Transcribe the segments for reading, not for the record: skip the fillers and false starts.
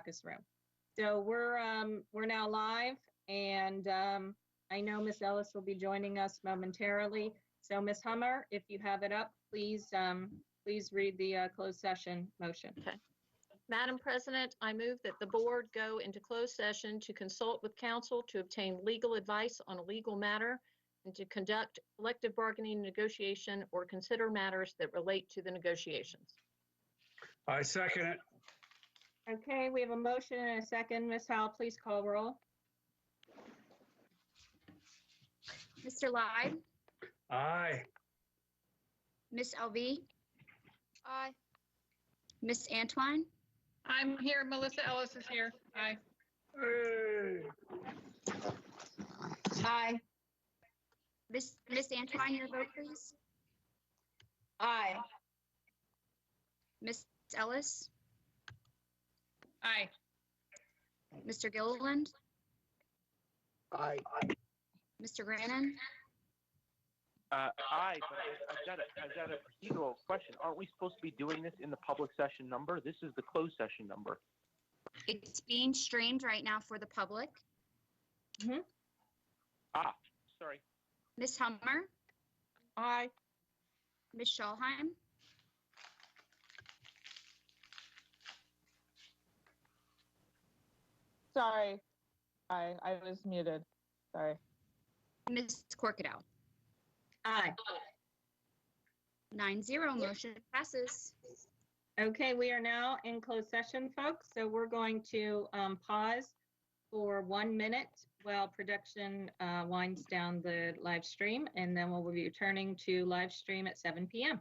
caucus room. So we're now live, and I know Ms. Ellis will be joining us momentarily. So Ms. Hummer, if you have it up, please read the closed session motion. Okay. Madam President, I move that the board go into closed session to consult with counsel to obtain legal advice on a legal matter and to conduct collective bargaining negotiation or consider matters that relate to the negotiations. I second it. Okay, we have a motion and a second. Ms. Howell, please call roll. Mr. Lyde, Aye. Miss LV, Aye. Miss Antwine, I'm here. Melissa Ellis is here. Aye. Hey. Aye. Miss Antwine, your vote, please. Aye. Miss Ellis, Aye. Mr. Gilliland, Aye. Mr. Grannon, Aye, but I've got a procedural question. Aren't we supposed to be doing this in the public session number? This is the closed session number. it's being streamed right now for the public. Sorry. Miss Hummer, Aye. Miss Schallheim, Sorry, I was muted. Sorry. Miss Corkadow. Aye. 9-0, motion passes. Okay, we are now in closed session, folks. So we're going to pause for 1 minute while production winds down the live stream, and then we'll be returning to live stream at 7 p.m.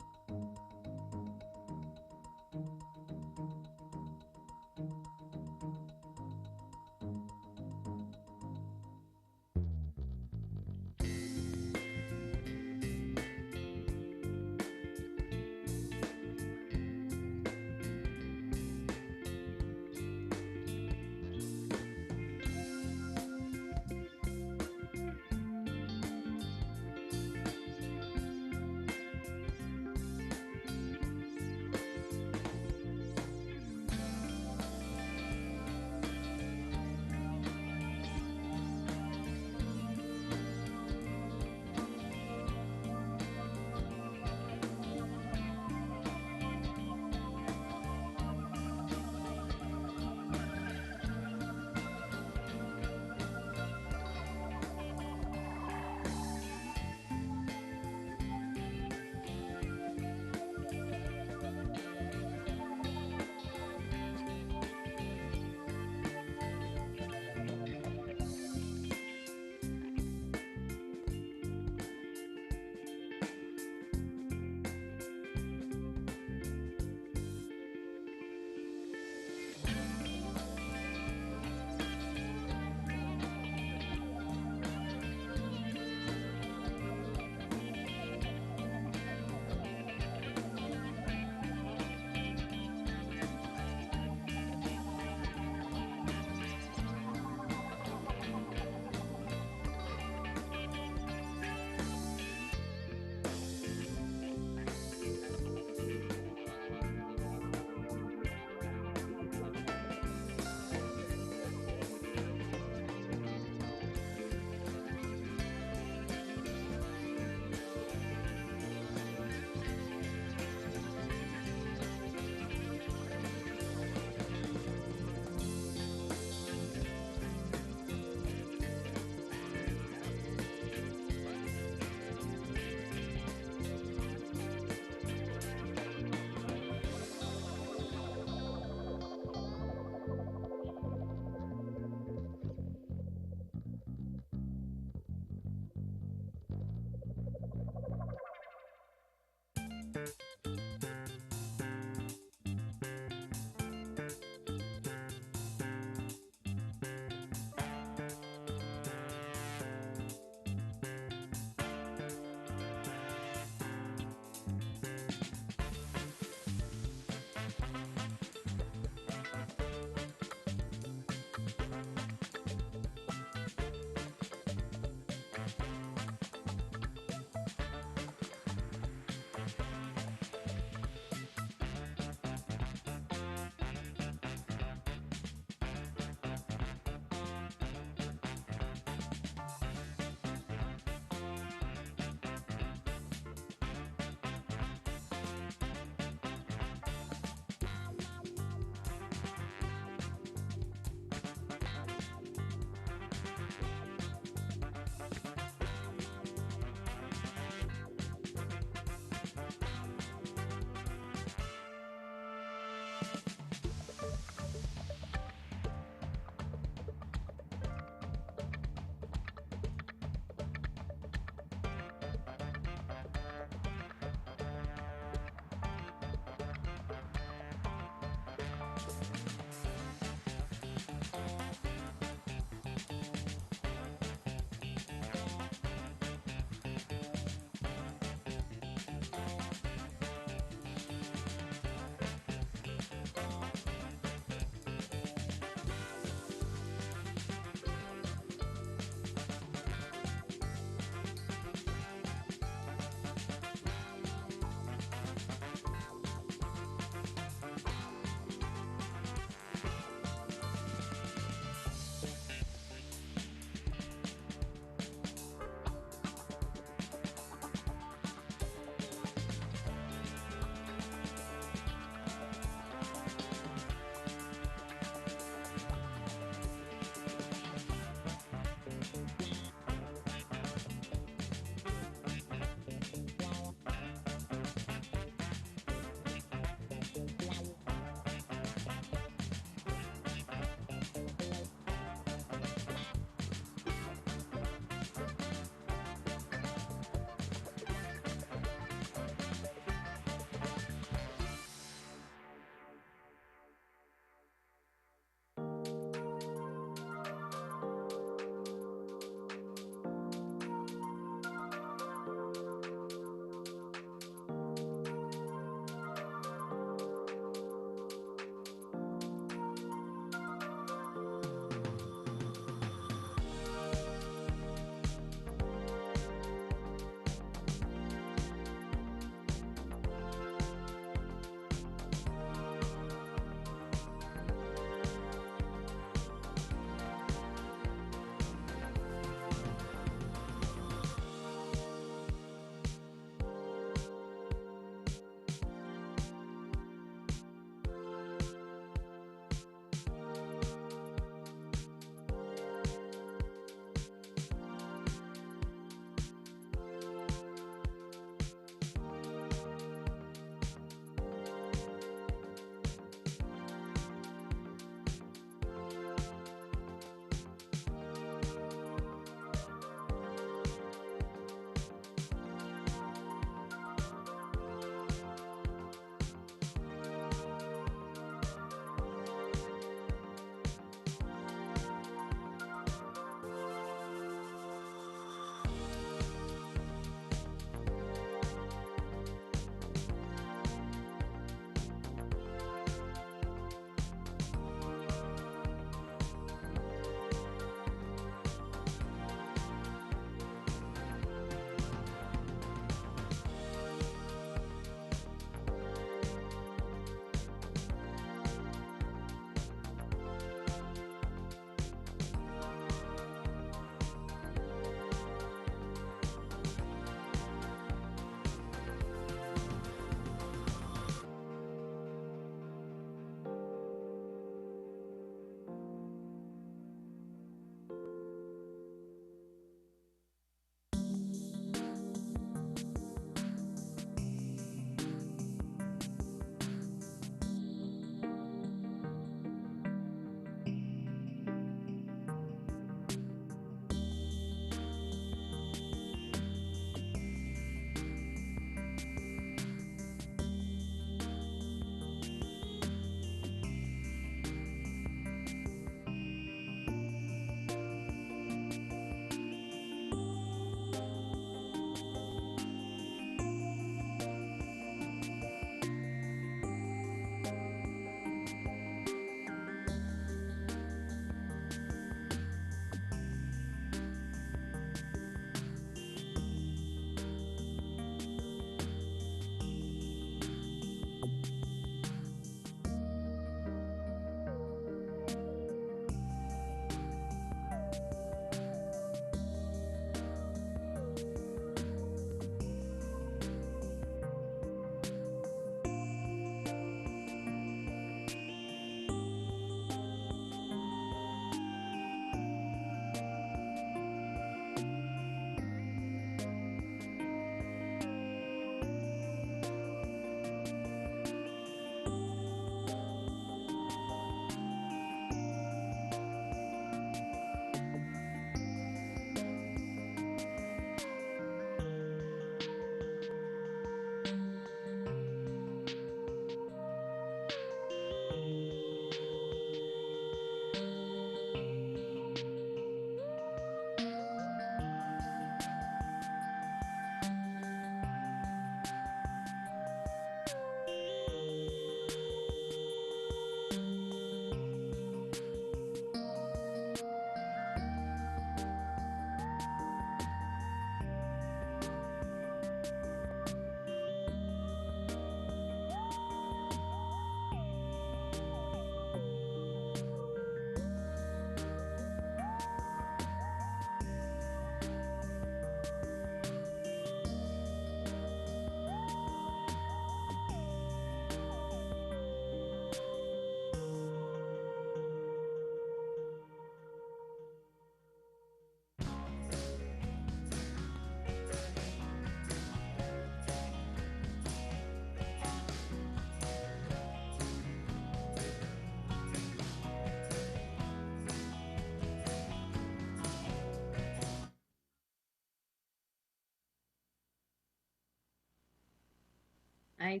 I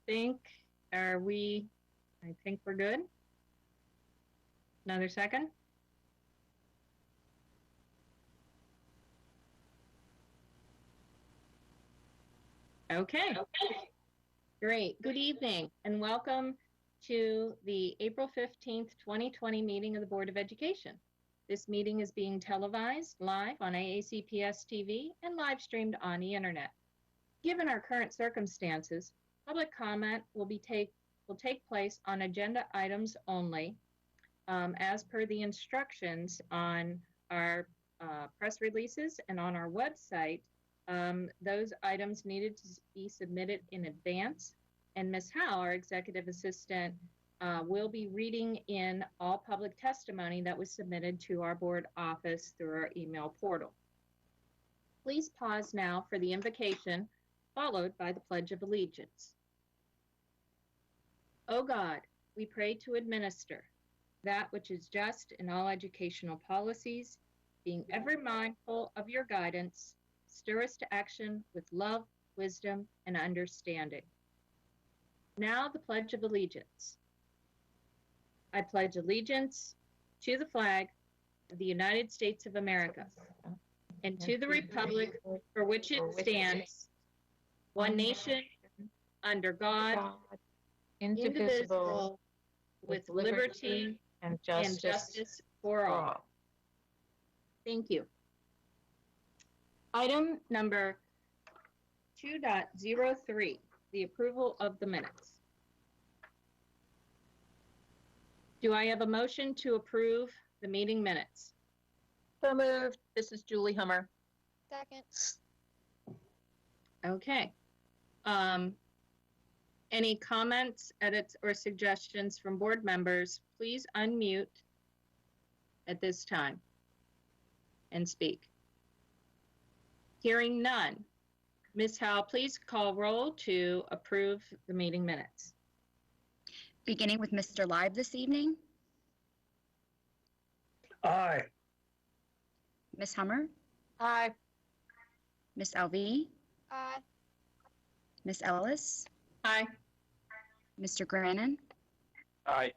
think, I think we're good. Another second. Okay. Great. Good evening and welcome to the April 15th, 2020 meeting of the Board of Education. This meeting is being televised live on AACPS TV and live streamed on the internet. Given our current circumstances, public comment will take place on agenda items only, as per the instructions on our press releases and on our website. Those items needed to be submitted in advance, and Ms. Howe, our executive assistant, will be reading in all public testimony that was submitted to our board office through our email portal. Please pause now for the invocation, followed by the Pledge of Allegiance. O God, we pray to administer that which is just in all educational policies, being ever mindful of your guidance, stir us to action with love, wisdom, and understanding. Now the Pledge of Allegiance. I pledge allegiance to the flag of the United States of America and to the republic for which it stands, one nation, under God, indivisible, with liberty and justice for all. Thank you. Item number 2.03, the approval of the minutes. Do I have a motion to approve the meeting minutes? So moved. This is Julie Hummer. Second. Okay. Any comments, edits, or suggestions from board members, please unmute at this time and speak. Hearing none. Ms. Howe, please call roll to approve the meeting minutes. Beginning with Mr. Live this evening, Aye. Ms. Hummer, Aye. Ms. Alvey, Aye. Ms. Ellis, Aye. Mr. Grannon, Aye.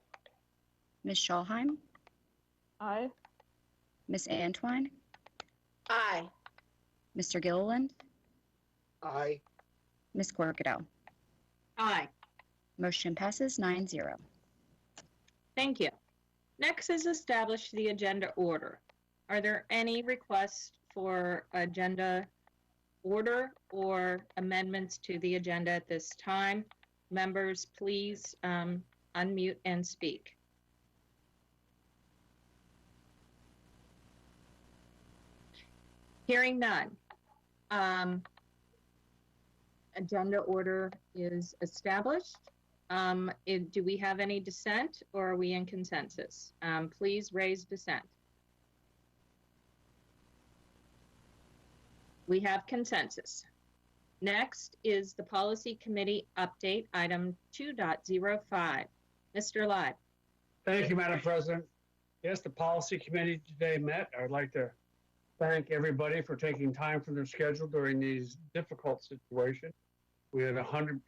Ms. Schallheim, Aye. Ms. Antwine, Aye. Mr. Gilliland, Aye. Ms. Corrigan. Aye. Motion passes 9-0. Thank you. Next is establish the agenda order. Are there any requests for agenda order or amendments to the agenda at this time? Members, please unmute and speak. Hearing none. Agenda order is established. Do we have any dissent or are we in consensus? Please raise dissent. We have consensus. Next is the Policy Committee update, item 2.05. Mr. Live. Thank you, Madam President. Yes, the Policy Committee today met. I'd like to thank everybody for taking time from their schedule during these difficult situations. We had 100%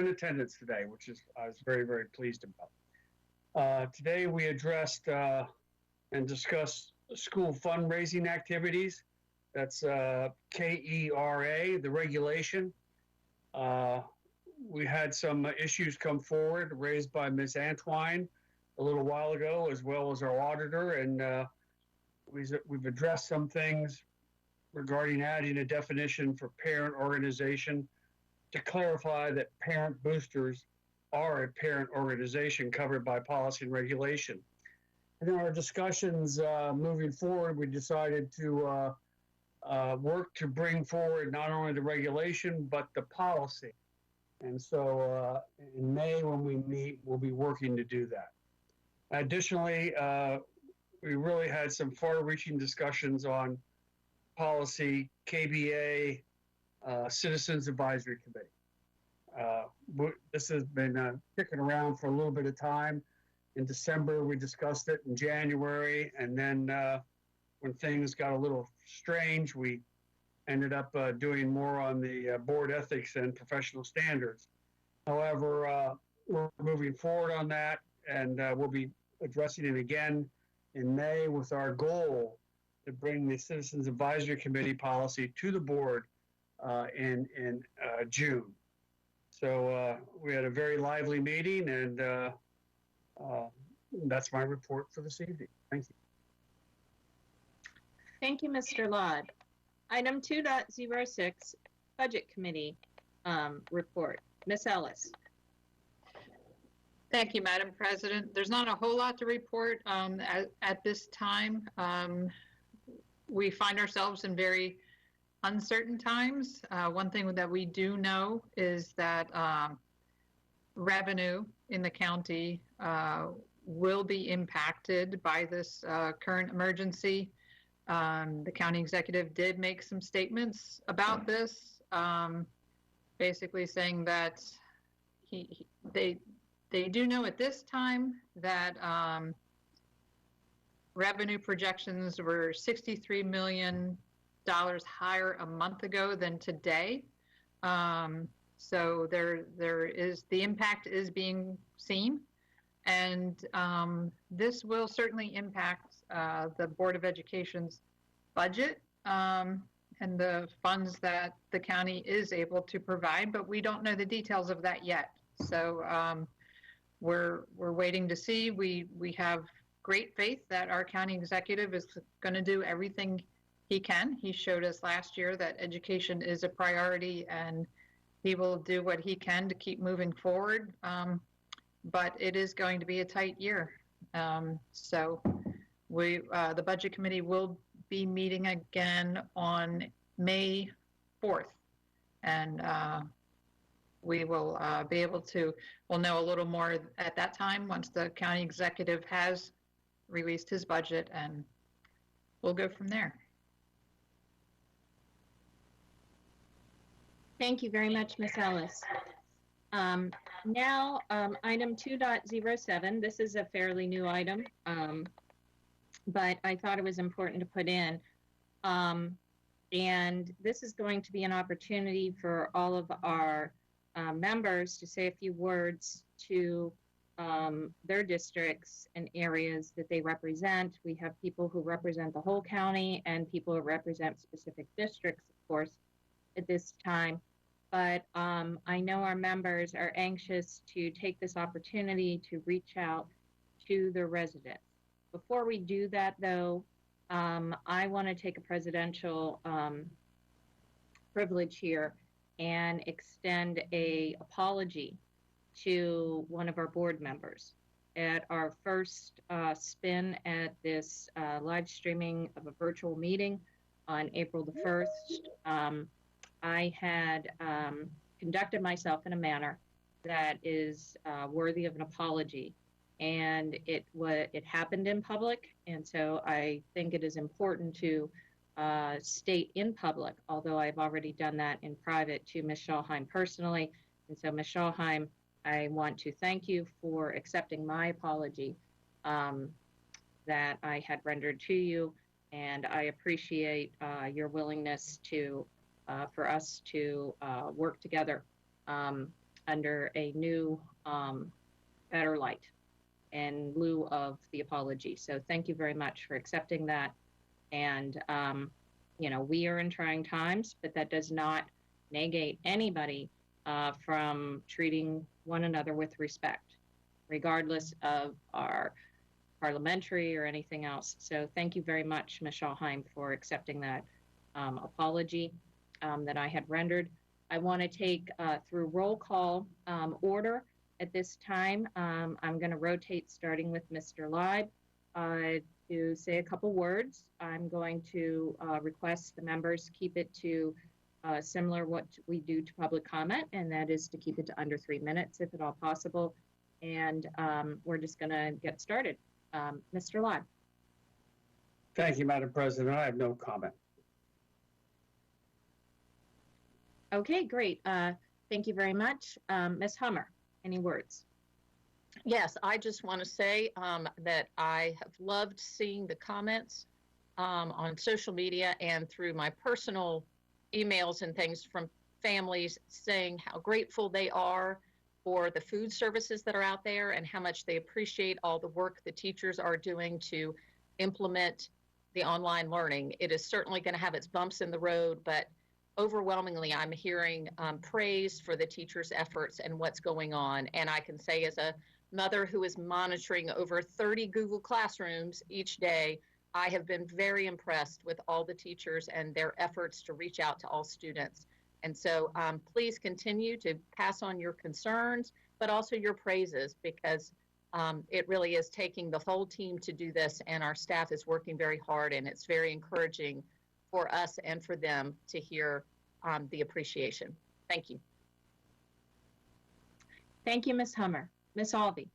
attendance today, which is I was very, very pleased about. Today we addressed and discussed school fundraising activities. That's KERA, the regulation. We had some issues come forward raised by Ms. Antwine a little while ago, as well as our auditor, and we've addressed some things regarding adding a definition for parent organization to clarify that parent boosters are a parent organization covered by policy and regulation. And in our discussions moving forward, we decided to work to bring forward not only the regulation, but the policy. And so in May, when we meet, we'll be working to do that. Additionally, we really had some far-reaching discussions on policy, KBA, Citizens Advisory Committee. This has been kicking around for a little bit of time. In December, we discussed it. In January, and then when things got a little strange, we ended up doing more on the board ethics and professional standards. However, we're moving forward on that, and we'll be addressing it again in May with our goal to bring the Citizens Advisory Committee policy to the board in June. So we had a very lively meeting, and that's my report for this evening. Thank you. Thank you, Mr. Lod. Item 2.06, Budget Committee report. Ms. Ellis. Thank you, Madam President. There's not a whole lot to report at this time. We find ourselves in very uncertain times. One thing that we do know is that revenue in the county will be impacted by this current emergency. The county executive did make some statements about this, basically saying that they do know at this time that revenue projections were $63 million higher a month ago than today. So there is, the impact is being seen, and this will certainly impact the Board of Education's budget and the funds that the county is able to provide, but we don't know the details of that yet. So we're waiting to see. We have great faith that our county executive is going to do everything he can. He showed us last year that education is a priority, and he will do what he can to keep moving forward. But it is going to be a tight year. So the Budget Committee will be meeting again on May 4th. And we will be able to, we'll know a little more at that time once the county executive has released his budget, and we'll go from there. Thank you very much, Ms. Ellis. Now, item 2.07, this is a fairly new item, but I thought it was important to put in. And this is going to be an opportunity for all of our members to say a few words to their districts and areas that they represent. We have people who represent the whole county and people who represent specific districts, of course, at this time. But I know our members are anxious to take this opportunity to reach out to their residents. Before we do that, though, I want to take a presidential privilege here and extend an apology to one of our board members. At our first spin at this live streaming of a virtual meeting on April the 1st, I had conducted myself in a manner that is worthy of an apology, and it happened in public, and so I think it is important to state in public, although I've already done that in private to Ms. Schallheim personally. And so Ms. Schallheim, I want to thank you for accepting my apology that I had rendered to you, and I appreciate your willingness to for us to work together under a new, better light in lieu of the apology. So thank you very much for accepting that. And, you know, we are in trying times, but that does not negate anybody from treating one another with respect, regardless of our parliamentary or anything else. So thank you very much, Ms. Schallheim, for accepting that apology that I had rendered. I want to take through roll call order at this time. I'm going to rotate starting with Mr. Leib to say a couple words. I'm going to request the members keep it to similar what we do to public comment, and that is to keep it to under 3 minutes if at all possible. And we're just going to get started. Mr. Leib. Thank you, Madam President. I have no comment. Okay, great. Thank you very much. Ms. Hummer, any words? Yes, I just want to say that I have loved seeing the comments on social media and through my personal emails and things from families saying how grateful they are for the food services that are out there and how much they appreciate all the work the teachers are doing to implement the online learning. It is certainly going to have its bumps in the road, but overwhelmingly, I'm hearing praise for the teachers' efforts and what's going on. And I can say, as a mother who is monitoring over 30 Google Classrooms each day, I have been very impressed with all the teachers and their efforts to reach out to all students. And so please continue to pass on your concerns, but also your praises, because it really is taking the whole team to do this, and our staff is working very hard, and it's very encouraging for us and for them to hear the appreciation. Thank you. Thank you, Ms. Hummer. Ms. Alvey.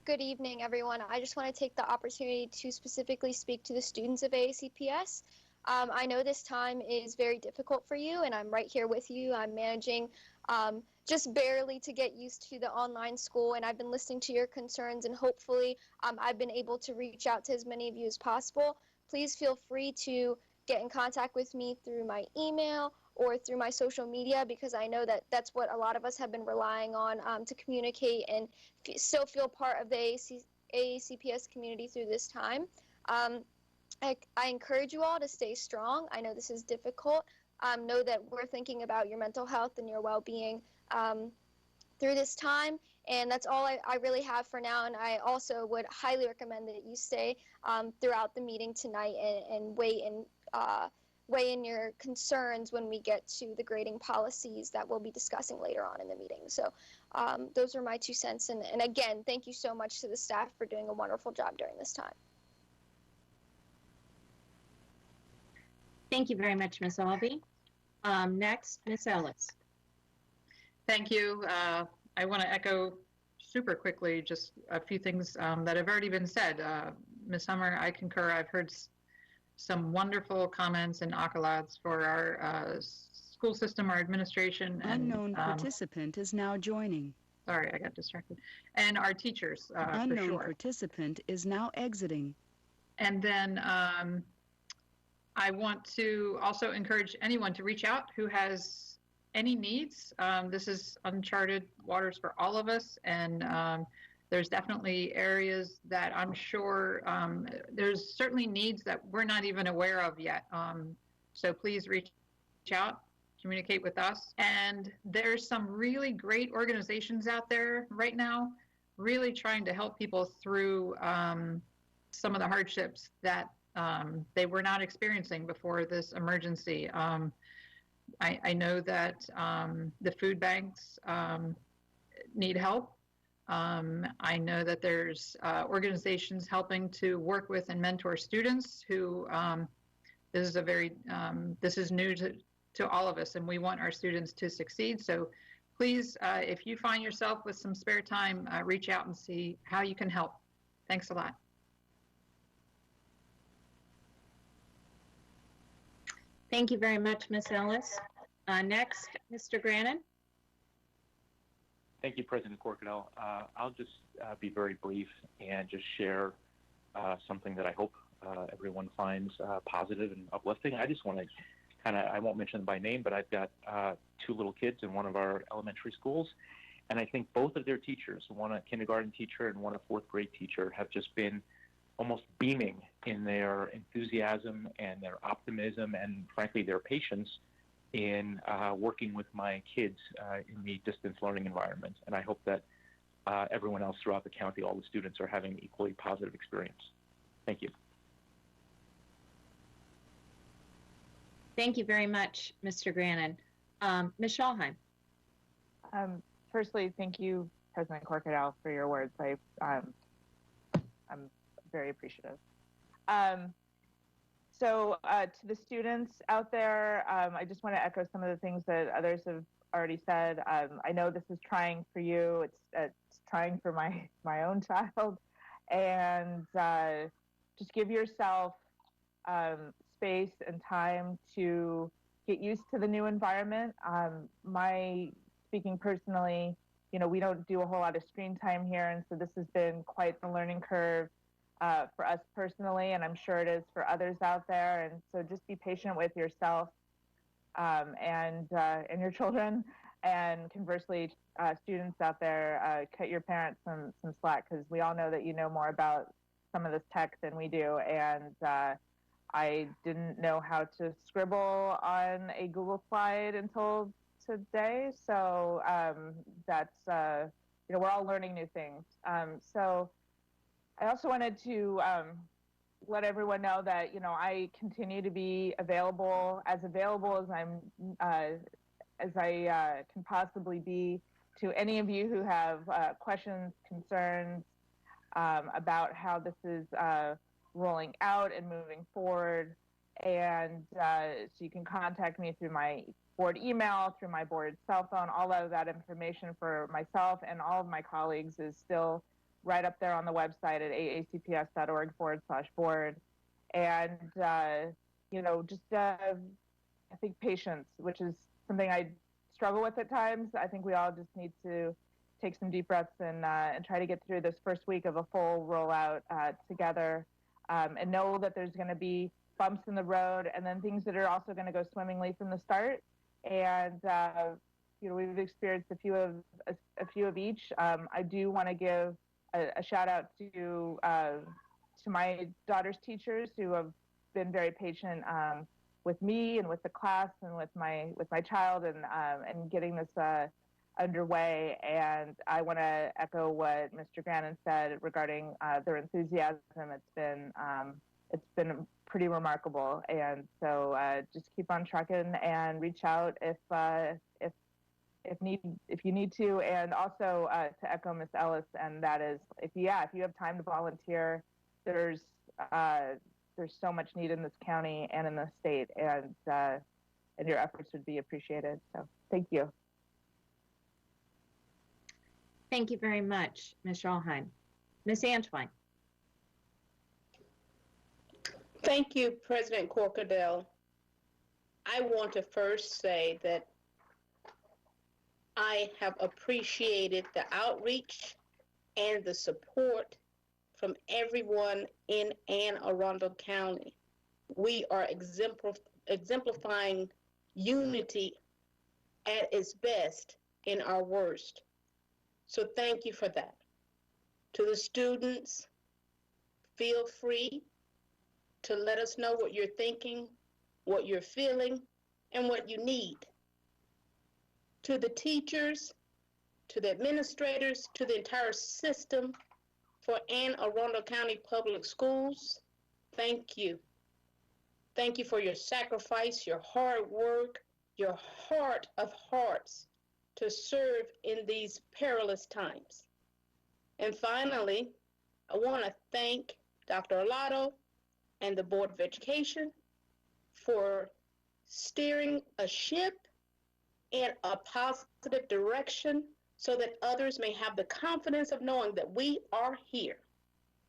Good evening, everyone. I just want to take the opportunity to specifically speak to the students of AACPS. I know this time is very difficult for you, and I'm right here with you. I'm managing just barely to get used to the online school, and I've been listening to your concerns, and hopefully I've been able to reach out to as many of you as possible. Please feel free to get in contact with me through my email or through my social media, because I know that that's what a lot of us have been relying on to communicate and still feel part of the AACPS community through this time. I encourage you all to stay strong. I know this is difficult. Know that we're thinking about your mental health and your well-being through this time. And that's all I really have for now. And I also would highly recommend that you stay throughout the meeting tonight and weigh in your concerns when we get to the grading policies that we'll be discussing later on in the meeting. So those are my 2 cents. And again, thank you so much to the staff for doing a wonderful job during this time. Thank you very much, Ms. Alvey. Next, Ms. Ellis. Thank you. I want to echo super quickly just a few things that have already been said. Ms. Hummer, I concur. I've heard some wonderful comments and accolades for our school system, our administration. Unknown participant is now joining. Sorry, I got distracted. And our teachers, Unknown for sure. participant is now exiting. And then I want to also encourage anyone to reach out who has any needs. This is uncharted waters for all of us, and there's definitely areas that I'm sure there's certainly needs that we're not even aware of yet. So please reach out, communicate with us. And there's some really great organizations out there right now really trying to help people through some of the hardships that they were not experiencing before this emergency. I know that the food banks need help. I know that there's organizations helping to work with and mentor students who this is new to all of us, and we want our students to succeed. So please, if you find yourself with some spare time, reach out and see how you can help. Thanks a lot. Thank you very much, Ms. Ellis. Next, Mr. Grannon. Thank you, President Corkadell. I'll just be very brief and just share something that I hope everyone finds positive and uplifting. I just want to I won't mention them by name, but I've got 2 little kids in one of our elementary schools, and I think both of their teachers, one a kindergarten teacher and one a 4th grade teacher, have just been almost beaming in their enthusiasm and their optimism and, frankly, their patience in working with my kids in the distance learning environment. And I hope that everyone else throughout the county, all the students, are having an equally positive experience. Thank you. Thank you very much, Mr. Grannon. Ms. Schalheim. Firstly, thank you, President Corkadell, for your words. I'm very appreciative. So to the students out there, I just want to echo some of the things that others have already said. I know this is trying for you. It's trying for my own child, and just give yourself space and time to get used to the new environment. Speaking personally, we don't do a whole lot of screen time here, and so this has been quite the learning curve. for us personally, and I'm sure it is for others out there. And so just be patient with yourself and your children. And conversely, students out there, cut your parents some slack, because we all know that you know more about some of this tech than we do. And I didn't know how to scribble on a Google slide until today. So that's, we're all learning new things. So I also wanted to let everyone know that, I continue to be available as I can possibly be to any of you who have questions, concerns about how this is rolling out and moving forward. And so you can contact me through my board email, through my board cell phone. All of that information for myself and all of my colleagues is still right up there on the website at aacps.org/board. And, just I think patience, which is something I struggle with at times. I think we all just need to take some deep breaths and try to get through this first week of a full rollout together, and know that there's going to be bumps in the road, and then things that are also going to go swimmingly from the start. And we've experienced a few of each. I do want to give a shout out to my daughter's teachers, who have been very patient with me and with the class and with my child, and getting this underway. And I want to echo what Mr. Grannon said regarding their enthusiasm. It's been pretty remarkable. And so just keep on trucking and reach out if you need to. And also to echo Ms. Ellis, and that is, if you have time to volunteer, there's so much need in this county and in the state, and your efforts would be appreciated. So thank you. Thank you very much, Ms. Schallheim. Ms. Antwine. Thank you, President Corkadell. I want to first say that I have appreciated the outreach and the support from everyone in Anne Arundel County. We are exemplifying unity at its best in our worst. So thank you for that. To the students, feel free to let us know what you're thinking, what you're feeling, and what you need. To the teachers, to the administrators, to the entire system for Anne Arundel County Public Schools, thank you. Thank you for your sacrifice, your hard work, your heart of hearts to serve in these perilous times. And finally, I want to thank Dr. Arlotto and the Board of Education for steering a ship in a positive direction so that others may have the confidence of knowing that we are here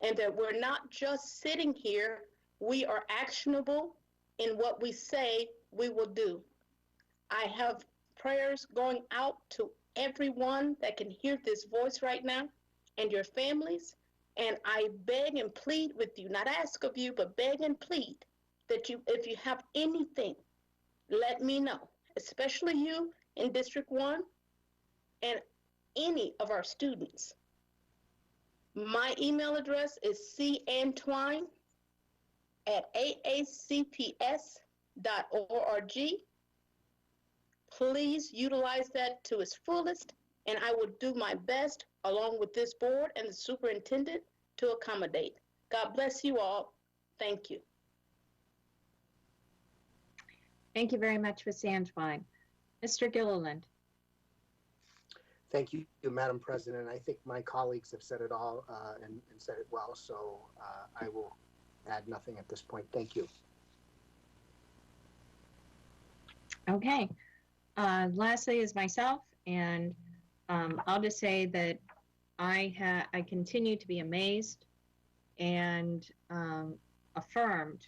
and that we're not just sitting here, we are actionable in what we say we will do. I have prayers going out to everyone that can hear this voice right now and your families. And I beg and plead with you, not ask of you, but beg and plead that if you have anything, let me know, especially you in District 1 and any of our students. My email address is cantwine@aacps.org. Please utilize that to its fullest, and I will do my best, along with this board and the superintendent, to accommodate. God bless you all. Thank you. Thank you very much, Ms. Antwine. Mr. Gilliland. Thank you, Madam President. I think my colleagues have said it all and said it well, so I will add nothing at this point. Thank you. Okay. Lastly is myself, and I'll just say that I continue to be amazed and affirmed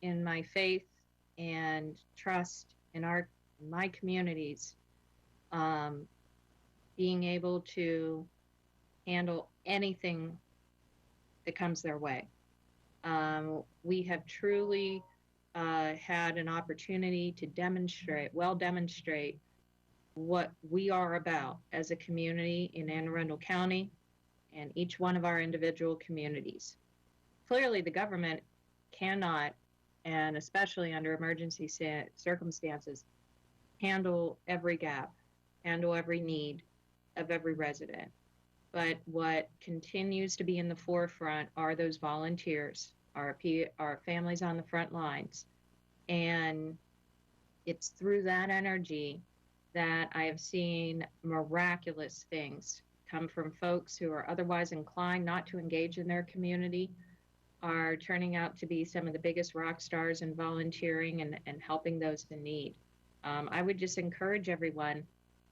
in my faith and trust in my communities, being able to handle anything that comes their way. We have truly had an opportunity to demonstrate what we are about as a community in Anne Arundel County and each one of our individual communities. Clearly, the government cannot, and especially under emergency circumstances, handle every gap, handle every need of every resident. But what continues to be in the forefront are those volunteers, our families on the front lines. And it's through that energy that I have seen miraculous things come from folks who are otherwise inclined not to engage in their community, are turning out to be some of the biggest rock stars in volunteering and helping those in need. I would just encourage everyone,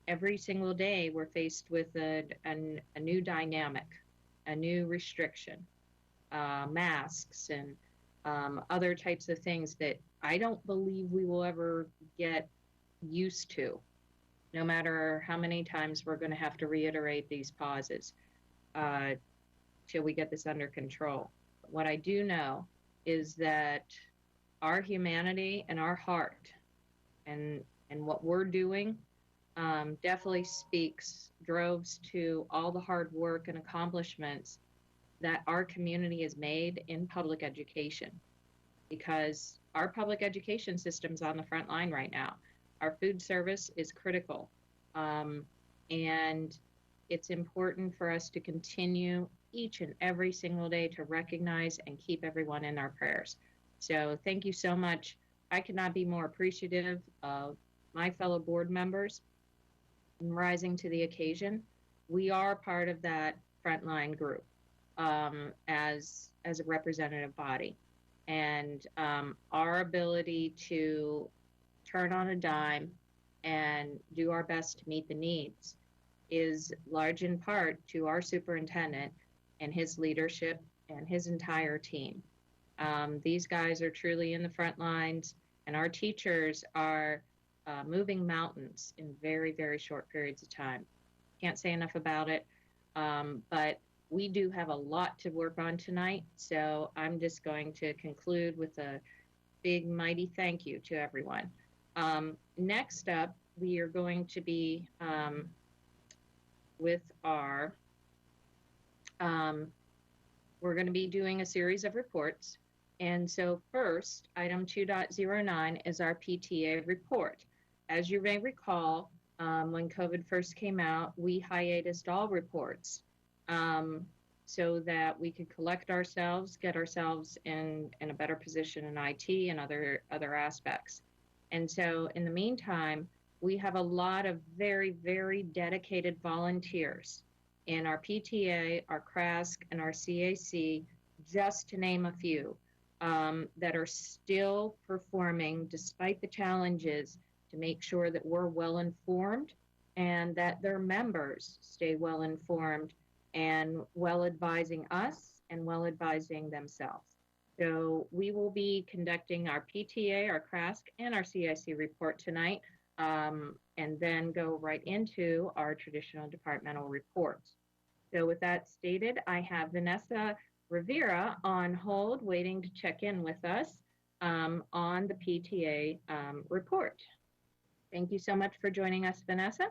every single day we're faced with a new dynamic, a new restriction, masks and other types of things that I don't believe we will ever get used to, no matter how many times we're going to have to reiterate these pauses till we get this under control. But what I do know is that our humanity and our heart and what we're doing definitely droves to all the hard work and accomplishments that our community has made in public education, because our public education system's on the front line right now. Our food service is critical, and it's important for us to continue each and every single day to recognize and keep everyone in our prayers. So thank you so much. I could not be more appreciative of my fellow board members rising to the occasion. We are part of that frontline group as a representative body, and our ability to turn on a dime and do our best to meet the needs is large in part to our superintendent and his leadership and his entire team. These guys are truly in the front lines, and our teachers are moving mountains in very, very short periods of time. Can't say enough about it, but we do have a lot to work on tonight, so I'm just going to conclude with a big, mighty thank you to everyone. Next up, we are going to be with our, we're going to be doing a series of reports. And so first, item 2.09 is our PTA report. As you may recall, when COVID first came out, we hiatused all reports so that we could collect ourselves, get ourselves in a better position in IT and other aspects. And so in the meantime, we have a lot of very, very dedicated volunteers in our PTA, our CRASC, and our CAC, just to name a few, that are still performing despite the challenges to make sure that we're well informed and that their members stay well informed and well advising us and well advising themselves. So we will be conducting our PTA, our CRASC, and our CIC report tonight, and then go right into our traditional departmental reports. So with that stated, I have Vanessa Rivera on hold waiting to check in with us on the PTA report. Thank you so much for joining us, Vanessa.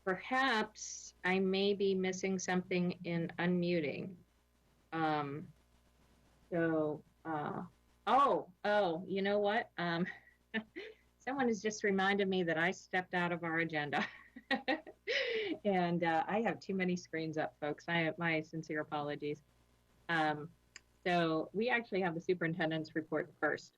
Perhaps I may be missing something in unmuting. You know what? Someone has just reminded me that I stepped out of our agenda. And I have too many screens up, folks. I have my sincere apologies. So we actually have the superintendent's report first.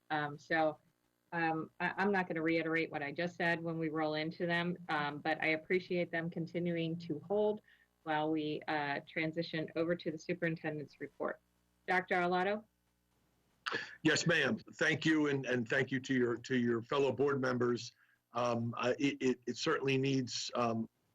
I'm not going to reiterate what I just said when we roll into them, but I appreciate them continuing to hold while we transition over to the superintendent's report. Dr. Arlotto? Yes, ma'am. Thank you, and thank you to your fellow board members. It certainly needs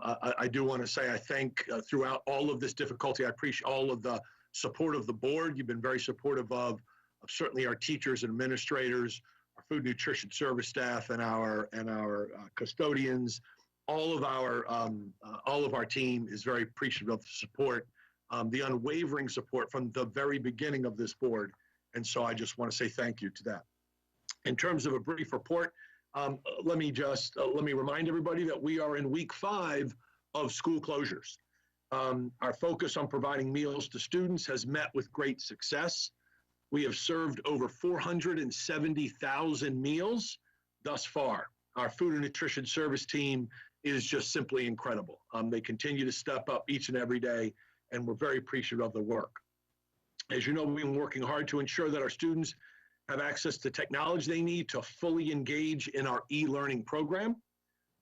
I do want to say I thank throughout all of this difficulty, I appreciate all of the support of the board. You've been very supportive of certainly our teachers and administrators, our food nutrition service staff, and our custodians. All of our team is very appreciative of the support, the unwavering support from the very beginning of this board. And so I just want to say thank you to that. In terms of a brief report, let me remind everybody that we are in week 5 of school closures. Our focus on providing meals to students has met with great success. We have served over 470,000 meals thus far. Our food and nutrition service team is just simply incredible. They continue to step up each and every day, and we're very appreciative of the work. As you know, we've been working hard to ensure that our students have access to technology they need to fully engage in our e-learning program.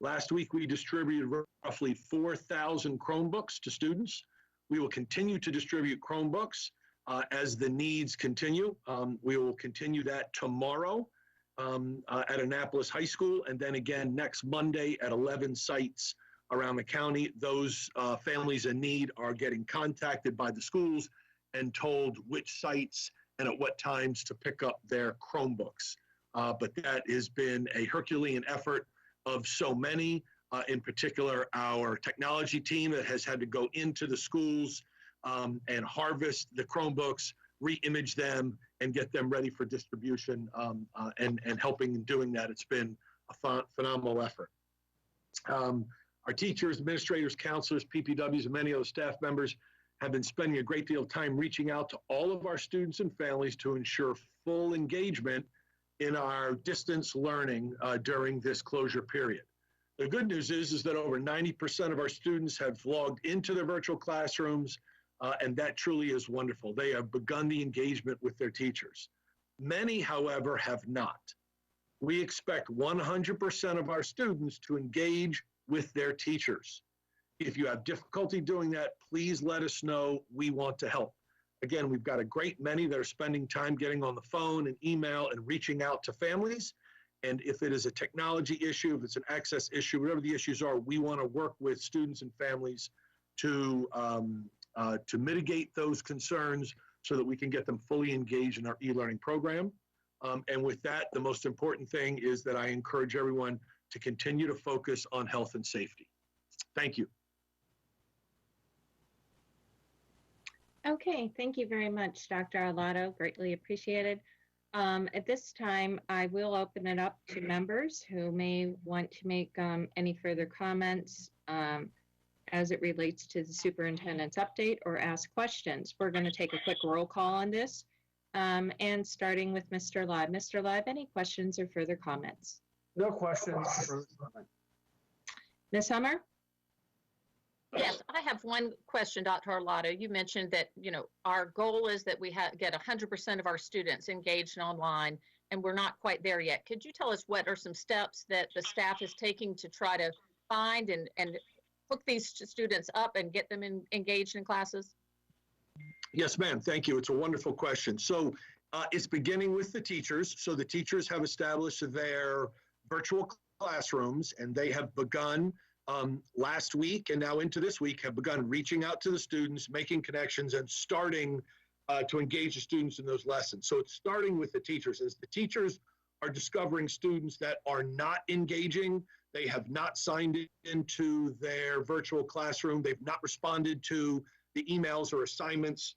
Last week, we distributed roughly 4,000 Chromebooks to students. We will continue to distribute Chromebooks as the needs continue. We will continue that tomorrow at Annapolis High School, and then again next Monday at 11 sites around the county. Those families in need are getting contacted by the schools and told which sites and at what times to pick up their Chromebooks. But that has been a Herculean effort of so many, in particular our technology team that has had to go into the schools and harvest the Chromebooks, re-image them, and get them ready for distribution, and helping in doing that. It's been a phenomenal effort. Our teachers, administrators, counselors, PPWs, and many other staff members have been spending a great deal of time reaching out to all of our students and families to ensure full engagement in our distance learning during this closure period. The good news is that over 90% of our students have logged into their virtual classrooms, and that truly is wonderful. They have begun the engagement with their teachers. Many, however, have not. We expect 100% of our students to engage with their teachers. If you have difficulty doing that, please let us know. We want to help. Again, we've got a great many that are spending time getting on the phone and email and reaching out to families. And if it is a technology issue, if it's an access issue, whatever the issues are, we want to work with students and families to mitigate those concerns so that we can get them fully engaged in our e-learning program. And with that, the most important thing is that I encourage everyone to continue to focus on health and safety. Thank you. Okay, thank you very much, Dr. Arlotto. Greatly appreciated. At this time, I will open it up to members who may want to make any further comments as it relates to the superintendent's update or ask questions. We're going to take a quick roll call on this, and starting with Mr. Live. Mr. Live, any questions or further comments? No questions. Ms. Hummer? Yes, I have one question, Dr. Arlotto. You mentioned that, our goal is that we get 100% of our students engaged online, and we're not quite there yet. Could you tell us what are some steps that the staff is taking to try to find and hook these students up and get them engaged in classes? Yes, ma'am. Thank you. It's a wonderful question. So it's beginning with the teachers. So the teachers have established their virtual classrooms, and they have begun last week and now into this week have begun reaching out to the students, making connections, and starting to engage the students in those lessons. So it's starting with the teachers. As the teachers are discovering students that are not engaging, they have not signed into their virtual classroom, they've not responded to the emails or assignments,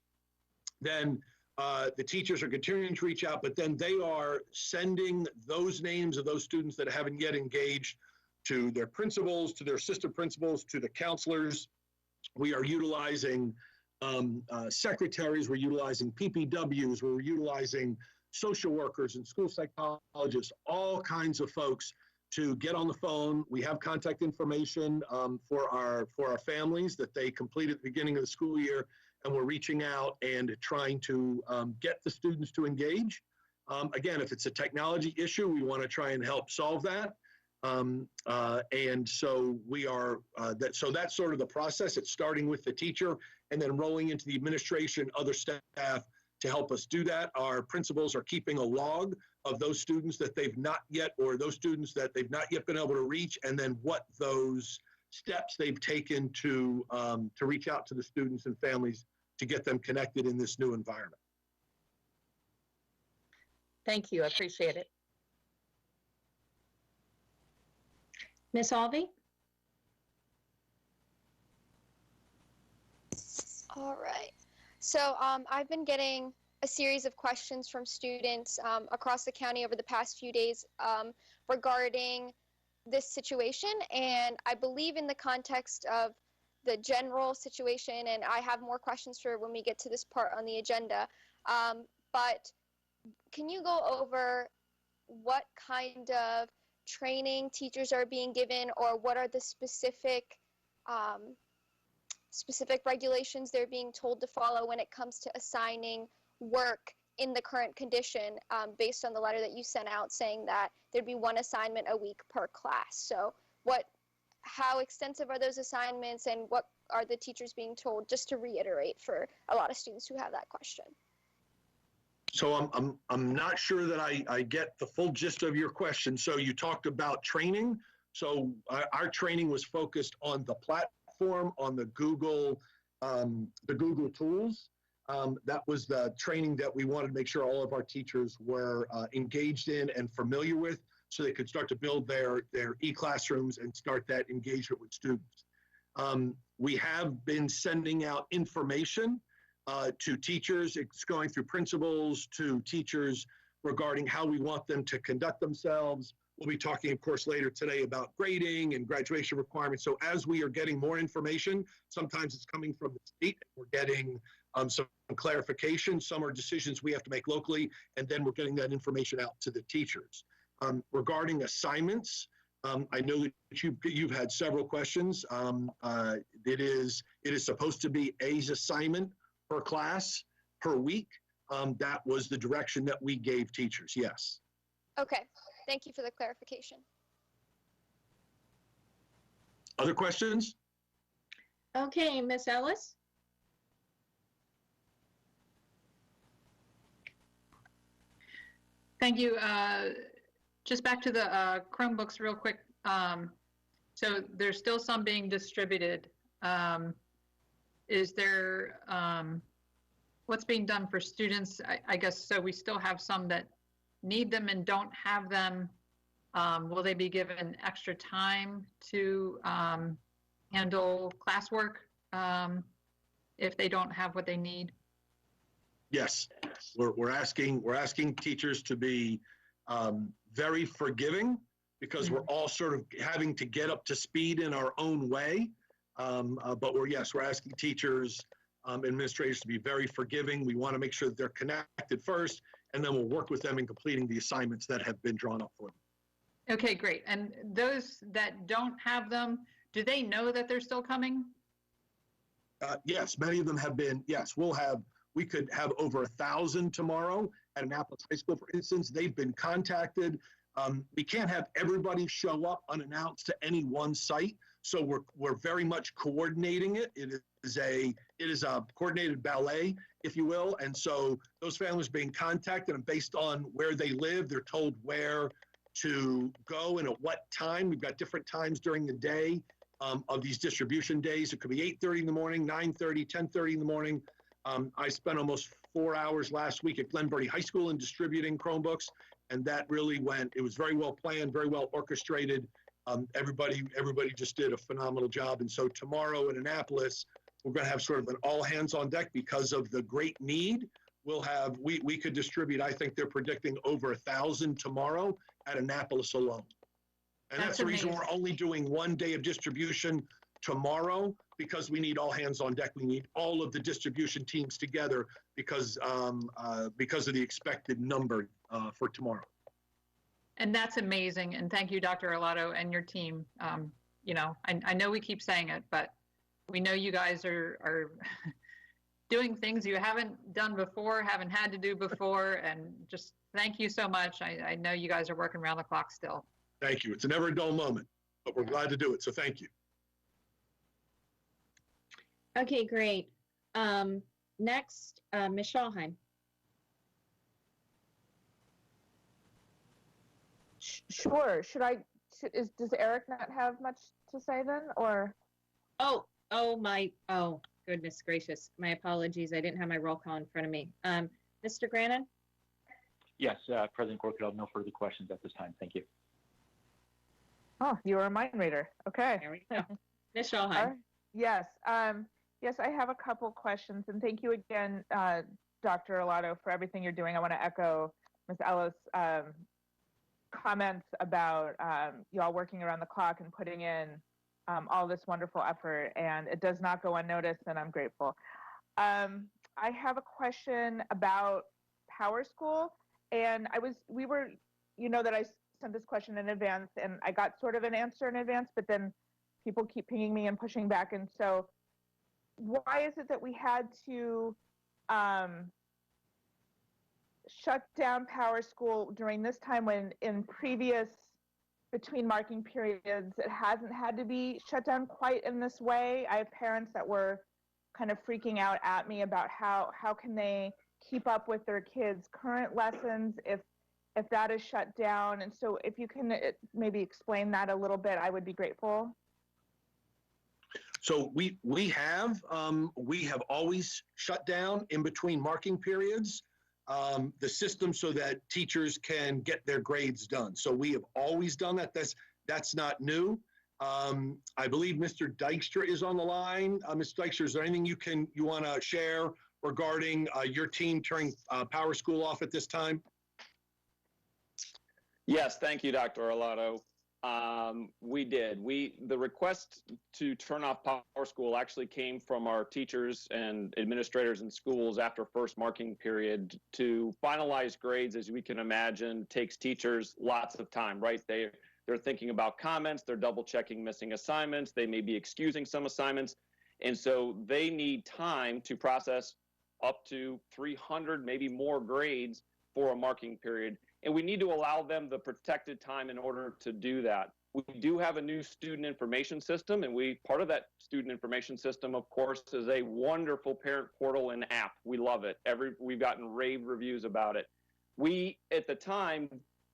then the teachers are continuing to reach out, but then they are sending those names of those students that haven't yet engaged to their principals, to their assistant principals, to the counselors. We are utilizing secretaries, we're utilizing PPWs, we're utilizing social workers and school psychologists, all kinds of folks to get on the phone. We have contact information for our families that they complete at the beginning of the school year, and we're reaching out and trying to get the students to engage. Again, if it's a technology issue, we want to try and help solve that. And so we are, so that's sort of the process. It's starting with the teacher and then rolling into the administration, other staff to help us do that. Our principals are keeping a log of those students that they've not yet, or those students that they've not yet been able to reach, and then what those steps they've taken to reach out to the students and families to get them connected in this new environment. Thank you. I appreciate it. Miss Alvey? All right. So I've been getting a series of questions from students across the county over the past few days regarding this situation. And I believe in the context of the general situation, and I have more questions for when we get to this part on the agenda. But can you go over what kind of training teachers are being given, or what are the specific regulations they're being told to follow when it comes to assigning work in the current condition, based on the letter that you sent out saying that there'd be one assignment a week per class? So how extensive are those assignments, and what are the teachers being told, just to reiterate for a lot of students who have that question? So I'm not sure that I get the full gist of your question. So you talked about training. So our training was focused on the platform, on the Google tools. That was the training that we wanted to make sure all of our teachers were engaged in and familiar with, so they could start to build their e-classrooms and start that engagement with students. We have been sending out information to teachers. It's going through principals to teachers regarding how we want them to conduct themselves. We'll be talking, of course, later today about grading and graduation requirements. So as we are getting more information, sometimes it's coming from the state, we're getting some clarification. Some are decisions we have to make locally, and then we're getting that information out to the teachers. Regarding assignments, I know that you've had several questions. It is supposed to be an assignment per class per week. That was the direction that we gave teachers. Yes. Okay, thank you for the clarification. Other questions? Okay, Miss Ellis? Thank you. Just back to the Chromebooks real quick. So there's still some being distributed. Is there, what's being done for students? I guess, so we still have some that need them and don't have them. Will they be given extra time to handle classwork if they don't have what they need? Yes, we're asking teachers to be very forgiving, because we're all sort of having to get up to speed in our own way. But we're asking teachers, administrators to be very forgiving. We want to make sure that they're connected first, and then we'll work with them in completing the assignments that have been drawn up for them. Okay, great. And those that don't have them, do they know that they're still coming? Yes, many of them have been. Yes, we could have over 1,000 tomorrow at Annapolis High School, for instance. They've been contacted. We can't have everybody show up unannounced to any one site, so we're very much coordinating it. It is a coordinated ballet, if you will, and so those families being contacted, and based on where they live, they're told where to go and at what time. We've got different times during the day of these distribution days. It could be 8:30 in the morning, 9:30, 10:30 in the morning. I spent almost 4 hours last week at Glen Burnie High School in distributing Chromebooks, and that really it was very well planned, very well orchestrated. Everybody just did a phenomenal job. And so tomorrow in Annapolis, we're going to have sort of an all hands on deck because of the great need. We could distribute, I think they're predicting over 1,000 tomorrow at Annapolis alone. And that's the reason we're only doing 1 day of distribution tomorrow, because we need all hands on deck. We need all of the distribution teams together because of the expected number for tomorrow. And that's amazing. And thank you, Dr. Arlotto, and your team. I know we keep saying it, but we know you guys are doing things you haven't done before, haven't had to do before, and just thank you so much. I know you guys are working around the clock still. Thank you. It's a never a dull moment, but we're glad to do it. So thank you. Okay, great. Next, Ms. Schallheim. Sure. Should I does Eric not have much to say then, or? Oh, goodness gracious. My apologies. I didn't have my roll call in front of me. Mr. Grannon? Yes, President Corkadell, no further questions at this time. Thank you. Oh, you were a mind reader. Okay. There we go. Ms. Schulheim? All right. Yes. Yes, I have a couple questions, and thank you again, Dr. Arlotto, for everything you're doing. I want to echo Ms. Ellis' comments about y'all working around the clock and putting in all this wonderful effort, and it does not go unnoticed, and I'm grateful. I have a question about Power School, and we were, you know that I sent this question in advance, and I got sort of an answer in advance, but then people keep pinging me and pushing back, and so why is it that we had to shut down Power School during this time when in previous between marking periods it hasn't had to be shut down quite in this way? I have parents that were kind of freaking out at me about how can they keep up with their kids' current lessons if that is shut down. And so if you can maybe explain that a little bit, I would be grateful. So we have always shut down in between marking periods the system so that teachers can get their grades done. So we have always done that. That's not new. I believe Mr. Dykstra is on the line. Mr. Dykstra, is there anything you want to share regarding your team turning Power School off at this time? Yes, thank you, Dr. Arlotto. We did. The request to turn off Power School actually came from our teachers and administrators in schools after first marking period. To finalize grades, as we can imagine, takes teachers lots of time, right? They're thinking about comments, they're double checking missing assignments, they may be excusing some assignments, and so they need time to process up to 300, maybe more grades for a marking period. And we need to allow them the protected time in order to do that. We do have a new student information system, and part of that student information system, of course, is a wonderful parent portal and app. We love it. We've gotten rave reviews about it. We, at the time,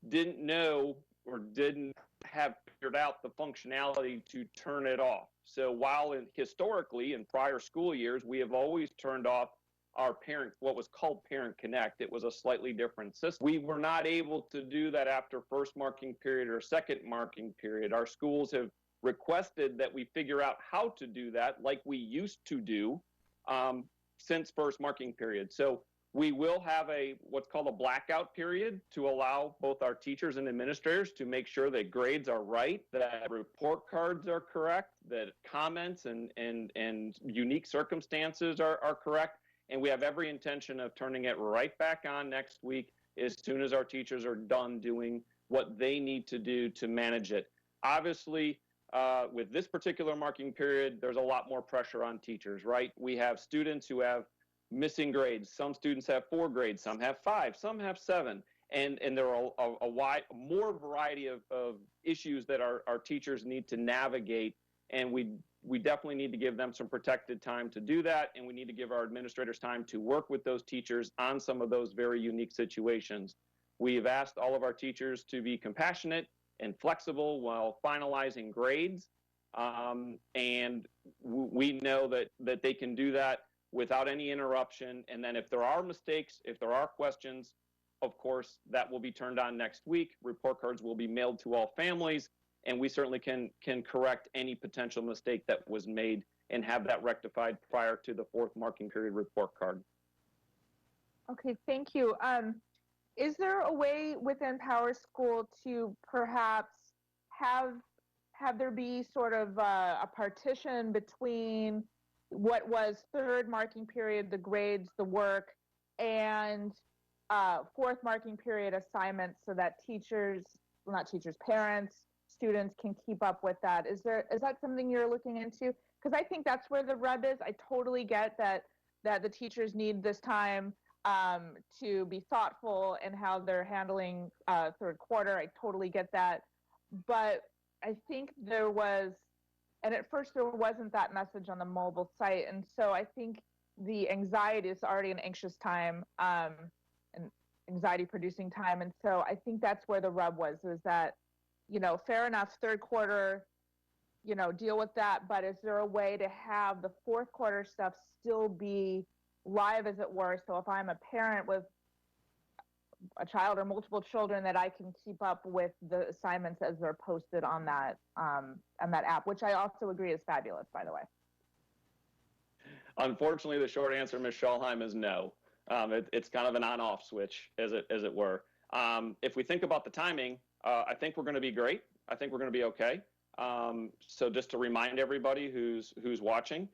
didn't know or didn't have figured out the functionality to turn it off. So while historically in prior school years, we have always turned off what was called Parent Connect. It was a slightly different system. We were not able to do that after first marking period or second marking period. Our schools have requested that we figure out how to do that like we used to do since first marking period. So we will have what's called a blackout period to allow both our teachers and administrators to make sure that grades are right, that report cards are correct, that comments and unique circumstances are correct. And we have every intention of turning it right back on next week as soon as our teachers are done doing what they need to do to manage it. Obviously, with this particular marking period, there's a lot more pressure on teachers, right? We have students who have missing grades. Some students have 4 grades, some have 5, some have 7. And there are more variety of issues that our teachers need to navigate. And we definitely need to give them some protected time to do that, and we need to give our administrators time to work with those teachers on some of those very unique situations. We've asked all of our teachers to be compassionate and flexible while finalizing grades, and we know that they can do that without any interruption. And then if there are mistakes, if there are questions, of course, that will be turned on next week. Report cards will be mailed to all families, and we certainly can correct any potential mistake that was made and have that rectified prior to the fourth marking period report card. Okay, thank you. Is there a way within Power School to perhaps have there be sort of a partition between what was third marking period, the grades, the work, and fourth marking period assignments, so that parents, students can keep up with that? Is that something you're looking into? Because I think that's where the rub is. I totally get that the teachers need this time to be thoughtful in how they're handling third quarter. I totally get that. But I think and at first there wasn't that message on the mobile site. And so I think the anxiety is already an anxious time, and anxiety producing time. And so I think that's where the rub was that fair enough, third quarter, deal with that. But is there a way to have the fourth quarter stuff still be live, as it were? So if I'm a parent with a child or multiple children, that I can keep up with the assignments as they're posted on that app, which I also agree is fabulous, by the way. Unfortunately, the short answer, Ms. Schalheim, is no. It's kind of an on-off switch, as it were. If we think about the timing, I think we're going to be great. I think we're going to be okay. So just to remind everybody who's watching,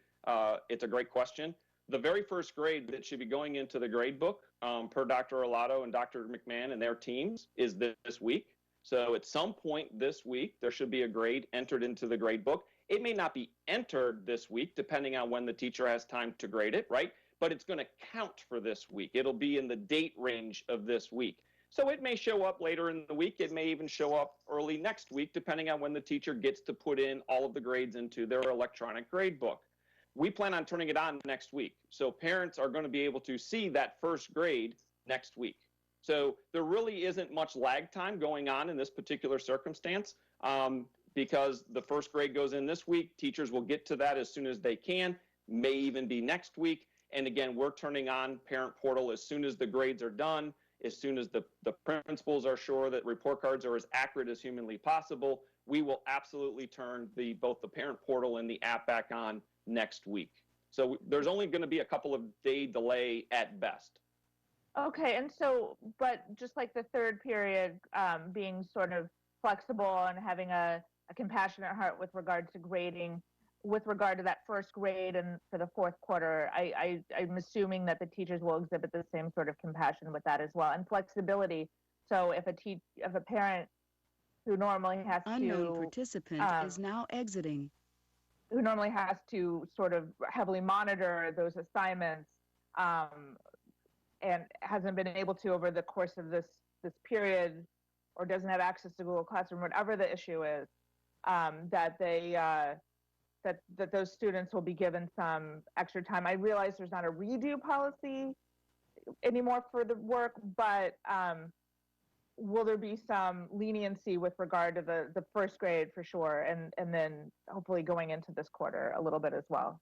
it's a great question. The very first grade that should be going into the grade book, per Dr. Arlotto and Dr. McMahon and their teams, is this week. So at some point this week, there should be a grade entered into the grade book. It may not be entered this week, depending on when the teacher has time to grade it, right? But it's going to count for this week. It'll be in the date range of this week. So it may show up later in the week. It may even show up early next week, depending on when the teacher gets to put in all of the grades into their electronic grade book. We plan on turning it on next week. So parents are going to be able to see that first grade next week. So there really isn't much lag time going on in this particular circumstance, because the first grade goes in this week. Teachers will get to that as soon as they can, may even be next week. And again, we're turning on Parent Portal as soon as the grades are done, as soon as the principals are sure that report cards are as accurate as humanly possible. We will absolutely turn both the Parent Portal and the app back on next week. So there's only going to be a couple of day delay at best. Okay, and so, but just like the third period, being sort of flexible and having a compassionate heart with regard to grading, with regard to that first grade and for the fourth quarter, I'm assuming that the teachers will exhibit the same sort of compassion with that as well, and flexibility. So if a parent who normally has Unknown participant is now exiting. Who normally has to sort of heavily monitor those assignments, and hasn't been able to over the course of this period, or doesn't have access to Google Classroom, whatever the issue is, that those students will be given some extra time. I realize there's not a redo policy anymore for the work, but will there be some leniency with regard to the first grade for sure, and then hopefully going into this quarter a little bit as well?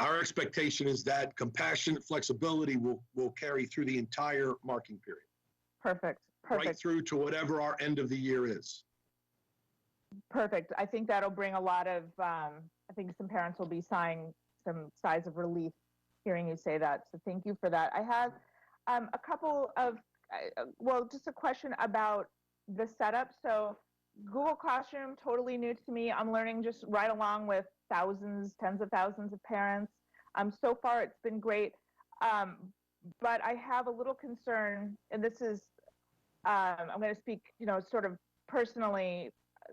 Our expectation is that compassionate flexibility will carry through the entire marking period. Perfect. Right through to whatever our end of the year is. Perfect. I think that'll bring a lot of, I think some parents will be sighing some sighs of relief hearing you say that. So thank you for that. I have a couple of, just a question about the setup. So Google Classroom, totally new to me. I'm learning just right along with thousands, tens of thousands of parents. So far, it's been great. But I have a little concern, and this is, I'm going to speak, sort of personally,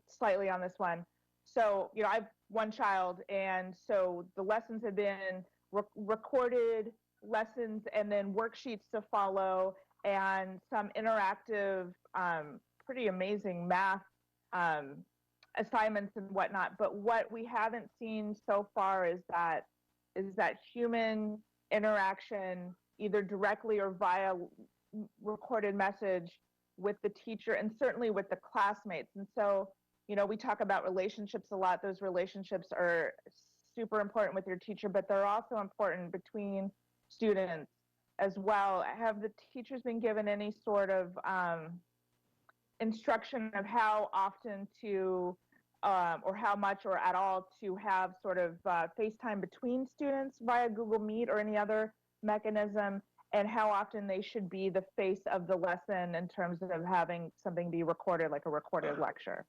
slightly on this one. So, I have one child, and so the lessons have been recorded lessons and then worksheets to follow and some interactive, pretty amazing math assignments and whatnot. But what we haven't seen so far is that human interaction, either directly or via recorded message, with the teacher and certainly with the classmates. And so, we talk about relationships a lot. Those relationships are super important with your teacher, but they're also important between students as well. Have the teachers been given any sort of instruction of how often to, or how much or at all to have sort of FaceTime between students via Google Meet or any other mechanism, and how often they should be the face of the lesson in terms of having something be recorded, like a recorded lecture?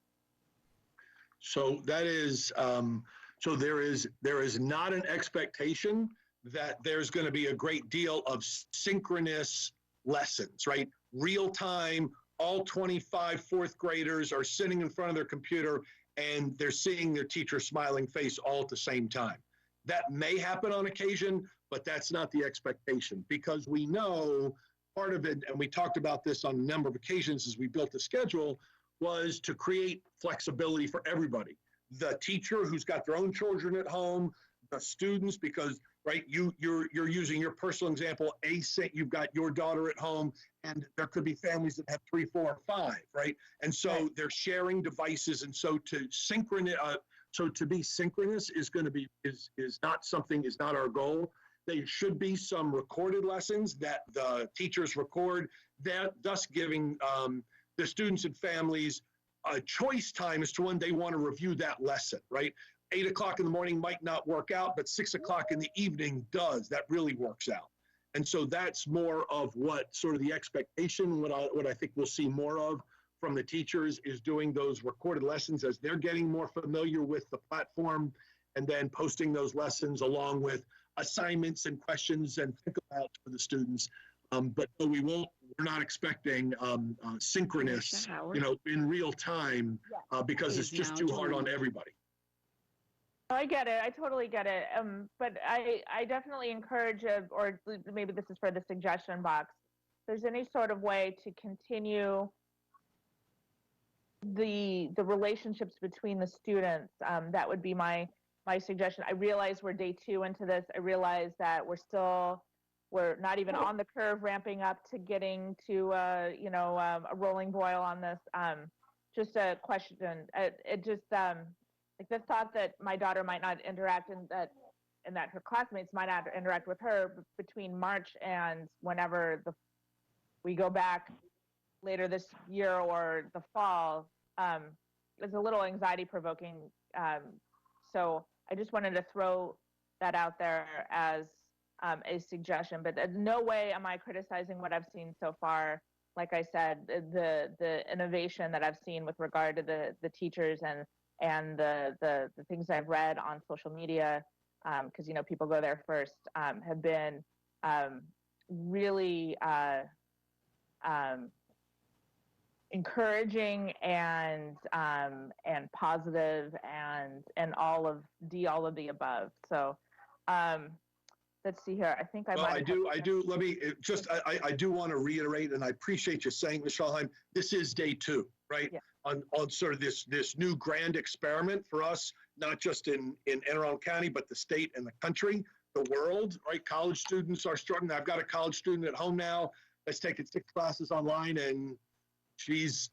So that is, so there is not an expectation that there's going to be a great deal of synchronous lessons, right? Real time, all 25 fourth graders are sitting in front of their computer and they're seeing their teacher's smiling face all at the same time. That may happen on occasion, but that's not the expectation, because we know part of it, and we talked about this on a number of occasions as we built the schedule, was to create flexibility for everybody. The teacher who's got their own children at home, the students, because right? You're using your personal example, you've got your daughter at home, and there could be families that have 3, 4, or 5, right? And so Right. they're sharing devices, and so to be synchronous is going to be is not our goal. There should be some recorded lessons that the teachers record, thus giving the students and families a choice time as to when they want to review that lesson, right? 8 o'clock in the morning might not work out, but 6 o'clock in the evening does. That really works out. And so that's more of what sort of the expectation, what I think we'll see more of from the teachers is doing those recorded lessons as they're getting more familiar with the platform, and then posting those lessons along with assignments and questions and think about for the students. But no, we're not expecting synchronous, in real time, because it's just too hard on everybody. I get it. I totally get it. But I definitely encourage, or maybe this is for the suggestion box, if there's any sort of way to continue the relationships between the students, that would be my suggestion. I realize we're day 2 into this. I realize that we're not even on the curve ramping up to getting to a rolling boil on this. Just a question. It just like the thought that my daughter might not interact and that her classmates might not interact with her between March and whenever we go back later this year or the fall, is a little anxiety provoking. So I just wanted to throw that out there as a suggestion, but in no way am I criticizing what I've seen so far. Like I said, the innovation that I've seen with regard to the teachers and the things I've read on social media, because people go there first, have been really encouraging and positive and all of the above. So let's see here. I think I might. I do. Let me just. I do want to reiterate, and I appreciate you saying, Michelle Heim. This is day 2, right? Yeah. On sort of this new grand experiment for us, not just in Anne Arundel County, but the state and the country, the world, right? College students are struggling. I've got a college student at home now that's taken 6 classes online, and she's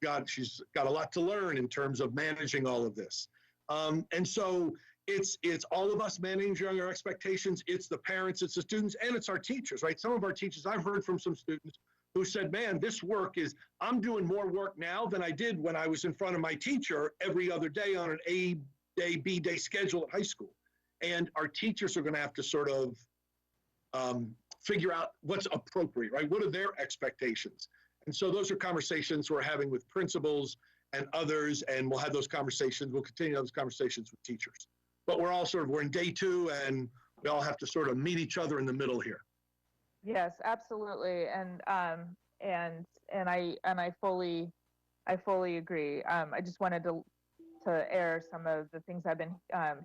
got a lot to learn in terms of managing all of this. And so it's all of us managing our expectations. It's the parents, it's the students, and it's our teachers, right? Some of our teachers, I've heard from some students who said, man, this work I'm doing more work now than I did when I was in front of my teacher every other day on an A day, B day schedule at high school. And our teachers are going to have to sort of figure out what's appropriate, right? What are their expectations? And so those are conversations we're having with principals and others, and we'll have those conversations. We'll continue those conversations with teachers. But we're in day 2, and we all have to sort of meet each other in the middle here. Yes, absolutely, and I fully agree. I just wanted to air some of the things I've been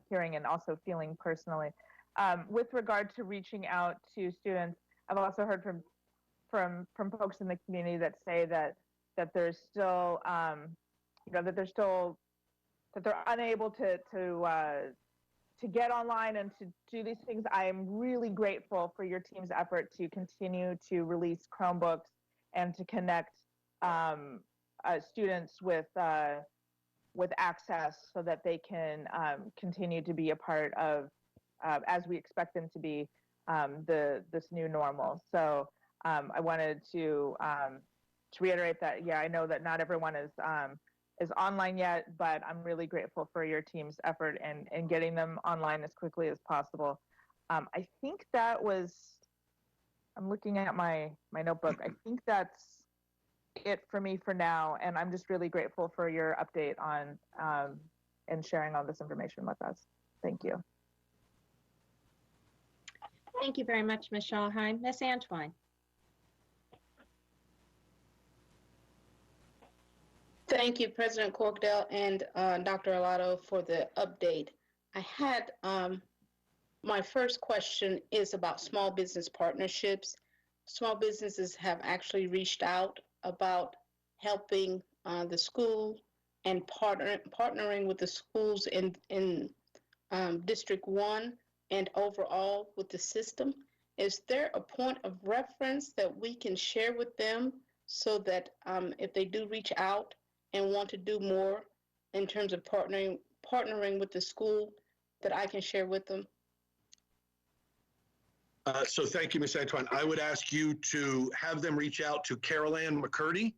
hearing and also feeling personally. With regard to reaching out to students, I've also heard from folks in the community that say that there's still that they're unable to get online and to do these things. I am really grateful for your team's effort to continue to release Chromebooks and to connect students with access so that they can continue to be a part of, as we expect them to be, this new normal. So I wanted to reiterate that, yeah, I know that not everyone is online yet, but I'm really grateful for your team's effort in getting them online as quickly as possible. I think that was, I'm looking at my notebook. I think that's it for me for now. And I'm just really grateful for your update on and sharing all this information with us. Thank you. Thank you very much, Ms. Schallheim. Ms. Antwine. Thank you, President Corkdale and Dr. Arlotto, for the update. I had my first question is about small business partnerships. Small businesses have actually reached out about helping the school and partnering with the schools in District 1 and overall with the system? Is there a point of reference that we can share with them so that if they do reach out and want to do more in terms of partnering with the school, that I can share with them? So thank you, Ms. Antoine. I would ask you to have them reach out to Carol Ann McCurdy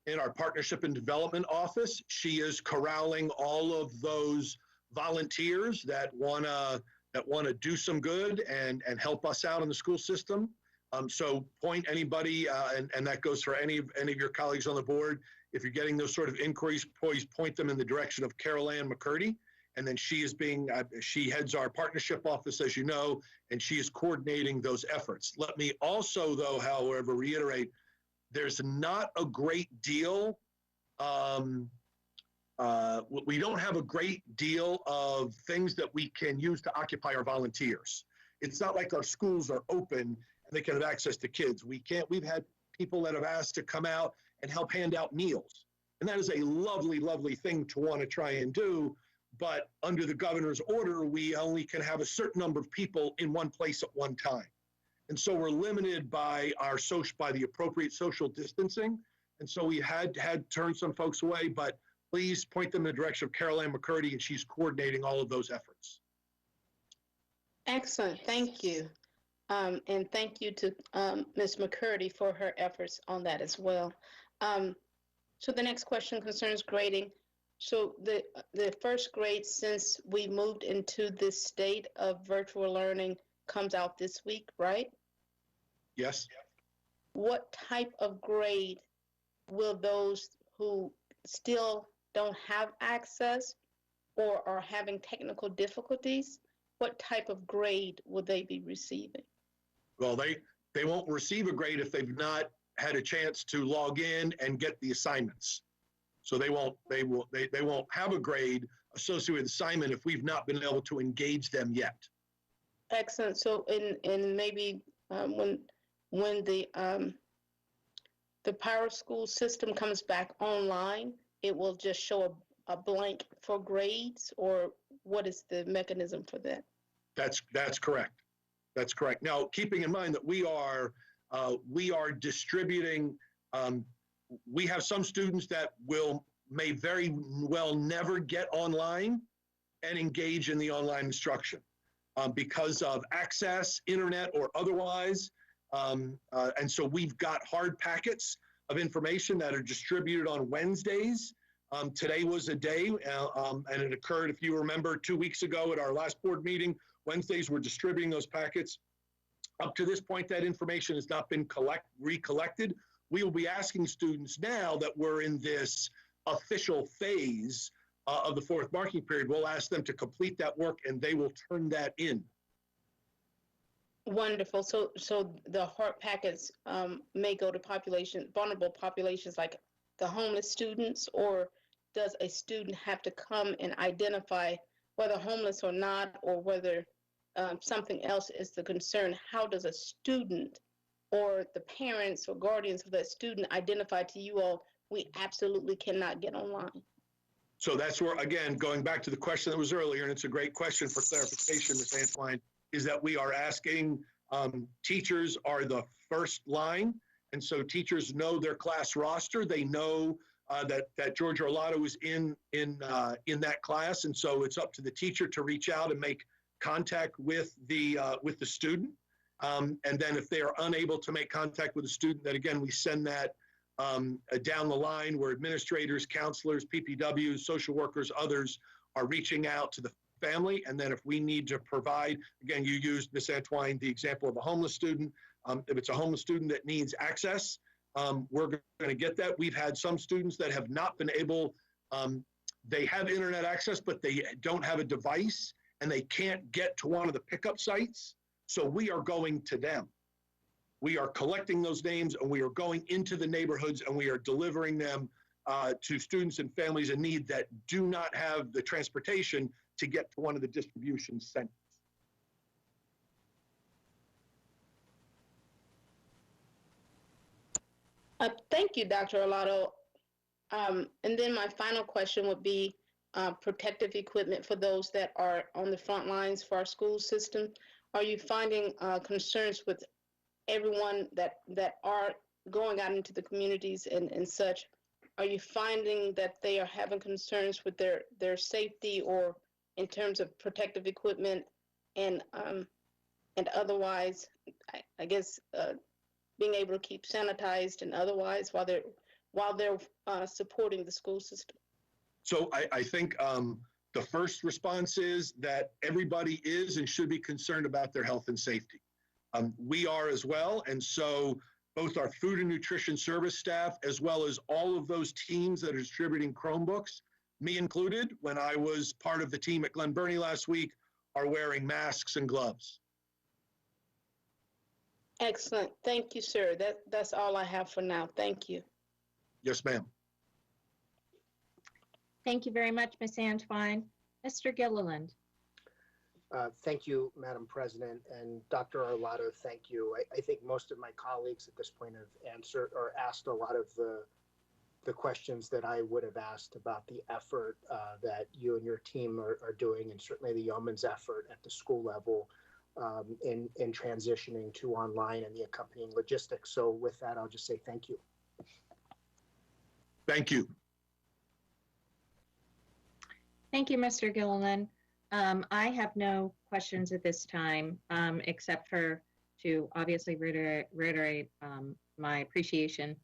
in our Partnership and Development Office. She is corralling all of those volunteers that wanna do some good and help us out in the school system. So point anybody, and that goes for any of your colleagues on the board. If you're getting those sort of inquiries, please point them in the direction of Carol Ann McCurdy. And then she heads our partnership office, as you know, and she is coordinating those efforts. Let me also, though, however, reiterate, there's not a great deal, we don't have a great deal of things that we can use to occupy our volunteers. It's not like our schools are open and they can have access to kids. We've had people that have asked to come out and help hand out meals. And that is a lovely, lovely thing to want to try and do. But under the governor's order, we only can have a certain number of people in one place at one time. And so we're limited by the appropriate social distancing. And so we had turned some folks away, but please point them in the direction of Carol Ann McCurdy, and she's coordinating all of those efforts. Excellent, thank you. And thank you to Ms. McCurdy for her efforts on that as well. So the next question concerns grading. So the first grade, since we moved into this state of virtual learning, comes out this week, right? Yes. What type of grade will those who still don't have access or are having technical difficulties, what type of grade will they be receiving? Well, they won't receive a grade if they've not had a chance to log in and get the assignments. So they won't have a grade associated with assignment if we've not been able to engage them yet. Excellent. So in maybe when the Power School system comes back online, it will just show a blank for grades, or what is the mechanism for that? That's correct. That's correct. Now, keeping in mind that we are distributing. We have some students that may very well never get online and engage in the online instruction because of access, internet, or otherwise. And so we've got hard packets of information that are distributed on Wednesdays. Today was a day, and it occurred, if you remember, 2 weeks ago at our last board meeting. Wednesdays, we're distributing those packets. Up to this point, that information has not been recollected. We will be asking students now that we're in this official phase of the fourth marking period, we'll ask them to complete that work and they will turn that in. Wonderful. So the hard packets may go to vulnerable populations like the homeless students, or does a student have to come and identify whether homeless or not, or whether something else is the concern? How does a student or the parents or guardians of that student identify to you all, we absolutely cannot get online? So that's where, again, going back to the question that was earlier, and it's a great question for clarification, Ms. Antwine, is that we are asking, teachers are the first line. And so teachers know their class roster. They know that George Orlotto is in that class. And so it's up to the teacher to reach out and make contact with the student. And then if they are unable to make contact with the student, then again, we send that down the line where administrators, counselors, PPWs, social workers, others are reaching out to the family. And then if we need to provide, again, you used, Ms. Antwine, the example of a homeless student. If it's a homeless student that needs access, we're going to get that. We've had some students that have not been able, they have internet access, but they don't have a device and they can't get to one of the pickup sites. So we are going to them. We are collecting those names and we are going into the neighborhoods and we are delivering them to students and families in need that do not have the transportation to get to one of the distribution centers. Thank you, Dr. Orlotto. And then my final question would be, protective equipment for those that are on the front lines for our school system? Are you finding concerns with everyone that are going out into the communities and such? Are you finding that they are having concerns with their safety or in terms of protective equipment and otherwise, I guess, being able to keep sanitized and otherwise while they're supporting the school system? So I think the first response is that everybody is and should be concerned about their health and safety. We are as well, and so both our food and nutrition service staff, as well as all of those teams that are distributing Chromebooks, me included, when I was part of the team at Glen Burnie last week, are wearing masks and gloves. Excellent. Thank you, sir. That's all I have for now. Thank you. Yes, ma'am. Thank you very much, Ms. Antwine. Mr. Gilliland. Thank you, Madam President, and Dr. Arlotto, thank you. I think most of my colleagues at this point have answered or asked a lot of the questions that I would have asked about the effort that you and your team are doing, and certainly the yeoman's effort at the school level in transitioning to online and the accompanying logistics. So with that, I'll just say thank you. Thank you. Thank you, Mr. Gilliland. I have no questions at this time, except for to obviously reiterate my appreciation.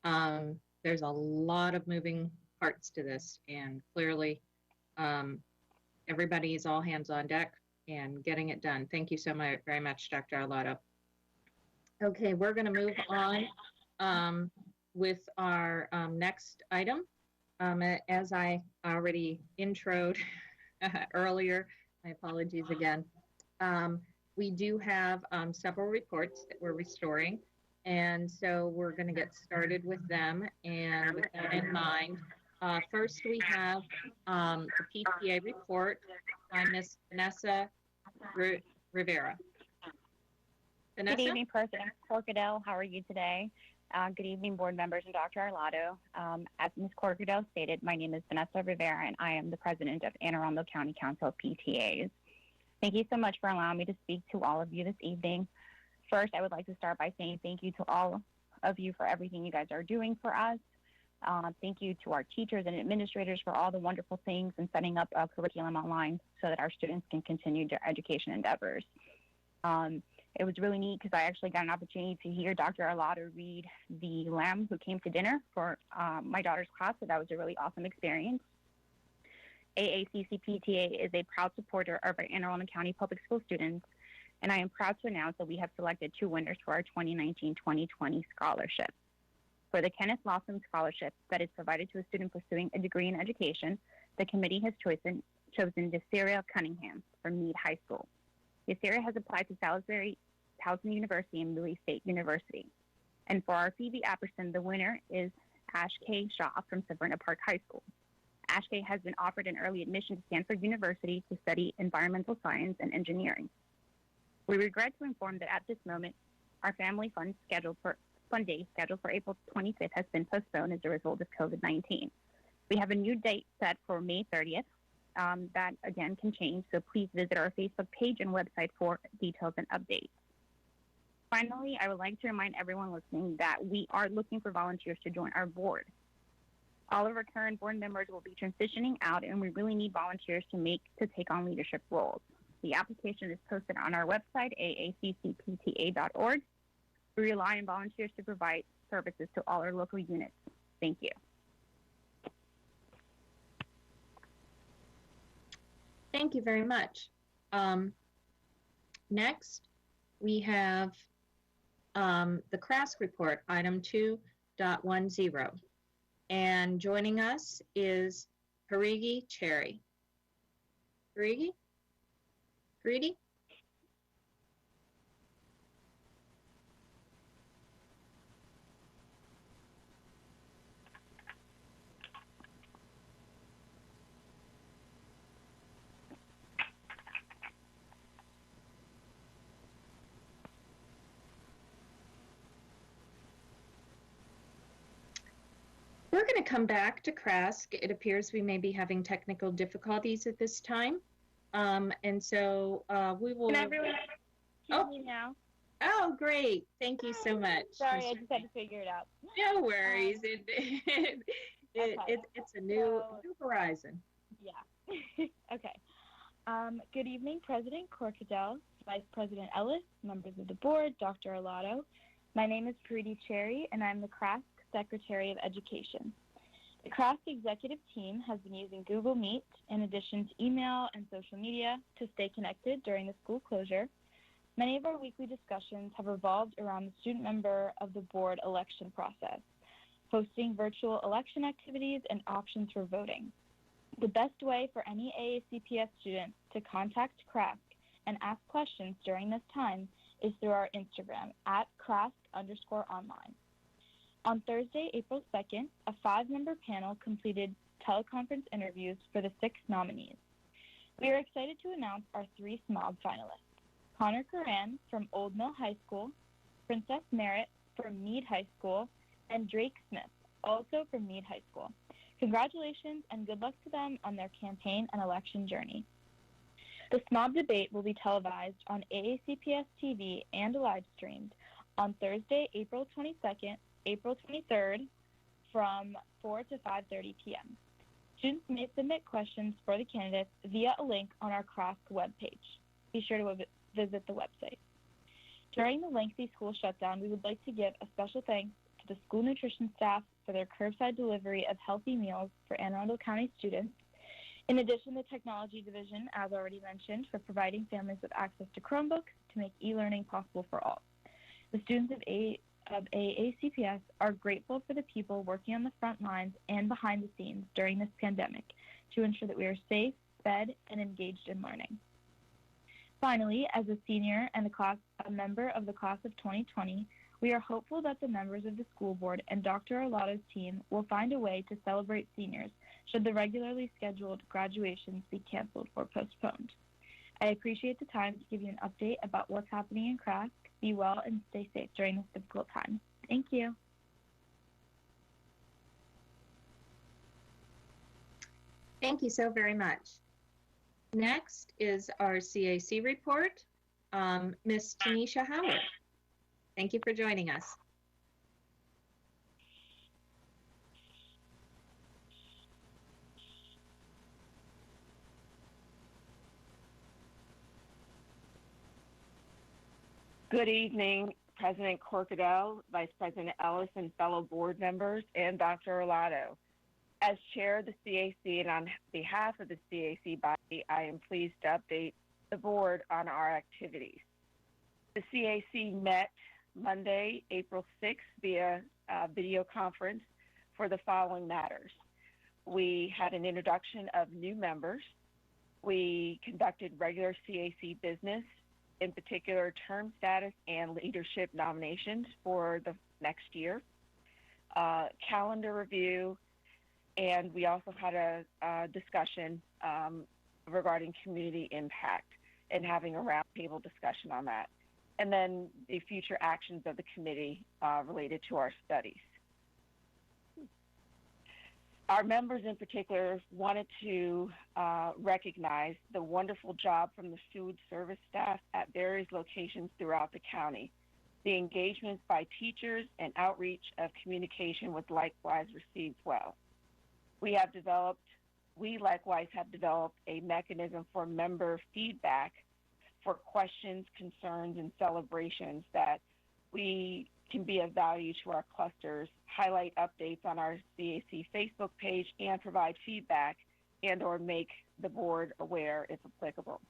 There's a lot of moving parts to this, and clearly everybody is all hands on deck and getting it done. Thank you so much, very much, Dr. Arlotto. Okay, we're going to move on with our next item. As I already introed earlier, my apologies again. We do have several reports that we're restoring, and so we're going to get started with them. And with that in mind, first we have the PTA report by Ms. Vanessa Rivera. Vanessa? Good evening, President Corcadell. How are you today? Good evening, board members and Dr. Arlotto. As Ms. Corcadell stated, my name is Vanessa Rivera, and I am the president of Anne Arundel County Council of PTAs. Thank you so much for allowing me to speak to all of you this evening. First, I would like to start by saying thank you to all of you for everything you guys are doing for us. Thank you to our teachers and administrators for all the wonderful things and setting up a curriculum online so that our students can continue their education endeavors. It was really neat because I actually got an opportunity to hear Dr. Arlotto read The Lamb Who Came to Dinner for my daughter's class, so that was a really awesome experience. AACC PTA is a proud supporter of our Anne Arundel County Public School students, and I am proud to announce that we have selected 2 winners for our 2019-2020 scholarship. For the Kenneth Lawson Scholarship that is provided to a student pursuing a degree in education, the committee has chosen Desiree Cunningham from Meade High School. Desiree has applied to Salisbury Towson University and Bowie State University. And for our Phoebe Apperson, the winner is Ash K. Shaw from Severna Park High School. Ash K. has been offered an early admission to Stanford University to study environmental science and engineering. We regret to inform that at this moment, our family fun day scheduled for April 25th has been postponed as a result of COVID-19. We have a new date set for May 30th. That again can change, so please visit our Facebook page and website for details and updates. Finally, I would like to remind everyone listening that we are looking for volunteers to join our board. All of our current board members will be transitioning out, and we really need volunteers to take on leadership roles. The application is posted on our website, aaccpta.org. We rely on volunteers to provide services to all our local units. Thank you. Thank you very much. Next, we have the Krask report, item 2.10. And joining us is Harigi Cherry. Harigi? Greedy? we're going to come back to Krask. It appears we may be having technical difficulties at this time. And so we will. Can everyone hear me now? Oh, great. Thank you so much. Sorry, I just had to figure it out. No worries. It's a new horizon. Yeah. Okay. Good evening, President Corkadell, Vice President Ellis, members of the board, Dr. Arlotto. My name is Preeti Cherry, and I'm the Krask Secretary of Education. The Krask executive team has been using Google Meet in addition to email and social media to stay connected during the school closure. Many of our weekly discussions have revolved around the student member of the board election process, hosting virtual election activities and options for voting. The best way for any AACPS student to contact Krask and ask questions during this time is through our Instagram at Krask_online. On Thursday, April 2nd, a 5-member panel completed teleconference interviews for the 6 nominees. We are excited to announce our 3 SMOB finalists. Connor Curran from Old Mill High School, Princess Merritt from Meade High School, and Drake Smith, also from Meade High School. Congratulations and good luck to them on their campaign and election journey. The SMOB debate will be televised on AACPS TV and live streamed on Thursday, April 22nd, April 23rd from 4 to 5:30 p.m. Students may submit questions for the candidates via a link on our Krask webpage. Be sure to visit the website. During the lengthy school shutdown, we would like to give a special thanks to the school nutrition staff for their curbside delivery of healthy meals for Anne Arundel County students. In addition, the technology division, as already mentioned, for providing families with access to Chromebooks to make e-learning possible for all. The students of AACPS are grateful for the people working on the front lines and behind the scenes during this pandemic to ensure that we are safe, fed, and engaged in learning. Finally, as a senior and a member of the class of 2020, we are hopeful that the members of the school board and Dr. Arlotto's team will find a way to celebrate seniors should the regularly scheduled graduations be canceled or postponed. I appreciate the time to give you an update about what's happening in Krask. Be well and stay safe during this difficult time. Thank you. Thank you so very much. Next is our CAC report. Ms. Tanisha Howard. Thank you for joining us. Good evening, President Corkadell, Vice President Ellis, and fellow board members, and Dr. Arlotto. As chair of the CAC and on behalf of the CAC body, I am pleased to update the board on our activities. The CAC met Monday, April 6th via video conference for the following matters. We had an introduction of new members. We conducted regular CAC business, in particular term status and leadership nominations for the next year, calendar review, and we also had a discussion regarding community impact and having a roundtable discussion on that. And then the future actions of the committee related to our studies. Our members in particular wanted to recognize the wonderful job from the food service staff at various locations throughout the county. The engagements by teachers and outreach of communication was likewise received well. We likewise have developed a mechanism for member feedback for questions, concerns, and celebrations that we can be of value to our clusters, highlight updates on our CAC Facebook page, and provide feedback and or make the board aware if applicable.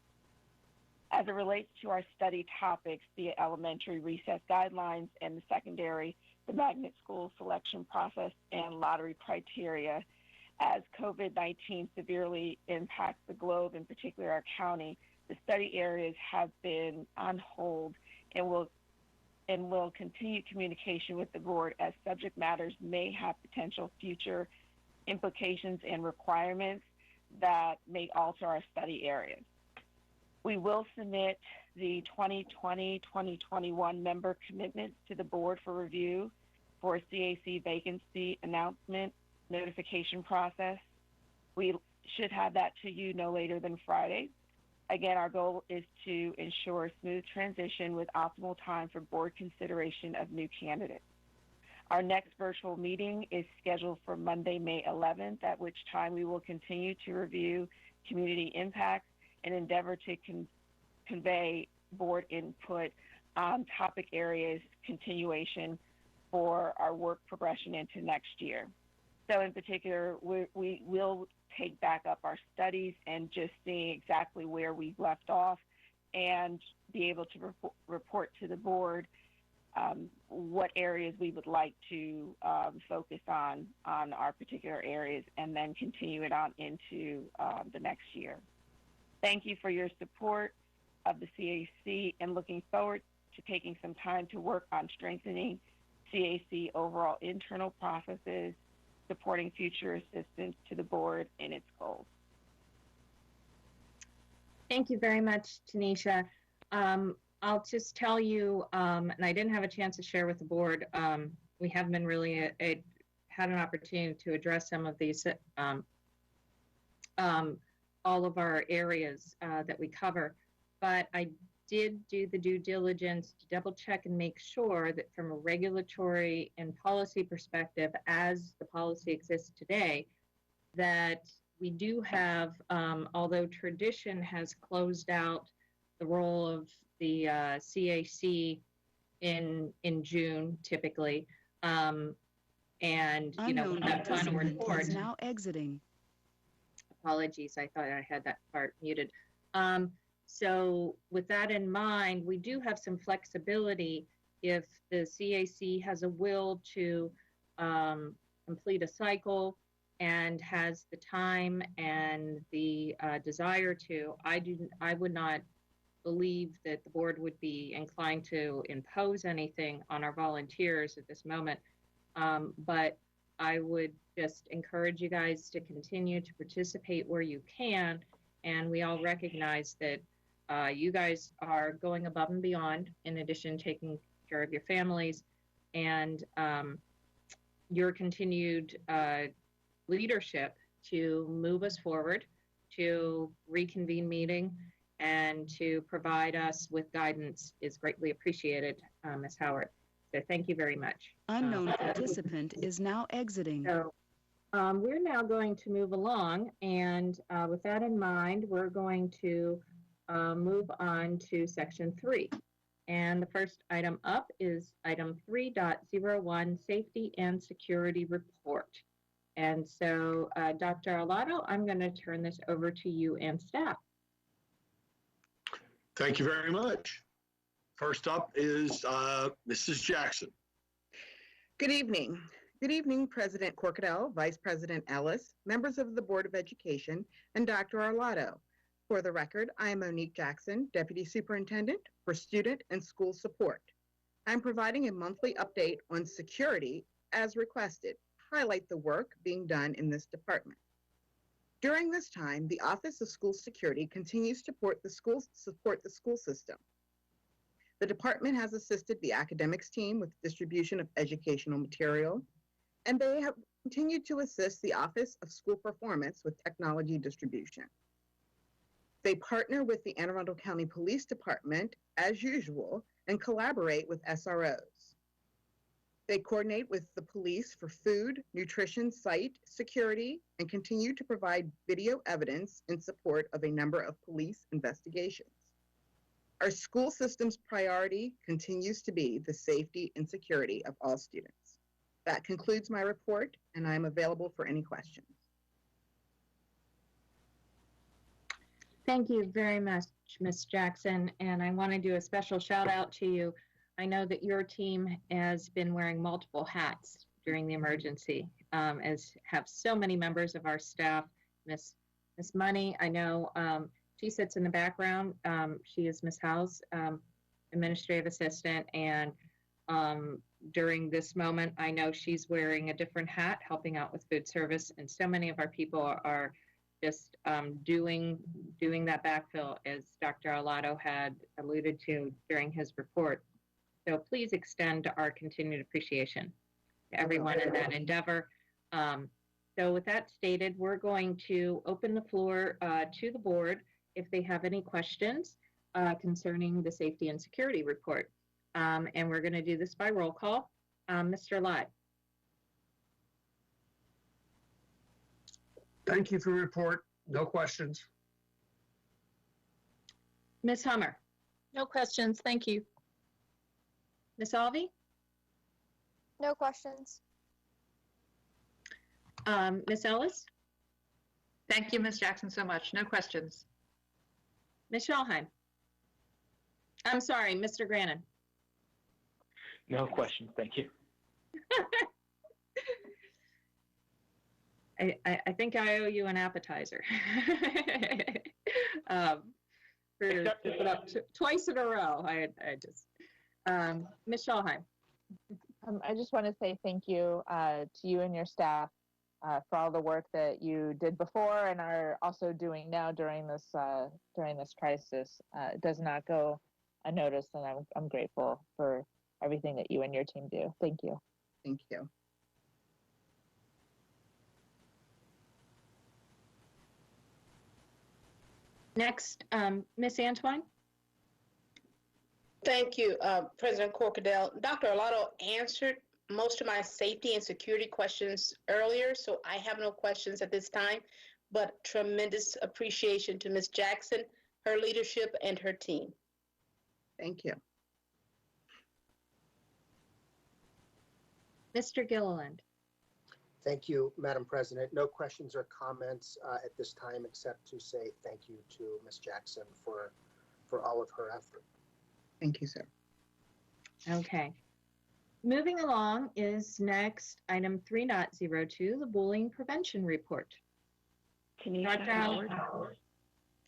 As it relates to our study topics, the elementary recess guidelines and the secondary, the magnet school selection process and lottery criteria, as COVID-19 severely impacts the globe, in particular our county, the study areas have been on hold and will continue communication with the board as subject matters may have potential future implications and requirements that may alter our study areas. We will submit the 2020-2021 member commitments to the board for review for a CAC vacancy announcement notification process. We should have that to you no later than Friday. Again, our goal is to ensure a smooth transition with optimal time for board consideration of new candidates. Our next virtual meeting is scheduled for Monday, May 11th, at which time we will continue to review community impacts and endeavor to convey board input on topic areas continuation for our work progression into next year. So in particular, we will take back up our studies and just seeing exactly where we've left off and be able to report to the board what areas we would like to focus on our particular areas and then continue it on into the next year. Thank you for your support of the CAC and looking forward to taking some time to work on strengthening CAC overall internal processes, supporting future assistance to the board in its goals. Thank you very much, Tanisha. I'll just tell you, and I didn't have a chance to share with the board, we have been really had an opportunity to address some of these, all of our areas that we cover, but I did do the due diligence to double check and make sure that from a regulatory and policy perspective, as the policy exists today, that we do have, although tradition has closed out the role of the CAC in June typically, and you know, when that final report is now exiting. Apologies, I thought I had that part muted. So with that in mind, we do have some flexibility if the CAC has a will to complete a cycle and has the time and the desire to. I would not believe that the board would be inclined to impose anything on our volunteers at this moment. But I would just encourage you guys to continue to participate where you can. And we all recognize that you guys are going above and beyond, in addition to taking care of your families, and your continued leadership to move us forward, to reconvene meeting, and to provide us with guidance is greatly appreciated, Ms. Howard. So thank you very much. Unknown participant is now exiting. So we're now going to move along, and with that in mind, we're going to move on to section 3. And the first item up is item 3.01, Safety and Security Report. And so, Dr. Arlotto, I'm going to turn this over to you and staff. Thank you very much. First up is Mrs. Jackson. Good evening. Good evening, President Corkadell, Vice President Ellis, members of the Board of Education, and Dr. Arlotto. For the record, I am Monique Jackson, Deputy Superintendent for Student and School Support. I'm providing a monthly update on security as requested, highlight the work being done in this department. During this time, the Office of School Security continues to support the school system. The department has assisted the academics team with distribution of educational material, and they have continued to assist the Office of School Performance with technology distribution. They partner with the Anne Arundel County Police Department, as usual, and collaborate with SROs. They coordinate with the police for food, nutrition, site, security, and continue to provide video evidence in support of a number of police investigations. Our school system's priority continues to be the safety and security of all students. That concludes my report, and I'm available for any questions. Thank you very much, Ms. Jackson, and I want to do a special shout out to you. I know that your team has been wearing multiple hats during the emergency, as have so many members of our staff. Miss Money, I know she sits in the background. She is Ms. Howe's administrative assistant, and during this moment, I know she's wearing a different hat, helping out with food service, and so many of our people are just doing that backfill, as Dr. Arlotto had alluded to during his report. So please extend our continued appreciation to everyone in that endeavor. So with that stated, we're going to open the floor to the board if they have any questions concerning the safety and security report. And we're going to do this by roll call. Mr. Lott. Thank you for your report. No questions. Ms. Hummer. No questions. Thank you. Ms. Alvey. No questions. Ms. Ellis. Thank you, Ms. Jackson, so much. No questions. Ms. Schallheim. I'm sorry, Mr. Grannon. No questions. Thank you. I think I owe you an appetizer. For keep it up twice in a row. I just, Ms. Schallheim. I just want to say thank you to you and your staff for all the work that you did before and are also doing now during this crisis. It does not go unnoticed, and I'm grateful for everything that you and your team do. Thank you. Thank you. Next, Ms. Antwine. Thank you, President Corkadell. Dr. Arlotto answered most of my safety and security questions earlier, so I have no questions at this time, but tremendous appreciation to Ms. Jackson, her leadership, and her team. Thank you. Mr. Gilliland. Thank you, Madam President. No questions or comments at this time, except to say thank you to Ms. Jackson for all of her effort. Thank you, sir. Okay. Moving along is next item 3.02, the bullying prevention report. Dr. Howard.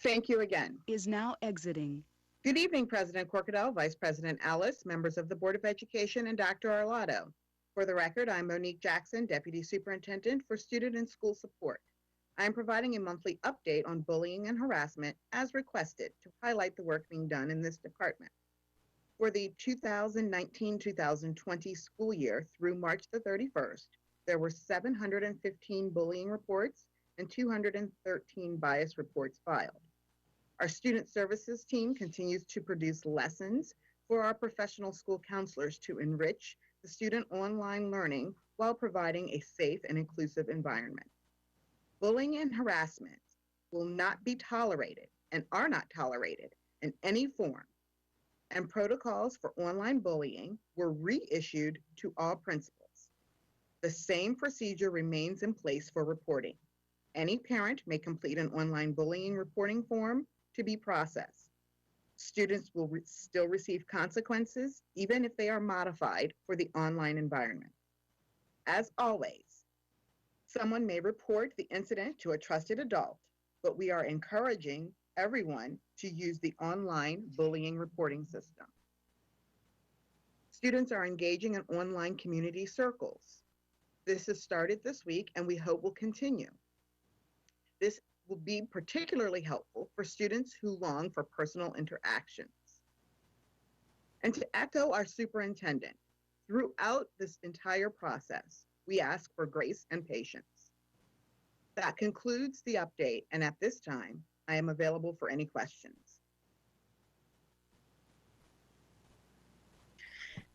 Thank you again. Is now exiting. Good evening, President Corkadell, Vice President Ellis, members of the Board of Education, and Dr. Arlotto. For the record, I'm Monique Jackson, Deputy Superintendent for Student and School Support. I am providing a monthly update on bullying and harassment as requested to highlight the work being done in this department. For the 2019-2020 school year through March the 31st, there were 715 bullying reports and 213 bias reports filed. Our student services team continues to produce lessons for our professional school counselors to enrich the student online learning while providing a safe and inclusive environment. Bullying and harassment will not be tolerated and are not tolerated in any form, and protocols for online bullying were reissued to all principals. The same procedure remains in place for reporting. Any parent may complete an online bullying reporting form to be processed. Students will still receive consequences, even if they are modified for the online environment. As always, someone may report the incident to a trusted adult, but we are encouraging everyone to use the online bullying reporting system. Students are engaging in online community circles. This has started this week and we hope will continue. This will be particularly helpful for students who long for personal interactions. And to echo our superintendent, throughout this entire process, we ask for grace and patience. That concludes the update, and at this time, I am available for any questions.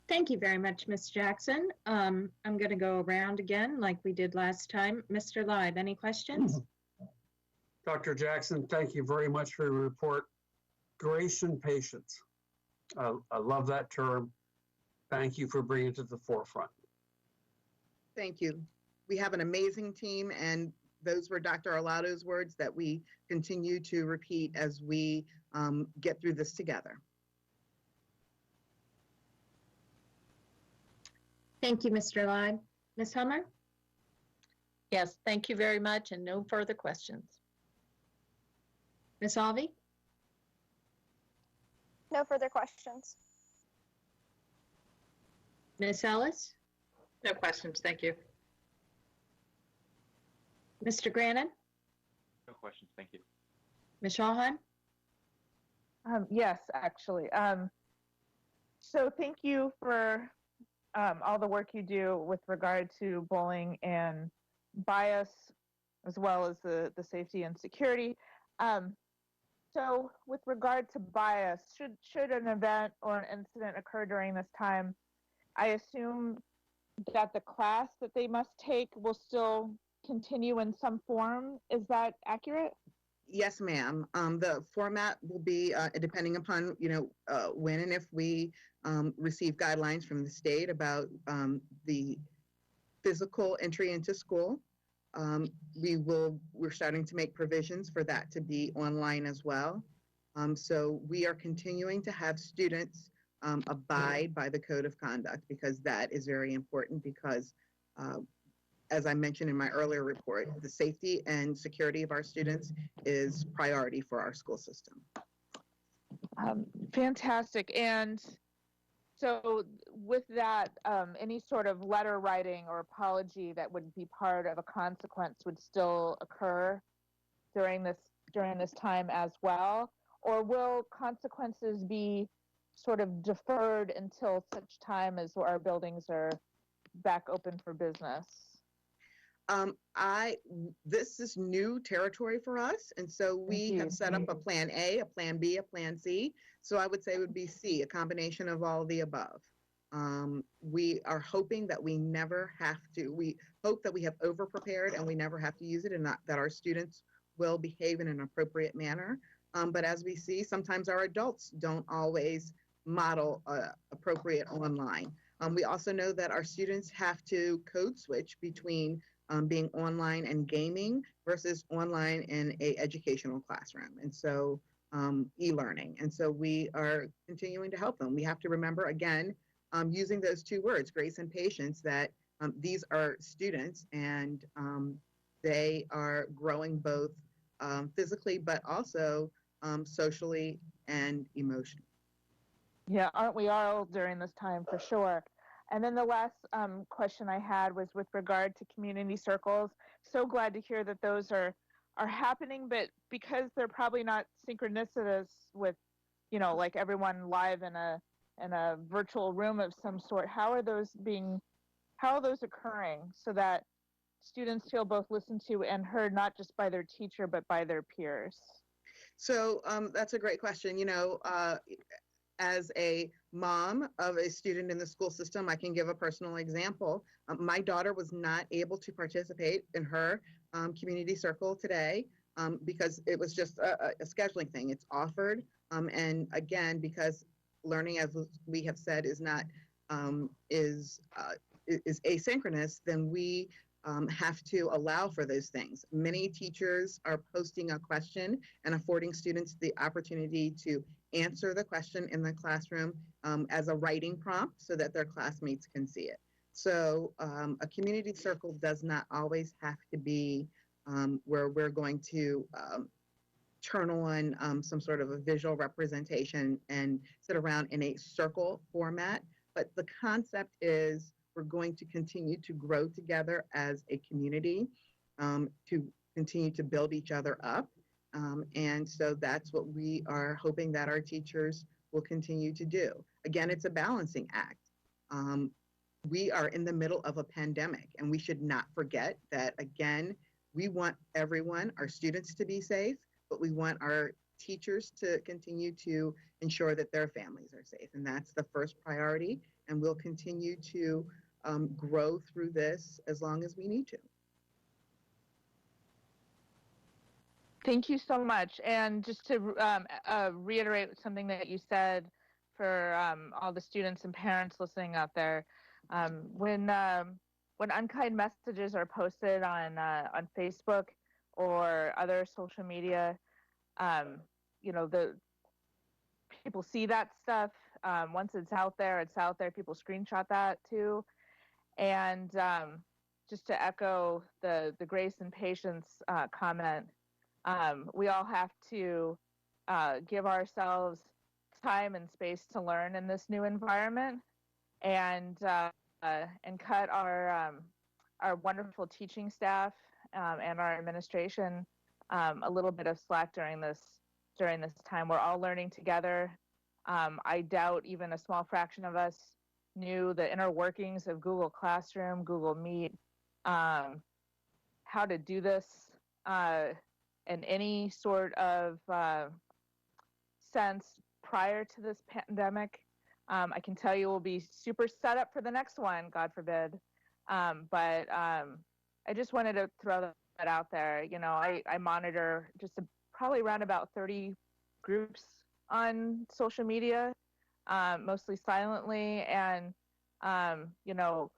Thank you very much, Ms. Jackson. I'm going to go around again like we did last time. Mr. Live, any questions? Dr. Jackson, thank you very much for your report. Grace and patience. I love that term. Thank you for bringing it to the forefront. Thank you. We have an amazing team, and those were Dr. Arlotto's words that we continue to repeat as we get through this together. Thank you, Mr. Live. Ms. Hummer? Yes, thank you very much, and no further questions. Ms. Alvey? No further questions. Ms. Ellis? No questions. Thank you. Mr. Grannon? No questions. Thank you. Ms. Schallheim? Yes, actually. So thank you for all the work you do with regard to bullying and bias as well as the safety and security. So with regard to bias, should an event or an incident occur during this time, I assume that the class that they must take will still continue in some form. Is that accurate? Yes, ma'am. The format will be depending upon, when and if we receive guidelines from the state about the physical entry into school. We're starting to make provisions for that to be online as well. So we are continuing to have students abide by the code of conduct, because that is very important, because as I mentioned in my earlier report, the safety and security of our students is priority for our school system. Fantastic. And so with that, any sort of letter writing or apology that would be part of a consequence would still occur during this time as well? Or will consequences be sort of deferred until such time as our buildings are back open for business? This is new territory for us, and so we have set up a plan A, a plan B, a plan C. So I would say it would be C, a combination of all of the above. We are hoping that we never have to. We hope that we have over-prepared and we never have to use it, and that our students will behave in an appropriate manner. But as we see, sometimes our adults don't always model appropriate online. We also know that our students have to code switch between being online and gaming versus online in a educational classroom. And so e-learning. And so we are continuing to help them. We have to remember, again, using those two words, grace and patience, that these are students, and they are growing both physically, but also socially and emotionally. Yeah, aren't we all during this time for sure? And then the last question I had was with regard to community circles. So glad to hear that those are happening, but because they're probably not synchronicities with, like everyone live in a virtual room of some sort, how are those occurring so that students feel both listened to and heard, not just by their teacher, but by their peers? So that's a great question. As a mom of a student in the school system, I can give a personal example. My daughter was not able to participate in her community circle today because it was just a scheduling thing. It's offered. And again, because learning, as we have said, is not is asynchronous, then we have to allow for those things. Many teachers are posting a question and affording students the opportunity to answer the question in the classroom as a writing prompt so that their classmates can see it. So a community circle does not always have to be where we're going to turn on some sort of a visual representation and sit around in a circle format. But the concept is we're going to continue to grow together as a community, to continue to build each other up. And so that's what we are hoping that our teachers will continue to do. Again, it's a balancing act. We are in the middle of a pandemic, and we should not forget that, again, we want everyone, our students, to be safe, but we want our teachers to continue to ensure that their families are safe. And that's the first priority. And we'll continue to grow through this as long as we need to. Thank you so much. And just to reiterate something that you said for all the students and parents listening out there, when unkind messages are posted on Facebook or other social media, the people see that stuff. Once it's out there. People screenshot that too. And just to echo the grace and patience comment, we all have to give ourselves time and space to learn in this new environment, and cut our wonderful teaching staff and our administration a little bit of slack during this time. We're all learning together. I doubt even a small fraction of us knew the inner workings of Google Classroom, Google Meet, how to do this in any sort of sense prior to this pandemic. I can tell you we'll be super set up for the next one, God forbid. But I just wanted to throw that out there. You know, I monitor probably around about 30 groups on social media, mostly silently, and you know,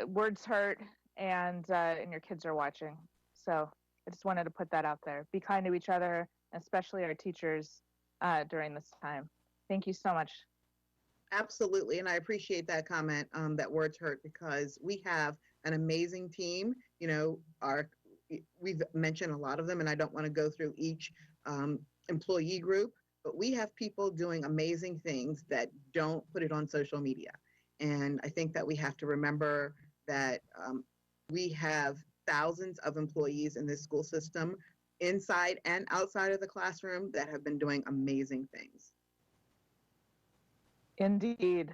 words hurt, and your kids are watching. So I just wanted to put that out there. Be kind to each other, especially our teachers during this time. Thank you so much. Absolutely, and I appreciate that comment, that words hurt, because we have an amazing team. You know, we've mentioned a lot of them, and I don't want to go through each employee group, but we have people doing amazing things that don't put it on social media. And I think that we have to remember that we have thousands of employees in this school system, inside and outside of the classroom, that have been doing amazing things. Indeed.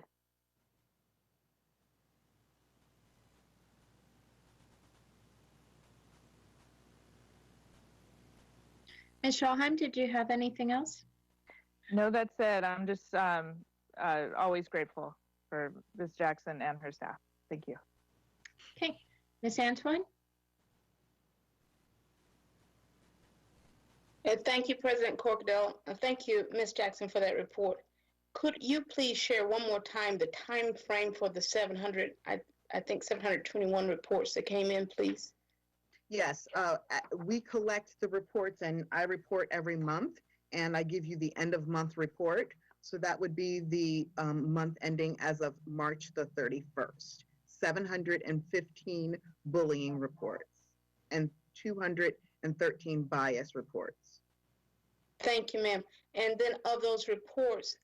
Ms. Schallheim, did you have anything else? No, that's it. I'm just always grateful for Ms. Jackson and her staff. Thank you. Okay. Ms. Antoine? Thank you, President Corkdale. Thank you, Ms. Jackson, for that report. Could you please share one more time the time frame for the 721 reports that came in, please? Yes, we collect the reports, and I report every month, and I give you the end of month report. So that would be the month ending as of March the 31st. 715 bullying reports and 213 bias reports. Thank you, ma'am. And then of those reports,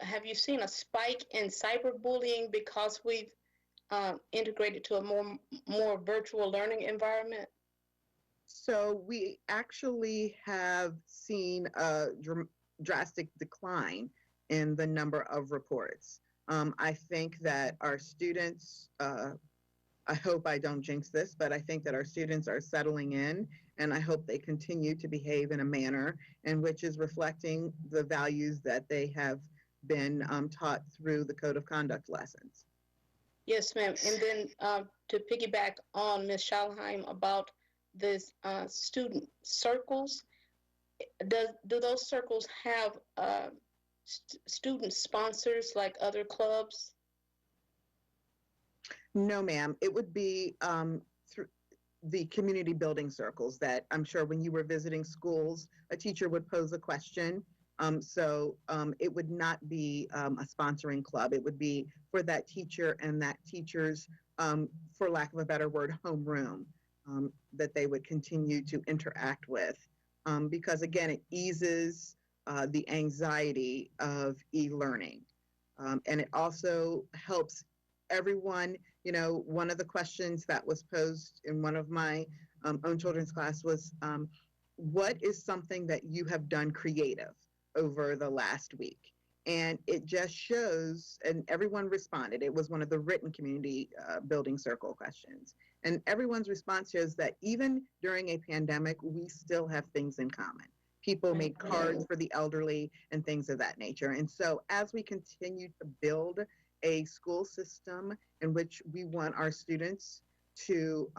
have you seen a spike in cyberbullying because we've integrated to a more virtual learning environment? So we actually have seen a drastic decline in the number of reports. I think that our students, I hope I don't jinx this, but I think that our students are settling in, and I hope they continue to behave in a manner in which is reflecting the values that they have been taught through the code of conduct lessons. Yes, ma'am. And then to piggyback on Ms. Schallheim about this student circles, do those circles have student sponsors like other clubs? No, ma'am. It would be through the community building circles that I'm sure when you were visiting schools, a teacher would pose a question. So it would not be a sponsoring club. It would be for that teacher and that teacher's, for lack of a better word, homeroom that they would continue to interact with. Because again, it eases the anxiety of e-learning. And it also helps everyone. You know, one of the questions that was posed in one of my own children's class was, what is something that you have done creative over the last week? And it just shows, and everyone responded. It was one of the written community building circle questions. And everyone's response shows that even during a pandemic, we still have things in common. People made cards for the elderly and things of that nature. And so as we continue to build a school system in which we want our students to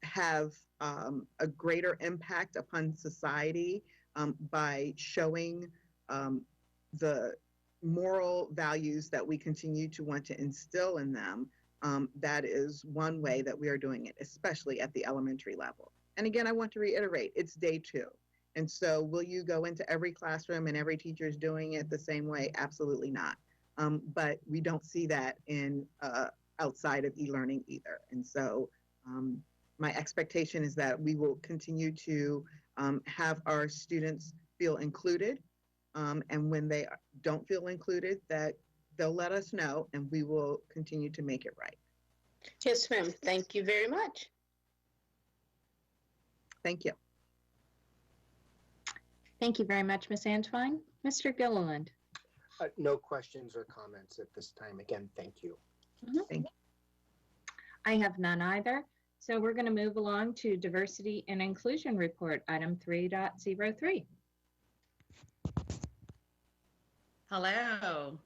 have a greater impact upon society by showing the moral values that we continue to want to instill in them, that is one way that we are doing it, especially at the elementary level. And again, I want to reiterate, it's day 2. And so will you go into every classroom and every teacher is doing it the same way? Absolutely not. But we don't see that in outside of e-learning either. And so my expectation is that we will continue to have our students feel included. And when they don't feel included, that they'll let us know and we will continue to make it right. Yes, ma'am. Thank you very much. Thank you. Thank you very much, Ms. Antoine. Mr. Gilliland. No questions or comments at this time. Again, thank you. Thank you. I have none either. so we're going to move along to diversity and inclusion report, item 3.03. Hello.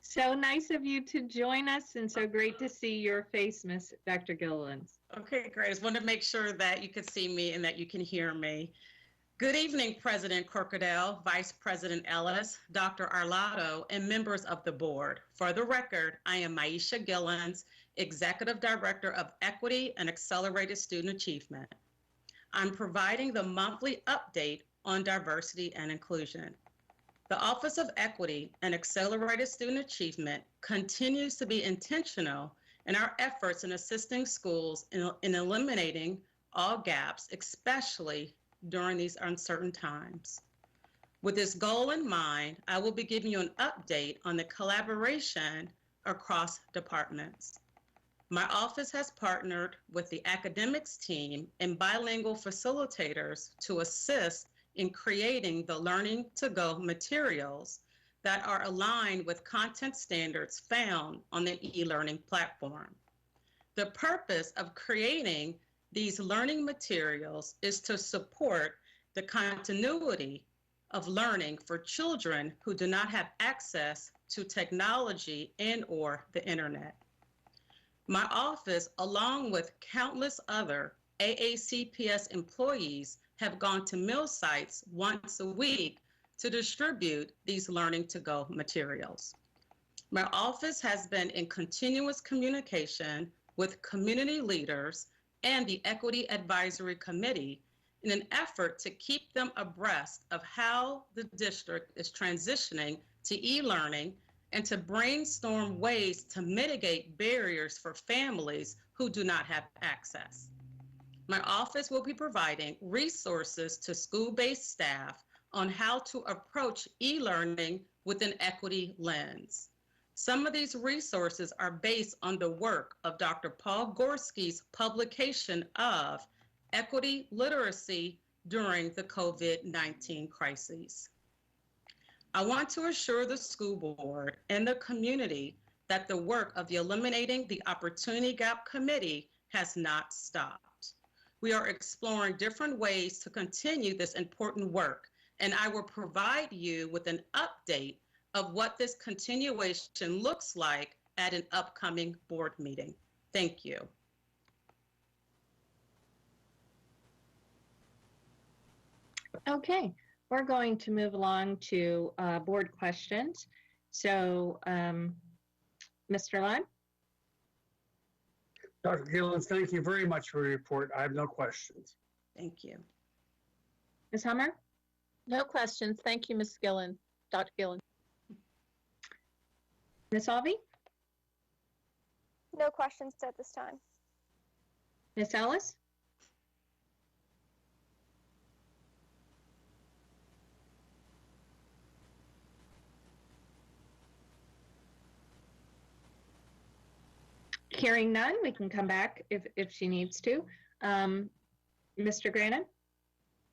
So nice of you to join us and so great to see your face, Miss Dr. Gillens. Okay, great. I just wanted to make sure that you could see me and that you can hear me. Good evening, President Corkadell, Vice President Ellis, Dr. Arlotto, and members of the board. For the record, I am Maisha Gillens, Executive Director of Equity and Accelerated Student Achievement. I'm providing the monthly update on diversity and inclusion. The Office of Equity and Accelerated Student Achievement continues to be intentional in our efforts in assisting schools in eliminating all gaps, especially during these uncertain times. With this goal in mind, I will be giving you an update on the collaboration across departments. My office has partnered with the academics team and bilingual facilitators to assist in creating the Learning to Go materials that are aligned with content standards found on the e-learning platform. The purpose of creating these learning materials is to support the continuity of learning for children who do not have access to technology and/or the internet. My office, along with countless other AACPS employees, have gone to mill sites once a week to distribute these Learning to Go materials. My office has been in continuous communication with community leaders and the Equity Advisory Committee in an effort to keep them abreast of how the district is transitioning to e-learning and to brainstorm ways to mitigate barriers for families who do not have access. My office will be providing resources to school-based staff on how to approach e-learning with an equity lens. Some of these resources are based on the work of Dr. Paul Gorski's publication of Equity Literacy During the COVID-19 Crisis. I want to assure the school board and the community that the work of the Eliminating the Opportunity Gap Committee has not stopped. We are exploring different ways to continue this important work, and I will provide you with an update of what this continuation looks like at an upcoming board meeting. Thank you. Okay, we're going to move along to board questions. So, Mr. Lund? Dr. Gillens, thank you very much for your report. I have no questions. Thank you. Ms. Hummer? No questions. Thank you, Ms. Gillen. Dr. Gillen. Ms. Alvey? No questions at this time. Ms. Ellis? Hearing none, we can come back if she needs to. Mr. Grannon?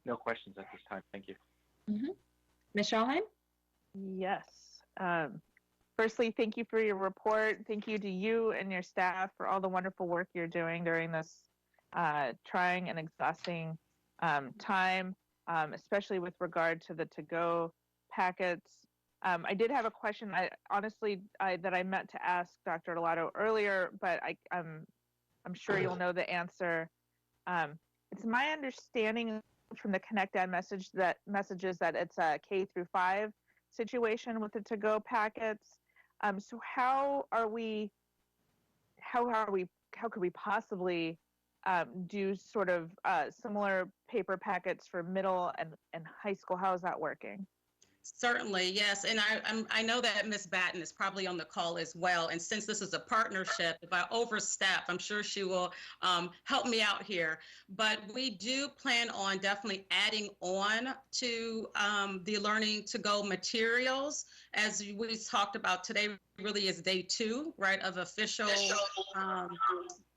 No questions at this time. Thank you. Ms. Schallheim? Yes. Firstly, thank you for your report. Thank you to you and your staff for all the wonderful work you're doing during this trying and exhausting time, especially with regard to the to-go packets. I did have a question, that I meant to ask Dr. Arlotto earlier, but I'm sure you'll know the answer. It's my understanding from the Connect Ed messages that it's a K through 5 situation with the to-go packets. So how could we possibly do sort of similar paper packets for middle and high school? How is that working? Certainly, yes. And I know that Ms. Batten is probably on the call as well. And since this is a partnership, if I overstep, I'm sure she will help me out here. But we do plan on definitely adding on to the Learning to Go materials. As we talked about today, really is day 2, right, of official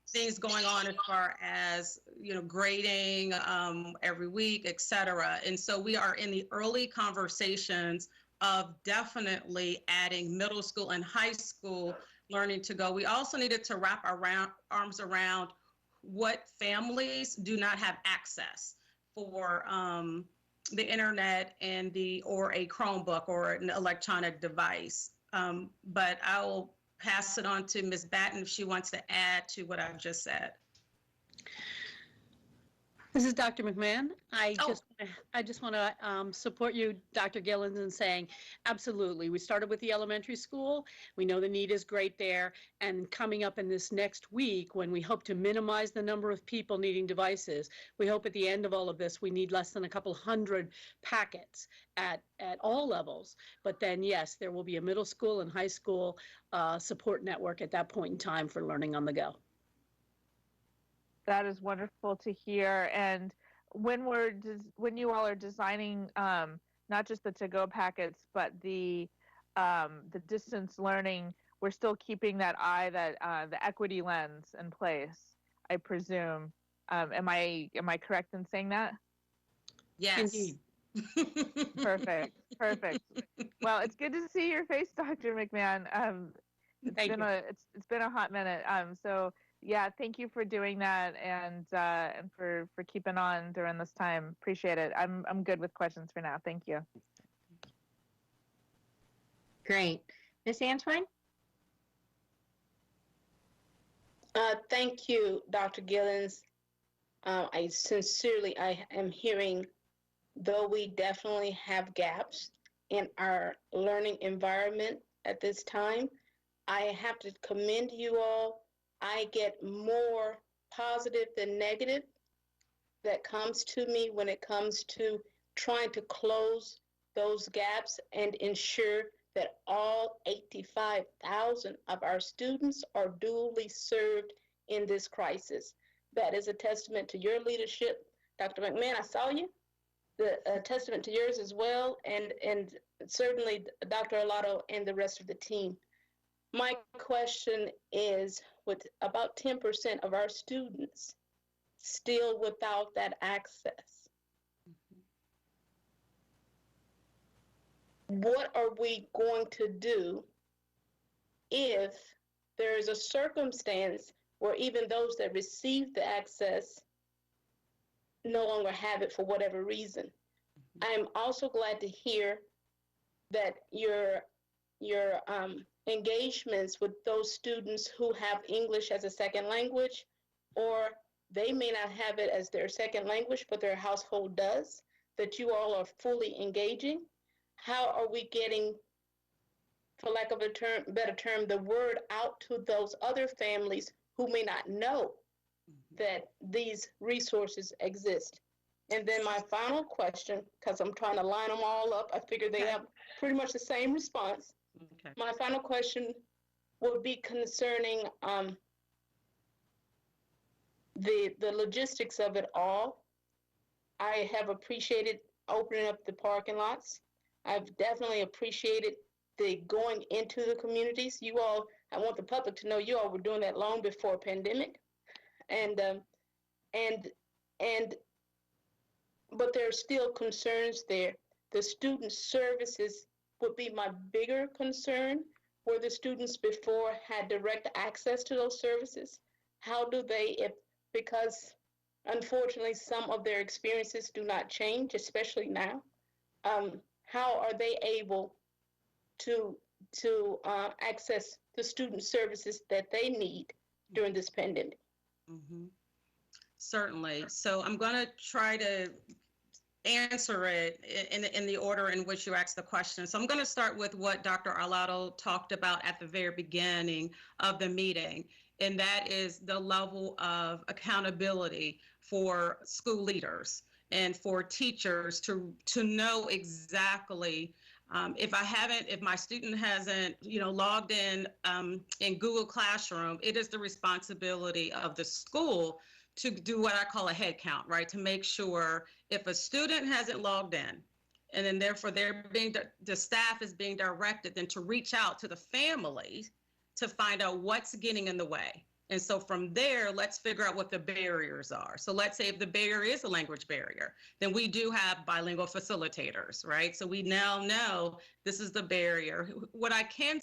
things going on as far as, grading every week, et cetera. And so we are in the early conversations of definitely adding middle school and high school learning to go. We also needed to wrap our arms around what families do not have access for the internet and or a Chromebook or an electronic device. But I will pass it on to Ms. Batten if she wants to add to what I've just said. This is Dr. McMahon. I just want to support you, Dr. Gillens, in saying absolutely. We started with the elementary school. We know the need is great there. And coming up in this next week, when we hope to minimize the number of people needing devices, we hope at the end of all of this, we need less than a couple hundred packets at all levels. But then, yes, there will be a middle school and high school support network at that point in time for learning on the go. That is wonderful to hear. And when you all are designing not just the to-go packets, but the distance learning, we're still keeping that the equity lens in place, I presume. Am I correct in saying that? Yes. Indeed. Perfect. Well, it's good to see your face, Dr. McMahon. It's been a hot minute. So yeah, thank you for doing that and for keeping on during this time. Appreciate it. I'm good with questions for now. Thank you. Great. Ms. Antwine? Thank you, Dr. Gillens. I am hearing, though we definitely have gaps in our learning environment at this time, I have to commend you all. I get more positive than negative that comes to me when it comes to trying to close those gaps and ensure that all 85,000 of our students are duly served in this crisis. That is a testament to your leadership. Dr. McMahon, I saw you. A testament to yours as well, and certainly Dr. Arlotto and the rest of the team. My question is, with about 10% of our students still without that access, what are we going to do if there is a circumstance where even those that receive the access no longer have it for whatever reason? I'm also glad to hear that your engagements with those students who have English as a second language, or they may not have it as their second language, but their household does, that you all are fully engaging. How are we getting, for lack of a better term, the word out to those other families who may not know that these resources exist? And then my final question, because I'm trying to line them all up, I figure they have pretty much the same response. Okay. My final question would be concerning the logistics of it all. I have appreciated opening up the parking lots. I've definitely appreciated the going into the communities. You all, I want the public to know you all were doing that long before pandemic. But there are still concerns there. The student services would be my bigger concern, where the students before had direct access to those services. How do they, because unfortunately some of their experiences do not change, especially now, how are they able to access the student services that they need during this pandemic? Mm-hmm. Certainly. So I'm going to try to answer it in the order in which you asked the question. So I'm going to start with what Dr. Arlotto talked about at the very beginning of the meeting, and that is the level of accountability for school leaders and for teachers to know exactly if my student hasn't, logged in Google Classroom, it is the responsibility of the school to do what I call a head count, right? To make sure if a student hasn't logged in, and then therefore the staff is being directed then to reach out to the family to find out what's getting in the way. And so from there, let's figure out what the barriers are. So let's say if the barrier is a language barrier, then we do have bilingual facilitators, right? So we now know this is the barrier. So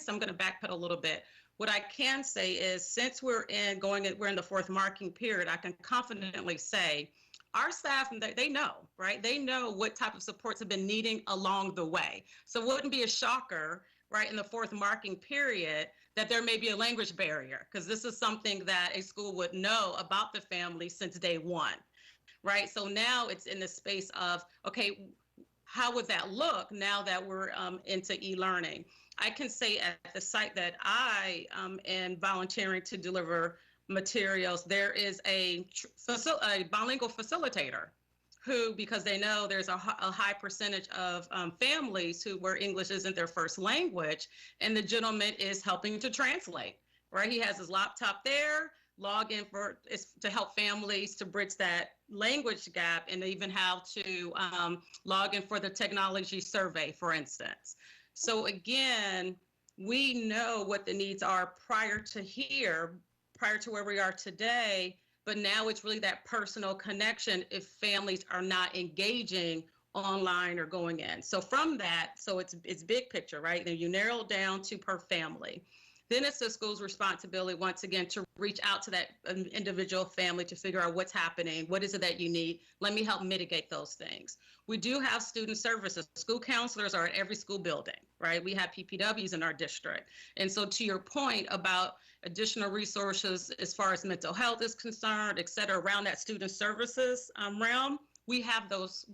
I'm going to backpedal a little bit. What I can say is, since we're in the fourth marking period, I can confidently say our staff, they know, right? They know what type of supports have been needing along the way. So it wouldn't be a shocker, right, in the fourth marking period that there may be a language barrier, because this is something that a school would know about the family since day one, right? So now it's in the space of, okay, how would that look now that we're into e-learning? I can say at the site that I am volunteering to deliver materials, there is a bilingual facilitator who, because they know there's a high percentage of families where English isn't their first language, and the gentleman is helping to translate, right? He has his laptop there, log in to help families to bridge that language gap, and even how to log in for the technology survey, for instance. So again, we know what the needs are prior to where we are today, but now it's really that personal connection if families are not engaging online or going in. So from that, so it's big picture, right? Then you narrow down to per family. Then it's the school's responsibility, once again, to reach out to that individual family to figure out what's happening, what is it that you need, let me help mitigate those things. We do have student services. School counselors are at every school building, right? We have PPWs in our district. And so to your point about additional resources as far as mental health is concerned, et cetera, around that student services realm, we have those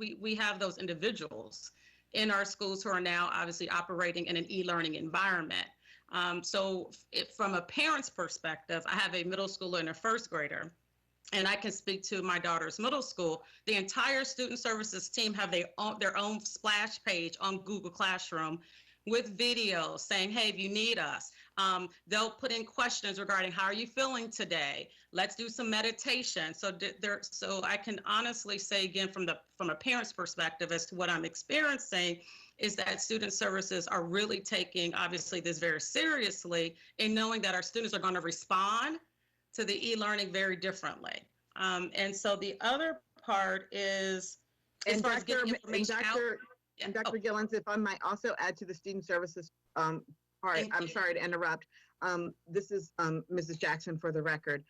individuals in our schools who are now obviously operating in an e-learning environment. So from a parent's perspective, I have a middle schooler and a first grader, and I can speak to my daughter's middle school. The entire student services team have their own splash page on Google Classroom with videos saying, hey, if you need us, they'll put in questions regarding how are you feeling today? Let's do some meditation. So I can honestly say, again, from a parent's perspective as to what I'm experiencing, is that student services are really taking, obviously, this very seriously and knowing that our students are going to respond to the e-learning very differently. And so the other part is, as far as getting information out. And Dr. Gillens, if I might also add to the student services part, I'm sorry to interrupt. This is Mrs. Jackson for the record.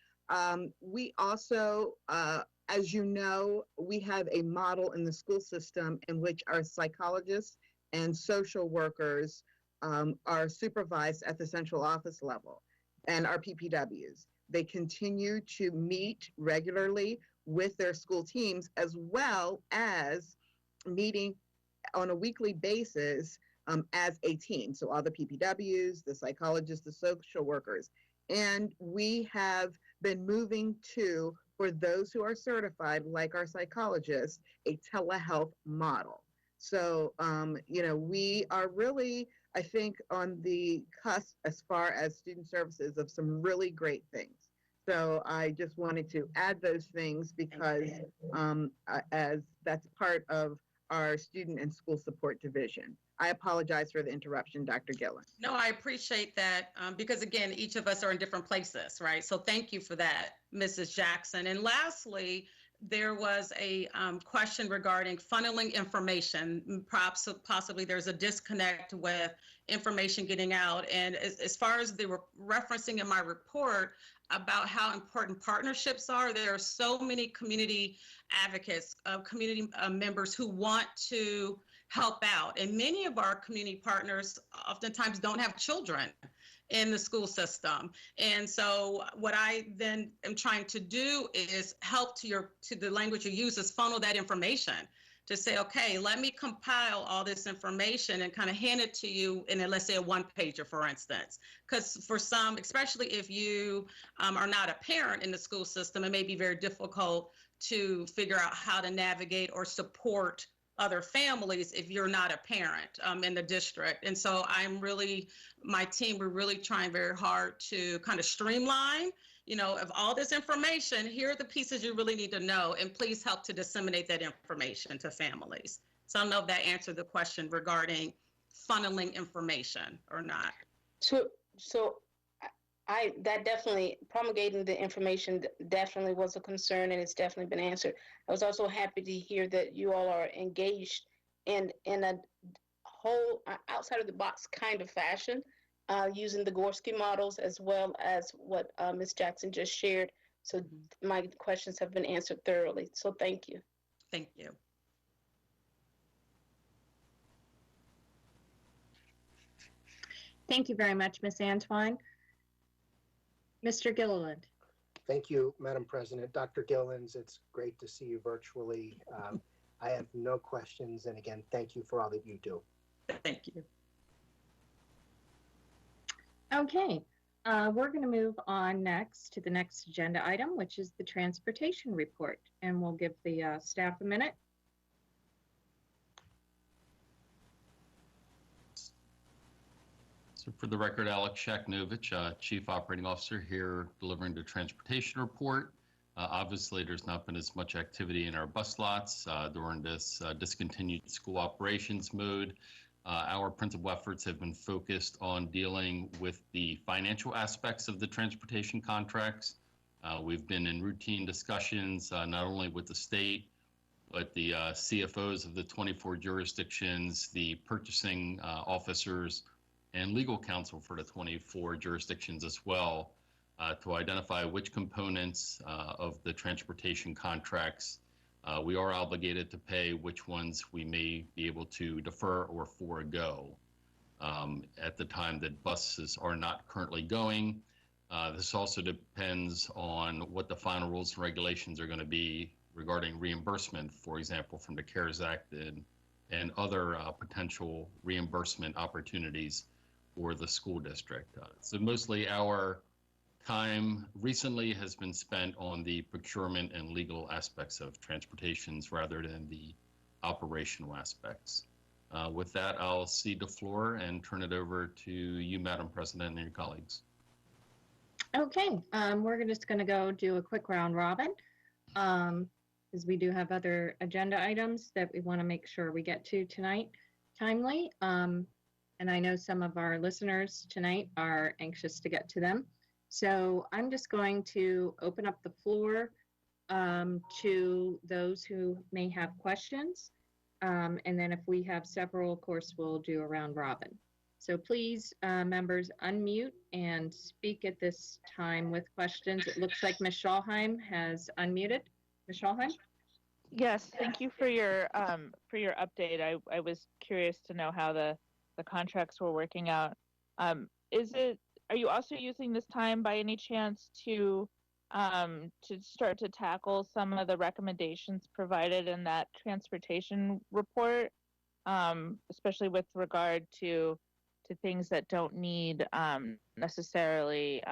We also, as you know, we have a model in the school system in which our psychologists and social workers are supervised at the central office level, and our PPWs. They continue to meet regularly with their school teams, as well as meeting on a weekly basis as a team. So all the PPWs, the psychologists, the social workers. And we have been moving to, for those who are certified, like our psychologists, a telehealth model. So, we are really, I think, on the cusp as far as student services of some really great things. So I just wanted to add those things because as that's part of our student and school support division. I apologize for the interruption, Dr. Gillen. No, I appreciate that because, again, each of us are in different places, right? So thank you for that, Mrs. Jackson. And lastly, there was a question regarding funneling information. Perhaps possibly there's a disconnect with information getting out. And as far as they were referencing in my report about how important partnerships are, there are so many community advocates, community members who want to help out. And many of our community partners oftentimes don't have children in the school system. And so what I then am trying to do is help to the language you use is funnel that information to say, okay, let me compile all this information and kind of hand it to you in, let's say, a one-pager, for instance. Because for some, especially if you are not a parent in the school system, it may be very difficult to figure out how to navigate or support other families if you're not a parent in the district. And so my team, we're really trying very hard to kind of streamline, of all this information, here are the pieces you really need to know, and please help to disseminate that information to families. So I don't know if that answered the question regarding funneling information or not. So that definitely, promulgating the information definitely was a concern, and it's definitely been answered. I was also happy to hear that you all are engaged in a whole outside of the box kind of fashion using the Gorski models as well as what Ms. Jackson just shared. So my questions have been answered thoroughly. So thank you. Thank you. Thank you very much, Ms. Antwine. Mr. Gilliland. Thank you, Madam President. Dr. Gillens, it's great to see you virtually. I have no questions. And again, thank you for all that you do. Thank you. Okay, we're going to move on next to the next agenda item, which is the transportation report. And we'll give the staff a minute. So for the record, Alex Shaknovich, Chief Operating Officer here delivering the transportation report. Obviously, there's not been as much activity in our bus lots during this discontinued school operations mode. Our principal efforts have been focused on dealing with the financial aspects of the transportation contracts. We've been in routine discussions, not only with the state, but the CFOs of the 24 jurisdictions, the purchasing officers, and legal counsel for the 24 jurisdictions as well, to identify which components of the transportation contracts we are obligated to pay, which ones we may be able to defer or forego. At the time that buses are not currently going, this also depends on what the final rules and regulations are going to be regarding reimbursement, for example, from the CARES Act and other potential reimbursement opportunities for the school district. So mostly our time recently has been spent on the procurement and legal aspects of transportations rather than the operational aspects. With that, I'll cede the floor and turn it over to you, Madam President, and your colleagues. Okay, we're just going to go do a quick round robin because we do have other agenda items that we want to make sure we get to tonight timely. And I know some of our listeners tonight are anxious to get to them. So I'm just going to open up the floor to those who may have questions. And then if we have several, of course, we'll do a round robin. So please, members, unmute and speak at this time with questions. It looks like Ms. Schalheim has unmuted. Ms. Schalheim? Yes, thank you for your update. I was curious to know how the contracts were working out. Are you also using this time by any chance to start to tackle some of the recommendations provided in that transportation report, especially with regard to things that don't need necessarily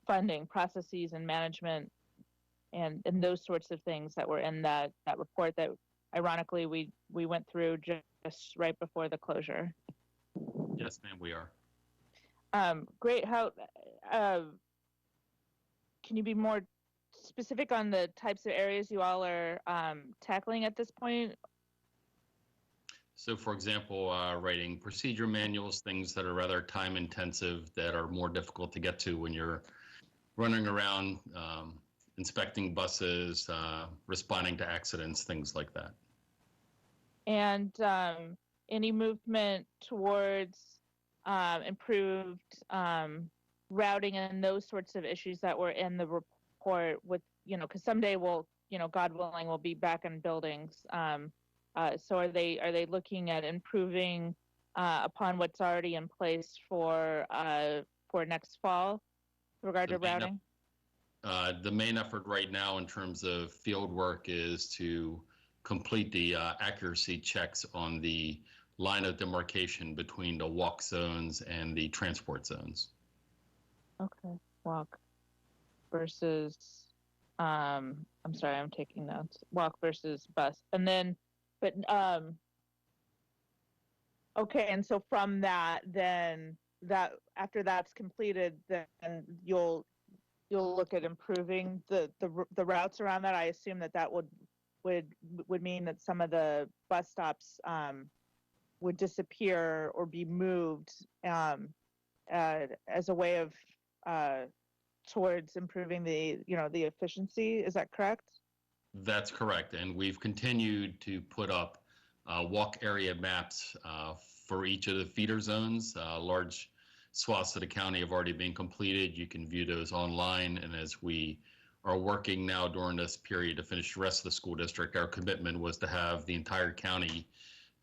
funding, processes and management and those sorts of things that were in that report that ironically we went through just right before the closure? Yes, ma'am, we are. Great. How can you be more specific on the types of areas you all are tackling at this point? So, for example, writing procedure manuals, things that are rather time intensive, that are more difficult to get to when you're running around inspecting buses, responding to accidents, things like that. And any movement towards improved routing and those sorts of issues that were in the report with, because someday we'll, God willing, we'll be back in buildings. So are they looking at improving upon what's already in place for next fall with regard to routing? The main effort right now in terms of field work is to complete the accuracy checks on the line of demarcation between the walk zones and the transport zones. Okay, walk versus, I'm sorry, I'm taking notes. Walk versus bus. And then, okay, and so from that, then that after that's completed, then you'll look at improving the routes around that. I assume that would mean that some of the bus stops would disappear or be moved as a way of towards improving the efficiency. Is that correct? That's correct, and we've continued to put up walk area maps for each of the feeder zones. Large swaths of the county have already been completed. You can view those online. And as we are working now during this period to finish the rest of the school district, our commitment was to have the entire county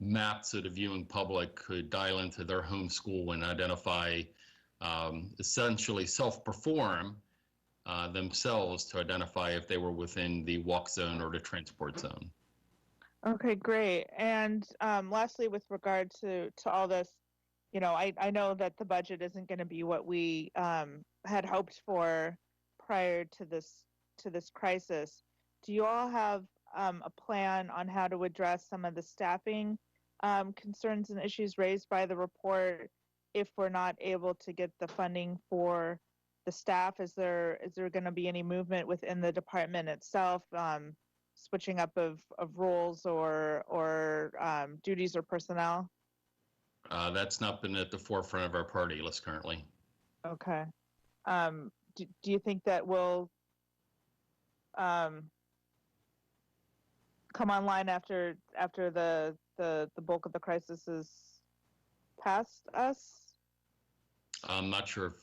mapped so the viewing public could dial into their home school and identify, essentially self-perform themselves to identify if they were within the walk zone or the transport zone. Okay, great. And lastly, with regard to all this, you know, I know that the budget isn't going to be what we had hoped for prior to this crisis. Do you all have a plan on how to address some of the staffing concerns and issues raised by the report if we're not able to get the funding for the staff? Is there going to be any movement within the department itself, switching up of roles or duties or personnel? That's not been at the forefront of our party list currently. Okay. Do you think that will come online after the bulk of the crisis is past us? I'm not sure.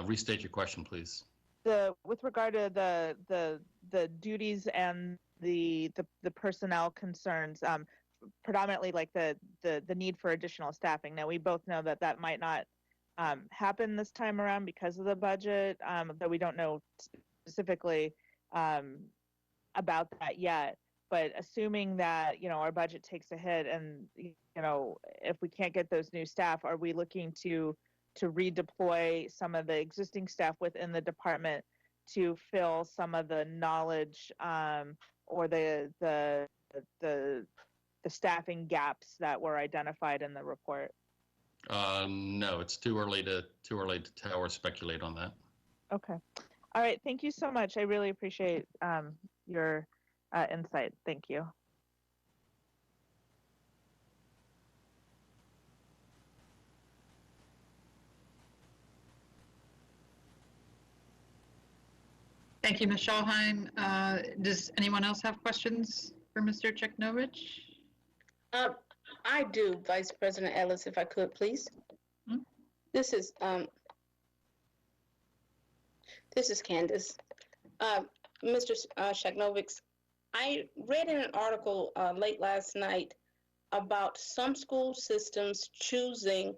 Restate your question, please. With regard to the duties and the personnel concerns, predominantly like the need for additional staffing. Now, we both know that might not happen this time around because of the budget, though we don't know specifically about that yet. But assuming that, you know, our budget takes a hit and, you know, if we can't get those new staff, are we looking to redeploy some of the existing staff within the department to fill some of the knowledge or the staffing gaps that were identified in the report? No, it's too early to tell or speculate on that. Okay. All right. Thank you so much. I really appreciate your insight. Thank you. Thank you, Ms. Schallheim. Does anyone else have questions for Mr. Cheknovich? I do, Vice President Ellis, if I could, please. This is Candace. Mr. Cheknovich, I read in an article late last night about some school systems choosing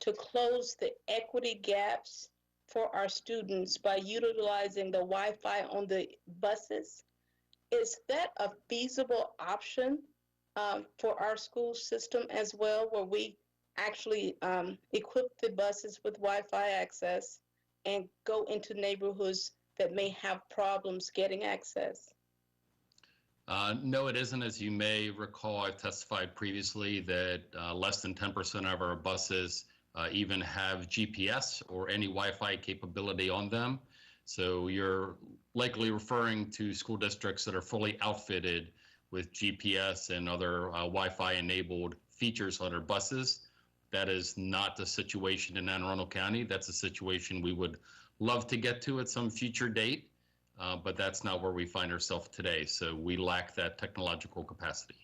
to close the equity gaps for our students by utilizing the Wi-Fi on the buses. Is that a feasible option for our school system as well, where we actually equip the buses with Wi-Fi access and go into neighborhoods that may have problems getting access? No, it isn't. As you may recall, I've testified previously that less than 10% of our buses even have GPS or any Wi-Fi capability on them. So you're likely referring to school districts that are fully outfitted with GPS and other Wi-Fi enabled features on their buses. That is not the situation in Anne Arundel County. That's a situation we would love to get to at some future date, but that's not where we find ourselves today. So we lack that technological capacity.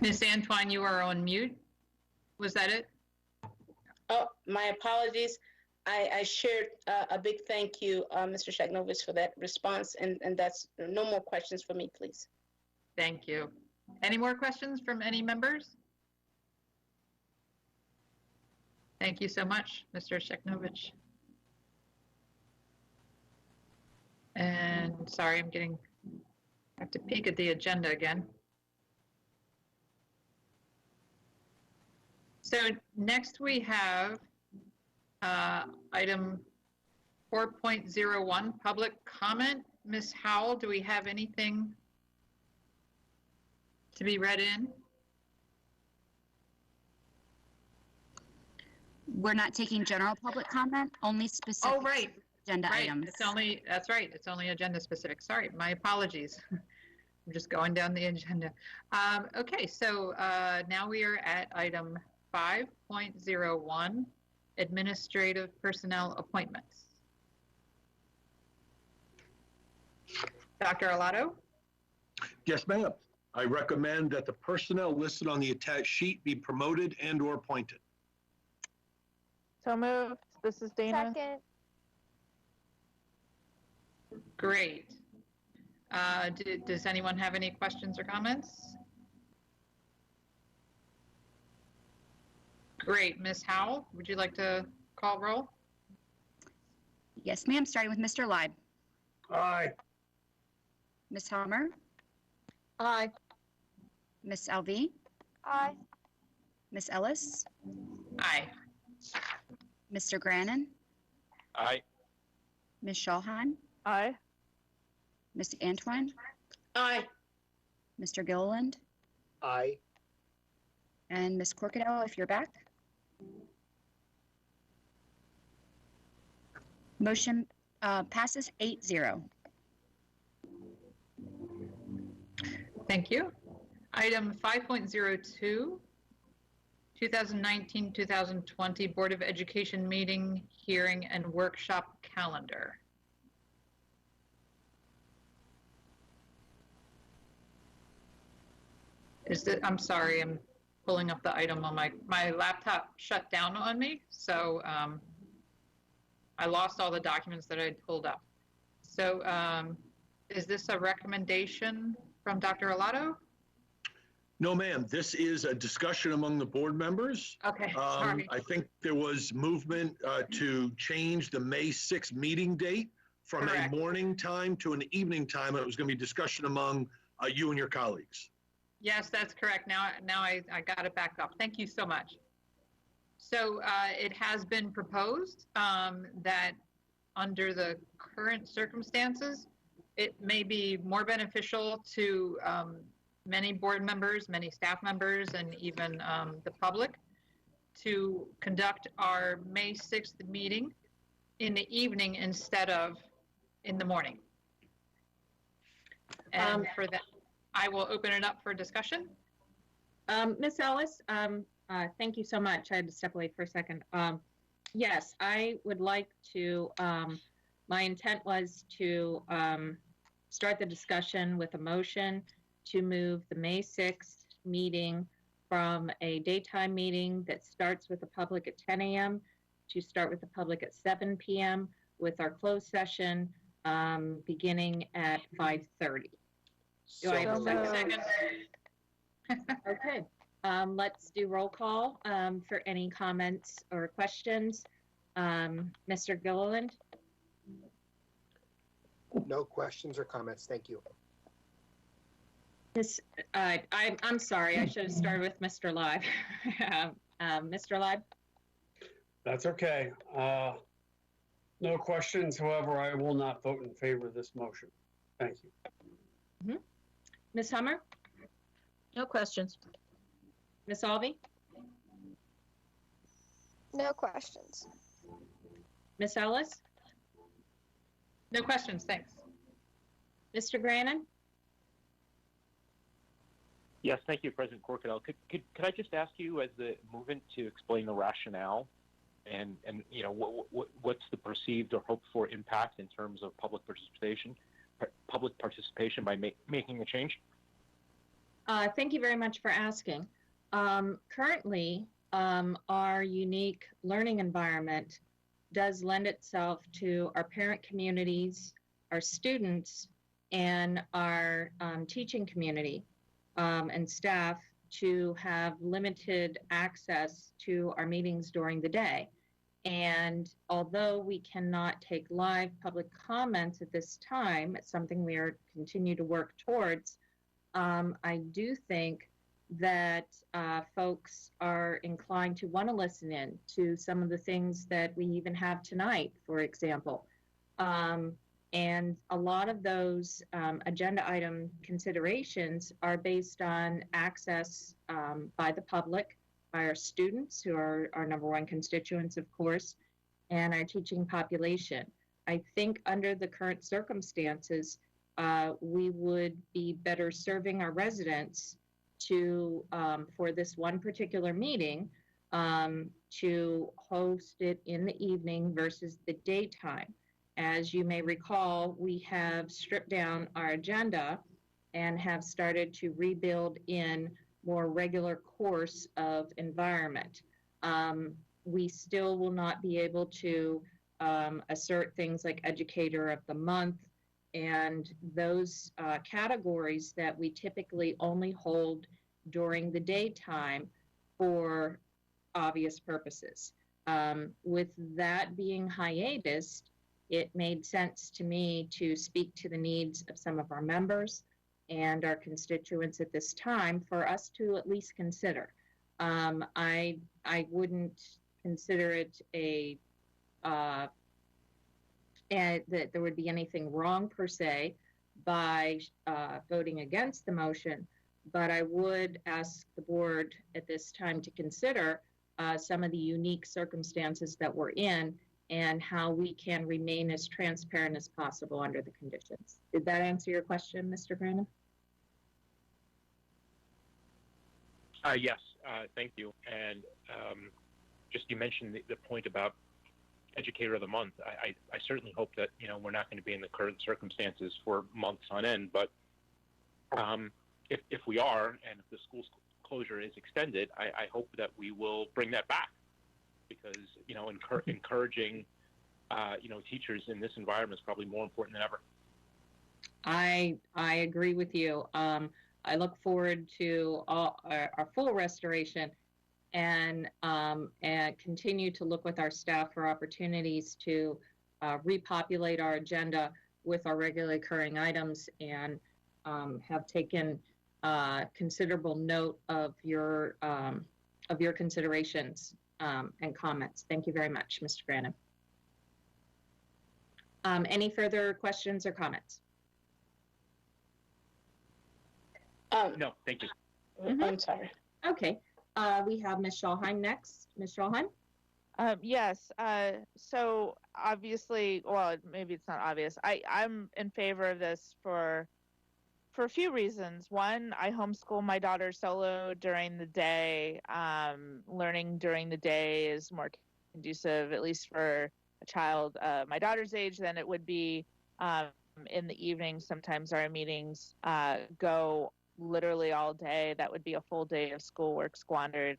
Ms. Antoine, you are on mute. Was that it? Oh, my apologies. I shared a big thank you, Mr. Cheknovich, for that response, and that's no more questions for me, please. Thank you. Any more questions from any members? Thank you so much, Mr. Cheknovich. And sorry, I have to peek at the agenda again. So next we have item 4.01, public comment. Ms. Howell, do we have anything to be read in? We're not taking general public comment, only specific agenda items. That's right. It's only agenda specific. Sorry, my apologies. I'm just going down the agenda. Okay, so now we are at item 5.01, administrative personnel appointments. Dr. Arlotto? Yes, ma'am. I recommend that the personnel listed on the attached sheet be promoted and/or appointed. So moved. This is Dana. Second. Great. Does anyone have any questions or comments? Great. Ms. Howell, would you like to call roll? Yes, ma'am. Starting with Mr. Libe. Aye. Ms. Homer. Aye. Ms. Alvey. Aye. Ms. Ellis. Aye. Mr. Grannon. Aye. Ms. Shawhan. Aye. Ms. Antwine. Aye. Mr. Gilliland. Aye. And Ms. Corkadell, if you're back. Motion passes 8-0. Thank you. Item 5.02, 2019-2020 Board of Education meeting, hearing, and workshop calendar. I'm sorry, I'm pulling up the item on my laptop shut down on me, so I lost all the documents that I'd pulled up. So is this a recommendation from Dr. Alato? No, ma'am. This is a discussion among the board members. Okay, sorry. I think there was movement to change the May 6th meeting date from Correct. a morning time to an evening time. It was going to be discussion among you and your colleagues. Yes, that's correct. Now I got it back up. Thank you so much. So it has been proposed that under the current circumstances, it may be more beneficial to many board members, many staff members, and even the public to conduct our May 6th meeting in the evening instead of in the morning. And for that, I will open it up for discussion. Ms. Ellis, thank you so much. I had to step away for a second. Yes, I would like to, my intent was to start the discussion with a motion to move the May 6th meeting from a daytime meeting that starts with the public at 10 a.m. to start with the public at 7 p.m. with our closed session beginning at 5:30. Do I have a second? Okay. Let's do roll call for any comments or questions. Mr. Gilliland? No questions or comments. Thank you. I'm sorry. I should have started with Mr. Live. Mr. Live? That's okay. No questions. However, I will not vote in favor of this motion. Thank you. Ms. Hummer? No questions. Ms. Alvey? No questions. Ms. Ellis? No questions, thanks. Mr. Grannon? Yes, thank you, President Corkadell. Could I just ask you, as the movement, to explain the rationale and you know what's the perceived or hoped for impact in terms of public participation by making the change? Thank you very much for asking. Currently, our unique learning environment does lend itself to our parent communities, our students, and our teaching community and staff to have limited access to our meetings during the day. And although we cannot take live public comments at this time, it's something we are continue to work towards. I do think that folks are inclined to want to listen in to some of the things that we even have tonight, for example. And a lot of those agenda item considerations are based on access by the public, by our students, who are our number one constituents, of course, and our teaching population. I think under the current circumstances, we would be better serving our residents to, for this one particular meeting, to host it in the evening versus the daytime. As you may recall, we have stripped down our agenda and have started to rebuild in more regular course of environment. We still will not be able to assert things like Educator of the Month and those categories that we typically only hold during the daytime for obvious purposes. With that being hiatus, it made sense to me to speak to the needs of some of our members and our constituents at this time for us to at least consider. I wouldn't consider it that there would be anything wrong per se by voting against the motion, but I would ask the board at this time to consider some of the unique circumstances that we're in and how we can remain as transparent as possible under the conditions. Did that answer your question, Mr. Brandon? Yes, thank you. And just you mentioned the point about Educator of the Month. I certainly hope that, you know, we're not going to be in the current circumstances for months on end, but if we are, and if the school closure is extended, I hope that we will bring that back, because, you know, encouraging, you know, teachers in this environment is probably more important than ever. I agree with you. I look forward to our full restoration and continue to look with our staff for opportunities to repopulate our agenda with our regularly occurring items, and have taken considerable note of your considerations and comments. Thank you very much, Mr. Brandon. Any further questions or comments? No, thank you. I'm sorry. Okay. We have Ms. Schalheim next. Ms. Schalheim? Yes. So obviously, well, maybe it's not obvious. I'm in favor of this for a few reasons. One, I homeschool my daughter solo during the day. Learning during the day is more conducive, at least for a child my daughter's age, than it would be in the evening. Sometimes our meetings go literally all day. That would be a full day of schoolwork squandered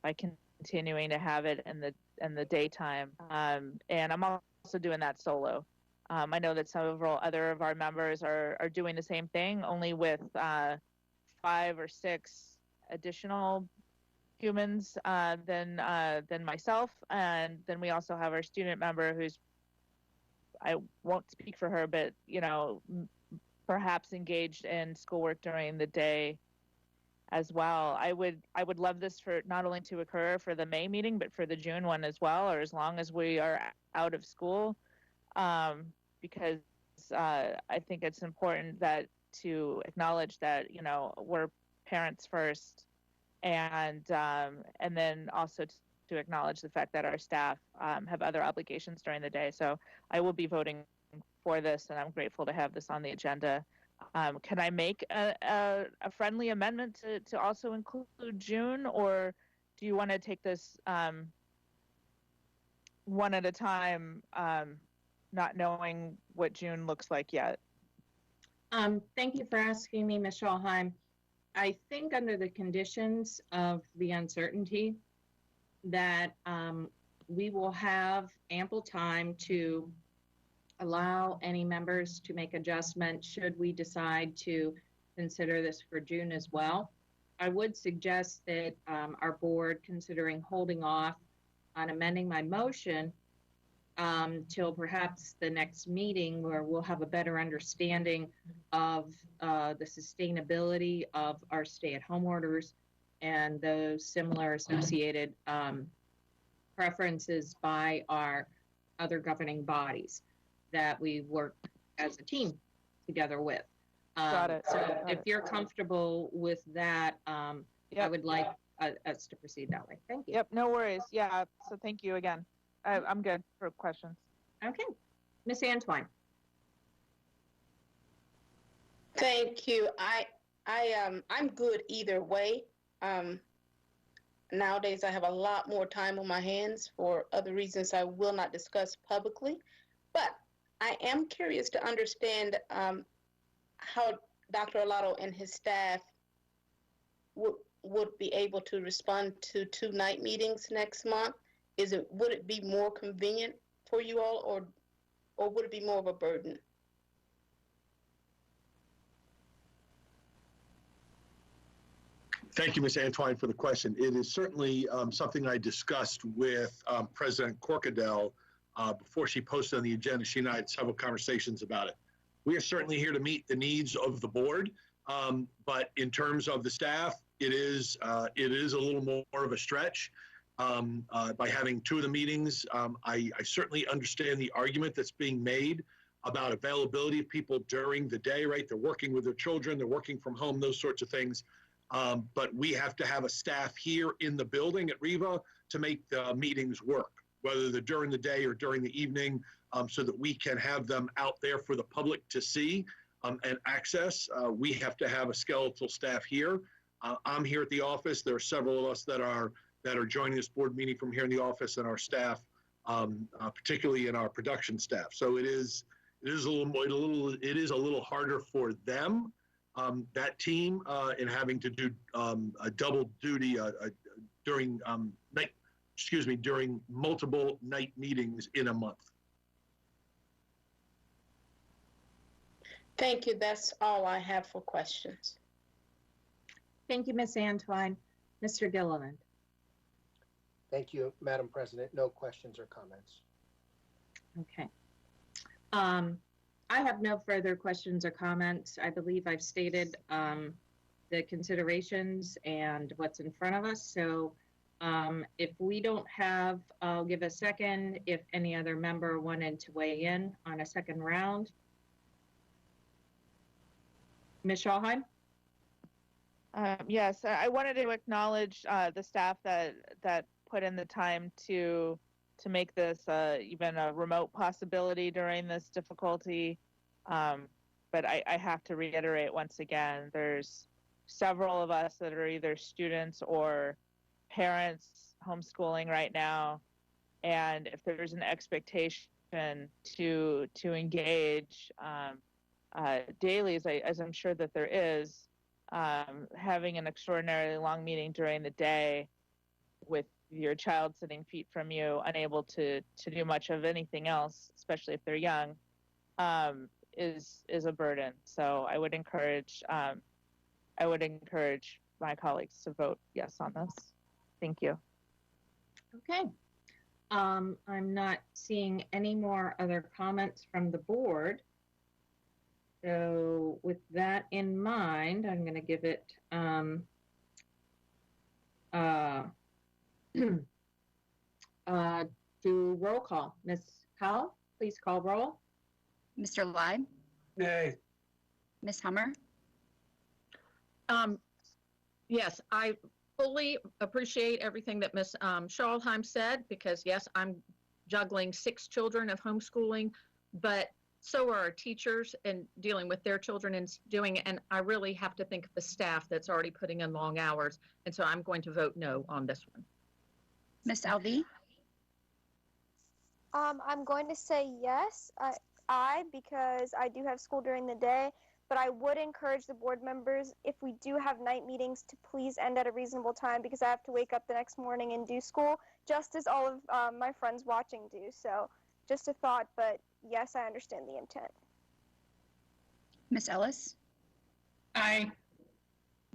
by continuing to have it in the daytime. And I'm also doing that solo. I know that several other of our members are doing the same thing, only with 5 or 6 additional humans than myself. And then we also have our student member who's, I won't speak for her, but, you know, perhaps engaged in schoolwork during the day as well. I would love this for not only to occur for the May meeting, but for the June one as well, or as long as we are out of school, because I think it's important that to acknowledge that, you know, we're parents first, and then also to acknowledge the fact that our staff have other obligations during the day. So I will be voting for this, and I'm grateful to have this on the agenda. Can I make a friendly amendment to also include June, or do you want to take this one at a time, not knowing what June looks like yet? Thank you for asking me, Ms. Schalheim. I think under the conditions of the uncertainty that we will have ample time to allow any members to make adjustments should we decide to consider this for June as well. I would suggest that our board, considering holding off on amending my motion till perhaps the next meeting, where we'll have a better understanding of the sustainability of our stay-at-home orders and those similar associated preferences by our other governing bodies that we work as a team together with. Got it. So if you're comfortable with that, I would like us to proceed that way. Thank you. Yep, no worries. Yeah, so thank you again. I'm good for questions. Okay. Ms. Antwine. Thank you. I'm good either way. Nowadays, I have a lot more time on my hands for other reasons I will not discuss publicly, but I am curious to understand how Dr. Arlotto and his staff would be able to respond to 2 night meetings next month? Would it be more convenient for you all, or would it be more of a burden? Thank you, Ms. Antwine, for the question. It is certainly something I discussed with President Corkadell before she posted on the agenda. She and I had several conversations about it. We are certainly here to meet the needs of the board, but in terms of the staff, it is a little more of a stretch. By having 2 of the meetings, I certainly understand the argument that's being made about availability of people during the day, right? They're working with their children, they're working from home, those sorts of things. But we have to have a staff here in the building at Riva to make the meetings work, whether they're during the day or during the evening, so that we can have them out there for the public to see and access. We have to have a skeletal staff here. I'm here at the office. There are several of us that are joining this board meeting from here in the office, and our staff, particularly in our production staff. So it is a little harder for them. That team in having to do a double duty during multiple night meetings in a month. Thank you. That's all I have for questions. Thank you, Ms. Antwine. Mr. Gilliland. Thank you, Madam President. No questions or comments. Okay. I have no further questions or comments. I believe I've stated the considerations and what's in front of us. So if we don't have, I'll give a second if any other member wanted to weigh in on a second round. Ms. Schalheim? Yes, I wanted to acknowledge the staff that put in the time to make this even a remote possibility during this difficulty. But I have to reiterate once again, there's several of us that are either students or parents homeschooling right now. And if there's an expectation to engage daily, as I'm sure that there is, having an extraordinarily long meeting during the day with your child sitting feet from you, unable to do much of anything else, especially if they're young, is a burden. So I would encourage my colleagues to vote yes on this. Thank you. Okay. I'm not seeing any more other comments from the board. So with that in mind, I'm going to give it to roll call. Ms. Powell, please call roll. Mr. Leib? Nay. Ms. Hummer? Yes, I fully appreciate everything that Ms. Schalheim said, because yes, I'm juggling 6 children of homeschooling, but so are our teachers and dealing with their children and doing it. And I really have to think of the staff that's already putting in long hours. And so I'm going to vote no on this one. Ms. Alvey? I'm going to say yes, because I do have school during the day, but I would encourage the board members, if we do have night meetings, to please end at a reasonable time, because I have to wake up the next morning and do school, just as all of my friends watching do. So just a thought, but yes, I understand the intent. Ms. Ellis? Aye.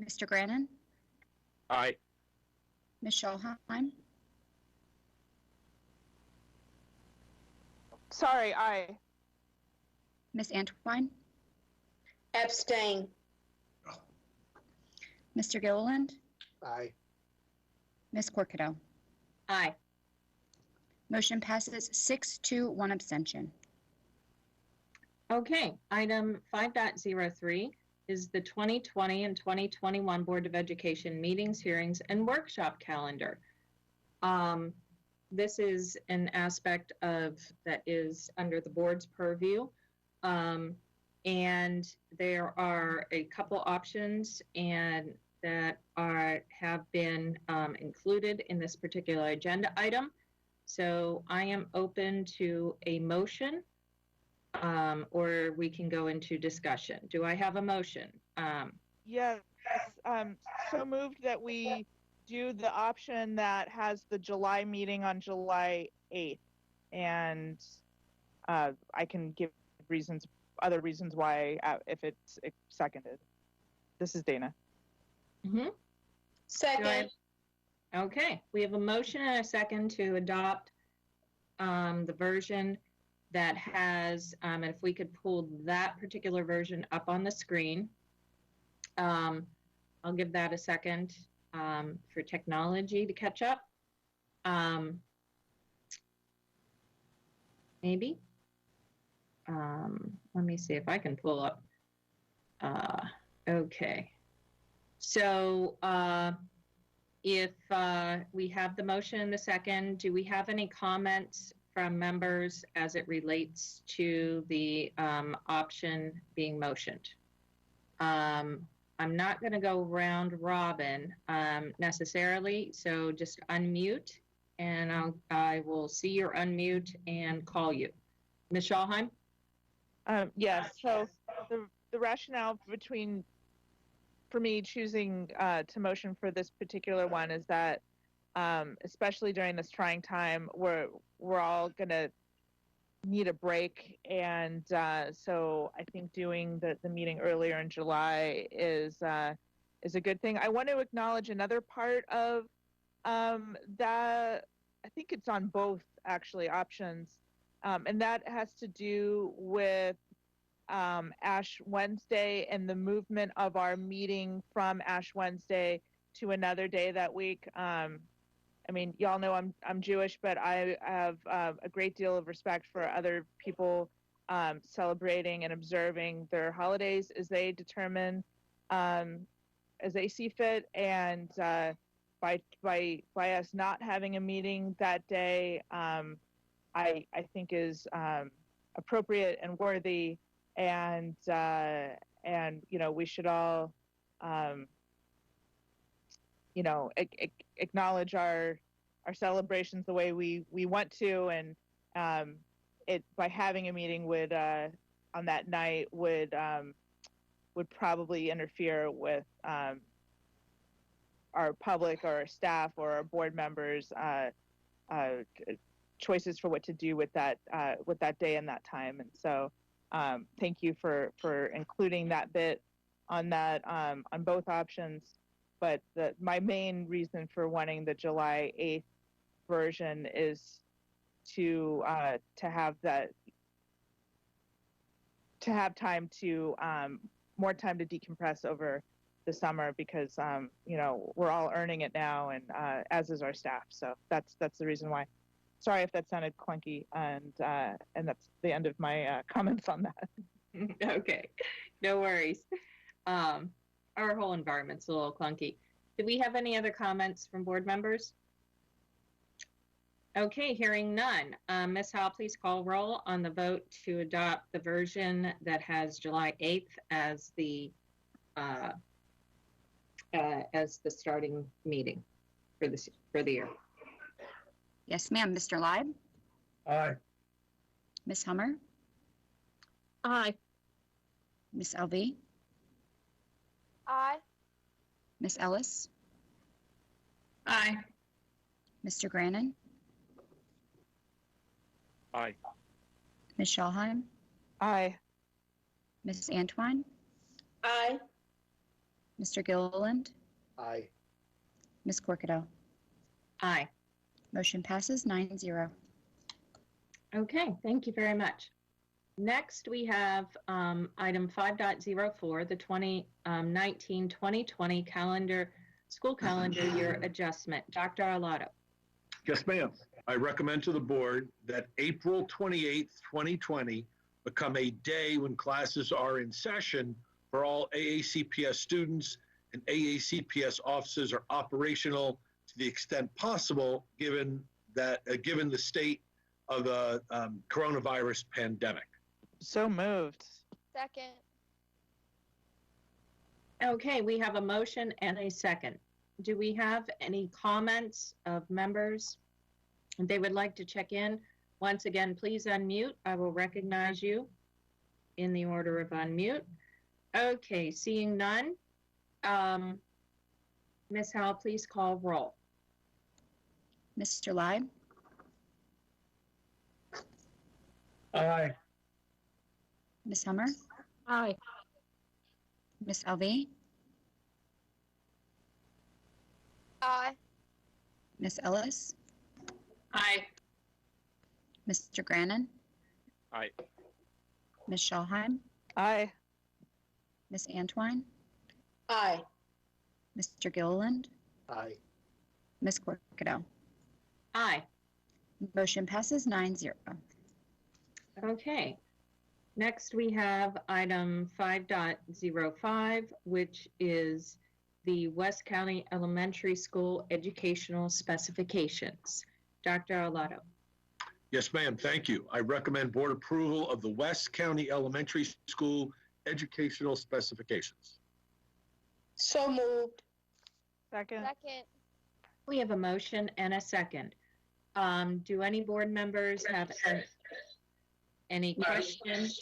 Mr. Grannon? Aye. Ms. Schalheim? Sorry, aye. Ms. Antwine? Abstain. Mr. Gilliland? Aye. Ms. Corkadell? Aye. Motion passes 6-2, 1 abstention. Okay, item 5.03 is the 2020 and 2021 Board of Education meetings, hearings, and workshop calendar. This is an aspect of that is under the board's purview. And there are a couple options and that have been included in this particular agenda item. So I am open to a motion, or we can go into discussion. Do I have a motion? Yes, so moved that we do the option that has the July meeting on July 8th. And I can give other reasons why if it's seconded. This is Dana. Mm-hmm. Second. Okay, we have a motion and a second to adopt the version that has, and if we could pull that particular version up on the screen. I'll give that a second for technology to catch up. Maybe. Let me see if I can pull up. Okay. So if we have the motion in the second, do we have any comments from members as it relates to the option being motioned? I'm not going to go round robin necessarily, so just unmute, and I will see your unmute and call you. Ms. Schalheim? Yes, so the rationale for me choosing to motion for this particular one is that especially during this trying time, we're all going to need a break, and so I think doing the meeting earlier in July is a good thing. I want to acknowledge another part of that. I think it's on both actually options, and that has to do with Ash Wednesday and the movement of our meeting from Ash Wednesday to another day that week. I mean, y'all know I'm Jewish, but I have a great deal of respect for other people celebrating and observing their holidays as they determine, as they see fit. And by us not having a meeting that day, I think is appropriate and worthy. And you know, we should all you know, acknowledge our celebrations the way we want to, and it by having a meeting would on that night would probably interfere with our public or our staff or our board members choices for what to do with that day and that time. And so thank you for including that bit on that on both options. But my main reason for wanting the July 8th version is to have time to more time to decompress over the summer, because you know, we're all earning it now, and as is our staff. So that's the reason why. Sorry if that sounded clunky, and that's the end of my comments on that. Okay, no worries. Our whole environment's a little clunky. Do we have any other comments from board members? Okay, hearing none. Ms. Howell, please call roll on the vote to adopt the version that has July 8th as the starting meeting for the year. Yes, ma'am. Mr. Leib? Aye. Ms. Hummer? Aye. Ms. Alvey? Aye. Ms. Ellis? Aye. Mr. Grannon? Aye. Ms. Schalheim? Aye. Ms. Antwine? Aye. Mr. Gilliland? Aye. Ms. Corkadell? Aye. Motion passes 9-0. Okay, thank you very much. Next, we have item 5.04, the 2019-2020 school calendar year adjustment. Dr. Arlotto. Yes, ma'am. I recommend to the board that April 28th, 2020 become a day when classes are in session for all AACPS students, and AACPS offices are operational to the extent possible, given the state of the coronavirus pandemic. So moved. Second. Okay, we have a motion and a second. Do we have any comments of members? If they would like to check in, once again, please unmute. I will recognize you in the order of unmute. Okay, seeing none. Ms. Howell, please call roll. Mr. Live, Aye. Ms. Hummer, Aye. Ms. Alvey, Aye. Ms. Ellis, Aye. Mr. Grannon, Aye. Ms. Schallheim, Aye. Ms. Antwine, Aye. Mr. Gilliland, Aye. Ms. Corkadell. Aye. Motion passes 9-0. Okay. Next, we have item 5.05, which is the West County Elementary School Educational Specifications. Dr. Arlotto. Yes, ma'am. Thank you. I recommend board approval of the West County Elementary School Educational Specifications. So moved. Second. Second. We have a motion and a second. Do any board members have any questions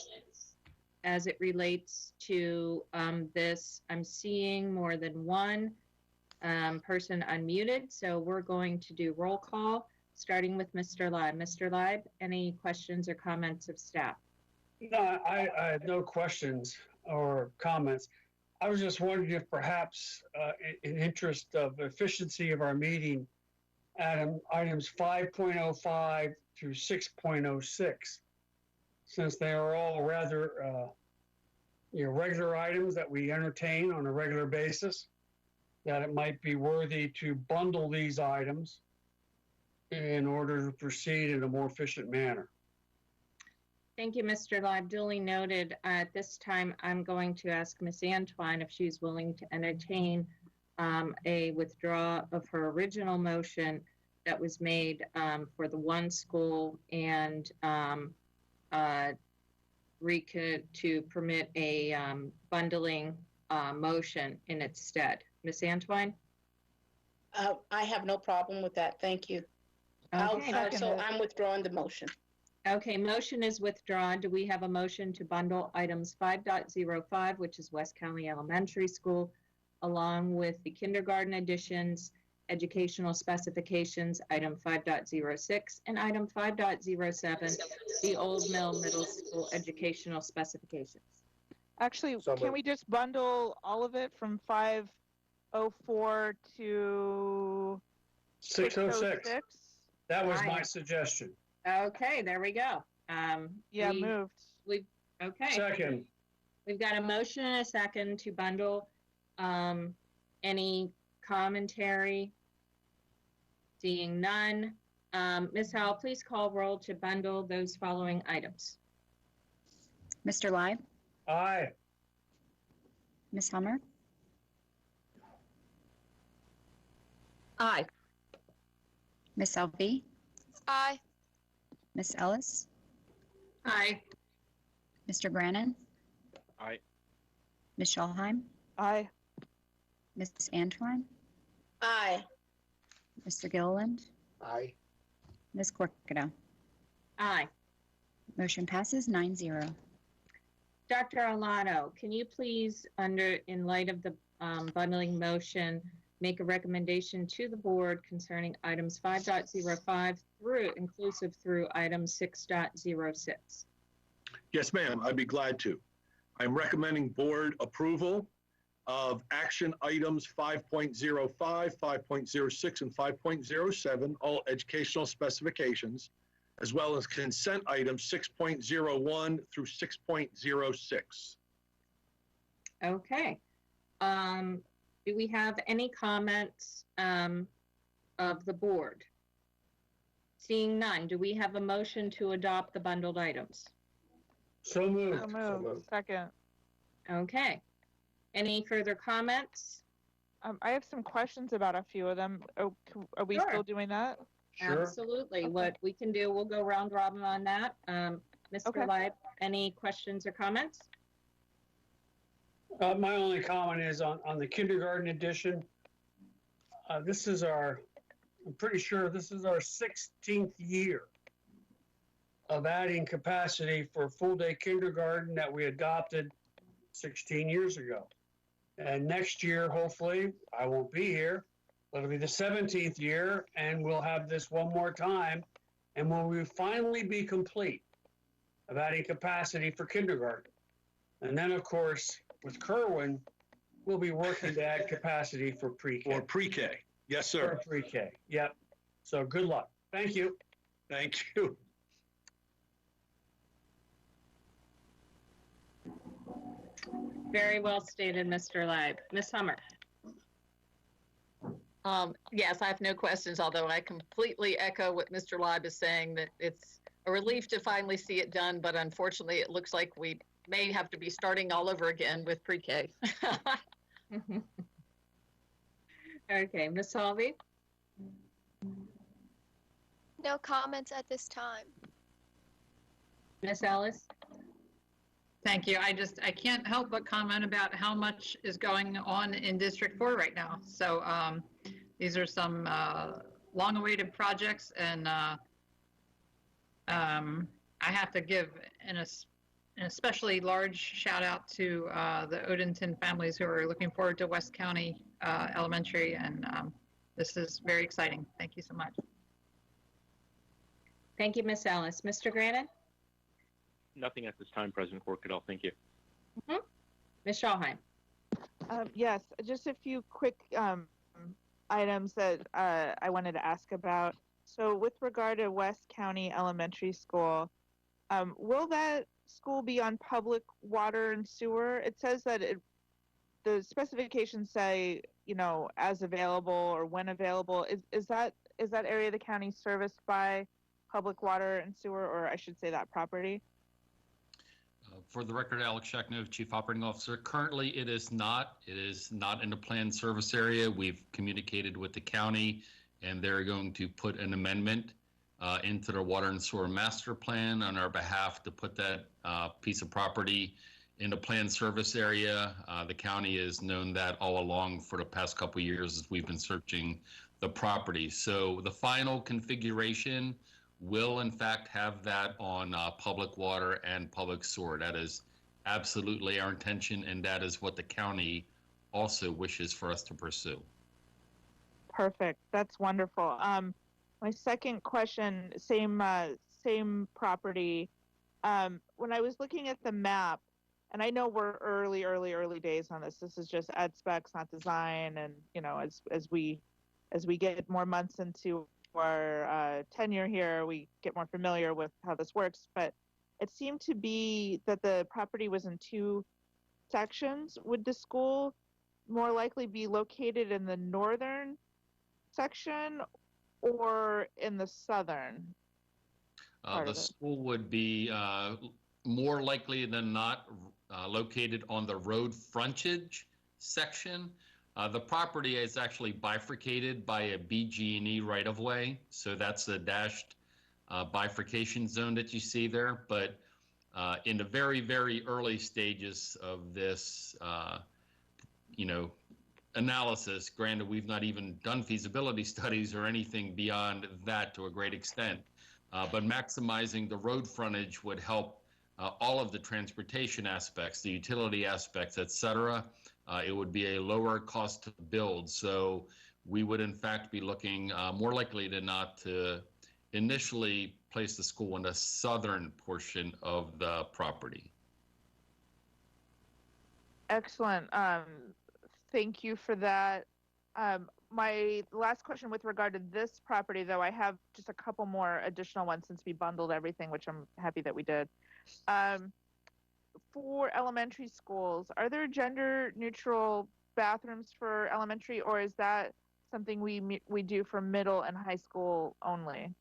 as it relates to this? I'm seeing more than one person unmuted, so we're going to do roll call, starting with Mr. Live. Mr. Live, any questions or comments of staff? No, I had no questions or comments. I was just wondering if perhaps, in interest of efficiency of our meeting, items 5.05 through 6.06, since they are all rather, regular items that we entertain on a regular basis, that it might be worthy to bundle these items in order to proceed in a more efficient manner. Thank you, Mr. Live. Duly noted. At this time, I'm going to ask Ms. Antwine if she's willing to entertain a withdrawal of her original motion that was made for the one school and to permit a bundling motion in its stead. Ms. Antwine? I have no problem with that. Thank you. Okay. So I'm withdrawing the motion. Okay, motion is withdrawn. Do we have a motion to bundle items 5.05, which is West County Elementary School, along with the kindergarten additions, educational specifications, item 5.06, and item 5.07, the Old Mill Middle School educational specifications? Actually, can we just bundle all of it from 504 to 606. That was my suggestion. Okay, there we go. Moved. Okay. Second. We've got a motion and a second to bundle. Any commentary? Seeing none. Ms. Howell, please call roll to bundle those following items. Mr. Live, Aye. Ms. Hummer, Aye. Ms. Alvey, Aye. Ms. Ellis, Aye. Mr. Grannon, Aye. Ms. Schallheim, Aye. Ms. Antwine, Aye. Mr. Gilliland, Aye. Ms. Corkadell. Aye. Motion passes 9-0. Dr. Arlotto, can you please, in light of the bundling motion, make a recommendation to the board concerning items 5.05 inclusive through item 6.06? Yes, ma'am. I'd be glad to. I'm recommending board approval of action items 5.05, 5.06, and 5.07, all educational specifications, as well as consent items 6.01 through 6.06. Okay. Do we have any comments of the board? Seeing none, do we have a motion to adopt the bundled items? So moved. So moved. Second. Okay. Any further comments? I have some questions about a few of them. Oh, are we still doing that? Sure. Absolutely. What we can do, we'll go round robin on that. Mr. Live, any questions or comments? My only comment is on the kindergarten edition. I'm pretty sure this is our 16th year of adding capacity for full-day kindergarten that we adopted 16 years ago. And next year, hopefully, I won't be here. It'll be the 17th year, and we'll have this one more time. And when we finally be complete of adding capacity for kindergarten. And then, of course, with Kerwin, we'll be working to add capacity for pre-K. Or pre-K. Yes, sir. For pre-K. Yep. So good luck. Thank you. Thank you. Very well stated, Mr. Leib. Ms. Hummer. Yes, I have no questions, although I completely echo what Mr. Leib is saying, that it's a relief to finally see it done, but unfortunately, it looks like we may have to be starting all over again with pre-K. Okay, Ms. Halvey? No comments at this time. Ms. Ellis? Thank you. I can't help but comment about how much is going on in District 4 right now. So these are some long-awaited projects, and I have to give an especially large shout out to the Odenton families who are looking forward to West County Elementary, and this is very exciting. Thank you so much. Thank you, Ms. Ellis. Mr. Grannon? Nothing at this time, President Corkadell. Thank you. Ms. Schallheim? Yes, just a few quick items that I wanted to ask about. So with regard to West County Elementary School, will that school be on public water and sewer? It says that the specifications say, you know, as available or when available. Is that area of the county serviced by public water and sewer, or I should say that property? For the record, Alex Shaknov, Chief Operating Officer. Currently, it is not. It is not in the planned service area. We've communicated with the county, and they're going to put an amendment into the water and sewer master plan on our behalf to put that piece of property in the planned service area. The county has known that all along for the past couple of years as we've been searching the property. So the final configuration will in fact have that on public water and public sewer. That is absolutely our intention, and that is what the county also wishes for us to pursue. Perfect. That's wonderful. My second question, same property. When I was looking at the map, and I know we're early days on this. This is just ed specs, not design. And you know, as we get more months into our tenure here, we get more familiar with how this works. But it seemed to be that the property was in two sections. Would the school more likely be located in the northern section or in the southern? The school would be more likely than not located on the road frontage section. The property is actually bifurcated by a BG&E right-of-way, so that's the dashed bifurcation zone that you see there. But in the very, very early stages of this, analysis, granted, we've not even done feasibility studies or anything beyond that to a great extent, but maximizing the road frontage would help all of the transportation aspects, the utility aspects, et cetera. It would be a lower cost to build. So we would in fact be looking more likely than not to initially place the school in the southern portion of the property. Excellent. Thank you for that. My last question with regard to this property, though, I have just a couple more additional ones since we bundled everything, which I'm happy that we did. For elementary schools, are there gender neutral bathrooms for elementary, or is that something we do for middle and high school only?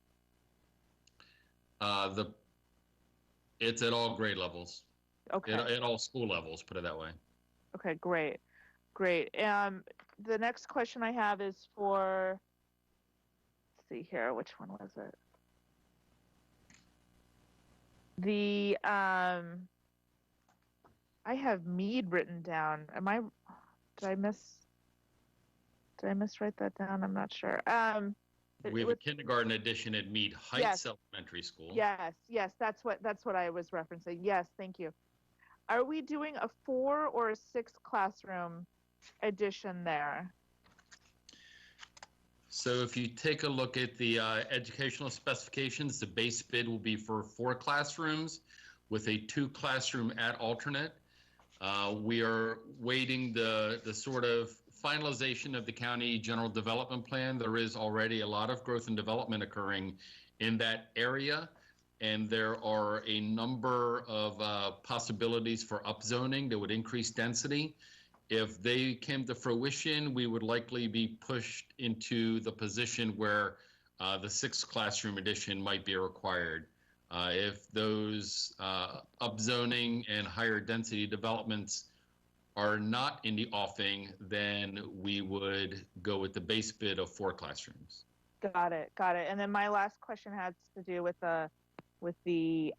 It's at all grade levels. Okay. At all school levels, put it that way. Okay, great. The next question I have is for, let's see here, which one was it? I have Mead written down. Did I miswrite that down? I'm not sure. We have a kindergarten edition at Mead Heights Elementary School. Yes, that's what I was referencing. Yes, thank you. are we doing a 4 or a 6 classroom addition there? So if you take a look at the educational specifications, the base bid will be for 4 classrooms with a 2 classroom at alternate. We are waiting the sort of finalization of the county general development plan. There is already a lot of growth and development occurring in that area, and there are a number of possibilities for upzoning that would increase density. If they came to fruition, we would likely be pushed into the position where the 6th classroom addition might be required. If those upzoning and higher density developments are not in the offing, then we would go with the base bid of 4 classrooms. Got it. And then my last question has to do with the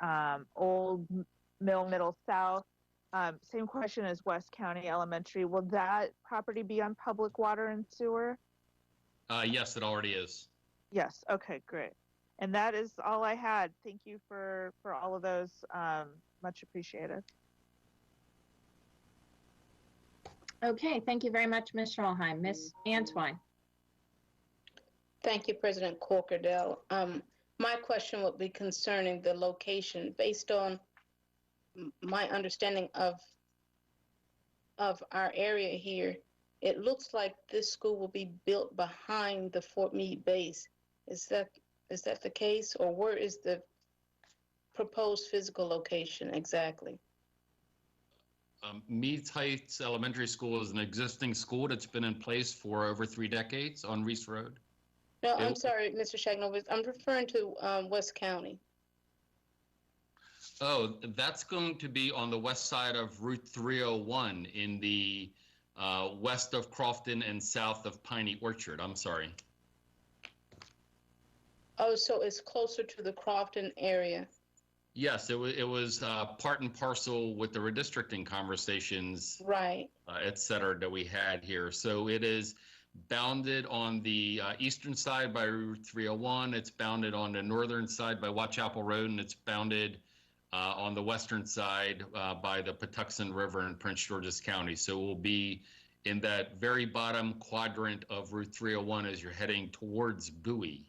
old Middle South. Same question as West County Elementary. Will that property be on public water and sewer? Yes, it already is. Yes. Okay, great. And that is all I had. Thank you for all of those. Much appreciated. Okay, thank you very much, Ms. Schulheim. Ms. Antwine. Thank you, President Corkerdale. My question would be concerning the location. Based on my understanding of our area here, it looks like this school will be built behind the Fort Meade base. Is that the case, or where is the proposed physical location exactly? Meads Heights Elementary School is an existing school that's been in place for over 3 decades on Reese Road. No, I'm sorry, Mr. Shagnovitz. I'm referring to West County. Oh, that's going to be on the west side of Route 301 in the west of Crofton and south of Piney Orchard. I'm sorry. Oh, so it's closer to the Crofton area. Yes, it was part and parcel with the redistricting conversations, right, et cetera, that we had here. So it is bounded on the eastern side by Route 301. It's bounded on the northern side by Watchapel Road, and it's bounded on the western side by the Patuxent River in Prince George's County. So we'll be in that very bottom quadrant of Route 301 as you're heading towards BOE.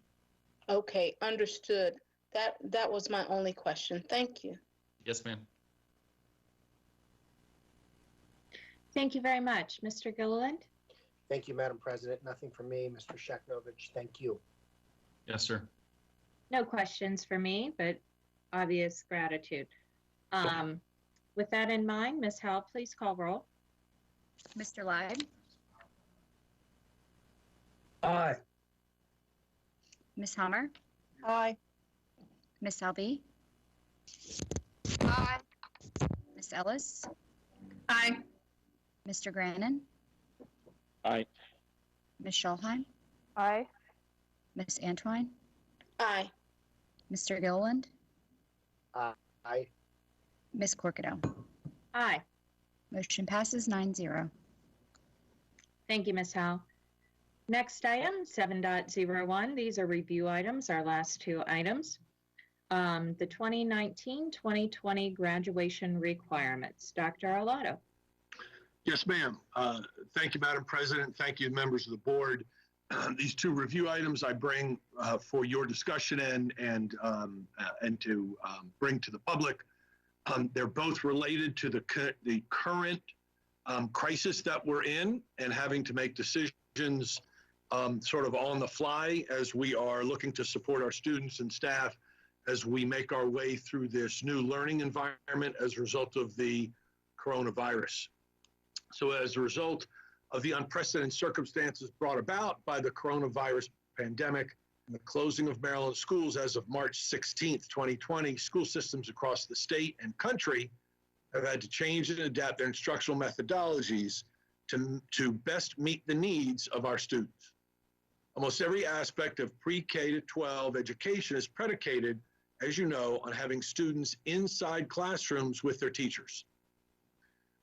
Okay, understood. That was my only question. Thank you. Yes, ma'am. Thank you very much. Mr. Gilliland? Thank you, Madam President. Nothing from me. Mr. Sheknovich, thank you. Yes, sir. No questions for me, but obvious gratitude. With that in mind, Ms. Howell, please call roll. Mr. Lyde? Aye. Ms. Hummer? Aye. Ms. Salvi? Aye. Ms. Ellis? Aye. Mr. Grannon? Aye. Ms. Schulheim? Aye. Ms. Antwine? Aye. Mr. Gilliland? Aye. Ms. Corkadell? Aye. Motion passes 9-0. Thank you, Ms. Howell. Next item, 7.01. These are review items, our last 2 items. The 2019-2020 graduation requirements. Dr. Arlotto. Yes, ma'am. Thank you, Madam President. Thank you, members of the board. These 2 review items I bring for your discussion and to bring to the public. They're both related to the current crisis that we're in and having to make decisions sort of on the fly as we are looking to support our students and staff as we make our way through this new learning environment as a result of the coronavirus. So as a result of the unprecedented circumstances brought about by the coronavirus pandemic and the closing of Maryland schools as of March 16th, 2020, school systems across the state and country have had to change and adapt their instructional methodologies to best meet the needs of our students. Almost every aspect of pre-K to 12 education is predicated, as you know, on having students inside classrooms with their teachers.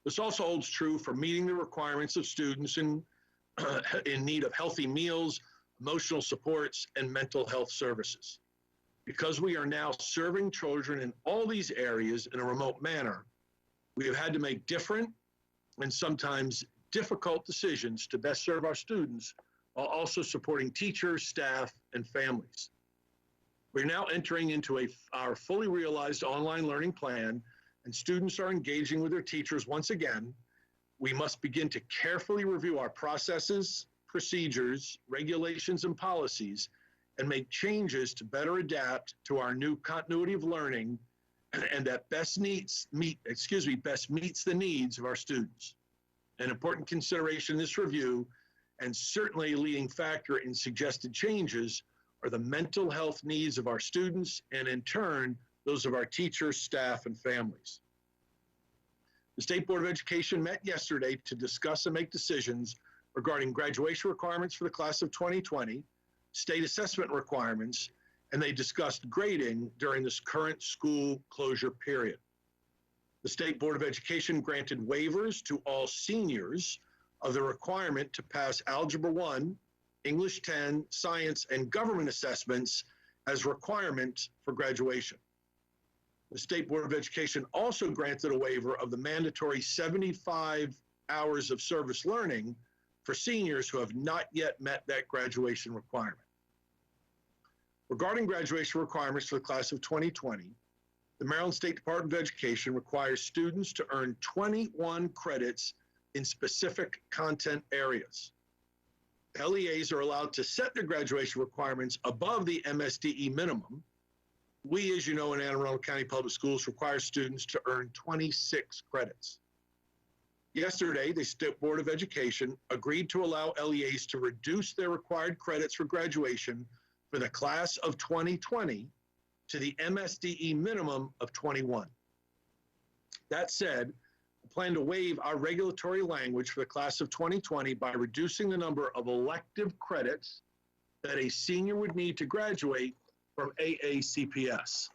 This also holds true for meeting the requirements of students in need of healthy meals, emotional supports, and mental health services. Because we are now serving children in all these areas in a remote manner, We have had to make different and sometimes difficult decisions to best serve our students while also supporting teachers, staff, and families. We're now entering into our fully realized online learning plan, and students are engaging with their teachers once again. We must begin to carefully review our processes, procedures, regulations, and policies, and make changes to better adapt to our new continuity of learning and that best meets the needs of our students. An important consideration in this review, and certainly a leading factor in suggested changes, are the mental health needs of our students and in turn, those of our teachers, staff, and families. The State Board of Education met yesterday to discuss and make decisions regarding graduation requirements for the class of 2020, state assessment requirements, and they discussed grading during this current school closure period. The State Board of Education granted waivers to all seniors of the requirement to pass Algebra 1, English 10, Science, and Government assessments as requirements for graduation. The State Board of Education also granted a waiver of the mandatory 75 hours of service learning for seniors who have not yet met that graduation requirement. Regarding graduation requirements for the class of 2020, the Maryland State Department of Education requires students to earn 21 credits in specific content areas. LEAs are allowed to set their graduation requirements above the MSDE minimum. We, as you know, in Anne Arundel County Public Schools, require students to earn 26 credits. Yesterday, the State Board of Education agreed to allow LEAs to reduce their required credits for graduation for the class of 2020 to the MSDE minimum of 21. That said, I plan to waive our regulatory language for the class of 2020 by reducing the number of elective credits that a senior would need to graduate from AACPS.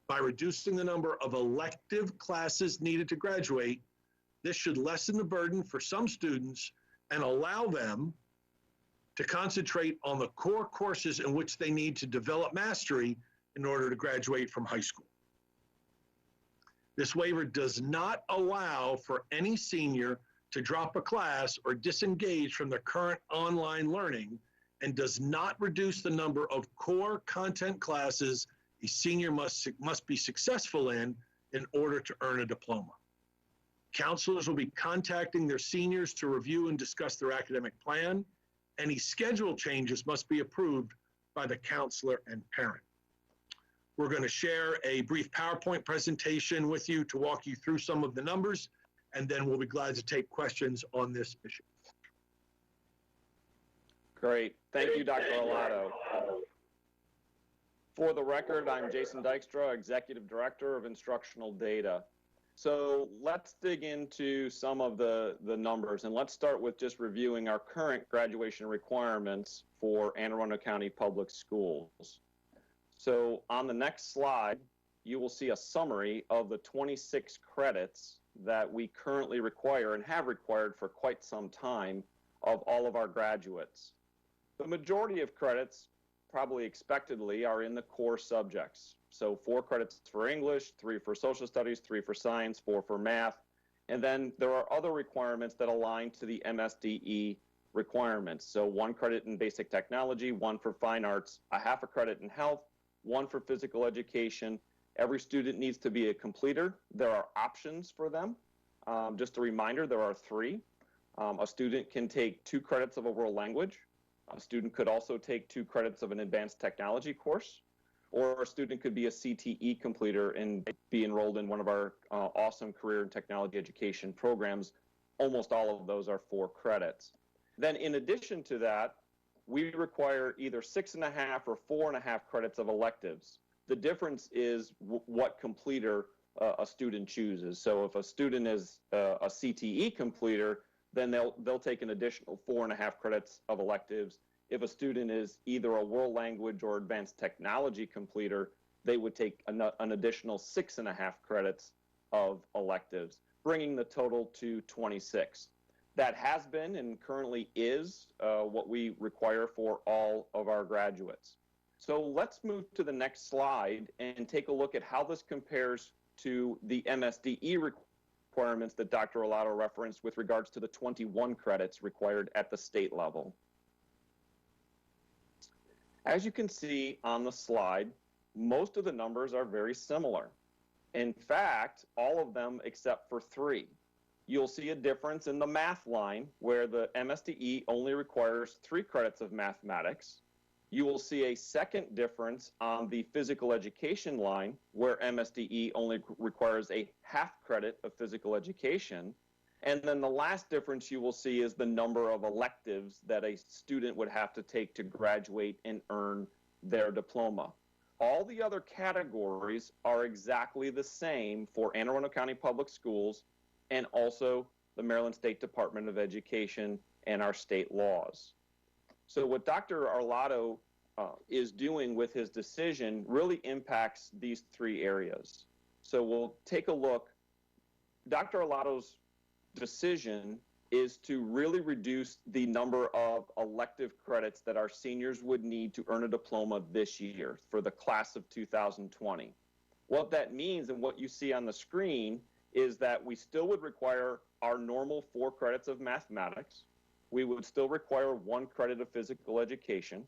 By reducing the number of elective classes needed to graduate, this should lessen the burden for some students and allow them to concentrate on the core courses in which they need to develop mastery in order to graduate from high school. This waiver does not allow for any senior to drop a class or disengage from the current online learning and does not reduce the number of core content classes a senior must be successful in order to earn a diploma. Counselors will be contacting their seniors to review and discuss their academic plan. Any schedule changes must be approved by the counselor and parent. We're going to share a brief PowerPoint presentation with you to walk you through some of the numbers, and then we'll be glad to take questions on this issue. Great. Thank you, Dr. Arlotto. For the record, I'm Jason Dykstra, Executive Director of Instructional Data. So let's dig into some of the numbers, and let's start with just reviewing our current graduation requirements for Anne Arundel County Public Schools. So on the next slide, you will see a summary of the 26 credits that we currently require and have required for quite some time of all of our graduates. The majority of credits, probably expectedly, are in the core subjects. So 4 credits for English, 3 for social studies, 3 for science, 4 for math. And then there are other requirements that align to the MSDE requirements. So 1 credit in basic technology, 1 for fine arts, a half a credit in health, 1 for physical education. Every student needs to be a completer. There are options for them. Just a reminder, there are 3. A student can take 2 credits of a world language. A student could also take 2 credits of an advanced technology course, or a student could be a CTE completer and be enrolled in one of our awesome career and technology education programs. Almost all of those are 4 credits. Then in addition to that, we require either 6.5 or 4.5 credits of electives. The difference is what completer a student chooses. So if a student is a CTE completer, then they'll take an additional 4.5 credits of electives. If a student is either a world language or advanced technology completer, they would take an additional 6.5 credits of electives, bringing the total to 26. That has been and currently is what we require for all of our graduates. So let's move to the next slide and take a look at how this compares to the MSDE requirements that Dr. Olato referenced with regards to the 21 credits required at the state level. As you can see on the slide, most of the numbers are very similar. In fact, all of them except for 3. You'll see a difference in the math line where the MSDE only requires 3 credits of mathematics. You will see a second difference on the physical education line where MSDE only requires a half credit of physical education. And then the last difference you will see is the number of electives that a student would have to take to graduate and earn their diploma. All the other categories are exactly the same for Anne Arundel County Public Schools and also the Maryland State Department of Education and our state laws. So what Dr. Arlato is doing with his decision really impacts these 3 areas. So we'll take a look. Dr. Arlato's decision is to really reduce the number of elective credits that our seniors would need to earn a diploma this year for the class of 2020. What that means and what you see on the screen is that we still would require our normal 4 credits of mathematics. We would still require 1 credit of physical education.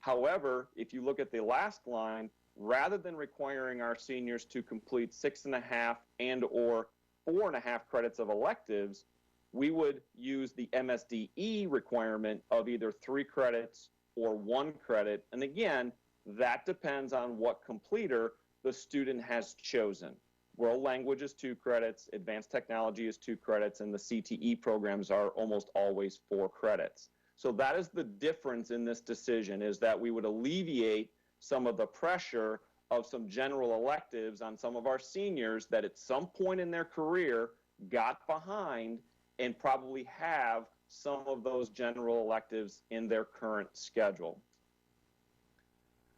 However, if you look at the last line, rather than requiring our seniors to complete 6.5 and or 4.5 credits of electives, we would use the MSDE requirement of either 3 credits or 1 credit. And again, that depends on what completer the student has chosen. World language is 2 credits, advanced technology is 2 credits, and the CTE programs are almost always 4 credits. So that is the difference in this decision, is that we would alleviate some of the pressure of some general electives on some of our seniors that at some point in their career got behind and probably have some of those general electives in their current schedule.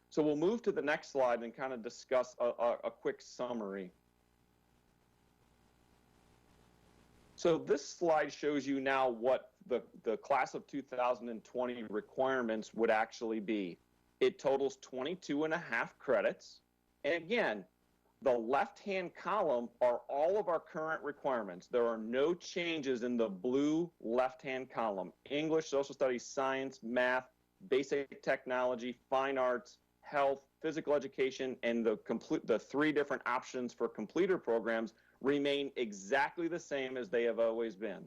So we'll move to the next slide and kind of discuss a quick summary. So this slide shows you now what the class of 2020 requirements would actually be. It totals 22.5 credits. And again, the left-hand column are all of our current requirements. There are no changes in the blue left-hand column. English, social studies, science, math, basic technology, fine arts, health, physical education, and the 3 different options for completer programs remain exactly the same as they have always been.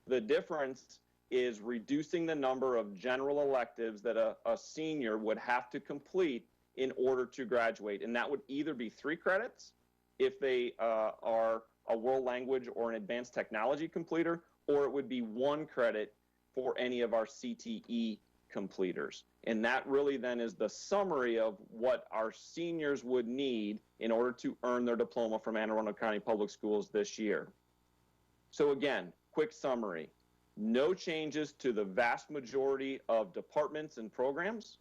The difference is reducing the number of general electives that a senior would have to complete in order to graduate. And that would either be 3 credits if they are a world language or an advanced technology completer, or it would be 1 credit for any of our CTE completers. And that really then is the summary of what our seniors would need in order to earn their diploma from Anne Arundel County Public Schools this year. So again, quick summary. No changes to the vast majority of departments and programs.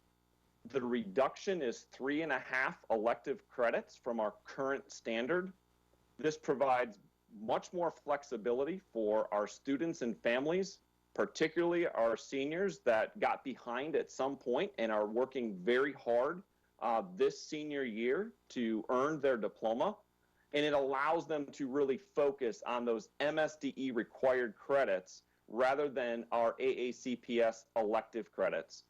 The reduction is 3.5 elective credits from our current standard. This provides much more flexibility for our students and families, particularly our seniors that got behind at some point and are working very hard this senior year to earn their diploma. And it allows them to really focus on those MSDE required credits rather than our AACPS elective credits.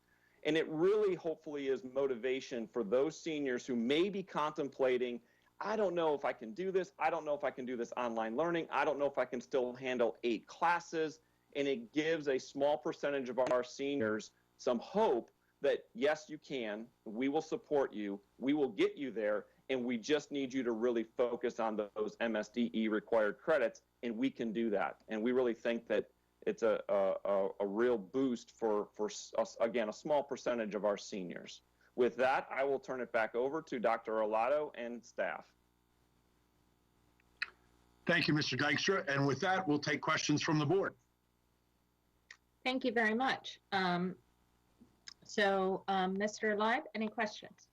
And it really hopefully is motivation for those seniors who may be contemplating, I don't know if I can do this. I don't know if I can do this online learning. I don't know if I can still handle 8 classes. And it gives a small percentage of our seniors some hope that, yes, you can. We will support you. We will get you there. And we just need you to really focus on those MSDE required credits. And we can do that. And we really think that it's a real boost for us, again, a small percentage of our seniors. With that, I will turn it back over to Dr. Arlato and staff. Thank you, Mr. Dykstra. And with that, we'll take questions from the board. Thank you very much. Mr. Live, any questions?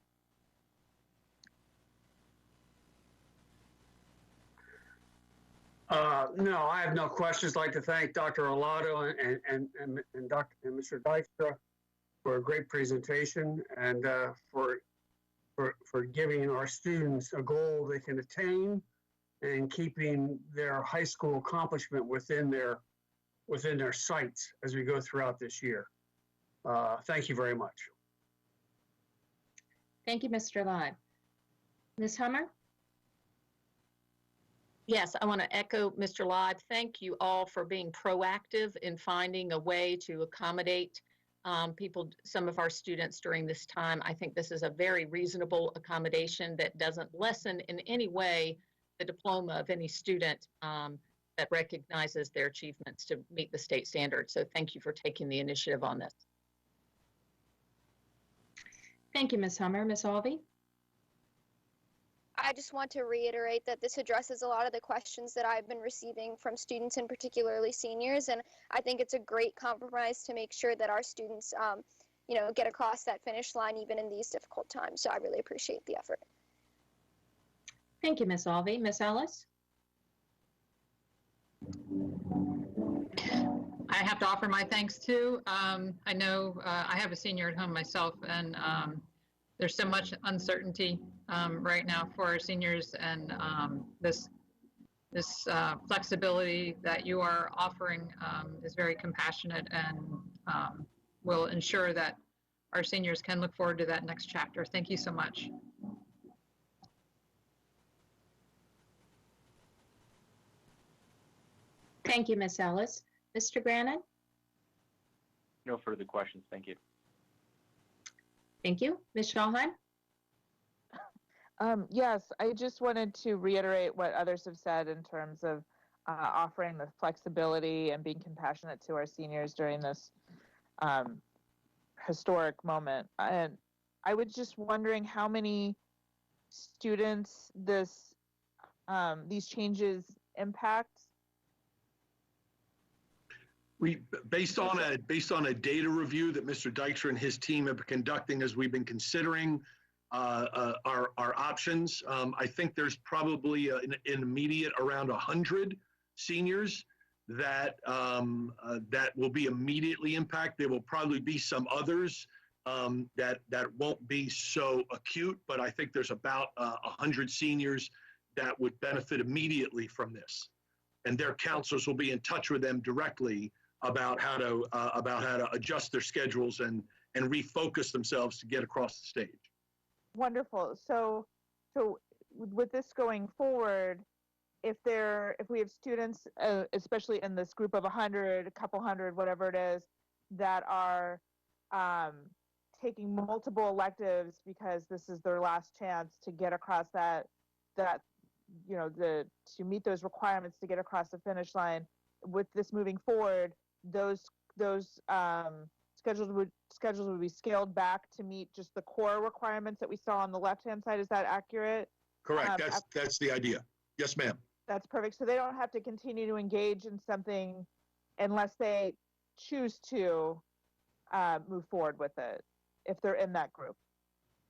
No, I have no questions. I'd like to thank Dr. Arlato and Mr. Dykstra for a great presentation and for giving our students a goal they can attain and keeping their high school accomplishment within their sights as we go throughout this year. Thank you very much. Thank you, Mr. Lott. Ms. Hummer? Yes, I want to echo Mr. Lott. Thank you all for being proactive in finding a way to accommodate people, some of our students during this time. I think this is a very reasonable accommodation that doesn't lessen in any way the diploma of any student that recognizes their achievements to meet the state standards. So thank you for taking the initiative on this. Thank you, Ms. Hummer. Ms. Alvey? I just want to reiterate that this addresses a lot of the questions that I've been receiving from students and particularly seniors, and I think it's a great compromise to make sure that our students, get across that finish line even in these difficult times. So I really appreciate the effort. Thank you, Ms. Alvey. Ms. Ellis? I have to offer my thanks too. I know I have a senior at home myself, and there's so much uncertainty right now for our seniors, and this flexibility that you are offering is very compassionate and will ensure that our seniors can look forward to that next chapter. Thank you so much. Thank you, Ms. Ellis. Mr. Grannon? No further questions. Thank you. Thank you. Ms. Schallheim? Yes, I just wanted to reiterate what others have said in terms of offering the flexibility and being compassionate to our seniors during this historic moment. And I was just wondering how many students these changes impact. Based on a data review that Mr. Dykstra and his team have been conducting as we've been considering our options, I think there's probably an immediate around 100 seniors that will be immediately impacted. There will probably be some others that won't be so acute, but I think there's about 100 seniors that would benefit immediately from this, and their counselors will be in touch with them directly about how to adjust their schedules and refocus themselves to get across the stage. Wonderful. So with this going forward, if we have students, especially in this group of 100, a couple hundred, whatever it is, that are taking multiple electives because this is their last chance to get across to meet those requirements to get across the finish line, with this moving forward, those schedules would be scaled back to meet just the core requirements that we saw on the left-hand side. Is that accurate? Correct. That's the idea. Yes, ma'am. That's perfect. So they don't have to continue to engage in something unless they choose to move forward with it, if they're in that group.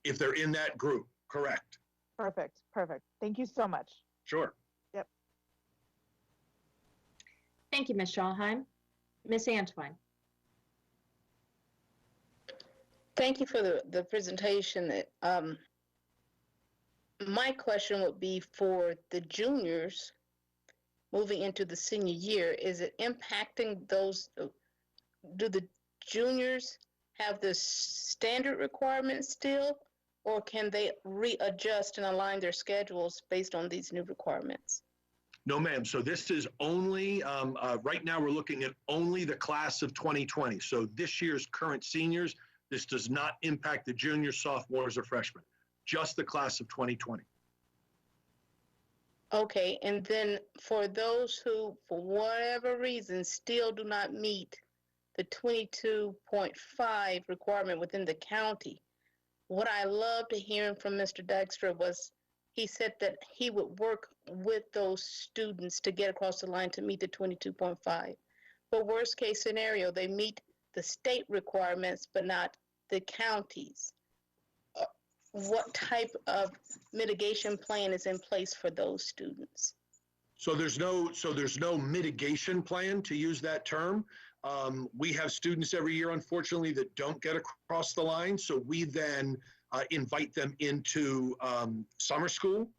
If they're in that group, correct. Perfect. Thank you so much. Sure. Yep. Thank you, Ms. Schallheim. Ms. Antwine? Thank you for the presentation. My question would be for the juniors moving into the senior year. Is it impacting those? Do the juniors have the standard requirements still, or can they readjust and align their schedules based on these new requirements? No, ma'am. So this is only, right now we're looking at only the class of 2020. So this year's current seniors, this does not impact the juniors, sophomores, or freshmen, just the class of 2020. Okay, and then for those who, for whatever reason, still do not meet the 22.5 requirement within the county, what I loved hearing from Mr. Dykstra was he said that he would work with those students to get across the line to meet the 22.5. But worst case scenario, they meet the state requirements, but not the counties. What type of mitigation plan is in place for those students? So there's no mitigation plan, to use that term. We have students every year, unfortunately, that don't get across the line. So we then invite them into summer school,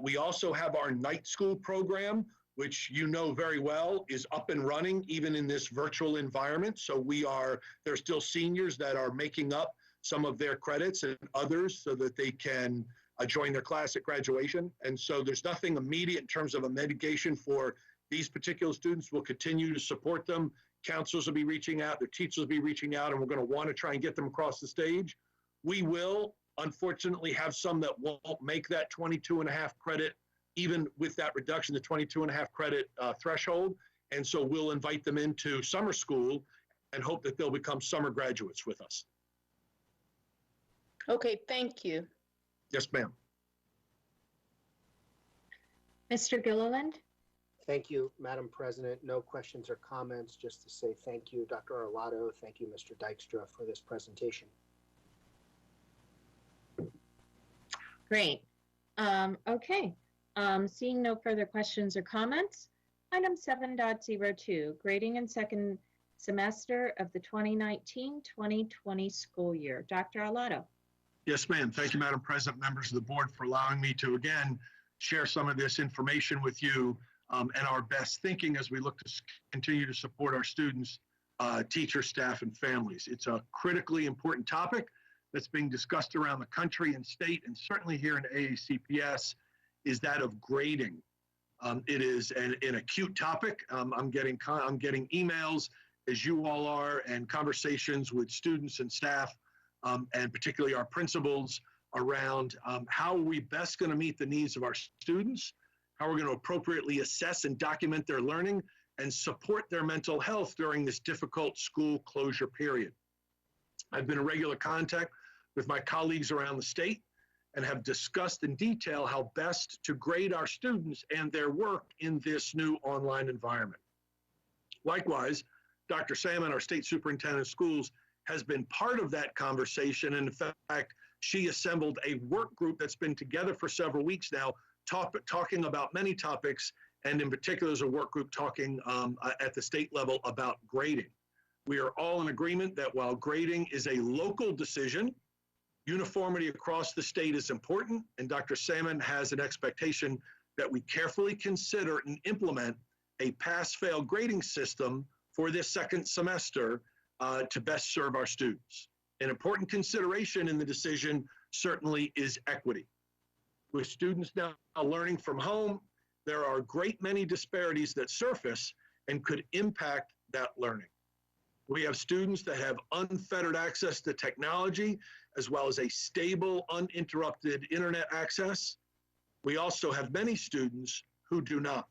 We also have our night school program, which you know very well is up and running even in this virtual environment. So there's still seniors that are making up some of their credits and others so that they can join their class at graduation. And so there's nothing immediate in terms of a mitigation for these particular students. We'll continue to support them. Counselors will be reaching out, their teachers will be reaching out, and we're going to want to try and get them across the stage. We will, unfortunately, have some that won't make that 22.5 credit, even with that reduction, the 22.5 credit threshold. And so we'll invite them into summer school and hope that they'll become summer graduates with us. Okay, thank you. Yes, ma'am. Mr. Gilliland? Thank you, Madam President. No questions or comments, just to say thank you, Dr. Arlotto. Thank you, Mr. Dykstra, for this presentation. Great. Okay. Seeing no further questions or comments, item 7.02, grading in second semester of the 2019-2020 school year. Dr. Arlotto. Yes, ma'am. Thank you, Madam President, members of the board, for allowing me to, again, share some of this information with you and our best thinking as we look to continue to support our students, teachers, staff, and families. It's a critically important topic that's being discussed around the country and state, and certainly here in AACPS, is that of grading. It is an acute topic. I'm getting emails, as you all are, and conversations with students and staff, and particularly our principals, around how are we best going to meet the needs of our students, how we're going to appropriately assess and document their learning, and support their mental health during this difficult school closure period. I've been in regular contact with my colleagues around the state and have discussed in detail how best to grade our students and their work in this new online environment. Likewise, Dr. Salmon, our state superintendent of schools, has been part of that conversation. And in fact, she assembled a work group that's been together for several weeks now, talking about many topics, and in particular, there's a work group talking at the state level about grading. We are all in agreement that while grading is a local decision, uniformity across the state is important, and Dr. Salmon has an expectation that we carefully consider and implement a pass-fail grading system for this second semester to best serve our students. An important consideration in the decision certainly is equity. With students now learning from home, there are a great many disparities that surface and could impact that learning. We have students that have unfettered access to technology, as well as a stable, uninterrupted internet access. We also have many students who do not.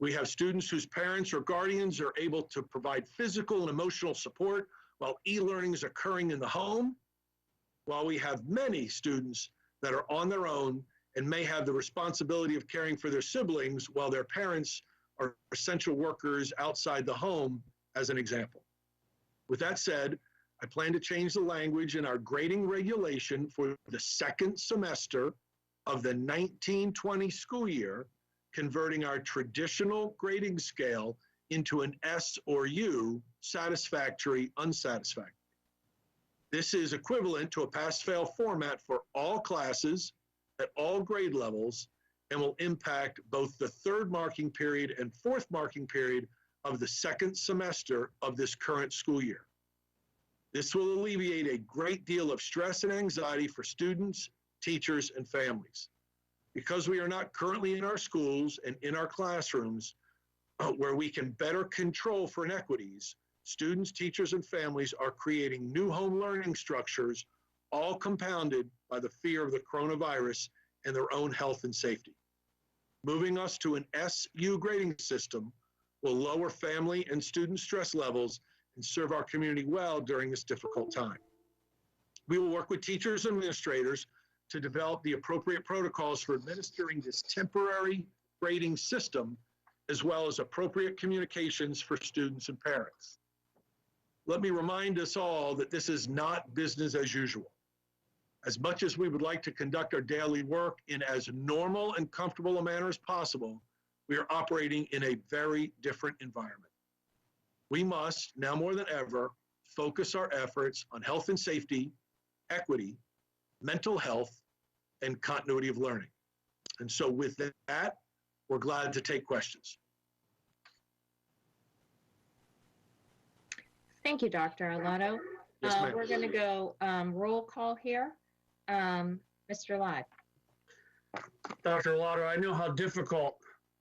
We have students whose parents or guardians are able to provide physical and emotional support while e-learning is occurring in the home, while we have many students that are on their own and may have the responsibility of caring for their siblings while their parents are essential workers outside the home, as an example. With that said, I plan to change the language in our grading regulation for the second semester of the 1920 school year, converting our traditional grading scale into an S or U, satisfactory, unsatisfactory. This is equivalent to a pass-fail format for all classes at all grade levels and will impact both the third marking period and fourth marking period of the second semester of this current school year. This will alleviate a great deal of stress and anxiety for students, teachers, and families. Because we are not currently in our schools and in our classrooms where we can better control for inequities, students, teachers, and families are creating new home learning structures, all compounded by the fear of the coronavirus and their own health and safety. Moving us to an SU grading system will lower family and student stress levels and serve our community well during this difficult time. We will work with teachers and administrators to develop the appropriate protocols for administering this temporary grading system, as well as appropriate communications for students and parents. Let me remind us all that this is not business as usual. As much as we would like to conduct our daily work in as normal and comfortable a manner as possible, we are operating in a very different environment. We must, now more than ever, focus our efforts on health and safety, equity, mental health, and continuity of learning. And so with that, we're glad to take questions. Thank you, Dr. Arlotto. Yes, ma'am. We're going to go roll call here. Mr. Lott. Dr. Arlotto, I know how difficult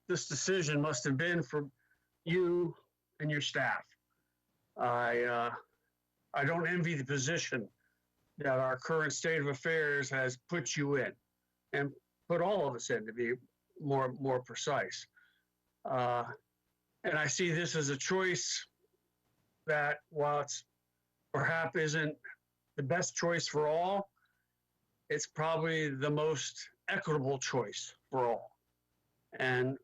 this decision must have been for you and your staff. I don't envy the position that our current state of affairs has put you in, and put all of us in, to be more precise. And I see this as a choice that, while it's perhaps isn't the best choice for all, it's probably the most equitable choice for all. And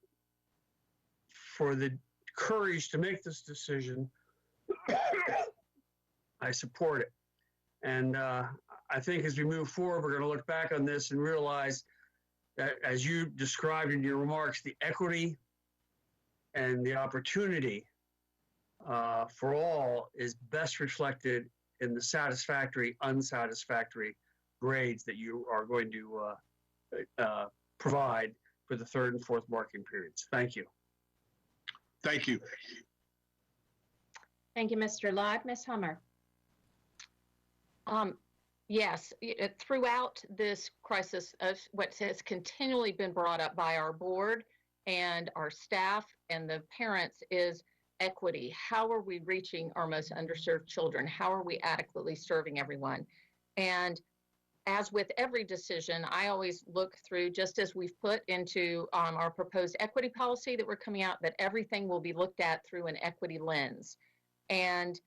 for the courage to make this decision, I support it. And I think as we move forward, we're going to look back on this and realize that, as you described in your remarks, the equity and the opportunity for all is best reflected in the satisfactory, unsatisfactory grades that you are going to provide for the third and fourth marking periods. Thank you. Thank you. Thank you, Mr. Lott. Ms. Hummer. Yes, throughout this crisis, what has continually been brought up by our board and our staff and the parents is equity. How are we reaching our most underserved children? How are we adequately serving everyone? And as with every decision, I always look through, just as we've put into our proposed equity policy that we're coming out, that everything will be looked at through an equity lens. And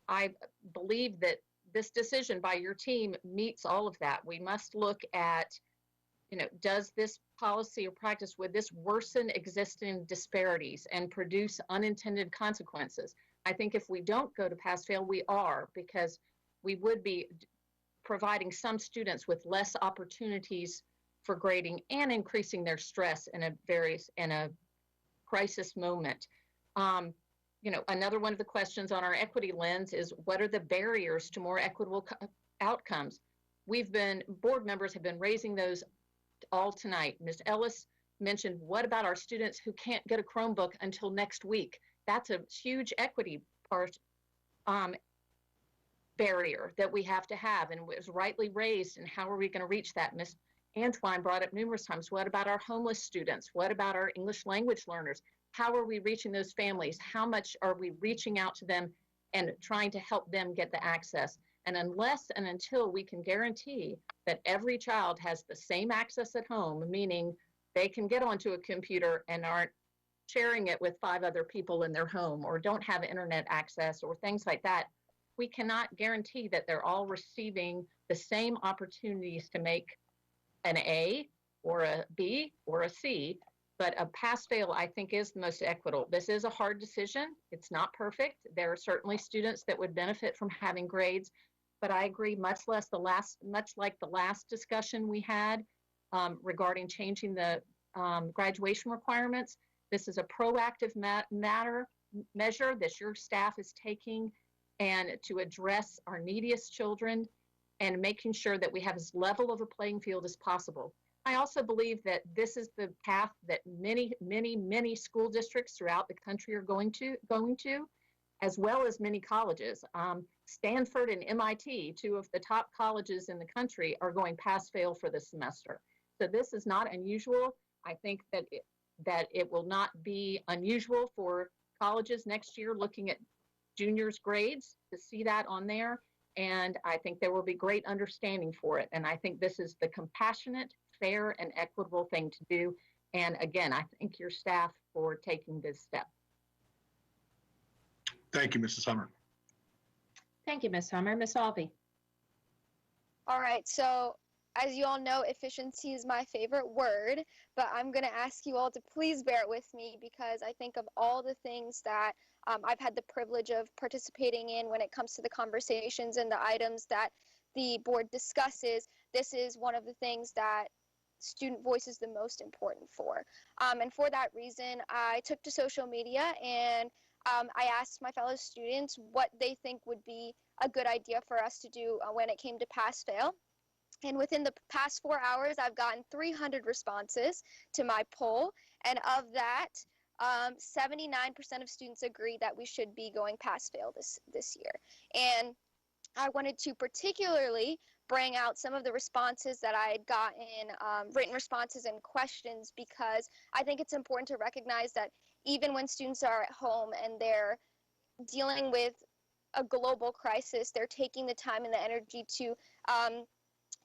I believe that this decision by your team meets all of that. We must look at, does this policy or practice, would this worsen existing disparities and produce unintended consequences? I think if we don't go to pass-fail, we are, because we would be providing some students with less opportunities for grading and increasing their stress in a crisis moment. Another one of the questions on our equity lens is, what are the barriers to more equitable outcomes? Board members have been raising those all tonight. Ms. Ellis mentioned, what about our students who can't get a Chromebook until next week? That's a huge equity barrier that we have to have, and it was rightly raised. And how are we going to reach that? Ms. Antwine brought up numerous times, what about our homeless students? What about our English language learners? How are we reaching those families? How much are we reaching out to them and trying to help them get the access? And unless and until we can guarantee that every child has the same access at home, meaning they can get onto a computer and aren't sharing it with 5 other people in their home, or don't have internet access, or things like that, we cannot guarantee that they're all receiving the same opportunities to make an A or a B or a C. But a pass-fail, I think, is the most equitable. This is a hard decision. It's not perfect. There are certainly students that would benefit from having grades, but I agree, much like the last discussion we had regarding changing the graduation requirements. This is a proactive measure that your staff is taking, and to address our neediest children and making sure that we have as level of a playing field as possible. I also believe that this is the path that many, many, many school districts throughout the country are going to, as well as many colleges. Stanford and MIT, 2 of the top colleges in the country, are going pass-fail for this semester. So this is not unusual. I think that it will not be unusual for colleges next year looking at juniors' grades to see that on there. And I think there will be great understanding for it. And I think this is the compassionate, fair, and equitable thing to do. And again, I thank your staff for taking this step. Thank you, Mrs. Hummer. Thank you, Ms. Hummer. Ms. Alvey. All right, so as you all know, efficiency is my favorite word, but I'm going to ask you all to please bear with me, because I think of all the things that I've had the privilege of participating in when it comes to the conversations and the items that the board discusses. This is one of the things that student voice is the most important for. And for that reason, I took to social media and I asked my fellow students what they think would be a good idea for us to do when it came to pass-fail. And within the past 4 hours, I've gotten 300 responses to my poll. And of that, 79% of students agree that we should be going pass-fail this year. And I wanted to particularly bring out some of the responses that I had gotten, written responses and questions, because I think it's important to recognize that even when students are at home and they're dealing with a global crisis, they're taking the time and the energy to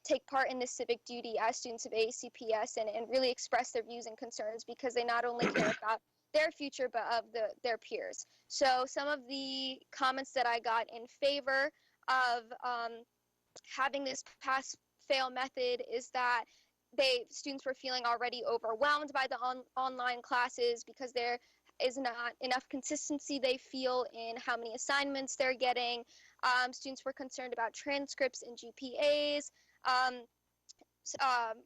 take part in this civic duty as students of ACPS and really express their views and concerns, because they not only care about their future but of their peers. So some of the comments that I got in favor of having this pass-fail method is that students were feeling already overwhelmed by the online classes because there is not enough consistency they feel in how many assignments they're getting. Students were concerned about transcripts and GPAs.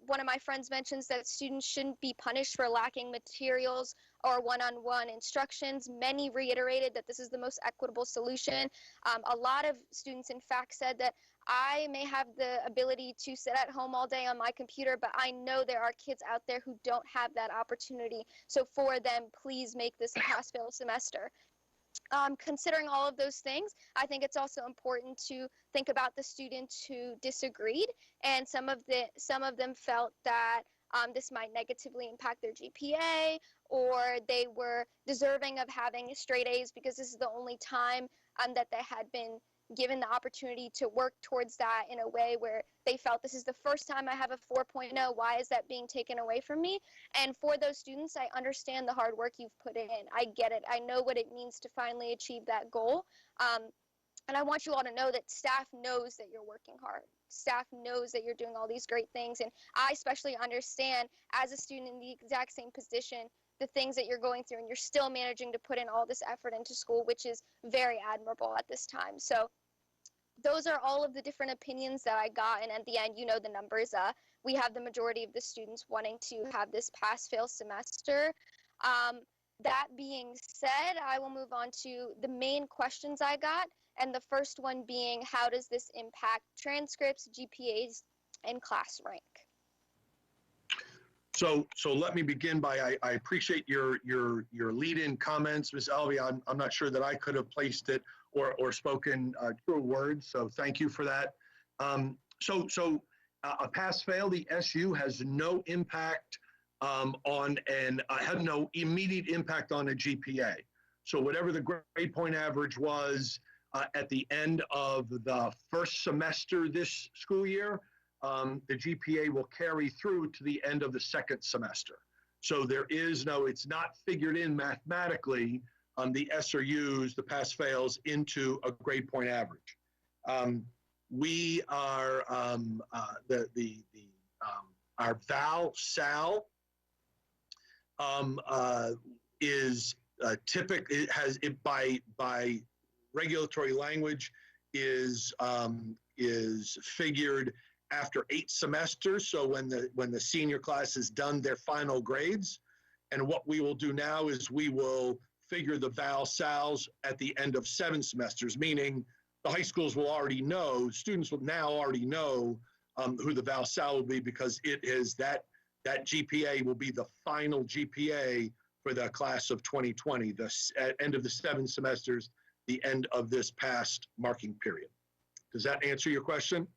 One of my friends mentions that students shouldn't be punished for lacking materials or one-on-one instructions. Many reiterated that this is the most equitable solution. A lot of students, in fact, said that I may have the ability to sit at home all day on my computer, but I know there are kids out there who don't have that opportunity. So for them, please make this a pass-fail semester. Considering all of those things, I think it's also important to think about the students who disagreed, and some of them felt that this might negatively impact their GPA, or they were deserving of having straight A's because this is the only time that they had been given the opportunity to work towards that in a way where they felt, this is the first time I have a 4.0, why is that being taken away from me? And for those students, I understand the hard work you've put in. I get it. I know what it means to finally achieve that goal. And I want you all to know that staff knows that you're working hard. Staff knows that you're doing all these great things. And I especially understand, as a student in the exact same position, the things that you're going through, and you're still managing to put in all this effort into school, which is very admirable at this time. So those are all of the different opinions that I got. And at the end, you know the numbers. We have the majority of the students wanting to have this pass-fail semester. That being said, I will move on to the main questions I got. And the first one being, how does this impact transcripts, GPAs, and class rank? So let me begin by, I appreciate your lead-in comments, Ms. Alvey. I'm not sure that I could have placed it or spoken true words, so thank you for that. A pass-fail, the SU has no impact had no immediate impact on a GPA. So whatever the grade point average was at the end of the first semester this school year, the GPA will carry through to the end of the second semester. So there is it's not figured in mathematically the SRUs, the pass-fails, into a grade point average. We are, our val-sal is typically, by regulatory language, is figured after 8 semesters. So when the senior class has done their final grades, and what we will do now is we will figure the val-sals at the end of 7 semesters, meaning the high schools will already know, students will now already know who the val-sal will be, because it is that GPA will be the final GPA for the class of 2020, the end of the 7 semesters, the end of this past marking period. Does that answer your question?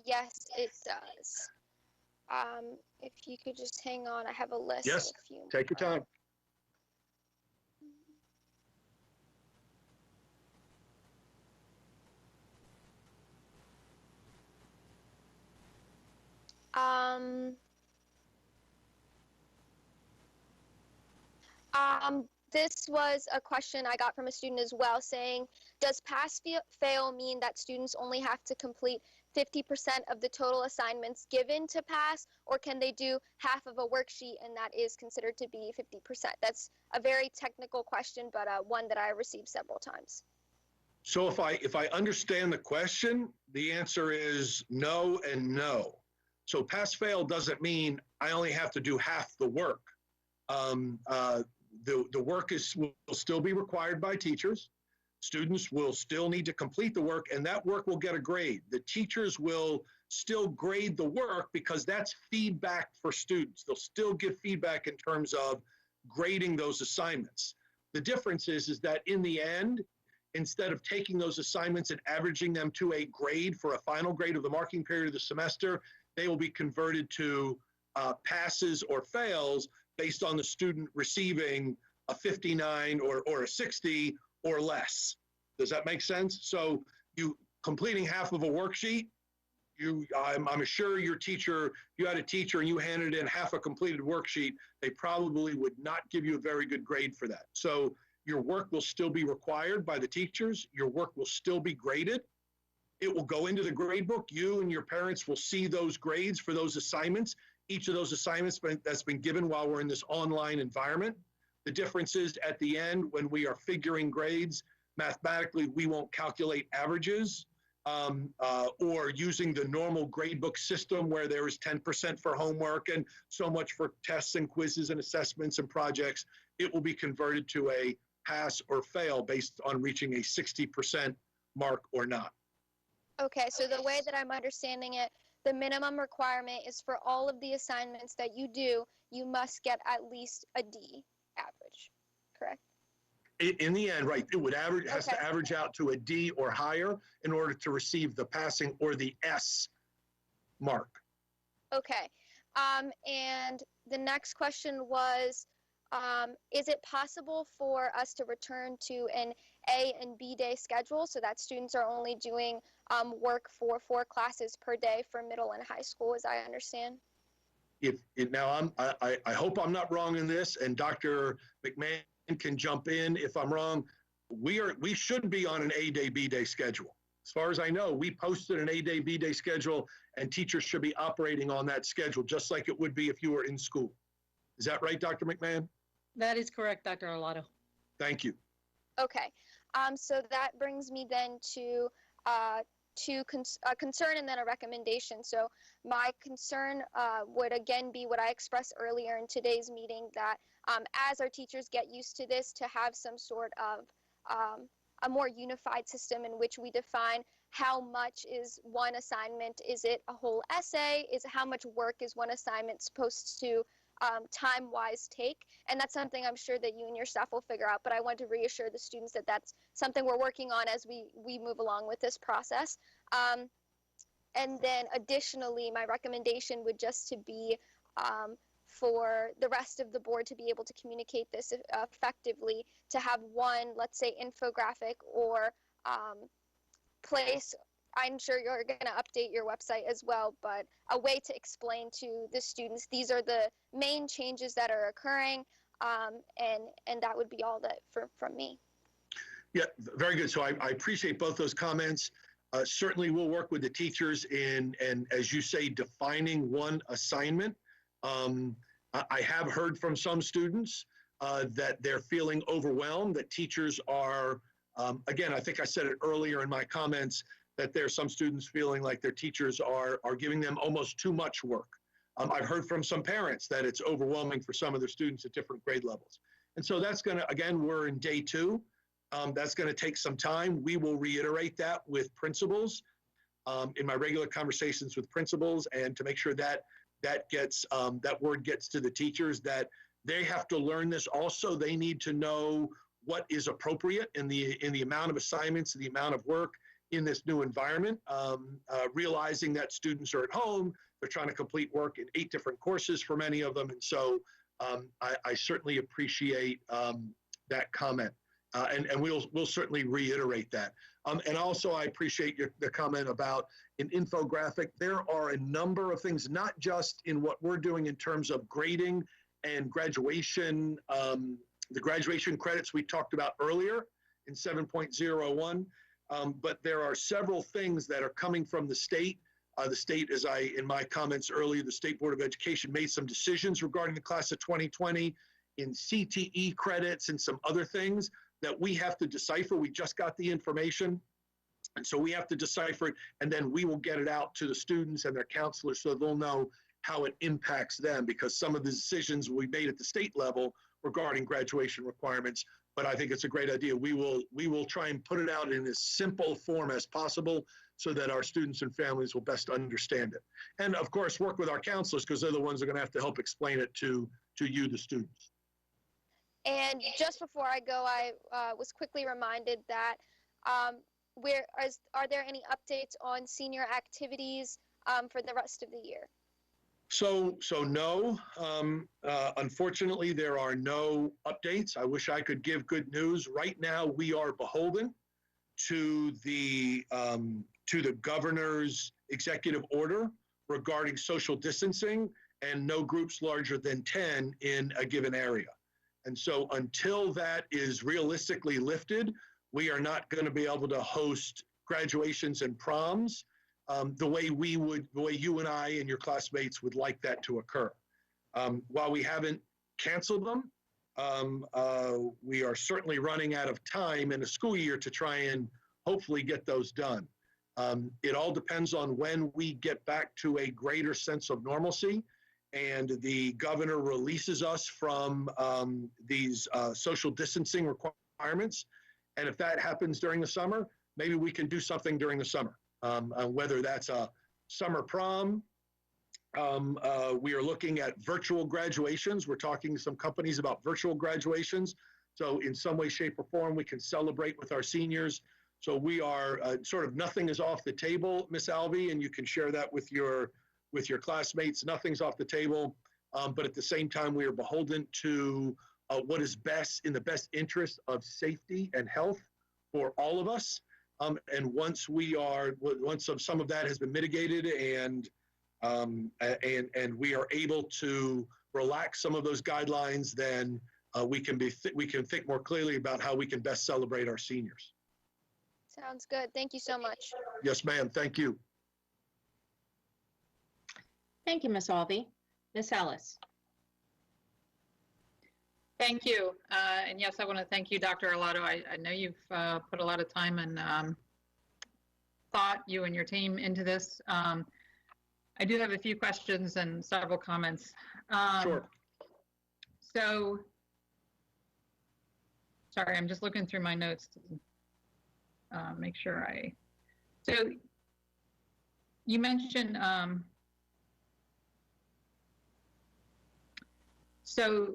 Yes, it does. If you could just hang on, I have a list. Yes, of a few take your time. This was a question I got from a student as well, saying, does pass-fail mean that students only have to complete 50% of the total assignments given to pass, or can they do half of a worksheet and that is considered to be 50%? That's a very technical question, but one that I received several times. So if I understand the question, the answer is no and no. So pass-fail doesn't mean I only have to do half the work. The work will still be required by teachers. Students will still need to complete the work, and that work will get a grade. The teachers will still grade the work because that's feedback for students. They'll still give feedback in terms of grading those assignments. The difference is that in the end, instead of taking those assignments and averaging them to a grade for a final grade of the marking period of the semester, they will be converted to passes or fails based on the student receiving a 59 or a 60 or less. Does that make sense? So you completing half of a worksheet, I'm sure your teacher, you had a teacher and you handed in half a completed worksheet, they probably would not give you a very good grade for that. So your work will still be required by the teachers. Your work will still be graded. It will go into the grade book. You and your parents will see those grades for those assignments. Each of those assignments that's been given while we're in this online environment. The difference is at the end, when we are figuring grades, mathematically, we won't calculate averages or using the normal gradebook system where there is 10% for homework and so much for tests and quizzes and assessments and projects. It will be converted to a pass or fail based on reaching a 60% mark or not. Okay, so the way that I'm understanding it, the minimum requirement is for all of the assignments that you do, you must get at least a D average, correct? In the end, right, it would average, has to average out to a D or higher in order to receive the passing or the S mark. Okay, and the next question was, is it possible for us to return to an A and B day schedule so that students are only doing work for 4 classes per day for middle and high school, as I understand? I hope I'm not wrong in this, and Dr. McMahon can jump in if I'm wrong. We should be on an A day, B day schedule. As far as I know, we posted an A day, B day schedule, and teachers should be operating on that schedule just like it would be if you were in school. Is that right, Dr. McMahon? That is correct, Dr. Arlotto. Thank you. Okay, so that brings me then to a concern and then a recommendation. So my concern would again be what I expressed earlier in today's meeting, that as our teachers get used to this, to have some sort of a more unified system in which we define how much is one assignment. Is it a whole essay? Is how much work is one assignment supposed to time-wise take? And that's something I'm sure that you and your staff will figure out, but I want to reassure the students that that's something we're working on as we move along with this process. And then additionally, my recommendation would just to be for the rest of the board to be able to communicate this effectively, to have one, let's say, infographic or place. I'm sure you're going to update your website as well, but a way to explain to the students, these are the main changes that are occurring, and that would be all that from me. Yeah, very good. So I appreciate both those comments. Certainly we'll work with the teachers in, and as you say, defining one assignment. I have heard from some students that they're feeling overwhelmed, that teachers are, again, I think I said it earlier in my comments, that there are some students feeling like their teachers are giving them almost too much work. I've heard from some parents that it's overwhelming for some of their students at different grade levels. And so that's going to, again, we're in day 2. That's going to take some time. We will reiterate that with principals in my regular conversations with principals, and to make sure that that word gets to the teachers, that they have to learn this also. They need to know what is appropriate in the amount of assignments, the amount of work in this new environment, realizing that students are at home, they're trying to complete work in 8 different courses for many of them. And so I certainly appreciate that comment. And we'll certainly reiterate that. And also I appreciate the comment about an infographic. There are a number of things, not just in what we're doing in terms of grading and graduation, the graduation credits we talked about earlier in 7.01, but there are several things that are coming from the state. The state, as in my comments earlier, the State Board of Education made some decisions regarding the class of 2020 in CTE credits and some other things that we have to decipher. We just got the information, and so we have to decipher it, and then we will get it out to the students and their counselors so they'll know how it impacts them, because some of the decisions we made at the state level regarding graduation requirements but I think it's a great idea. We will try and put it out in as simple form as possible so that our students and families will best understand it. And of course, work with our counselors because they're the ones who are going to have to help explain it to you, the students. And just before I go, I was quickly reminded that are there any updates on senior activities for the rest of the year? So no, unfortunately, there are no updates. I wish I could give good news. Right now, we are beholden to the governor's executive order regarding social distancing and no groups larger than 10 in a given area. And so until that is realistically lifted, we are not going to be able to host graduations and proms the way you and I and your classmates would like that to occur. While we haven't canceled them, we are certainly running out of time in a school year to try and hopefully get those done. It all depends on when we get back to a greater sense of normalcy and the governor releases us from these social distancing requirements. And if that happens during the summer, maybe we can do something during the summer. Whether that's a summer prom, we are looking at virtual graduations. We're talking to some companies about virtual graduations. So in some way, shape, or form, we can celebrate with our seniors. So we are sort of nothing is off the table, Miss Alvey, and you can share that with your classmates. Nothing's off the table, but at the same time, we are beholden to what is best in the best interest of safety and health for all of us. And once some of that has been mitigated and we are able to relax some of those guidelines, then we can think more clearly about how we can best celebrate our seniors. Sounds good. Thank you so much. Yes, ma'am. Thank you. Thank you, Ms. Alvey. Ms. Ellis. Thank you. And yes, I want to thank you, Dr. Arlotto. I know you've put a lot of time and thought, you and your team, into this. I do have a few questions and several comments. Sure. So, sorry, I'm just looking through my notes to make sure so you mentioned, so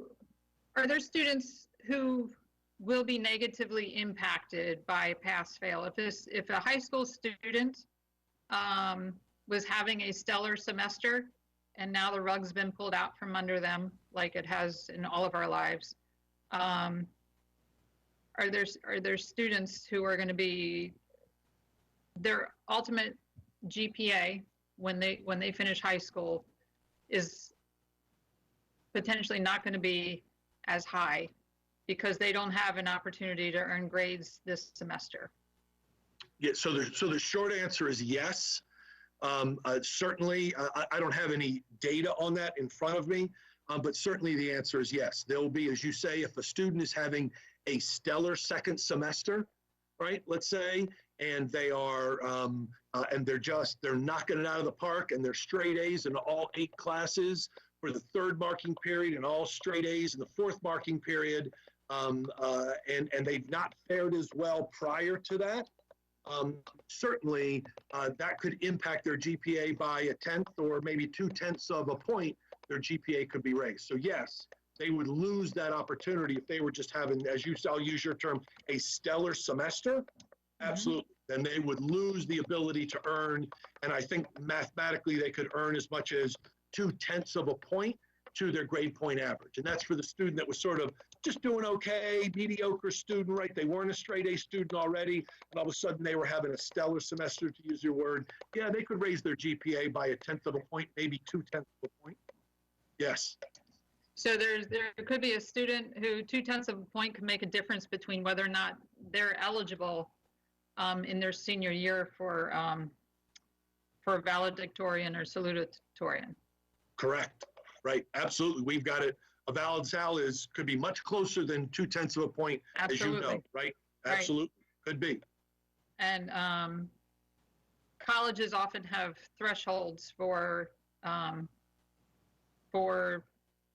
are there students who will be negatively impacted by pass-fail? If a high school student was having a stellar semester and now the rug's been pulled out from under them, like it has in all of our lives, are there students who are going to be, their ultimate GPA when they finish high school is potentially not going to be as high because they don't have an opportunity to earn grades this semester? Yeah, so the short answer is yes. Certainly, I don't have any data on that in front of me, but certainly the answer is yes. There will be, as you say, if a student is having a stellar second semester, right, let's say, and they are, and they're knocking it out of the park and they're straight A's in all 8 classes for the 3rd marking period and all straight A's in the 4th marking period, and they've not fared as well prior to that. Certainly, that could impact their GPA by 1/10 or maybe 2/10 of a point. Their GPA could be raised. So yes, they would lose that opportunity if they were just having, I'll use your term, a stellar semester. Absolutely. Then they would lose the ability to earn, and I think mathematically they could earn as much as 2/10 of a point to their grade point average. And that's for the student that was sort of just doing okay, mediocre student, right? They weren't a straight A student already, and all of a sudden they were having a stellar semester, to use your word. Yeah, they could raise their GPA by 1/10 of a point, maybe 2/10 of a point. Yes. So there could be a student who 2/10 of a point could make a difference between whether or not they're eligible in their senior year for valedictorian or salutatorian. Correct. Right. Absolutely. We've got it. A valid sal could be much closer than 2/10 of a point, Absolutely. as you know, right? Absolutely. Right. Could be. And colleges often have thresholds for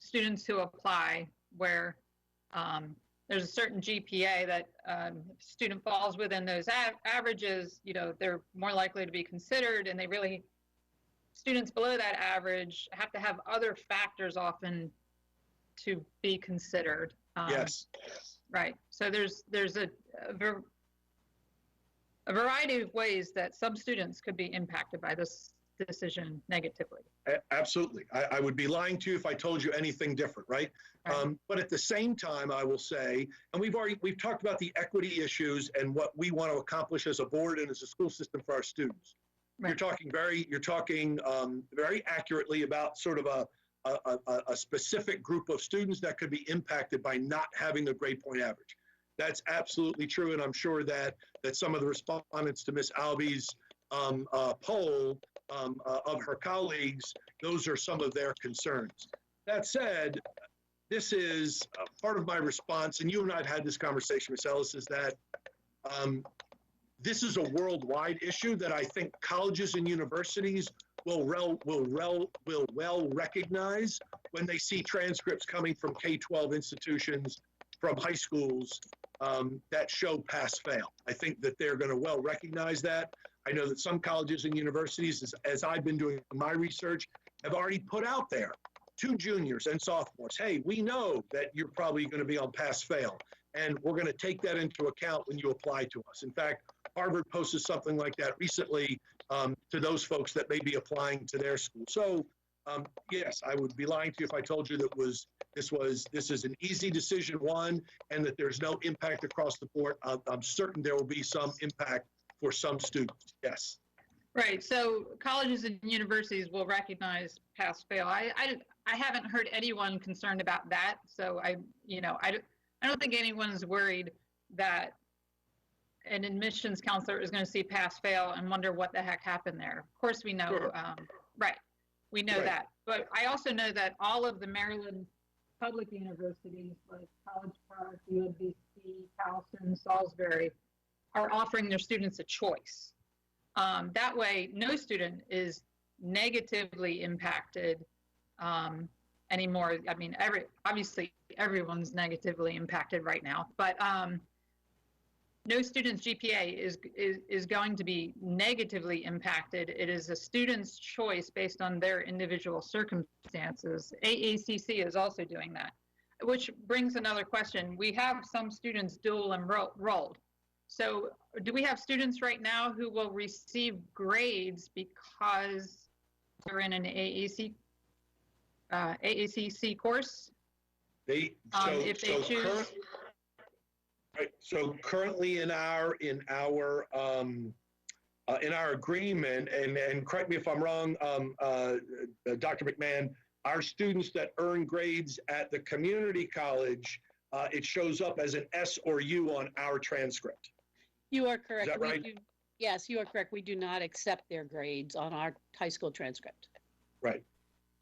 students who apply where there's a certain GPA that student falls within those averages, they're more likely to be considered, and students below that average have to have other factors often to be considered. Yes. Right. So there's a variety of ways that some students could be impacted by this decision negatively. Absolutely. I would be lying to you if I told you anything different, right? But at the same time, I will say, and we've talked about the equity issues and what we want to accomplish as a board and as a school system for our students. Right. You're talking very accurately about sort of a specific group of students that could be impacted by not having a grade point average. That's absolutely true, and I'm sure that some of the respondents to Ms. Alby's poll of her colleagues, those are some of their concerns. That said, this is part of my response, and you and I have had this conversation, Ms. Ellis, is that this is a worldwide issue that I think colleges and universities will well recognize when they see transcripts coming from K-12 institutions, from high schools that show pass-fail. I think that they're going to well recognize that. I know that some colleges and universities, as I've been doing my research, have already put out there to juniors and sophomores, hey, we know that you're probably going to be on pass-fail, and we're going to take that into account when you apply to us. In fact, Harvard posted something like that recently to those folks that may be applying to their school. So yes, I would be lying to you if I told you that this is an easy decision, one, and that there's no impact across the board. I'm certain there will be some impact for some students. Yes. Right. So colleges and universities will recognize pass-fail. I haven't heard anyone concerned about that. So I don't think anyone's worried that an admissions counselor is going to see pass-fail and wonder what the heck happened there. Of course, we know. Sure. Right. We know that. But I also know that all of the Maryland public universities like College Park, UMBC, Towson, Salisbury are offering their students a choice. That way, no student is negatively impacted anymore. I mean, obviously everyone's negatively impacted right now, but no student's GPA is going to be negatively impacted. It is a student's choice based on their individual circumstances. AACC is also doing that, which brings another question. We have some students dual enrolled. So do we have students right now who will receive grades because they're in an AACC course? So currently in our agreement, and correct me if I'm wrong, Dr. McMahon, our students that earn grades at the community college, it shows up as an S or U on our transcript. You are correct. Is that right? Yes, you are correct. We do not accept their grades on our high school transcript. Right.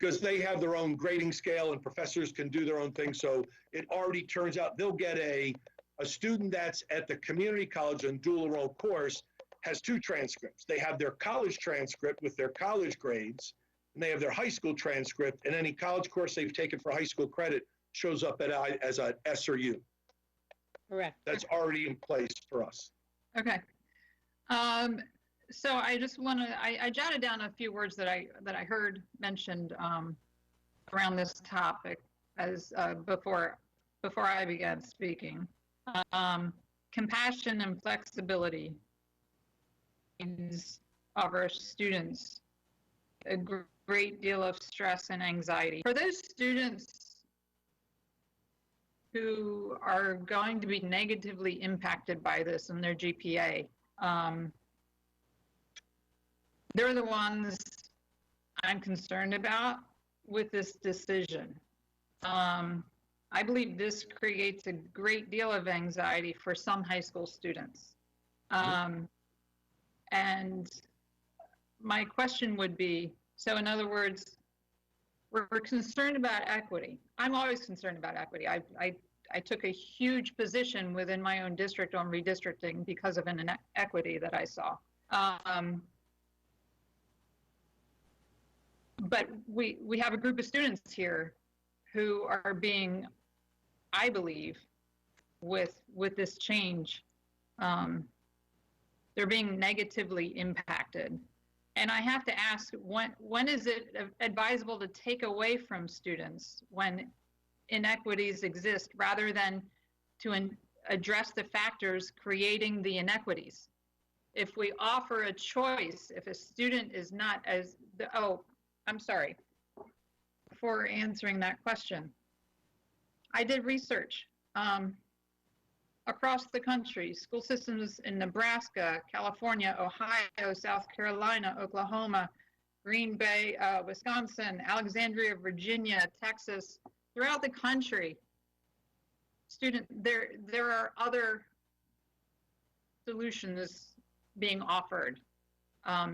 Because they have their own grading scale and professors can do their own thing. So it already turns out they'll get a student that's at the community college and dual enrolled course has two transcripts. They have their college transcript with their college grades, and they have their high school transcript, and any college course they've taken for high school credit shows up as a S or U. Correct. That's already in place for us. Okay. So I just want to, I jotted down a few words that I heard mentioned around this topic as before I began speaking. Compassion and flexibility of our students, a great deal of stress and anxiety. For those students who are going to be negatively impacted by this in their GPA, they're the ones I'm concerned about with this decision. I believe this creates a great deal of anxiety for some high school students. And my question would be, so in other words, we're concerned about equity. I'm always concerned about equity. I took a huge position within my own district on redistricting because of an inequity that I saw. But we have a group of students here who are being, I believe, with this change. They're being negatively impacted. And I have to ask, when is it advisable to take away from students when inequities exist rather than to address the factors creating the inequities? If we offer a choice, if a student is not I'm sorry, before answering that question, I did research across the country, school systems in Nebraska, California, Ohio, South Carolina, Oklahoma, Green Bay, Wisconsin, Alexandria, Virginia, Texas, throughout the country. There are other solutions being offered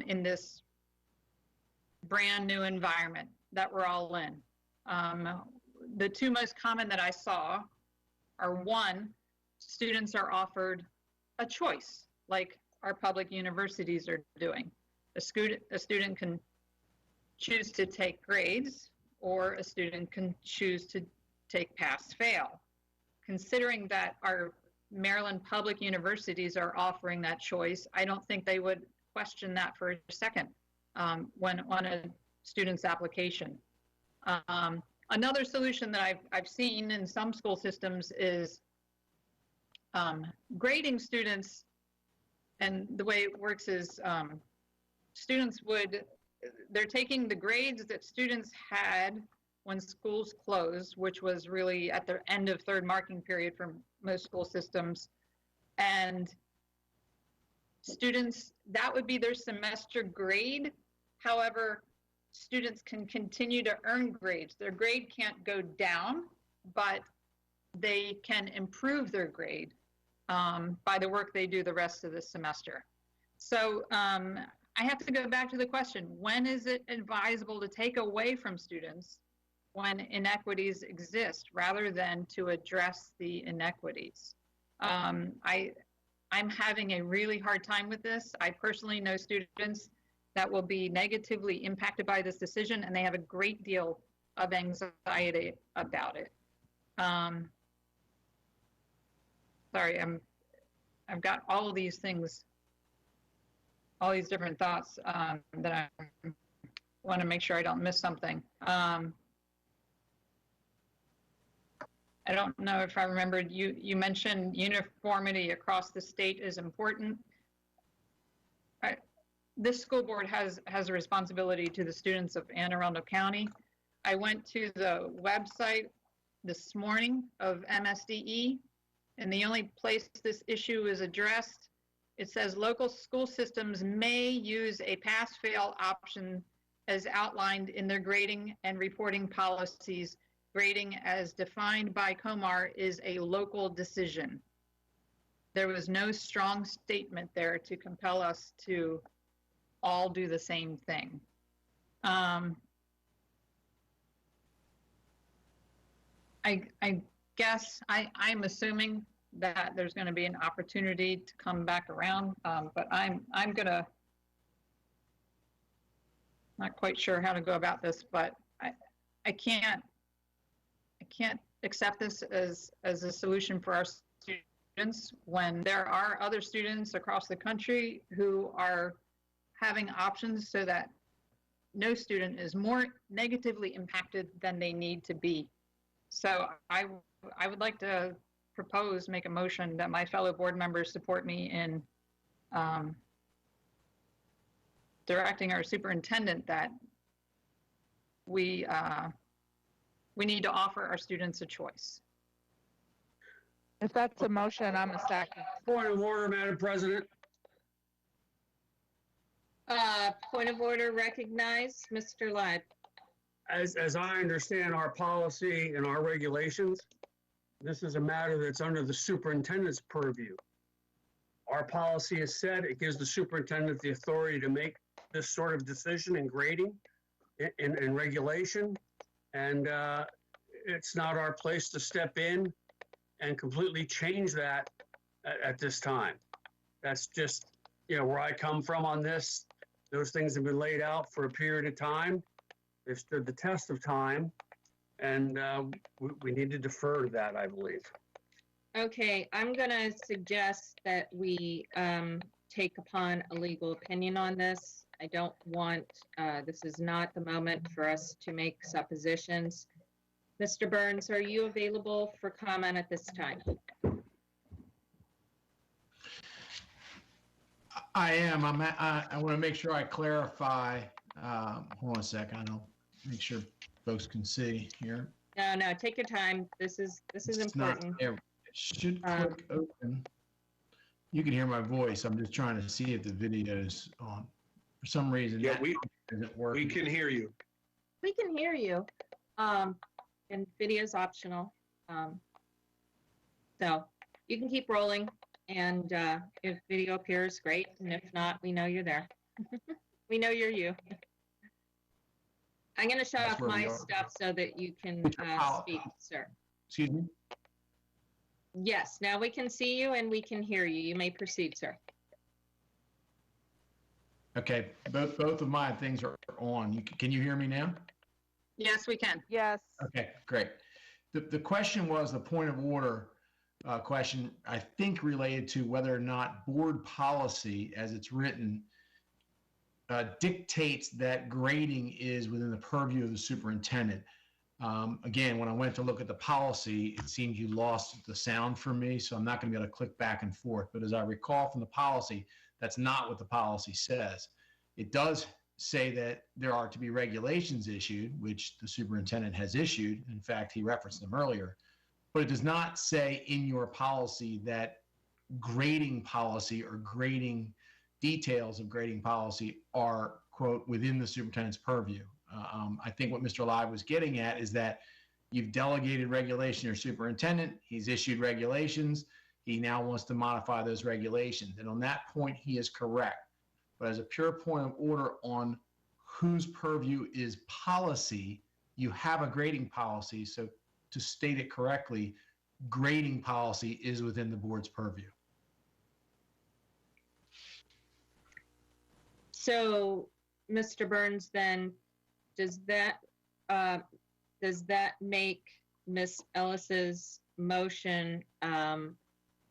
in this brand new environment that we're all in. The two most common that I saw are, one, students are offered a choice, like our public universities are doing. A student can choose to take grades, or a student can choose to take pass-fail. Considering that our Maryland public universities are offering that choice, I don't think they would question that for a second when on a student's application. Another solution that I've seen in some school systems is grading students, and the way it works is they're taking the grades that students had when schools closed, which was really at the end of third marking period for most school systems, and students, that would be their semester grade. However, students can continue to earn grades. Their grade can't go down, but they can improve their grade by the work they do the rest of the semester. So I have to go back to the question, when is it advisable to take away from students when inequities exist rather than to address the inequities? I'm having a really hard time with this. I personally know students that will be negatively impacted by this decision, and they have a great deal of anxiety about it. Sorry, I've got all of these things, all these different thoughts that I want to make sure I don't miss something. I don't know if I remembered, you mentioned uniformity across the state is important. This school board has a responsibility to the students of Anne Arundel County. I went to the website this morning of MSDE, and the only place this issue is addressed, it says local school systems may use a pass-fail option as outlined in their grading and reporting policies. Grading as defined by COMAR is a local decision. There was no strong statement there to compel us to all do the same thing. I guess I'm assuming that there's going to be an opportunity to come back around, but I'm gonna, not quite sure how to go about this, but I can't accept this as a solution for our students when there are other students across the country who are having options so that no student is more negatively impacted than they need to be. So I would like to make a motion that my fellow board members support me in directing our superintendent that we need to offer our students a choice. If that's a motion, I'm a second. Point of order, Madam President. Point of order recognized, Mr. Ladd. As I understand our policy and our regulations, this is a matter that's under the superintendent's purview. Our policy is set, it gives the superintendent the authority to make this sort of decision in grading and regulation. And it's not our place to step in and completely change that at this time. That's just, where I come from on this. Those things have been laid out for a period of time. They've stood the test of time, and we need to defer to that, I believe. Okay, I'm going to suggest that we take upon a legal opinion on this. I don't want, this is not the moment for us to make suppositions. Mr. Burns, are you available for comment at this time? I am. I want to make sure I clarify. Hold on a second. I'll make sure folks can see here. No, take your time. This is It's important. Not, it should click open. You can hear my voice. I'm just trying to see if the video is on. For some reason, Yeah, that isn't working. we can hear you. We can hear you. And video's optional. So you can keep rolling. And if video appears, great. And if not, we know you're there. We know you're you. I'm going to shut That's off where we my are. stuff so that you can speak, sir. Excuse me? Yes, now we can see you and we can hear you. You may proceed, sir. Okay, both of my things are on. Can you hear me now? Yes, we can. Yes. Okay, great. The question was the point of order question, I think related to whether or not board policy, as it's written, dictates that grading is within the purview of the superintendent. Again, when I went to look at the policy, it seemed you lost the sound for me, so I'm not going to be able to click back and forth. But as I recall from the policy, that's not what the policy says. It does say that there are to be regulations issued, which the superintendent has issued. In fact, he referenced them earlier. But it does not say in your policy that grading policy or grading details of grading policy are, quote, within the superintendent's purview. I think what Mr. Lai was getting at is that you've delegated regulation to your superintendent. He's issued regulations. He now wants to modify those regulations. And on that point, he is correct. But as a pure point of order on whose purview is policy, you have a grading policy. So to state it correctly, grading policy is within the board's purview. So, Mr. Burns, then, does that make Ms. Ellis's motion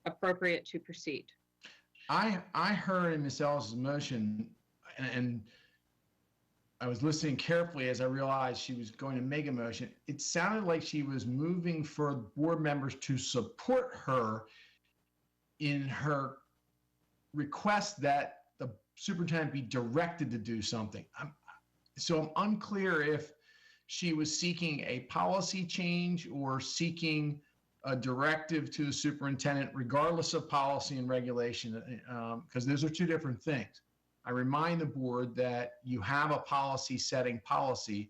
appropriate to proceed? I heard in Ms. Ellis's motion, and I was listening carefully as I realized she was going to make a motion. It sounded like she was moving for board members to support her in her request that the superintendent be directed to do something. So I'm unclear if she was seeking a policy change or seeking a directive to the superintendent, regardless of policy and regulation, because those are two different things. I remind the board that you have a policy setting policy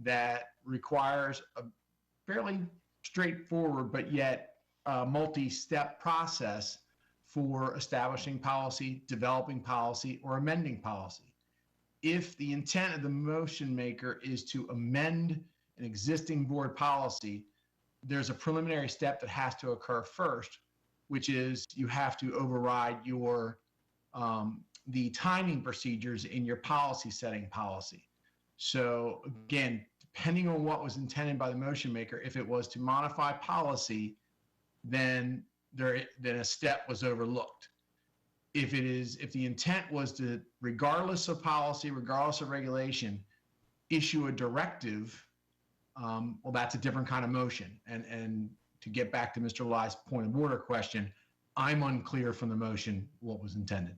that requires a fairly straightforward but yet multi-step process for establishing policy, developing policy, or amending policy. If the intent of the motion maker is to amend an existing board policy, there's a preliminary step that has to occur first, which is you have to override your the timing procedures in your policy setting policy. So again, depending on what was intended by the motion maker, if it was to modify policy, then a step was overlooked. If the intent was to, regardless of policy, regardless of regulation, issue a directive, well, that's a different kind of motion. And to get back to Mr. Lai's point of order question, I'm unclear from the motion what was intended.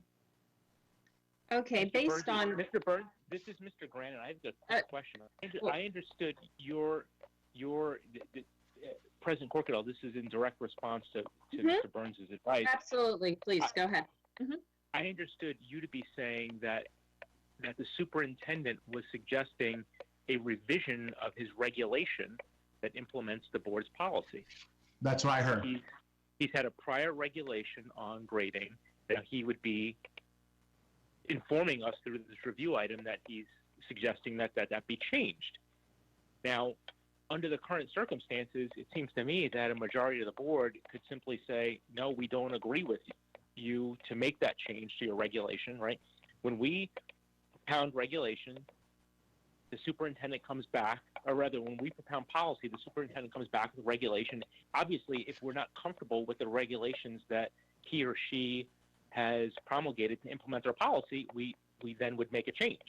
Okay, based on Mr. Burns, this is Mr. Grant, and I have a quick question. I understood your President Corkadell, this is in direct response to Mr. Burns' advice. Absolutely, please go ahead. I understood you to be saying that the superintendent was suggesting a revision of his regulation that implements the board's policy. That's what I heard. He's had a prior regulation on grading that he would be informing us through this review item that he's suggesting that be changed. Now, under the current circumstances, it seems to me that a majority of the board could simply say, no, we don't agree with you to make that change to your regulation, right? When we propound regulation, the superintendent comes back, or rather, when we propound policy, the superintendent comes back with regulation obviously, if we're not comfortable with the regulations that he or she has promulgated to implement our policy, we then would make a change.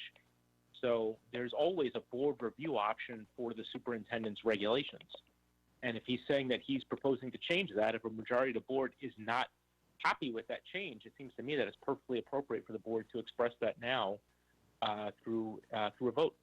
So there's always a board review option for the superintendent's regulations. And if he's saying that he's proposing to change that, if a majority of the board is not happy with that change, it seems to me that it's perfectly appropriate for the board to express that now through a vote.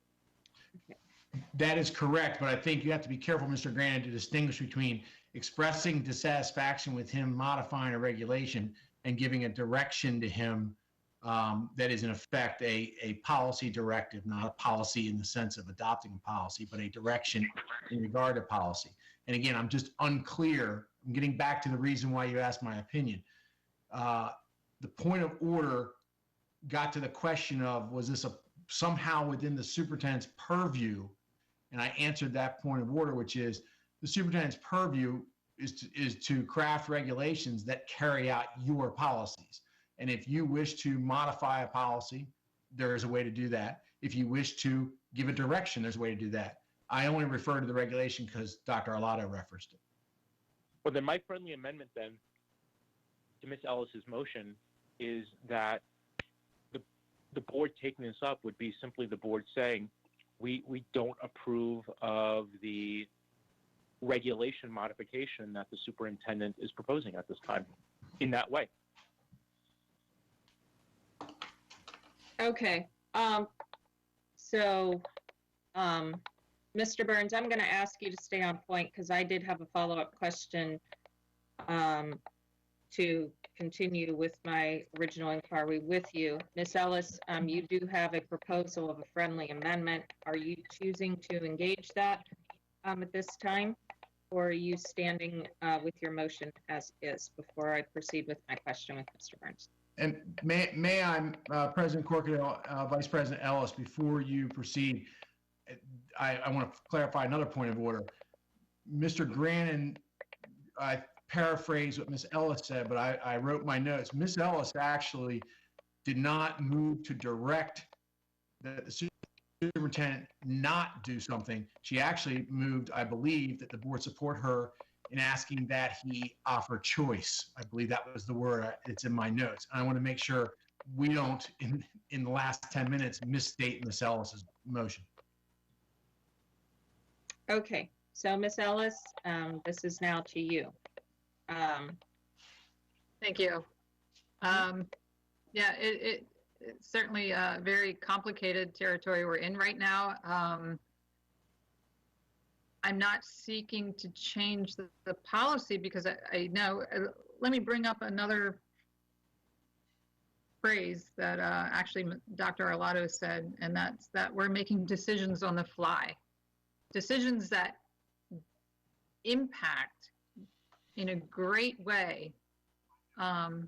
That is correct, but I think you have to be careful, Mr. Grannon, to distinguish between expressing dissatisfaction with him modifying a regulation and giving a direction to him that is in effect a policy directive, not a policy in the sense of adopting a policy, but a direction in regard to policy. And again, I'm just unclear. I'm getting back to the reason why you asked my opinion. The point of order got to the question of, was this somehow within the superintendent's purview? And I answered that point of order, which is the superintendent's purview is to craft regulations that carry out your policies. And if you wish to modify a policy, there is a way to do that. If you wish to give a direction, there's a way to do that. I only refer to the regulation because Dr. Arlotto referenced it. Well, then my friendly amendment then to Ms. Ellis's motion is that the board taking this up would be simply the board saying, we don't approve of the regulation modification that the superintendent is proposing at this time in that way. Okay. Mr. Burns, I'm going to ask you to stay on point because I did have a follow-up question to continue with my original inquiry with you. Ms. Ellis, you do have a proposal of a friendly amendment. Are you choosing to engage that at this time, or are you standing with your motion as is before I proceed with my question with Mr. Burns? And may I, President Corkadell, Vice President Ellis, before you proceed, I want to clarify another point of order. Mr. Grannon, I paraphrase what Ms. Ellis said, but I wrote my notes. Ms. Ellis actually did not move to direct the superintendent not do something. She actually moved, I believe, that the board support her in asking that he offer choice. I believe that was the word. It's in my notes. I want to make sure we don't, in the last 10 minutes, misstate Ms. Ellis's motion. Okay, so Ms. Ellis, this is now to you. Thank you. Yeah, it's certainly a very complicated territory we're in right now. I'm not seeking to change the policy because I know, let me bring up another phrase that actually Dr. Arlotto said, and that's that we're making decisions on the fly. Decisions that impact in a great way our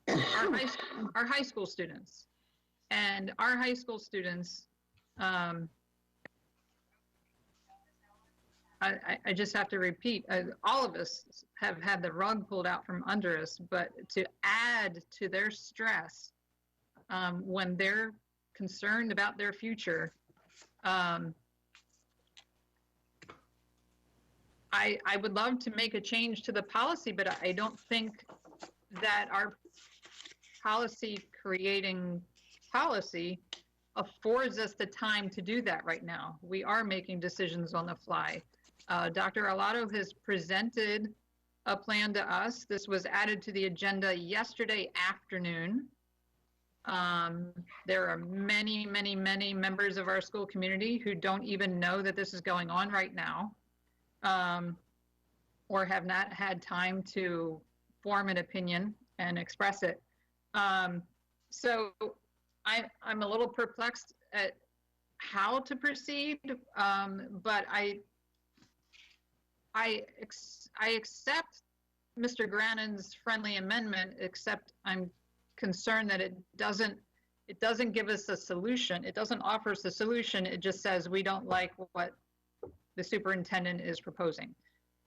high school students. And our high school students, I just have to repeat, all of us have had the rug pulled out from under us, but to add to their stress when they're concerned about their future, I would love to make a change to the policy, but I don't think that our policy creating policy affords us the time to do that right now. We are making decisions on the fly. Dr. Arlotto has presented a plan to us. This was added to the agenda yesterday afternoon. There are many, many, many members of our school community who don't even know that this is going on right now, or have not had time to form an opinion and express it. So I'm a little perplexed at how to proceed, but I accept Mr. Grannon's friendly amendment, except I'm concerned that it doesn't give us a solution. It doesn't offer us a solution. It just says we don't like what the superintendent is proposing.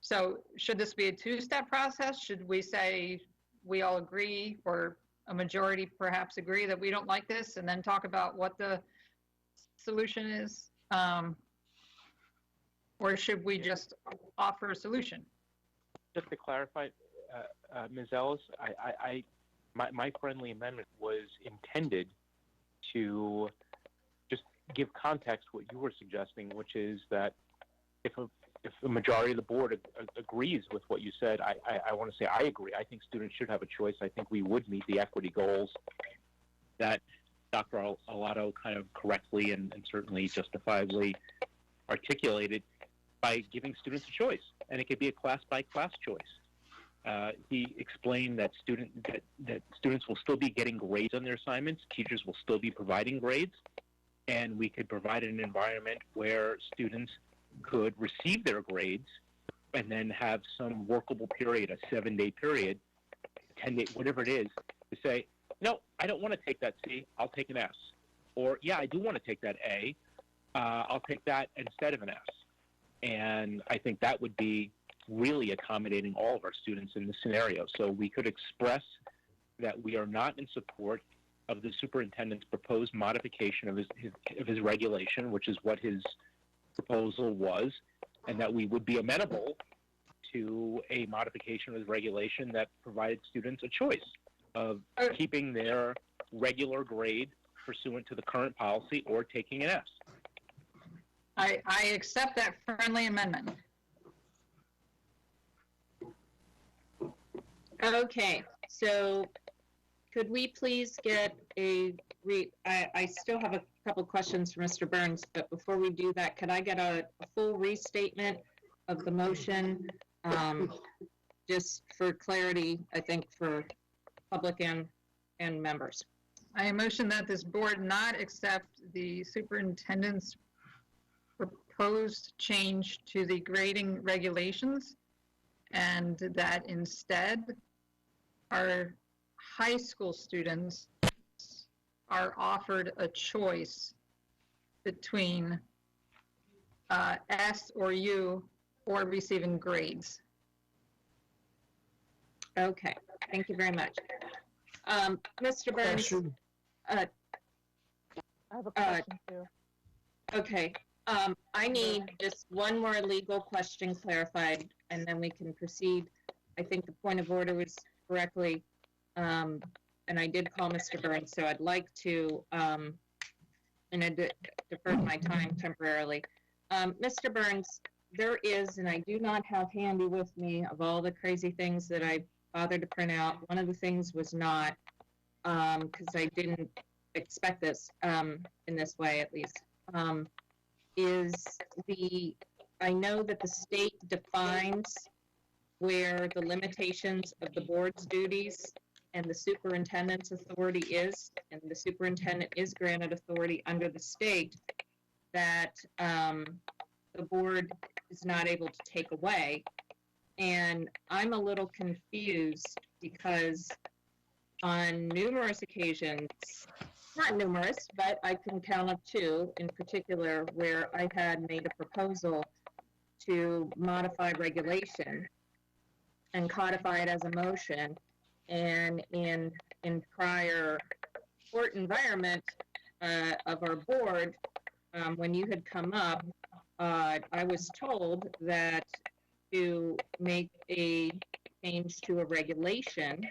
So should this be a two-step process? Should we say we all agree, or a majority perhaps agree that we don't like this, and then talk about what the solution is? Or should we just offer a solution? just to clarify, Ms. Ellis, my friendly amendment was intended to just give context what you were suggesting, which is that if a majority of the board agrees with what you said, I want to say I agree. I think students should have a choice. I think we would meet the equity goals that Dr. Alato kind of correctly and certainly justifiably articulated by giving students a choice. And it could be a class-by-class choice. He explained that students will still be getting grades on their assignments. Teachers will still be providing grades. And we could provide an environment where students could receive their grades and then have some workable period, a 7-day period, 10-day, whatever it is, to say, no, I don't want to take that C, I'll take an S. Or, yeah, I do want to take that A, I'll take that instead of an S. And I think that would be really accommodating all of our students in this scenario. So we could express that we are not in support of the superintendent's proposed modification of his regulation, which is what his proposal was, and that we would be amenable to a modification of his regulation that provided students a choice of keeping their regular grade pursuant to the current policy or taking an S. I accept that friendly amendment. Okay, so could we please get I still have a couple questions for Mr. Burns, but before we do that, could I get a full restatement of the motion, just for clarity, I think, for public and members? I motion that this board not accept the superintendent's proposed change to the grading regulations, and that instead our high school students are offered a choice between S or U or receiving grades. Okay, thank you very much. Mr. Burns, I have a question too. Okay, I need just one more legal question clarified, and then we can proceed. I think the point of order was correctly, and I did call Mr. Burns, so I'd like to, and I deferred my time temporarily. Mr. Burns, there is, and I do not have handy with me of all the crazy things that I bothered to print out. One of the things was not, because I didn't expect this in this way at least, is I know that the state defines where the limitations of the board's duties and the superintendent's authority is, and the superintendent is granted authority under the state that the board is not able to take away. And I'm a little confused because on numerous occasions, not numerous, but I can count up two in particular where I had made a proposal to modify regulation and codify it as a motion. And in prior court environment of our board, when you had come up, I was told that to make a change to a regulation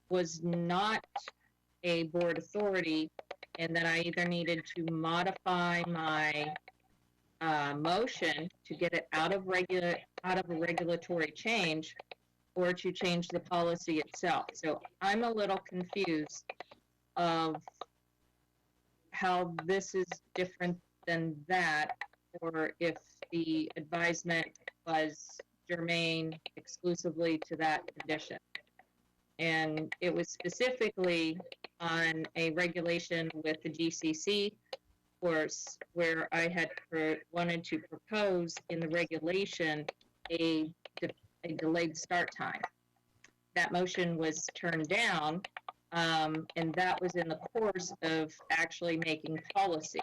was not a board authority, and that I either needed to modify my motion to get it out of a regulatory change, or to change the policy itself. So I'm a little confused of how this is different than that, or if the advisement was germane exclusively to that condition. And it was specifically on a regulation with the GCC course where I had wanted to propose in the regulation a delayed start time. That motion was turned down, and that was in the course of actually making policy.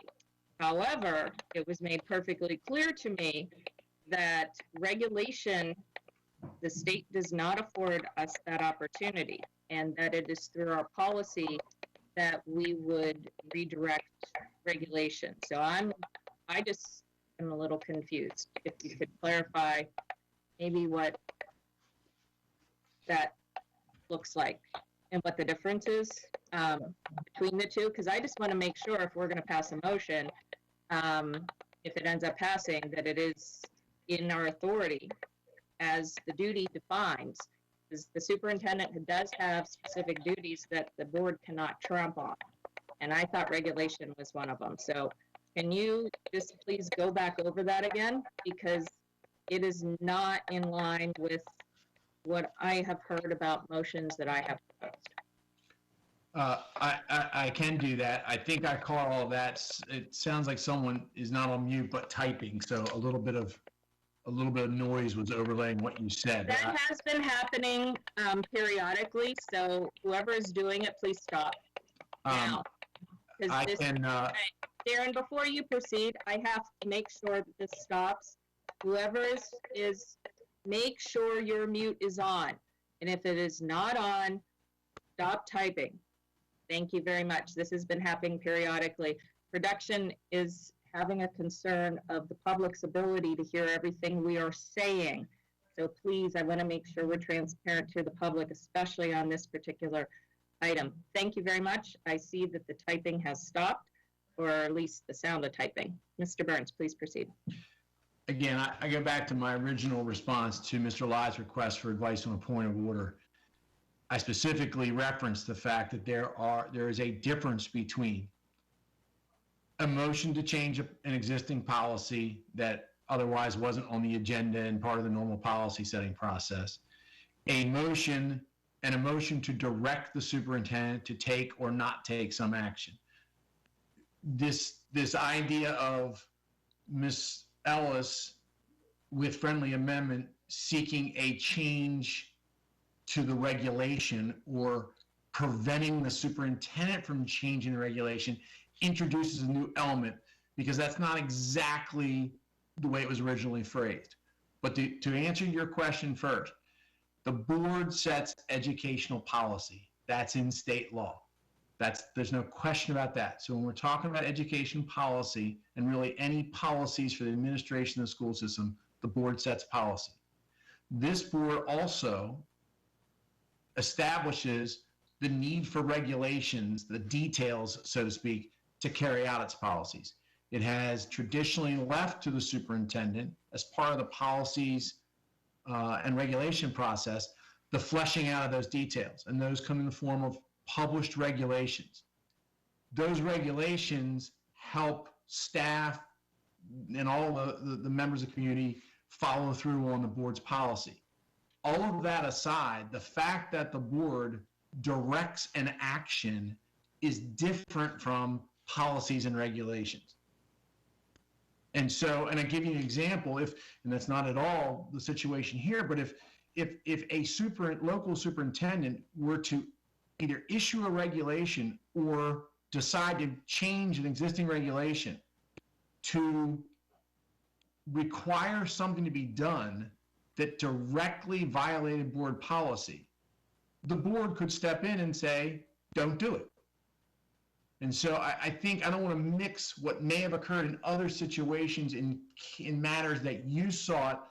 However, it was made perfectly clear to me that regulation, the state does not afford us that opportunity, and that it is through our policy that we would redirect regulation. So I just am a little confused. If you could clarify maybe what that looks like and what the difference is between the two, because I just want to make sure if we're going to pass a motion, if it ends up passing, that it is in our authority as the duty defines. Because the superintendent does have specific duties that the board cannot trump on. And I thought regulation was one of them. So can you just please go back over that again? Because it is not in line with what I have heard about motions that I have proposed. I can do that. I think I caught all of that. It sounds like someone is not on mute but typing, so a little bit of noise was overlaying what you said. That has been happening periodically, so whoever is doing it, please stop now. I can. Darren, before you proceed, I have to make sure that this stops. Whoever is make sure your mute is on. And if it is not on, stop typing. Thank you very much. This has been happening periodically. Production is having a concern of the public's ability to hear everything we are saying. So please, I want to make sure we're transparent to the public, especially on this particular item. Thank you very much. I see that the typing has stopped, or at least the sound of typing. Mr. Burns, please proceed. Again, I go back to my original response to Mr. Lai's request for advice on a point of order. I specifically referenced the fact that there is a difference between a motion to change an existing policy that otherwise wasn't on the agenda and part of the normal policy setting process, a motion to direct the superintendent to take or not take some action. This idea of Ms. Ellis with friendly amendment seeking a change to the regulation or preventing the superintendent from changing the regulation introduces a new element, because that's not exactly the way it was originally phrased. But to answer your question first, the board sets educational policy. That's in state law. There's no question about that. So when we're talking about education policy and really any policies for the administration of the school system, the board sets policy. This board also establishes the need for regulations, the details, so to speak, to carry out its policies. It has traditionally left to the superintendent, as part of the policies and regulation process, the fleshing out of those details, and those come in the form of published regulations. Those regulations help staff and all the members of the community follow through on the board's policy. All of that aside, the fact that the board directs an action is different from policies and regulations. And so, and I give you an example, and that's not at all the situation here, but if a local superintendent were to either issue a regulation or decide to change an existing regulation to require something to be done that directly violated board policy, the board could step in and say, don't do it. And so I think I don't want to mix what may have occurred in other situations in matters that you sought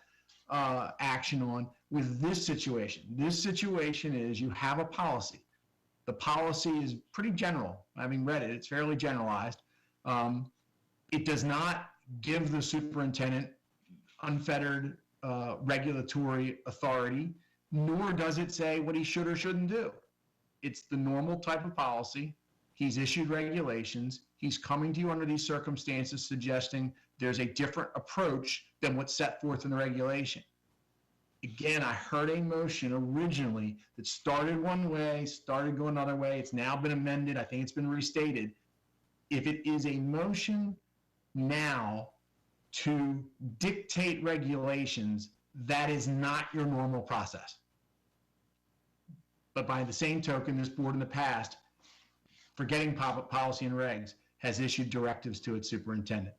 action on with this situation. This situation is you have a policy. The policy is pretty general. Having read it, it's fairly generalized. It does not give the superintendent unfettered regulatory authority, nor does it say what he should or shouldn't do. It's the normal type of policy. He's issued regulations. He's coming to you under these circumstances suggesting there's a different approach than what's set forth in the regulation. Again, I heard a motion originally that started one way, started going another way. It's now been amended. I think it's been restated. If it is a motion now to dictate regulations, that is not your normal process. But by the same token, this board in the past, forgetting public policy and regs, has issued directives to its superintendent.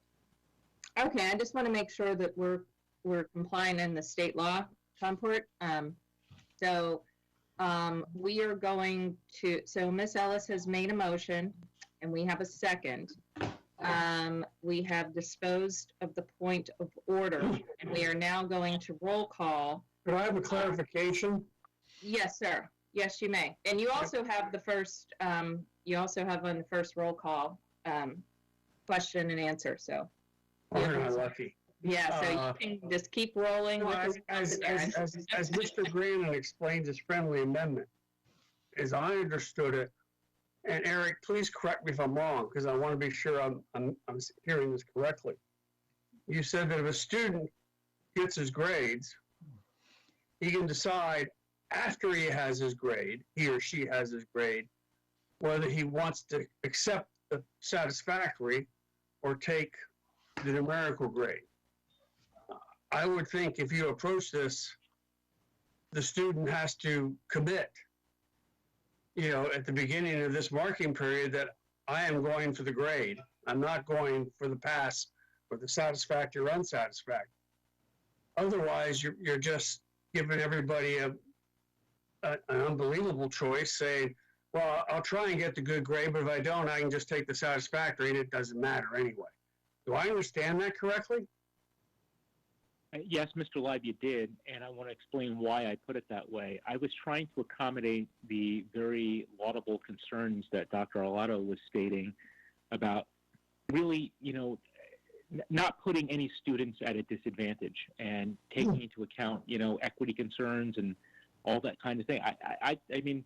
Okay, I just want to make sure that we're complying in the state law, Comport. We are going to, so Ms. Ellis has made a motion and we have a second. We have disposed of the point of order and we are now going to roll call. Could I have a clarification? Yes, sir. Yes, you may. And you also have the first, you also have on the first roll call, question and answer, so. Aren't I lucky? Yeah, so you can just keep rolling with Well, the as response. Mr. Grannon explains his friendly amendment, as I understood it, and Eric, please correct me if I'm wrong, because I want to be sure I'm hearing this correctly. You said that if a student gets his grades, he can decide after he has his grade, he or she has his grade, whether he wants to accept the satisfactory or take the numerical grade. I would think if you approach this, the student has to commit, at the beginning of this marking period that I am going for the grade. I'm not going for the pass or the satisfactory or unsatisfactory. Otherwise, you're just giving everybody an unbelievable choice saying, well, I'll try and get the good grade, but if I don't, I can just take the satisfactory and it doesn't matter anyway. Do I understand that correctly? Yes, Mr. Leib, you did, and I want to explain why I put it that way. I was trying to accommodate the very laudable concerns that Dr. Arlotto was stating about really, not putting any students at a disadvantage and taking into account, equity concerns and all that kind of thing. I mean,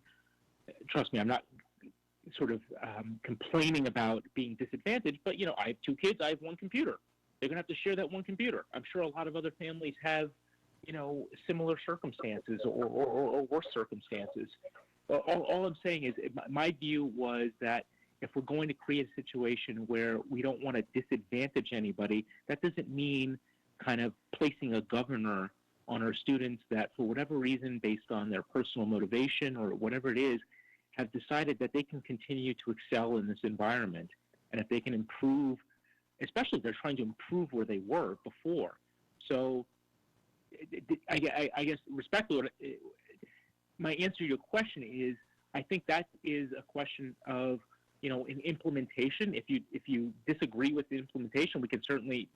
trust me, I'm not sort of complaining about being disadvantaged, but, I have 2 kids, I have 1 computer. They're going to have to share that 1 computer. I'm sure a lot of other families have, similar circumstances or worse circumstances. All I'm saying is my view was that if we're going to create a situation where we don't want to disadvantage anybody, that doesn't mean kind of placing a governor on our students that for whatever reason, based on their personal motivation or whatever it is, have decided that they can continue to excel in this environment. And if they can improve, especially if they're trying to improve where they were before. So I guess respectfully, my answer to your question is, I think that is a question of, in implementation. If you disagree with the implementation, we can certainly,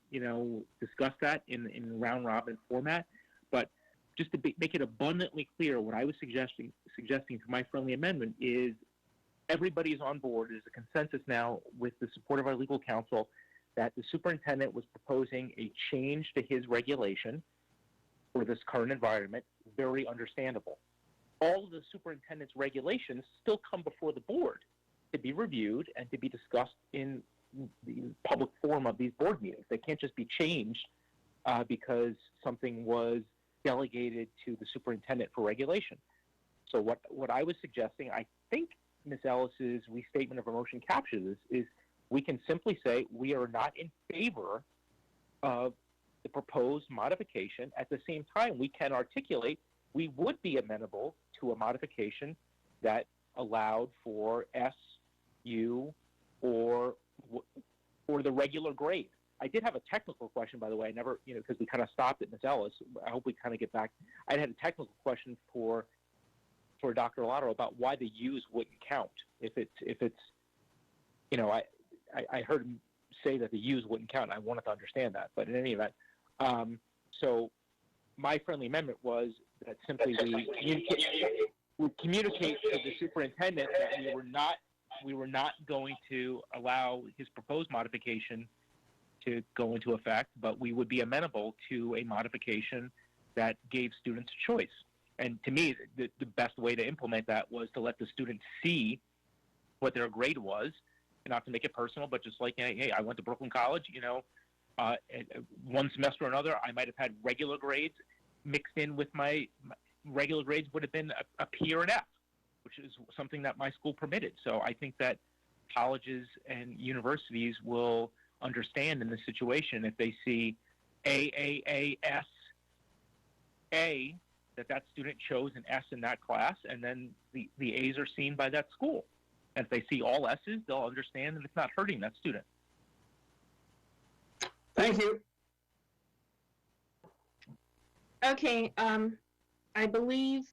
discuss that in round robin format. But just to make it abundantly clear, what I was suggesting to my friendly amendment is everybody's on board. There's a consensus now with the support of our legal counsel that the superintendent was proposing a change to his regulation for this current environment. Very understandable. All of the superintendent's regulations still come before the board to be reviewed and to be discussed in the public forum of these board meetings. They can't just be changed because something was delegated to the superintendent for regulation. So what I was suggesting, I think Ms. Ellis's restatement of her motion captures this, is we can simply say we are not in favor of the proposed modification. At the same time, we can articulate we would be amenable to a modification that allowed for SU or the regular grade. I did have a technical question, by the way. I never, because we kind of stopped at Ms. Ellis. I hope we kind of get back. I had a technical question for Dr. Arlotto about why the U's wouldn't count. If it's, I heard him say that the U's wouldn't count. I wanted to understand that, but in any event, so my friendly amendment was that simply we communicate to the superintendent that we were not going to allow his proposed modification to go into effect, but we would be amenable to a modification that gave students a choice. And to me, the best way to implement that was to let the students see what their grade was, and not to make it personal, but just like, hey, I went to Brooklyn College, one semester or another, I might have had regular grades mixed in with my regular grades would have been a P or an F, which is something that my school permitted. So I think that colleges and universities will understand in this situation if they see AAAS, that student chose an S in that class, and then the A's are seen by that school. And if they see all S's, they'll understand that it's not hurting that student. Thank you. Okay, I believe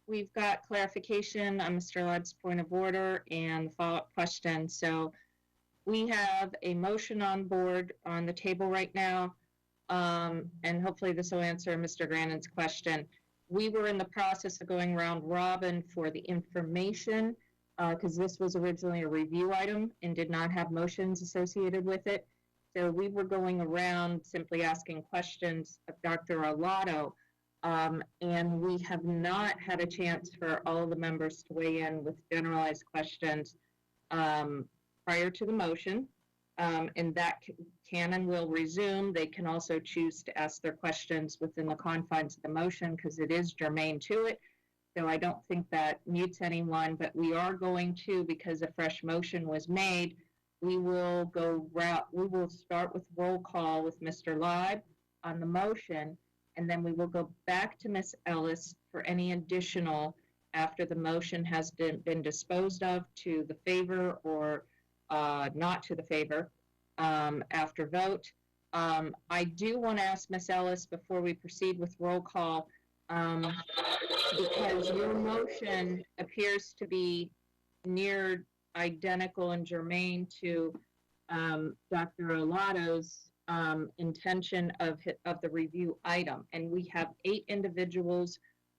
we've got clarification on Mr. Leib's point of order and the follow-up question. So we have a motion on the table right now, and hopefully this will answer Mr. Grannon's question. We were in the process of going round robin for the information because this was originally a review item and did not have motions associated with it. So we were going around simply asking questions of Dr. Arlotto, and we have not had a chance for all of the members to weigh in with generalized questions prior to the motion. And that can and will resume. They can also choose to ask their questions within the confines of the motion because it is germane to it. So I don't think that mutes anyone, but we are going to, because a fresh motion was made, we will start with roll call with Mr. Leib on the motion, and then we will go back to Ms. Ellis for any additional after the motion has been disposed of to the favor or not to the favor after vote. I do want to ask Ms. Ellis before we proceed with roll call, because your motion appears to be near identical and germane to Dr. Arlotto's intention of the review item. And we have 8 individuals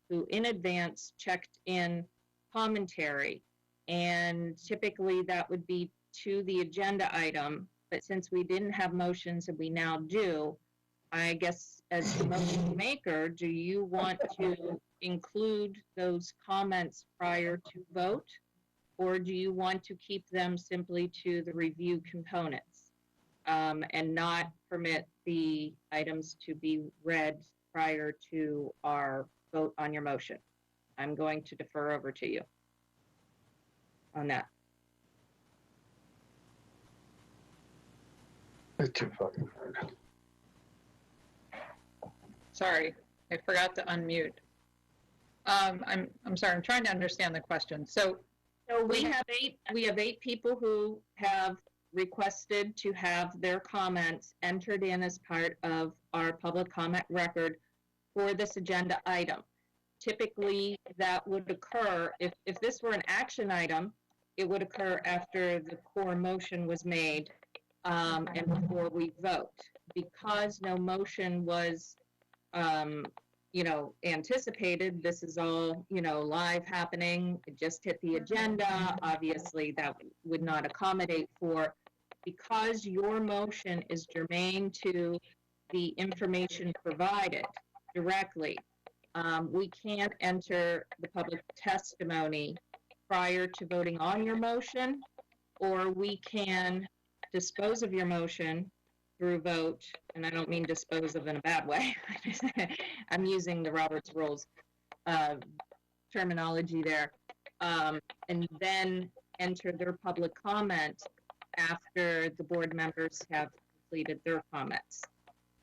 who in advance checked in commentary. And typically that would be to the agenda item. But since we didn't have motions and we now do, I guess as the motion maker, do you want to include those comments prior to vote? Or do you want to keep them simply to the review components and not permit the items to be read prior to our vote on your motion? I'm going to defer over to you on that. It's too fucking hard. Sorry, I forgot to unmute. I'm sorry, I'm trying to understand the question. So we have 8 people who have requested to have their comments entered in as part of our public comment record for this agenda item. Typically, that would occur, if this were an action item, it would occur after the core motion was made and before we vote. Because no motion was anticipated, this is all, live happening. It just hit the agenda. Obviously, that would not accommodate for, because your motion is germane to the information provided directly. We can't enter the public testimony prior to voting on your motion, or we can dispose of your motion through vote, and I don't mean dispose of in a bad way. I'm using the Roberts Rules terminology there, and then enter their public comment after the board members have completed their comments.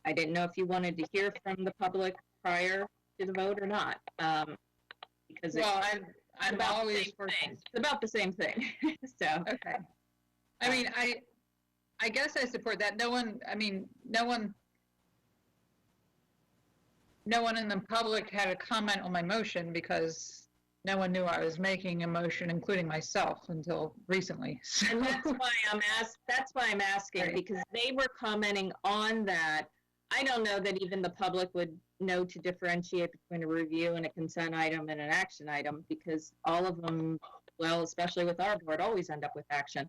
I didn't know if you wanted to hear from the public prior to the vote or not, because I'm always it's about the same thing. So okay. I mean, I guess I support that. No one in the public had a comment on my motion because no one knew I was making a motion, including myself, until recently. So. And that's why I'm asking, right. Because they were commenting on that. I don't know that even the public would know to differentiate between a review and a consent item and an action item, because all of them, well, especially with our board, always end up with action.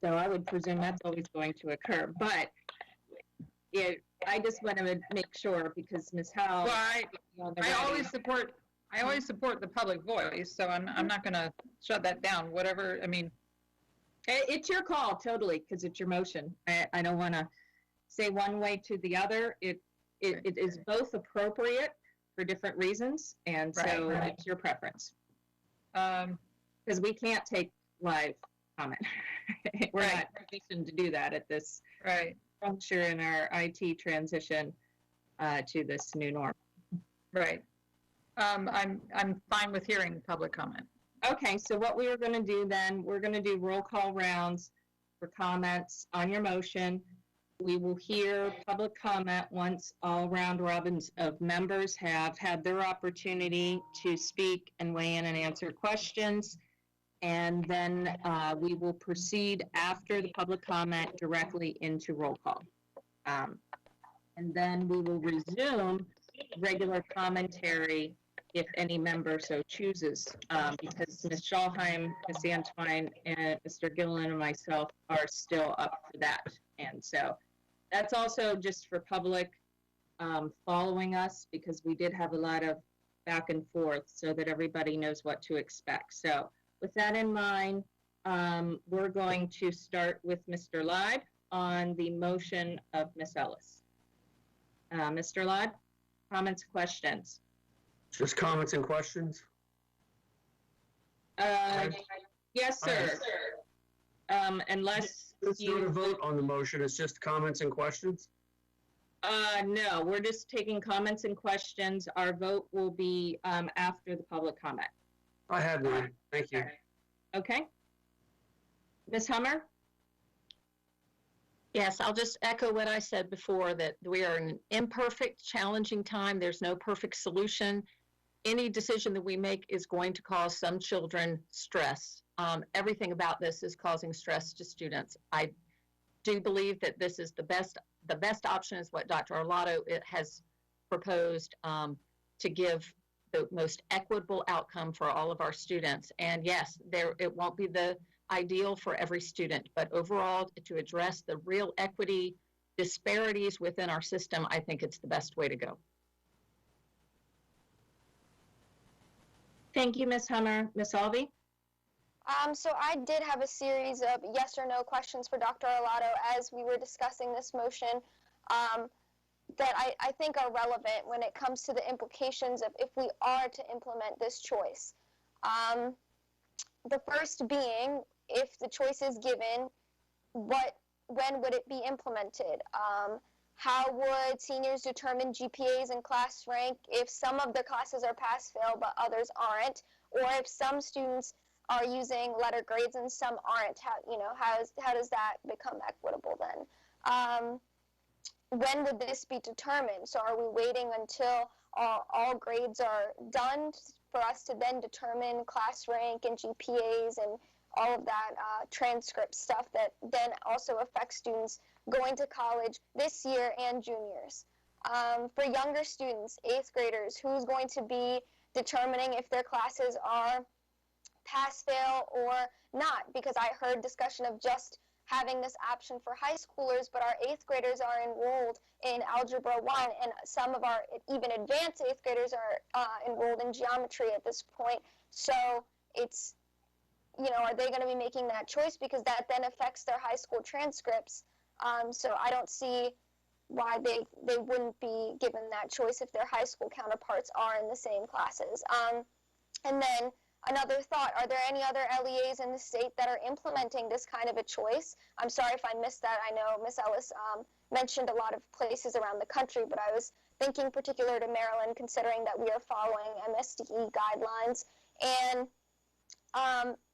So I would presume that's always going to occur. But I just want to make sure, because Ms. Howell. Well, I always support the public voice, so I'm not going to shut that down. Whatever, I mean. It's your call, totally, because it's your motion. I don't want to say one way to the other. It is both appropriate for different reasons, and so it's your preference. Because we can't take live comment. We're not positioned to do that at this juncture in our IT transition to this new norm. Right. I'm fine with hearing public comment. Okay, so what we are going to do then, we're going to do roll call rounds for comments on your motion. We will hear public comment once all round robins of members have had their opportunity to speak and weigh in and answer questions. And then we will proceed after the public comment directly into roll call. And then we will resume regular commentary if any member so chooses, because Ms. Schallheim, Ms. Antwine, and Mr. Gillen and myself are still up for that. And so that's also just for public following us, because we did have a lot of back and forth so that everybody knows what to expect. So with that in mind, we're going to start with Mr. Ladd on the motion of Ms. Ellis. Mr. Ladd, comments, questions? Just comments and questions? Yes, sir. Unless Let's do a vote on the motion. It's just comments and questions? No, we're just taking comments and questions. Our vote will be after the public comment. I had none. Thank you. Okay. Ms. Hummer? Yes, I'll just echo what I said before, that we are in an imperfect, challenging time. There's no perfect solution. Any decision that we make is going to cause some children stress. Everything about this is causing stress to students. I do believe that this is the best option is what Dr. Arlotto has proposed to give the most equitable outcome for all of our students. And yes, it won't be the ideal for every student, but overall, to address the real equity disparities within our system, I think it's the best way to go. Thank you, Ms. Hummer. Ms. Alvey? So I did have a series of yes or no questions for Dr. Arlotto as we were discussing this motion that I think are relevant when it comes to the implications of if we are to implement this choice. The first being, if the choice is given, when would it be implemented? How would seniors determine GPAs and class rank if some of their classes are pass-fail but others aren't? Or if some students are using letter grades and some aren't? How does that become equitable then? When would this be determined? So are we waiting until all grades are done for us to then determine class rank and GPAs and all of that transcript stuff that then also affects students going to college this year and juniors? For younger students, 8th graders, who's going to be determining if their classes are pass-fail or not? Because I heard discussion of just having this option for high schoolers, but our 8th graders are enrolled in Algebra 1, and some of our even advanced 8th graders are enrolled in geometry at this point. So it's, are they going to be making that choice? Because that then affects their high school transcripts. So I don't see why they wouldn't be given that choice if their high school counterparts are in the same classes. And then another thought, are there any other LEAs in the state that are implementing this kind of a choice? I'm sorry if I missed that. I know Ms. Ellis mentioned a lot of places around the country, but I was thinking particular to Maryland, considering that we are following MSDE guidelines. And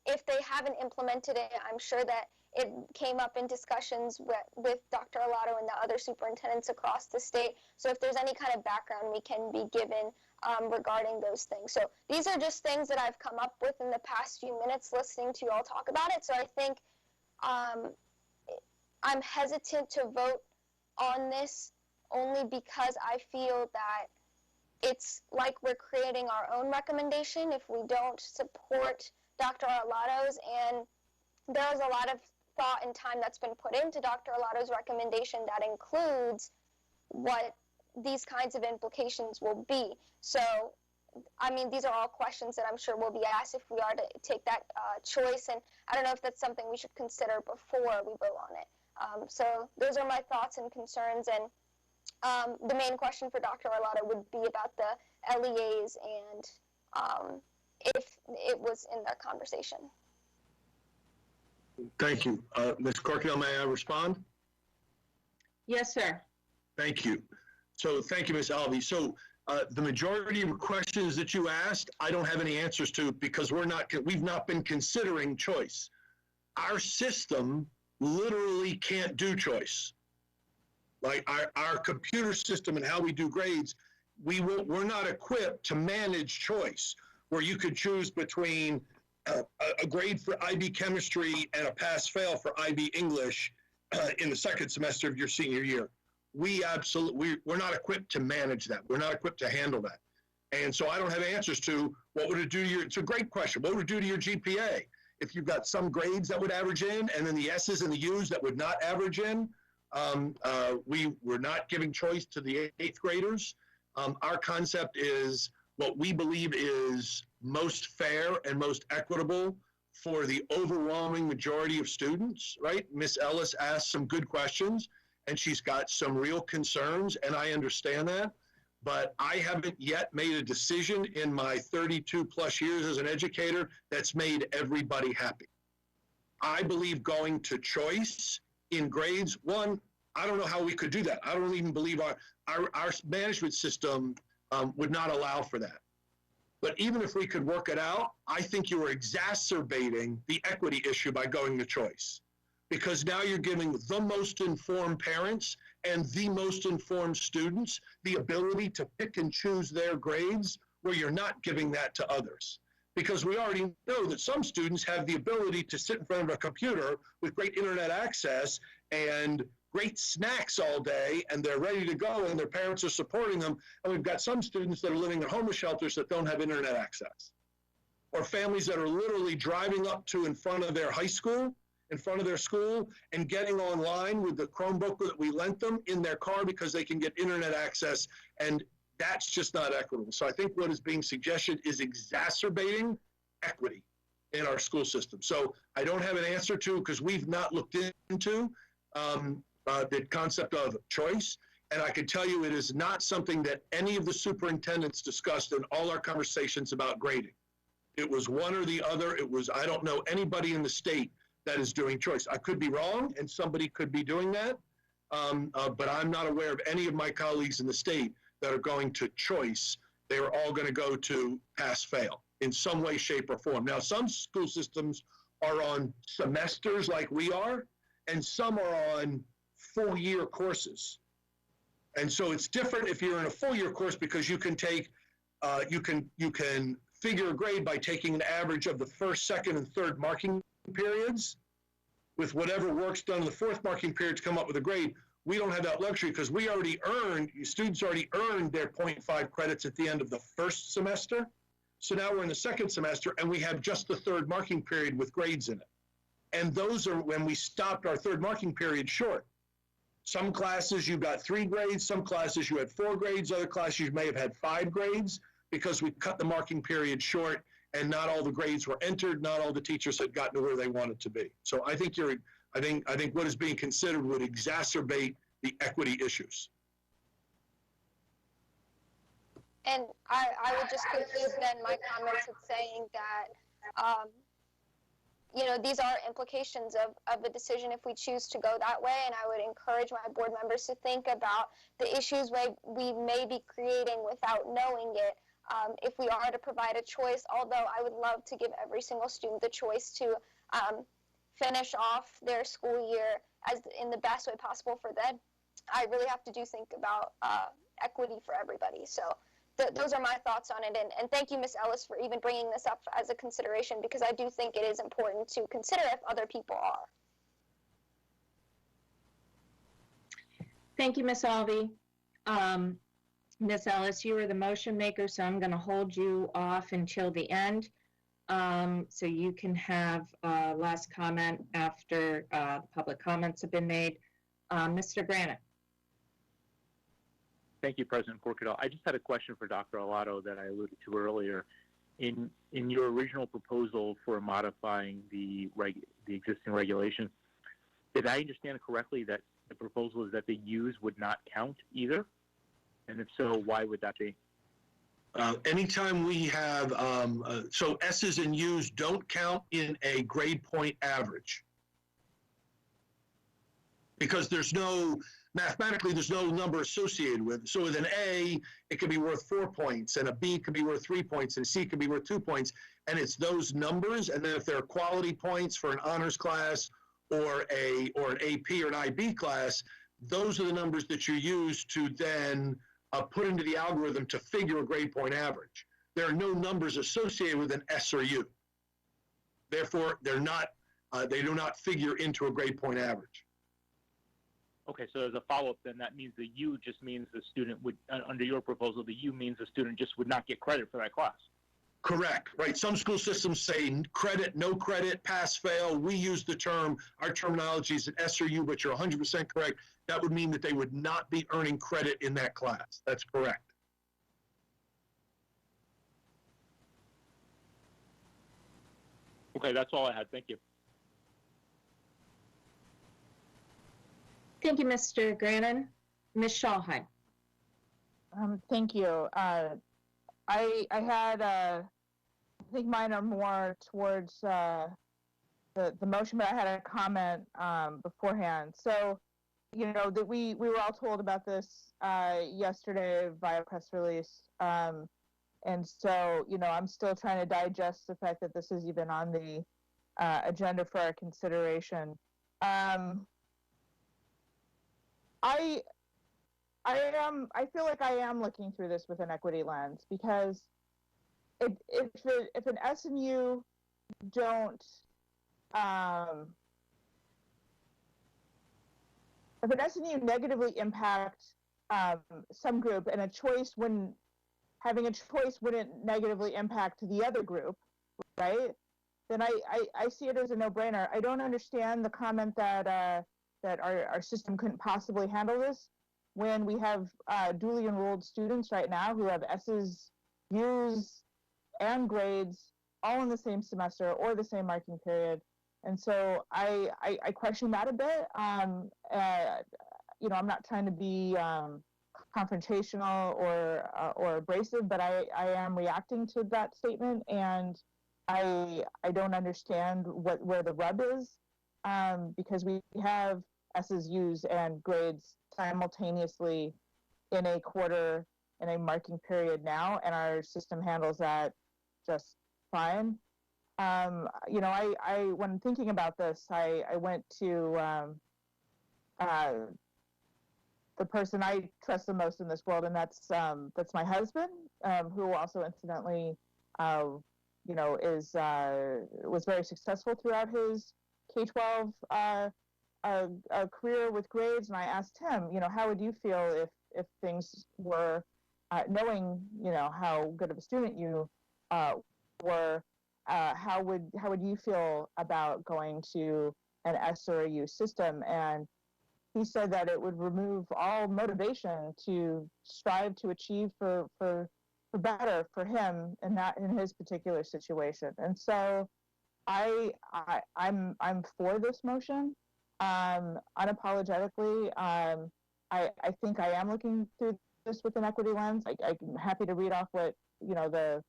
if they haven't implemented it, I'm sure that it came up in discussions with Dr. Arlotto and the other superintendents across the state. So if there's any kind of background we can be given regarding those things. So these are just things that I've come up with in the past few minutes listening to you all talk about it. So I think I'm hesitant to vote on this only because I feel that it's like we're creating our own recommendation if we don't support Dr. Arlotto's, and there's a lot of thought and time that's been put into Dr. Arlotto's recommendation that includes what these kinds of implications will be. So, I mean, these are all questions that I'm sure will be asked if we are to take that choice, and I don't know if that's something we should consider before we vote on it. So those are my thoughts and concerns, and the main question for Dr. Arlotto would be about the LEAs and if it was in their conversation. Thank you. Ms. Corkdale, may I respond? Yes, sir. Thank you. So thank you, Ms. Alvey. So the majority of questions that you asked, I don't have any answers to because we've not been considering choice. Our system literally can't do choice. Like our computer system and how we do grades, we're not equipped to manage choice, where you could choose between a grade for IB chemistry and a pass-fail for IB English in the second semester of your senior year. We're not equipped to manage that. We're not equipped to handle that. And so I don't have answers to what would it do to your, it's a great question. What would it do to your GPA? If you've got some grades that would average in and then the S's and the U's that would not average in, we're not giving choice to the 8th graders. Our concept is what we believe is most fair and most equitable for the overwhelming majority of students, right? Miss Ellis asked some good questions and she's got some real concerns, and I understand that, but I haven't yet made a decision in my 32 plus years as an educator that's made everybody happy. I believe going to choice in grades, one, I don't know how we could do that. I don't even believe our management system would not allow for that. But even if we could work it out, I think you are exacerbating the equity issue by going to choice. Because now you're giving the most informed parents and the most informed students the ability to pick and choose their grades where you're not giving that to others. Because we already know that some students have the ability to sit in front of a computer with great internet access and great snacks all day, and they're ready to go, and their parents are supporting them. And we've got some students that are living in homeless shelters that don't have internet access. Or families that are literally driving up to in front of their high school, in front of their school, and getting online with the Chromebook that we lent them in their car because they can get internet access, and that's just not equitable. So I think what is being suggested is exacerbating equity in our school system. So I don't have an answer to, because we've not looked into the concept of choice, and I can tell you it is not something that any of the superintendents discussed in all our conversations about grading. It was one or the other. It was, I don't know anybody in the state that is doing choice. I could be wrong, and somebody could be doing that, but I'm not aware of any of my colleagues in the state that are going to choice. They are all going to go to pass-fail in some way, shape, or form. Now, some school systems are on semesters like we are, and some are on full-year courses. And so it's different if you're in a full-year course because you can take, you can figure a grade by taking an average of the first, second, and third marking periods with whatever work's done in the fourth marking period to come up with a grade. We don't have that luxury because we already earned, students already earned their 0.5 credits at the end of the first semester. So now we're in the second semester and we have just the third marking period with grades in it. And those are when we stopped our third marking period short. Some classes you got 3 grades, some classes you had 4 grades, other classes you may have had 5 grades because we cut the marking period short and not all the grades were entered, not all the teachers had gotten to where they wanted to be. So I think I think what is being considered would exacerbate the equity issues. And I would just conclude then my comments with saying that, you know, these are implications of the decision if we choose to go that way, and I would encourage my board members to think about the issues we may be creating without knowing it. If we are to provide a choice, although I would love to give every single student the choice to finish off their school year as in the best way possible for them, I really have to think about equity for everybody. So those are my thoughts on it, and thank you, Ms. Ellis, for even bringing this up as a consideration, because I do think it is important to consider if other people are. Thank you, Ms. Alvey. Ms. Ellis, you are the motion maker, so I'm going to hold you off until the end, so you can have last comment after public comments have been made. Mr. Granite. Thank you, President Corkadell. I just had a question for Dr. Alato that I alluded to earlier. In your original proposal for modifying the existing regulations, did I understand it correctly that the proposal is that the U's would not count either? And if so, why would that be? Anytime we have, so S's and U's don't count in a grade point average. Because mathematically, there's no number associated with it. So with an A, it could be worth 4 points, and a B could be worth 3 points, and a C could be worth 2 points. And it's those numbers, and then if there are quality points for an honors class or an AP or an IB class, those are the numbers that you use to then put into the algorithm to figure a grade point average. There are no numbers associated with an S or U. Therefore, they do not figure into a grade point average. Okay, so as a follow-up, then that means the U just means the student would, under your proposal, the U means the student just would not get credit for that class. Correct, right? Some school systems say credit, no credit, pass, fail. We use the term, our terminology is an S or U, but you're 100% correct. That would mean that they would not be earning credit in that class. That's correct. Okay, that's all I had. Thank you. Thank you, Mr. Grannon. Ms. Shawheim. Thank you. I had, I think mine are more towards the motion, but I had a comment beforehand. So, you know, that we were all told about this yesterday via press release. And so, you know, I'm still trying to digest the fact that this is even on the agenda for our consideration. I feel like I am looking through this with an equity lens, because if an SNU don't if an SNU negatively impact some group, and having a choice wouldn't negatively impact the other group, right? Then I see it as a no-brainer. I don't understand the comment that that our system couldn't possibly handle this, when we have duly enrolled students right now who have S's, U's, and grades all in the same semester or the same marking period. And so I question that a bit. You know, I'm not trying to be confrontational or abrasive, but I am reacting to that statement, and I don't understand where the rub is, because we have S's, U's, and grades simultaneously in a quarter, in a marking period now, and our system handles that just fine. You know, I when thinking about this, I went to the person I trust the most in this world, and that's my husband, who also incidentally, you know, was very successful throughout his K-12 career with grades. And I asked him, you know, how would you feel if things were, knowing, you know, how good of a student you were, how would you feel about going to an S or a U system? And he said that it would remove all motivation to strive to achieve for better for him in his particular situation. And so I'm for this motion, unapologetically. I think I am looking through this with an equity lens. I'm happy to read off what, you know, the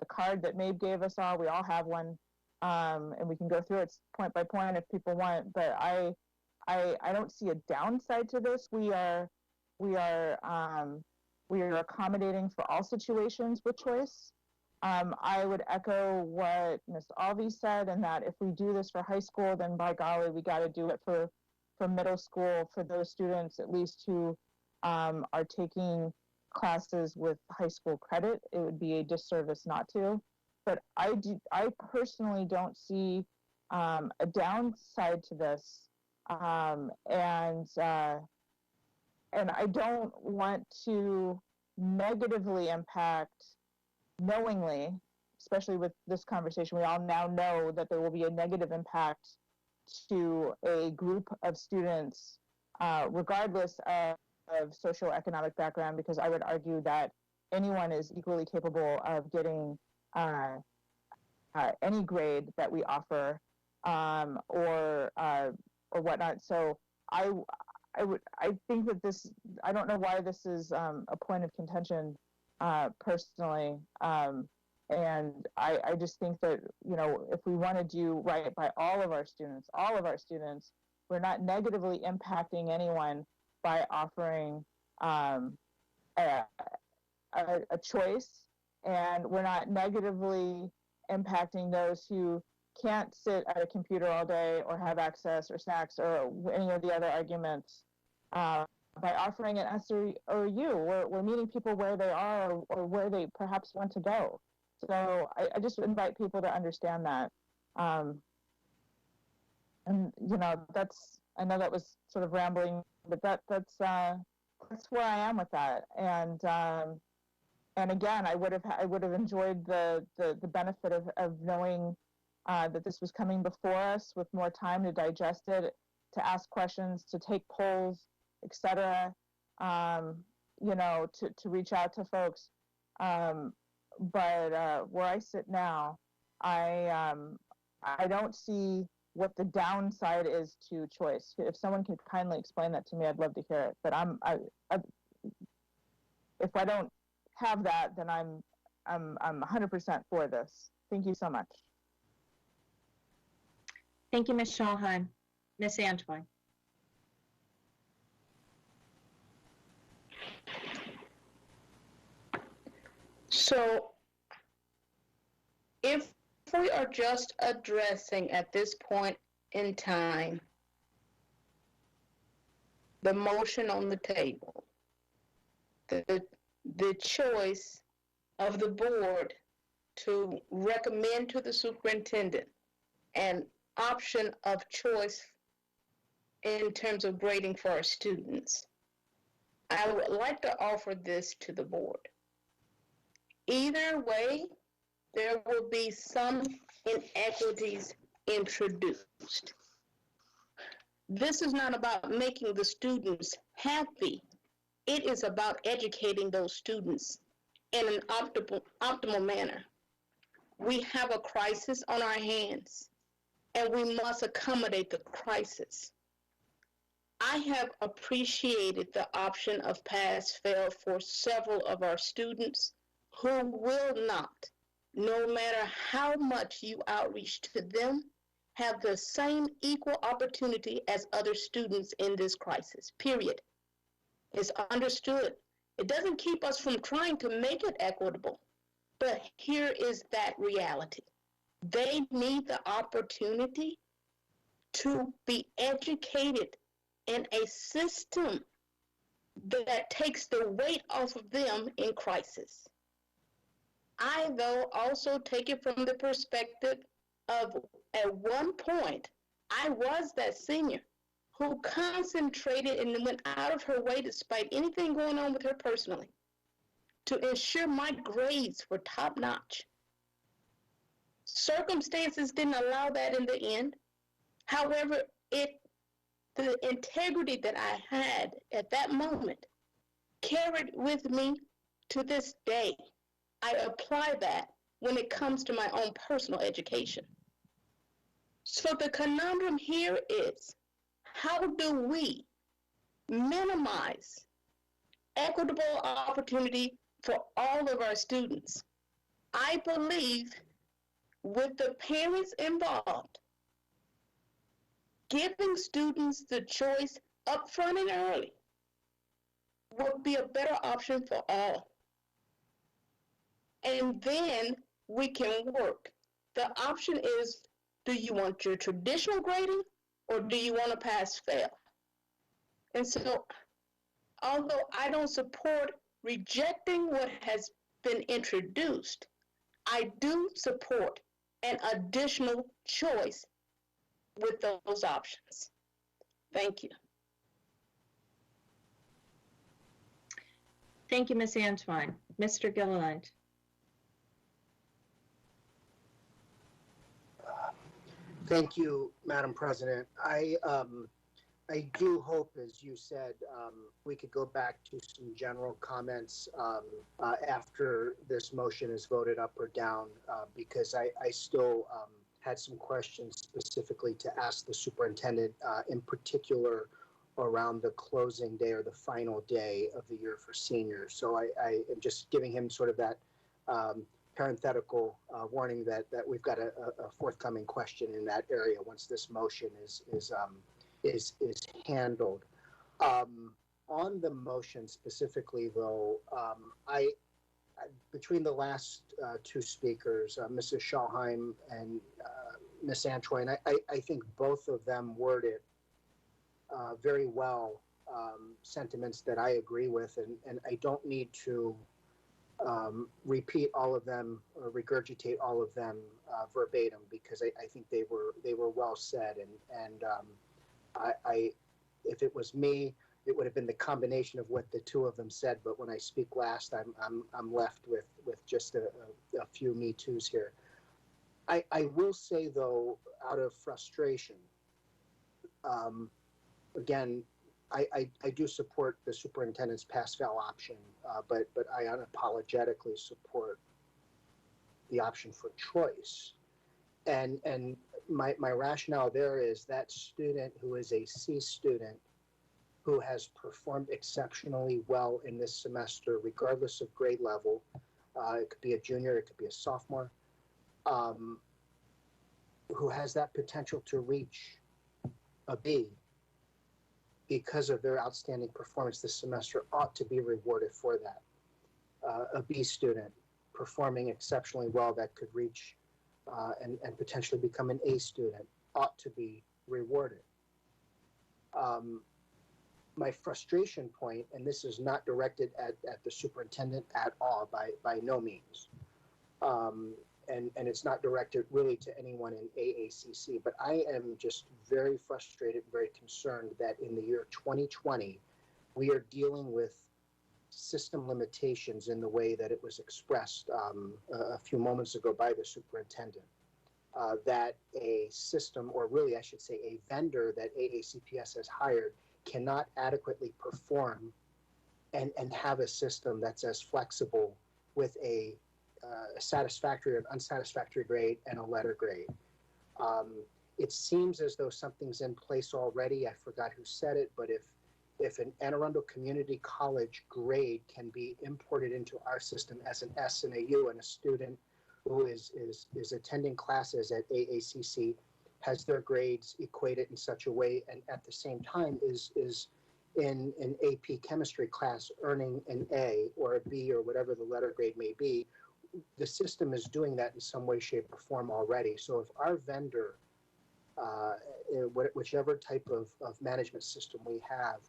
card that Mabe gave us all. We all have one, and we can go through it point by point if people want. But I don't see a downside to this. We are accommodating for all situations with choice. I would echo what Ms. Alvey said, and that if we do this for high school, then by golly, we got to do it for middle school, for those students at least who are taking classes with high school credit. It would be a disservice not to. But I personally don't see a downside to this, and I don't want to negatively impact knowingly, especially with this conversation. We all now know that there will be a negative impact to a group of students, regardless of socioeconomic background, because I would argue that anyone is equally capable of getting any grade that we offer, or whatnot. So I think that this, I don't know why this is a point of contention, personally. And I just think that, you know, if we want to do right by all of our students, we're not negatively impacting anyone by offering a choice, and we're not negatively impacting those who can't sit at a computer all day or have access or snacks or any of the other arguments. By offering an S or U, we're meeting people where they are, or where they perhaps want to go. So I just invite people to understand that. And, you know, that's I know that was sort of rambling, but that's where I am with that. And again, I would have enjoyed the benefit of knowing that this was coming before us with more time to digest it, to ask questions, to take polls, etc. You know, to reach out to folks. But where I sit now, I don't see what the downside is to choice. If someone could kindly explain that to me, I'd love to hear it. But if I don't have that, then I'm 100% for this. Thank you so much. Thank you, Ms. Schalheim. Ms. Antwine. So if we are just addressing at this point in time the motion on the table, the choice of the board to recommend to the superintendent an option of choice in terms of grading for our students, I would like to offer this to the board. Either way, there will be some inequities introduced. This is not about making the students happy. It is about educating those students in an optimal manner. We have a crisis on our hands, and we must accommodate the crisis. I have appreciated the option of pass-fail for several of our students who will not, no matter how much you outreach to them, have the same equal opportunity as other students in this crisis, period. It's understood. It doesn't keep us from trying to make it equitable, but here is that reality. They need the opportunity to be educated in a system that takes the weight off of them in crisis. I, though, also take it from the perspective of, at one point, I was that senior who concentrated and went out of her way, despite anything going on with her personally, to ensure my grades were top-notch. Circumstances didn't allow that in the end. However, the integrity that I had at that moment carried with me to this day. I apply that when it comes to my own personal education. So the conundrum here is, how do we minimize equitable opportunity for all of our students? I believe with the parents involved, giving students the choice upfront and early would be a better option for all. And then we can work. The option is, do you want your traditional grading or do you want to pass-fail? And so, although I don't support rejecting what has been introduced, I do support an additional choice with those options. Thank you. Thank you, Ms. Antwine. Mr. Gilliland. Thank you, Madam President. I do hope, as you said, we could go back to some general comments after this motion is voted up or down, because I still had some questions specifically to ask the superintendent, in particular around the closing day or the final day of the year for seniors. So I am just giving him sort of that parenthetical warning that we've got a forthcoming question in that area once this motion is handled. On the motion specifically, though, between the last two speakers, Mrs. Schalheim and Ms. Antwine, I think both of them worded very well sentiments that I agree with, and I don't need to repeat all of them or regurgitate all of them verbatim, because I think they were well said, and If it was me, it would have been the combination of what the two of them said. But when I speak last, I'm left with just a few me toos here. I will say though, out of frustration, again, I do support the superintendent's pass-fail option, but I unapologetically support the option for choice. And my rationale there is that student who is a C student who has performed exceptionally well in this semester, regardless of grade level, it could be a junior, it could be a sophomore, who has that potential to reach a B because of their outstanding performance this semester ought to be rewarded for that. A B student performing exceptionally well that could reach and potentially become an A student ought to be rewarded. My frustration point, and this is not directed at the superintendent at all, by no means, and it's not directed really to anyone in AACC, but I am just very frustrated, very concerned that in the year 2020, we are dealing with system limitations in the way that it was expressed a few moments ago by the superintendent. That a system, or really I should say a vendor that AACPS has hired, cannot adequately perform and have a system that's as flexible with a satisfactory or unsatisfactory grade and a letter grade. It seems as though something's in place already. I forgot who said it, but if an Anne Arundel Community College grade can be imported into our system as an S and a U, and a student who is attending classes at AACC has their grades equated in such a way, and at the same time is in an AP chemistry class earning an A or a B or whatever the letter grade may be, the system is doing that in some way, shape, or form already. So if our vendor, whichever type of management system we have,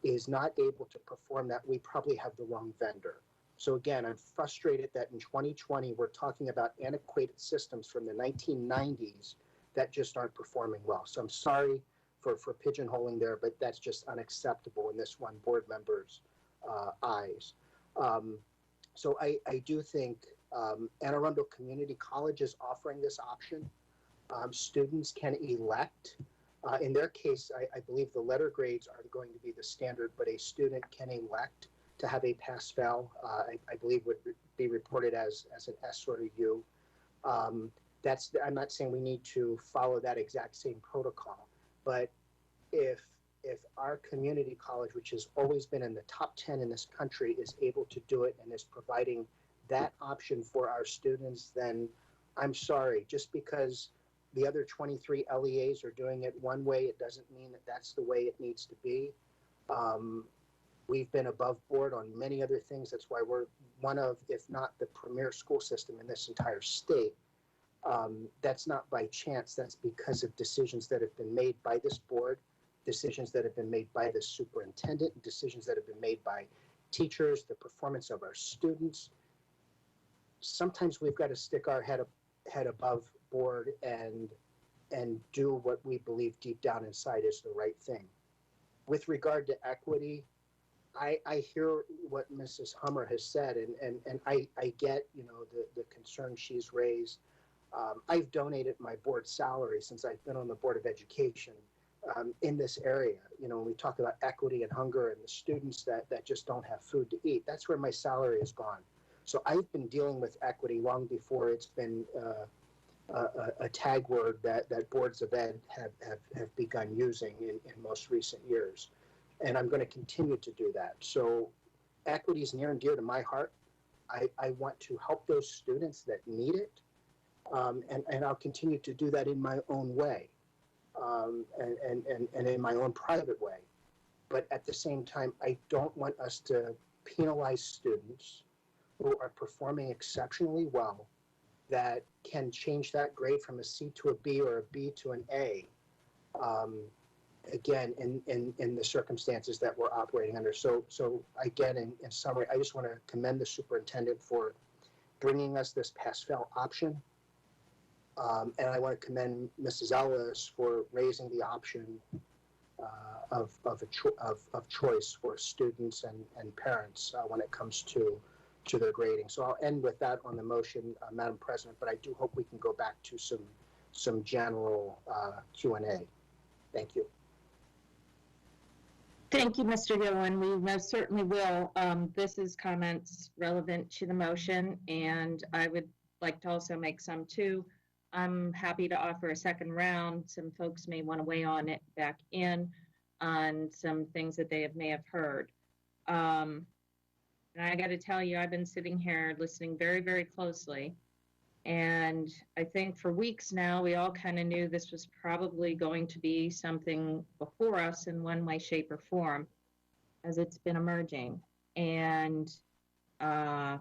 is not able to perform that, we probably have the wrong vendor. So again, I'm frustrated that in 2020, we're talking about antiquated systems from the 1990s that just aren't performing well. So I'm sorry for pigeonholing there, but that's just unacceptable in this one board member's eyes. So I do think Anne Arundel Community College is offering this option. Students can elect. In their case, I believe the letter grades are going to be the standard, but a student can elect to have a pass-fail. I believe would be reported as an S or a U. I'm not saying we need to follow that exact same protocol, but if our community college, which has always been in the top 10 in this country, is able to do it and is providing that option for our students, then I'm sorry, just because the other 23 LEAs are doing it one way, it doesn't mean that that's the way it needs to be. We've been above board on many other things. That's why we're one of, if not the premier school system in this entire state. That's not by chance. That's because of decisions that have been made by this board, decisions that have been made by the superintendent, decisions that have been made by teachers, the performance of our students. Sometimes we've got to stick our head above board and do what we believe deep down inside is the right thing. With regard to equity, I hear what Mrs. Hummer has said, and I get, the concern she's raised. I've donated my board salary since I've been on the Board of Education in this area. When we talk about equity and hunger and the students that just don't have food to eat, that's where my salary has gone. So I've been dealing with equity long before it's been a tag word that boards of ed have begun using in most recent years. And I'm going to continue to do that. So equity is near and dear to my heart. I want to help those students that need it. And I'll continue to do that in my own way and in my own private way. But at the same time, I don't want us to penalize students who are performing exceptionally well that can change that grade from a C to a B or a B to an A. Again, in the circumstances that we're operating under. So again, in summary, I just want to commend the superintendent for bringing us this pass-fail option. And I want to commend Mrs. Ellis for raising the option of choice for students and parents when it comes to their grading. So I'll end with that on the motion, Madam President, but I do hope we can go back to some general Q&A. Thank you. Thank you, Mr. Gillen. We most certainly will. This is comments relevant to the motion, and I would like to also make some too. I'm happy to offer a second round. Some folks may want to weigh on it back in on some things that they may have heard. And I got to tell you, I've been sitting here listening very, very closely. And I think for weeks now, we all kind of knew this was probably going to be something before us in one way, shape, or form as it's been emerging. And I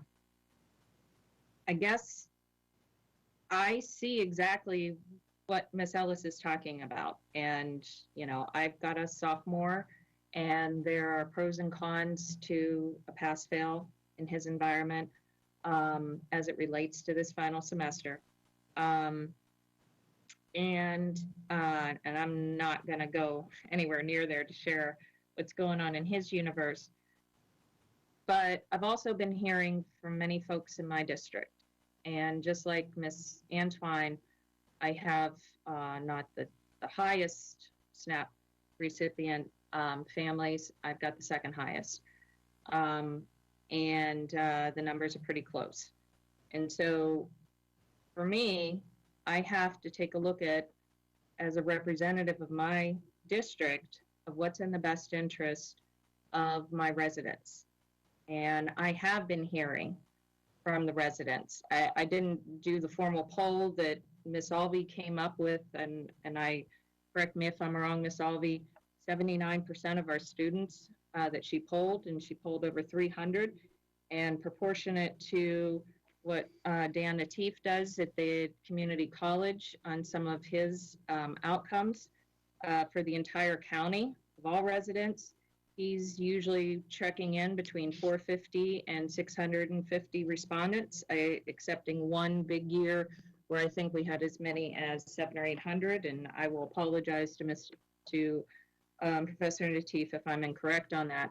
guess I see exactly what Miss Ellis is talking about. And, you know, I've got a sophomore, and there are pros and cons to a pass-fail in his environment. As it relates to this final semester. And I'm not going to go anywhere near there to share what's going on in his universe. But I've also been hearing from many folks in my district. And just like Miss Antwine, I have not the highest SNAP recipient families. I've got the second highest. And the numbers are pretty close. And so for me, I have to take a look at, as a representative of my district, of what's in the best interest of my residents. And I have been hearing from the residents. I didn't do the formal poll that Ms. Alvey came up with, and I, correct me if I'm wrong, Ms. Alvey, 79% of our students that she polled, and she polled over 300, and proportionate to what Dan Natif does at the community college on some of his outcomes for the entire county of all residents. He's usually checking in between 450 and 650 respondents, excepting one big year where I think we had as many as 700 or 800, and I will apologize to Professor Natif if I'm incorrect on that.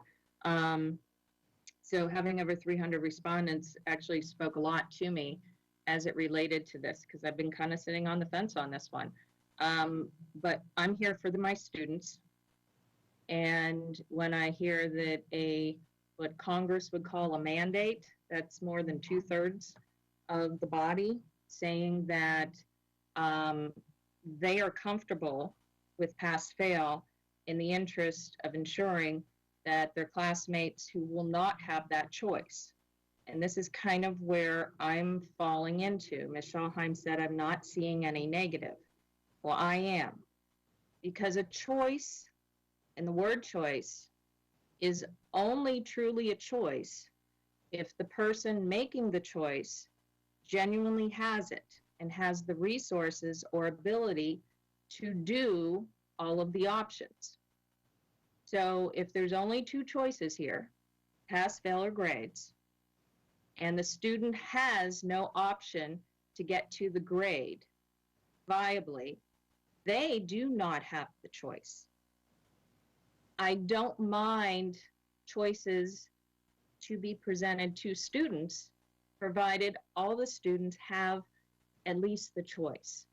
So having over 300 respondents actually spoke a lot to me as it related to this, because I've been kind of sitting on the fence on this one. But I'm here for my students. And when I hear that what Congress would call a mandate, that's more than 2/3 of the body saying that they are comfortable with pass-fail in the interest of ensuring that their classmates who will not have that choice. And this is kind of where I'm falling into. Ms. Schallheim said I'm not seeing any negative. Well, I am. Because a choice, and the word choice, is only truly a choice if the person making the choice genuinely has it and has the resources or ability to do all of the options. So if there's only two choices here, pass, fail, or grades, and the student has no option to get to the grade viably, they do not have the choice. I don't mind choices to be presented to students, provided all the students have at least the choice.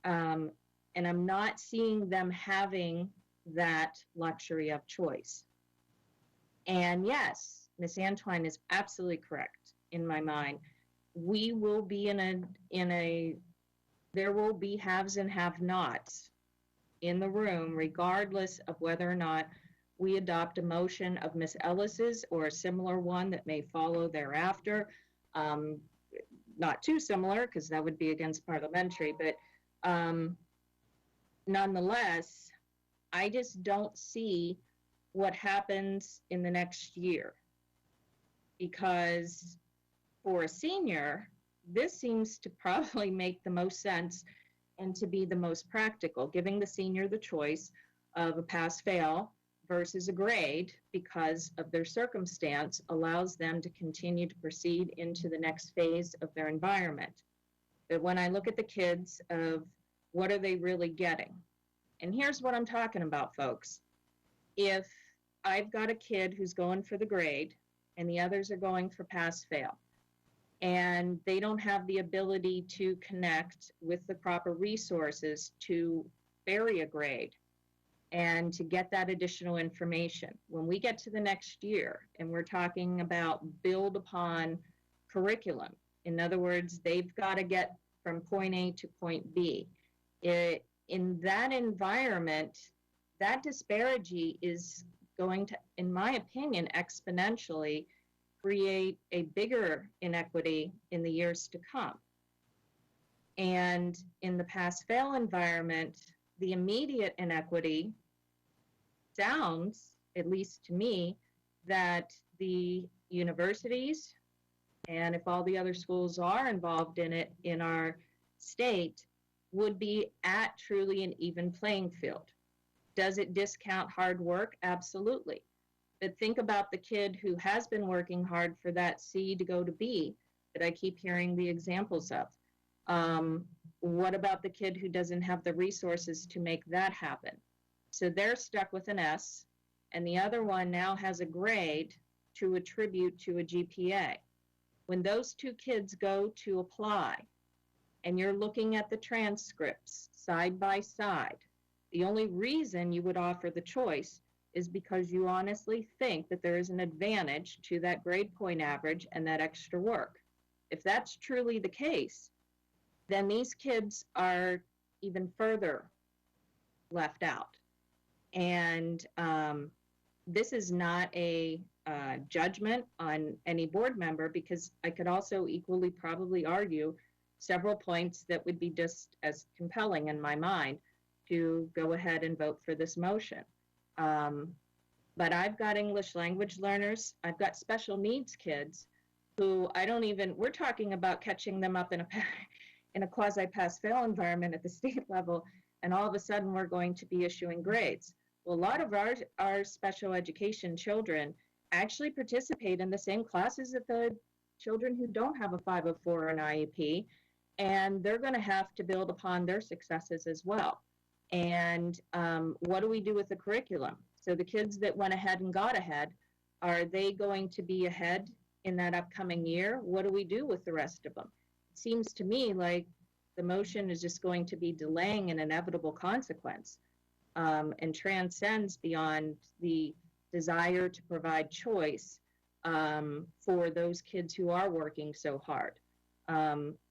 And I'm not seeing them having that luxury of choice. And yes, Ms. Antwine is absolutely correct in my mind. We will be there will be haves and have-nots in the room, regardless of whether or not we adopt a motion of Ms. Ellis's or a similar one that may follow thereafter. Not too similar, because that would be against parliamentary, but nonetheless, I just don't see what happens in the next year. Because for a senior, this seems to probably make the most sense and to be the most practical, giving the senior the choice of a pass-fail versus a grade because of their circumstance allows them to continue to proceed into the next phase of their environment. But when I look at the kids of what are they really getting? And here's what I'm talking about, folks. if I've got a kid who's going for the grade and the others are going for pass-fail, and they don't have the ability to connect with the proper resources to vary a grade and to get that additional information. When we get to the next year and we're talking about build upon curriculum, in other words, they've got to get from point A to point B. In that environment, that disparity is going to, in my opinion, exponentially create a bigger inequity in the years to come. And in the pass-fail environment, the immediate inequity sounds, at least to me, that the universities, and if all the other schools are involved in it in our state, would be at truly an even playing field. Does it discount hard work? Absolutely. But think about the kid who has been working hard for that C to go to B that I keep hearing the examples of. What about the kid who doesn't have the resources to make that happen? So they're stuck with an S, and the other one now has a grade to attribute to a GPA. When those two kids go to apply, and you're looking at the transcripts side by side, the only reason you would offer the choice is because you honestly think that there is an advantage to that grade point average and that extra work. If that's truly the case, then these kids are even further left out. And this is not a judgment on any board member, because I could also equally probably argue several points that would be just as compelling in my mind to go ahead and vote for this motion. But I've got English language learners, I've got special needs kids who I don't even, we're talking about catching them up in a quasi-pass-fail environment at the state level, and all of a sudden we're going to be issuing grades. Well, a lot of our special education children actually participate in the same classes that the children who don't have a 504 or an IEP, and they're going to have to build upon their successes as well. And what do we do with the curriculum? So the kids that went ahead and got ahead, are they going to be ahead in that upcoming year? What do we do with the rest of them? It seems to me like the motion is just going to be delaying an inevitable consequence, and transcends beyond the desire to provide choice for those kids who are working so hard.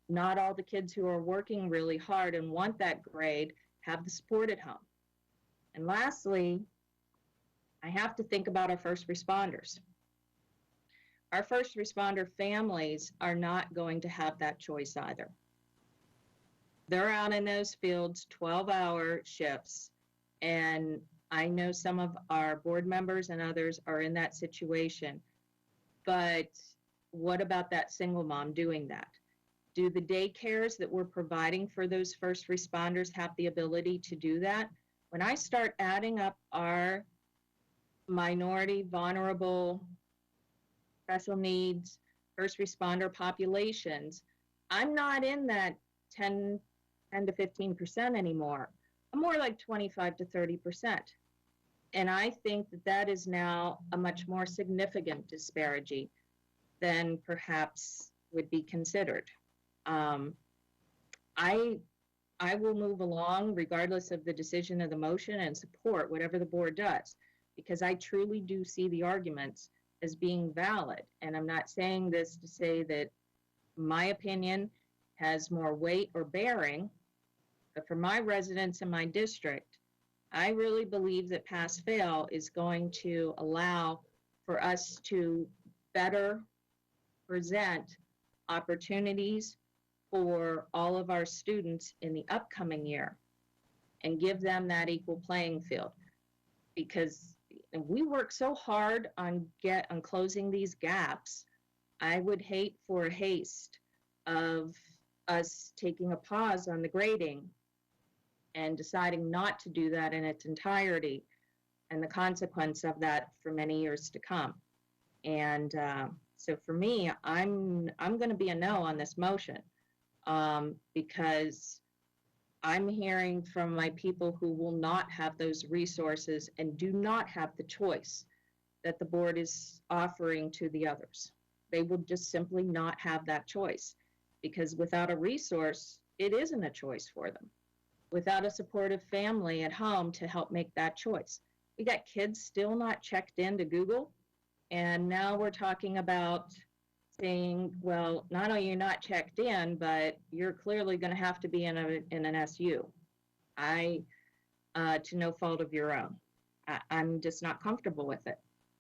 Not all the kids who are working really hard and want that grade have the support at home. And lastly, I have to think about our first responders. Our first responder families are not going to have that choice either. They're out in those fields 12-hour shifts, and I know some of our board members and others are in that situation. But what about that single mom doing that? Do the daycares that we're providing for those first responders have the ability to do that? When I start adding up our minority, vulnerable, special needs, first responder populations, I'm not in that 10 to 15% anymore. I'm more like 25 to 30%. And I think that that is now a much more significant disparity than perhaps would be considered. I will move along regardless of the decision of the motion and support whatever the board does, because I truly do see the arguments as being valid. And I'm not saying this to say that my opinion has more weight or bearing, but for my residents in my district, I really believe that pass-fail is going to allow for us to better present opportunities for all of our students in the upcoming year and give them that equal playing field. Because we work so hard on closing these gaps, I would hate for a haste of us taking a pause on the grading and deciding not to do that in its entirety, and the consequence of that for many years to come. And so for me, I'm going to be a no on this motion, because I'm hearing from my people who will not have those resources and do not have the choice that the board is offering to the others. They will just simply not have that choice, because without a resource, it isn't a choice for them. Without a supportive family at home to help make that choice. We got kids still not checked into Google, and now we're talking about saying, well, not only are you not checked in, but you're clearly going to have to be in an SU. To no fault of your own. I'm just not comfortable with it.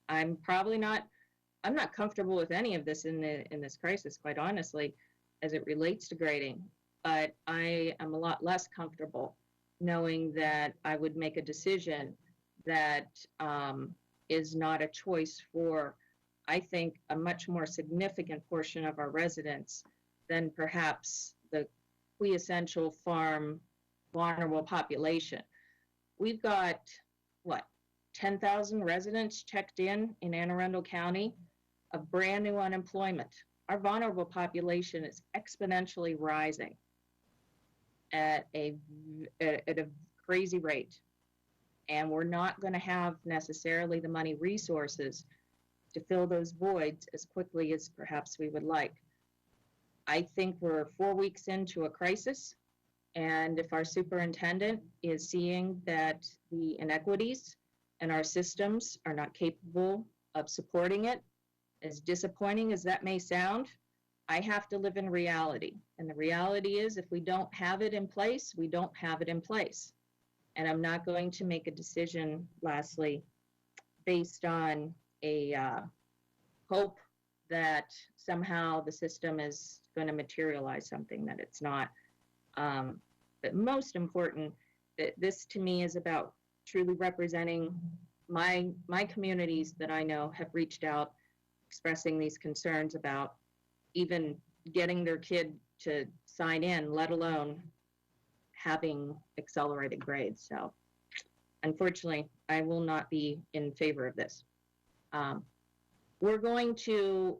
I'm not comfortable with any of this in this crisis, quite honestly, as it relates to grading. But I am a lot less comfortable knowing that I would make a decision that is not a choice for, I think, a much more significant portion of our residents than perhaps the quintessential farm vulnerable population. We've got, 10,000 residents checked in Anne Arundel County of brand new unemployment. Our vulnerable population is exponentially rising at a crazy rate. And we're not going to have necessarily the money resources to fill those voids as quickly as perhaps we would like. I think we're 4 weeks into a crisis, and if our superintendent is seeing that the inequities in our systems are not capable of supporting it, as disappointing as that may sound, I have to live in reality. And the reality is, if we don't have it in place, we don't have it in place. And I'm not going to make a decision, lastly, based on a hope that somehow the system is going to materialize something that it's not. But most important, that this to me is about truly representing my communities that I know have reached out, expressing these concerns about even getting their kid to sign in, let alone having accelerated grades. So unfortunately, I will not be in favor of this. We're going to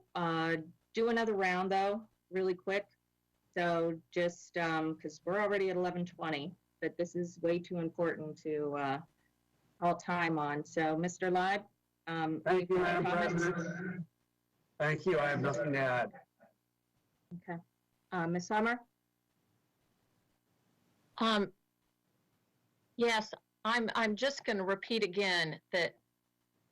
do another round though, really quick. So just because we're already at 11:20, but this is way too important to call time on. So Mr. Leib. Thank you, Madam President. Thank you. I have nothing to add. Okay. Ms. Summer? Yes, I'm just going to repeat again that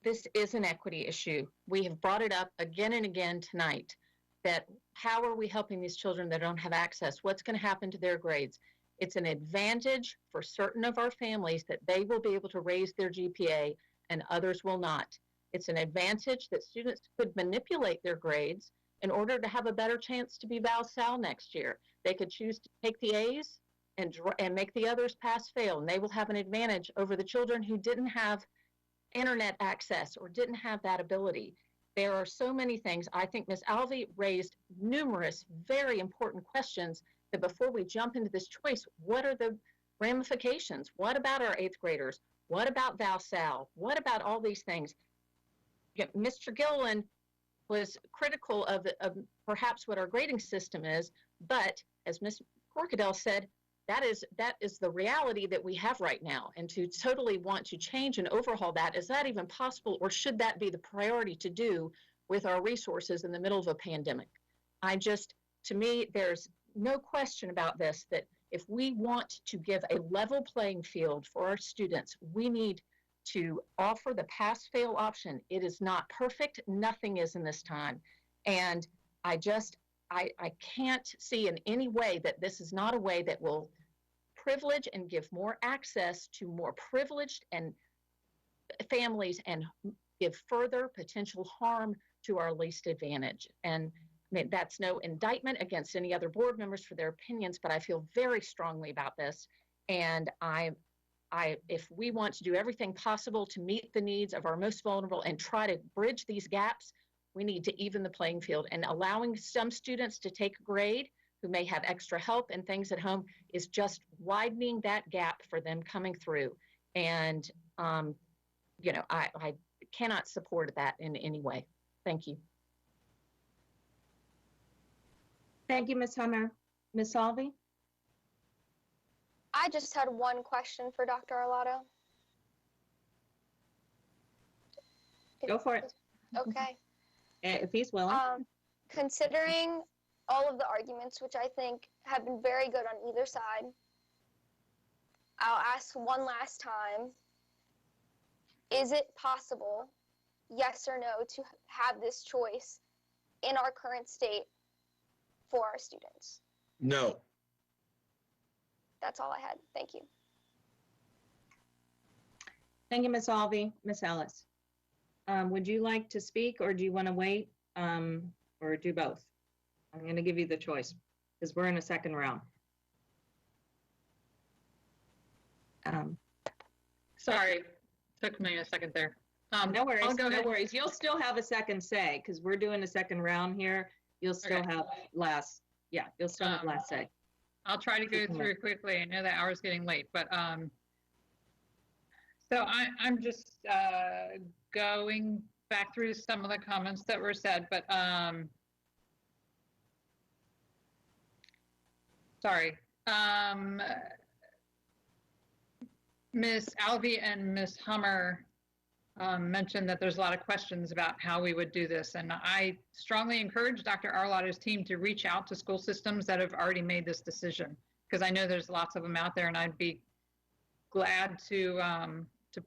this is an equity issue. We have brought it up again and again tonight, that how are we helping these children that don't have access? What's going to happen to their grades? It's an advantage for certain of our families that they will be able to raise their GPA and others will not. It's an advantage that students could manipulate their grades in order to have a better chance to be Val-Sal next year. They could choose to take the A's and make the others pass-fail, and they will have an advantage over the children who didn't have internet access or didn't have that ability. There are so many things. I think Ms. Alvey raised numerous very important questions that before we jump into this choice, what are the ramifications? What about our 8th graders? What about Val-Sal? What about all these things? Mr. Gilliland was critical of perhaps what our grading system is, but as Ms. Corkadell said, that is the reality that we have right now. And to totally want to change and overhaul that, is that even possible, or should that be the priority to do with our resources in the middle of a pandemic? To me, there's no question about this, that if we want to give a level playing field for our students, we need to offer the pass-fail option. It is not perfect. Nothing is in this time. And I can't see in any way that this is not a way that will privilege and give more access to more privileged and families and give further potential harm to our least advantaged. And I mean, that's no indictment against any other board members for their opinions, but I feel very strongly about this. And if we want to do everything possible to meet the needs of our most vulnerable and try to bridge these gaps, we need to even the playing field. And allowing some students to take a grade who may have extra help and things at home is just widening that gap for them coming through. And, I cannot support that in any way. Thank you. Thank you, Ms. Hummer. Ms. Alvey? I just had one question for Dr. Arlotto. Go for it. Okay. If he's willing. Considering all of the arguments, which I think have been very good on either side, I'll ask one last time. Is it possible, yes or no, to have this choice in our current state for our students? No. That's all I had. Thank you. Thank you, Ms. Alvey. Ms. Ellis, would you like to speak or do you want to wait or do both? I'm going to give you the choice because we're in a second round. Sorry, took me a second there. No worries, I'll go no ahead. worries. You'll still have a second say because we're doing a second round here. You'll still have last, you'll still have last say. I'll try to go through it quickly. I know the hour's getting late, but so I'm just going back through some of the comments that were said, but sorry. Ms. Alvey and Ms. Hummer mentioned that there's a lot of questions about how we would do this. And I strongly encourage Dr. Arlotto's team to reach out to school systems that have already made this decision, because I know there's lots of them out there, and I'd be glad to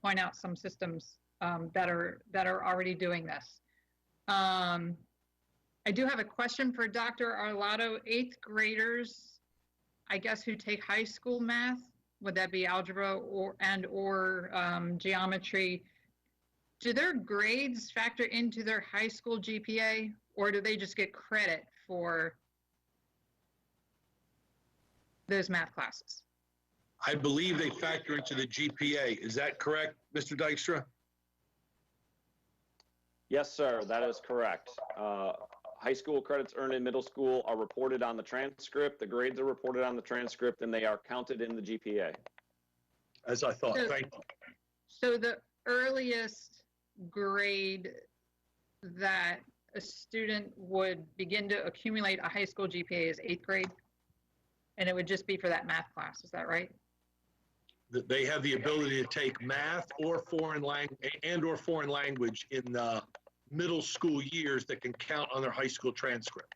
point out some systems that are already doing this. I do have a question for Dr. Arlotto. 8th graders, I guess, who take high school math, would that be algebra or geometry? Do their grades factor into their high school GPA, or do they just get credit for those math classes? I believe they factor into the GPA. Is that correct, Mr. Dykstra? Yes, sir, that is correct. High school credits earned in middle school are reported on the transcript. The grades are reported on the transcript, and they are counted in the GPA. As I thought. Thank you. So the earliest grade that a student would begin to accumulate a high school GPA is 8th grade, and it would just be for that math class. Is that right? They have the ability to take math or foreign language in the middle school years that can count on their high school transcript.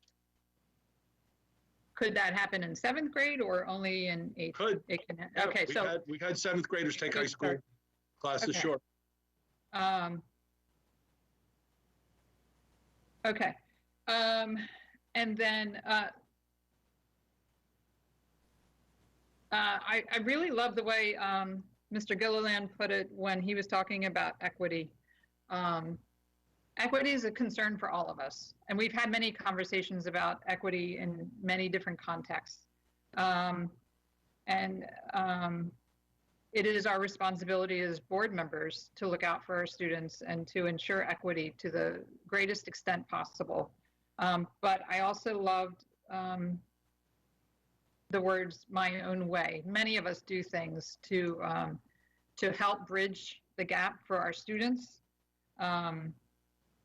Could that happen in 7th grade or only in 8th? Could. It can, Yeah, okay, we had 7th graders take high school classes, okay. Sure. Okay. And then I really love the way Mr. Gilliland put it when he was talking about equity. Equity is a concern for all of us, and we've had many conversations about equity in many different contexts. It is our responsibility as board members to look out for our students and to ensure equity to the greatest extent possible. But I also loved the words "my own way." Many of us do things to help bridge the gap for our students.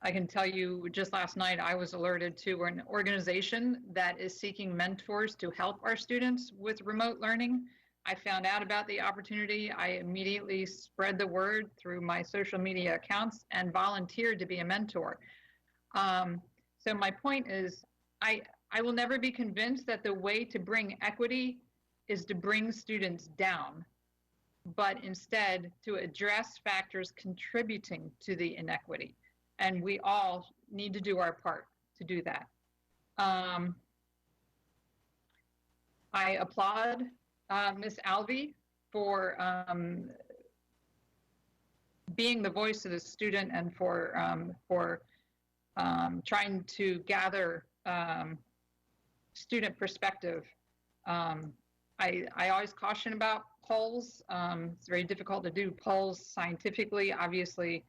I can tell you just last night I was alerted to an organization that is seeking mentors to help our students with remote learning. I found out about the opportunity. I immediately spread the word through my social media accounts and volunteered to be a mentor. So my point is, I will never be convinced that the way to bring equity is to bring students down, but instead to address factors contributing to the inequity. And we all need to do our part to do that. I applaud Ms. Alvey for being the voice of the student and for trying to gather student perspective. I always caution about polls. It's very difficult to do polls scientifically. Obviously,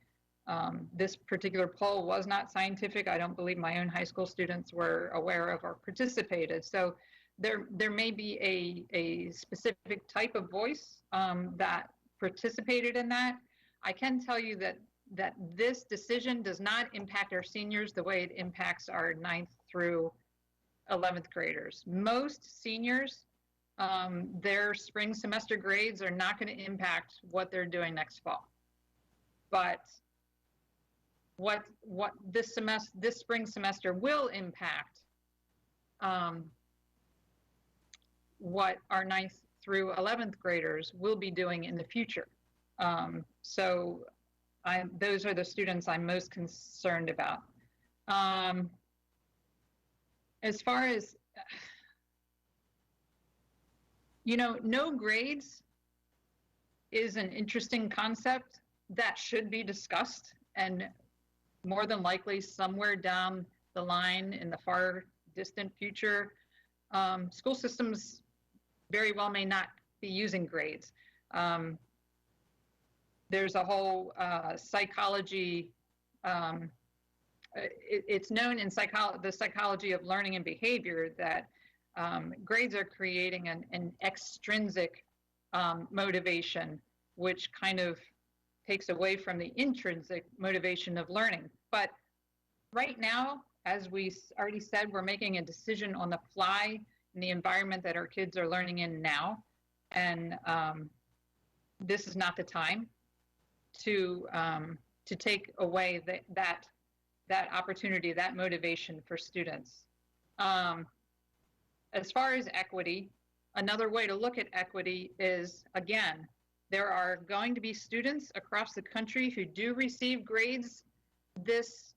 this particular poll was not scientific. I don't believe my own high school students were aware of or participated. So there may be a specific type of voice that participated in that. I can tell you that this decision does not impact our seniors the way it impacts our 9th through 11th graders. Most seniors their spring semester grades are not going to impact what they're doing next fall. But what this spring semester will impact what our 9th through 11th graders will be doing in the future. So those are the students I'm most concerned about. As far as, no grades is an interesting concept that should be discussed, and more than likely somewhere down the line in the far distant future, school systems very well may not be using grades. There's a whole psychology, it's known in the psychology of learning and behavior that grades are creating an extrinsic motivation, which kind of takes away from the intrinsic motivation of learning. But right now, as we already said, we're making a decision on the fly in the environment that our kids are learning in now. And this is not the time to take away that opportunity, that motivation for students. As far as equity, another way to look at equity is, again, there are going to be students across the country who do receive grades this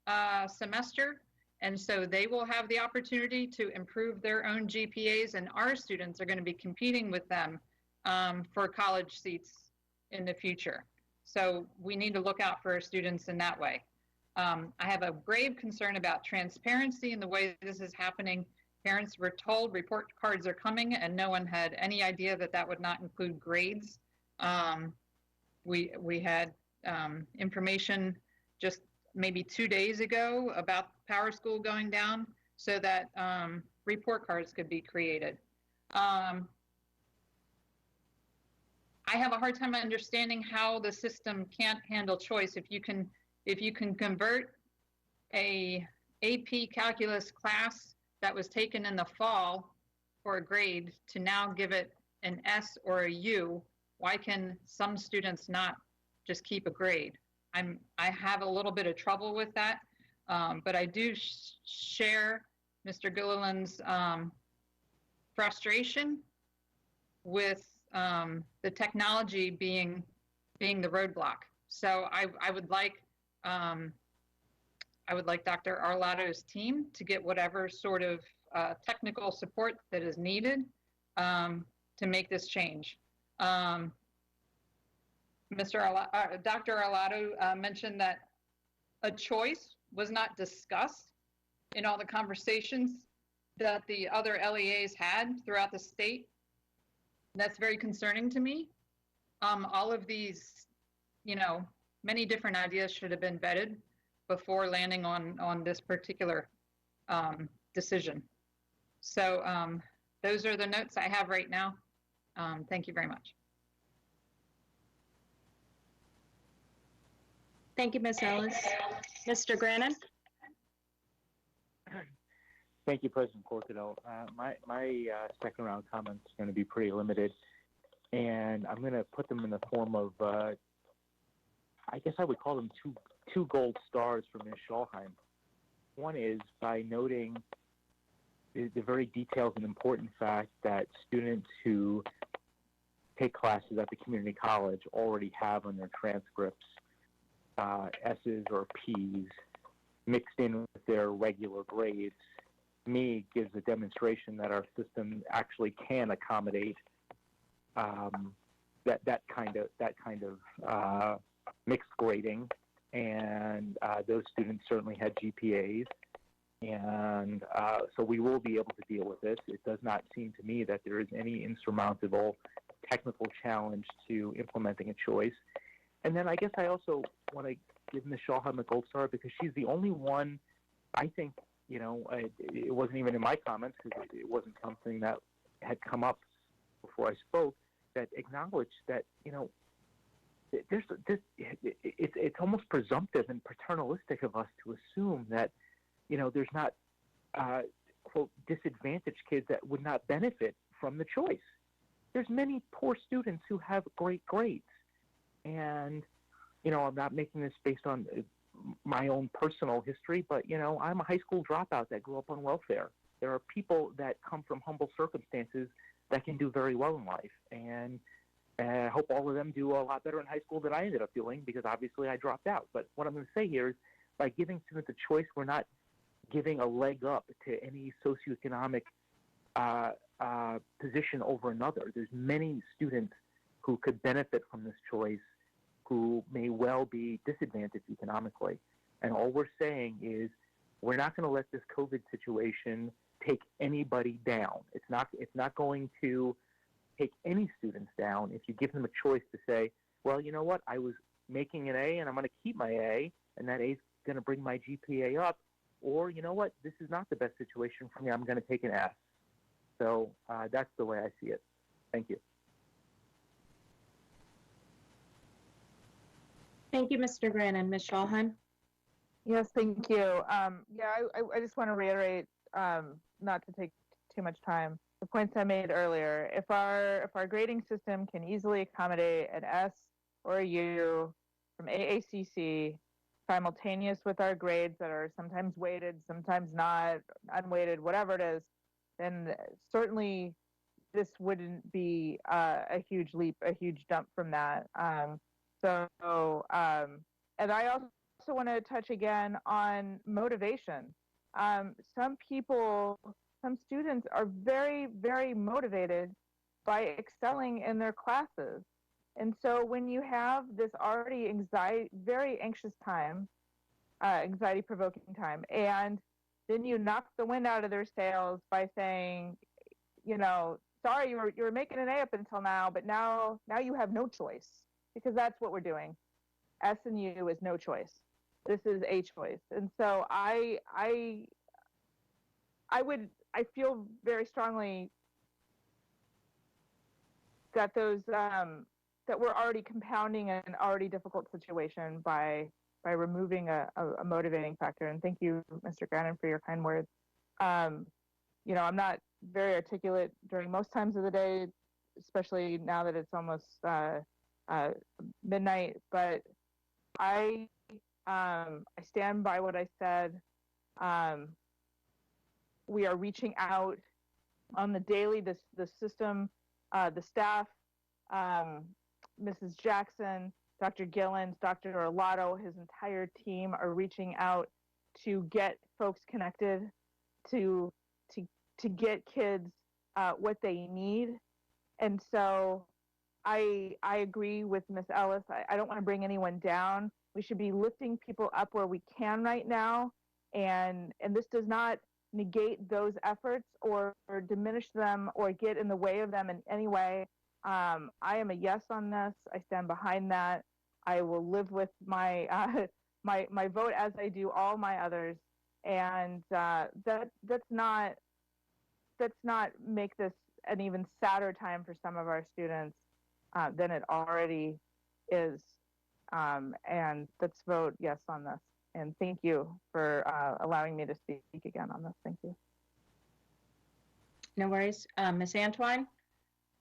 semester, and so they will have the opportunity to improve their own GPAs, and our students are going to be competing with them for college seats in the future. So we need to look out for our students in that way. I have a grave concern about transparency in the way this is happening. Parents were told report cards are coming, and no one had any idea that that would not include grades. We had information just maybe 2 days ago about Power School going down so that report cards could be created. I have a hard time understanding how the system can't handle choice. If you can convert a AP calculus class that was taken in the fall for a grade to now give it an S or a U, why can some students not just keep a grade? I have a little bit of trouble with that, but I do share Mr. Gilliland's frustration with the technology being the roadblock. So I would like Dr. Arlotto's team to get whatever sort of technical support that is needed to make this change. Dr. Arlotto mentioned that a choice was not discussed in all the conversations that the other LEAs had throughout the state. That's very concerning to me. All of these, many different ideas should have been vetted before landing on this particular decision. So those are the notes I have right now. Thank you very much. Thank you, Ms. Ellis. Mr. Grannon? Thank you, President Corkadell. My second round comments are going to be pretty limited, and I'm going to put them in the form of, I guess I would call them two gold stars for Ms. Schalheim. One is by noting the very detailed and important fact that students who take classes at the community college already have on their transcripts S's or P's mixed in with their regular grades. To me, gives a demonstration that our system actually can accommodate that kind of mixed grading, and those students certainly had GPAs, and so we will be able to deal with this. It does not seem to me that there is any insurmountable technical challenge to implementing a choice. And then I guess I also want to give Ms. Schalheim a gold star because she's the only one, I think, it wasn't even in my comments because it wasn't something that had come up before I spoke, that acknowledged that, it's almost presumptive and paternalistic of us to assume that, there's not, quote, disadvantaged kids that would not benefit from the choice. there's many poor students who have great grades. And, you know, I'm not making this based on my own personal history, but, you know, I'm a high school dropout that grew up on welfare. There are people that come from humble circumstances that can do very well in life. And I hope all of them do a lot better in high school than I ended up doing, because obviously I dropped out. But what I'm going to say here is, by giving students a choice, we're not giving a leg up to any socioeconomic position over another. There's many students who could benefit from this choice who may well be disadvantaged economically. And all we're saying is, we're not going to let this COVID situation take anybody down. It's not going to take any students down if you give them a choice to say, well, you know what, I was making an A and I'm going to keep my A, and that A is going to bring my GPA up. Or, you know what, this is not the best situation for me, I'm going to take an S. So that's the way I see it. Thank you. Thank you, Mr. Grannon. Ms. Schallheim? Yes, thank you. I just want to reiterate, not to take too much time, the points I made earlier. If our grading system can easily accommodate an S or a U from AACC simultaneous with our grades that are sometimes weighted, sometimes not, unweighted, whatever it is, then certainly this wouldn't be a huge leap, a huge jump from that. And I also want to touch again on motivation. Some students are very, very motivated by excelling in their classes. And so when you have this already very anxious time, anxiety-provoking time, and then you knock the wind out of their sails by saying, you know, sorry, you were making an A up until now, but now you have no choice, because that's what we're doing. S and U is no choice. This is a choice. And so I feel very strongly that that we're already compounding an already difficult situation by removing a motivating factor. And thank you, Mr. Grannon, for your kind words. You know, I'm not very articulate during most times of the day, especially now that it's almost midnight, but I stand by what I said. We are reaching out on the daily, the system, the staff, Mrs. Jackson, Dr. Gillens, Dr. Orlato, his entire team are reaching out to get folks connected, to get kids what they need. And so I agree with Ms. Ellis. I don't want to bring anyone down. We should be lifting people up where we can right now. And this does not negate those efforts or diminish them or get in the way of them in any way. I am a yes on this. I stand behind that. I will live with my my vote as I do all my others. And let's not make this an even sadder time for some of our students than it already is. And let's vote yes on this. And thank you for allowing me to speak again on this. Thank you. No worries. Ms. Antwine,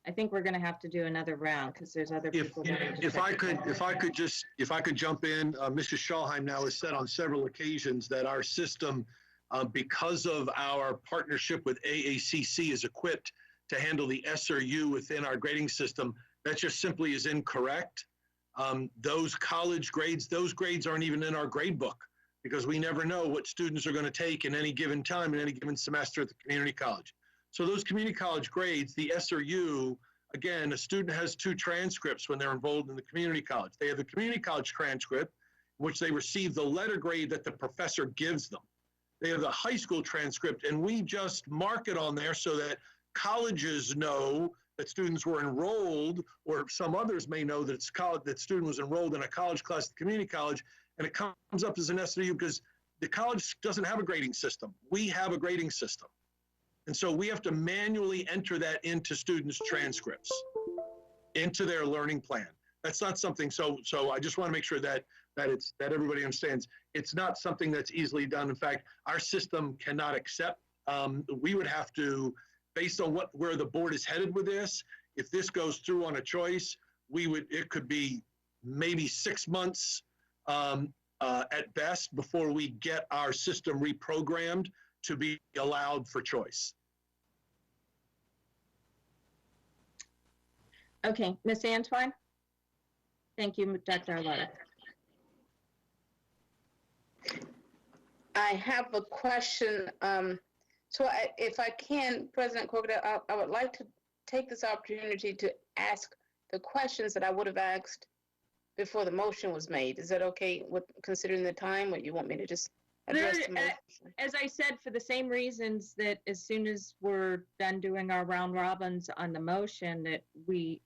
I think we're going to have to do another round because there's other people. If I could jump in, Mrs. Schallheim now has said on several occasions that our system, because of our partnership with AACC, is equipped to handle the SRU within our grading system. That just simply is incorrect. Those college grades, those grades aren't even in our grade book, because we never know what students are going to take in any given time, in any given semester at the community college. So those community college grades, the SRU, again, a student has 2 transcripts when they're enrolled in the community college. They have the community college transcript, in which they receive the letter grade that the professor gives them. They have the high school transcript, and we just mark it on there so that colleges know that students were enrolled, or some others may know that it's college, that student was enrolled in a college class at the community college, and it comes up as an SRU because the college doesn't have a grading system. We have a grading system. And so we have to manually enter that into students' transcripts, into their learning plan. That's not something, so I just want to make sure that everybody understands. It's not something that's easily done. In fact, our system cannot accept. We would have to, based on where the board is headed with this, if this goes through on a choice, it could be maybe 6 months at best before we get our system reprogrammed to be allowed for choice. Okay, Ms. Antwine? Thank you, Dr. Arlotta. I have a question. If I can, President Corkadell, I would like to take this opportunity to ask the questions that I would have asked before the motion was made. Is that okay with considering the time, or you want me to just address the motion? As I said, for the same reasons that as soon as we're done doing our round robins on the motion that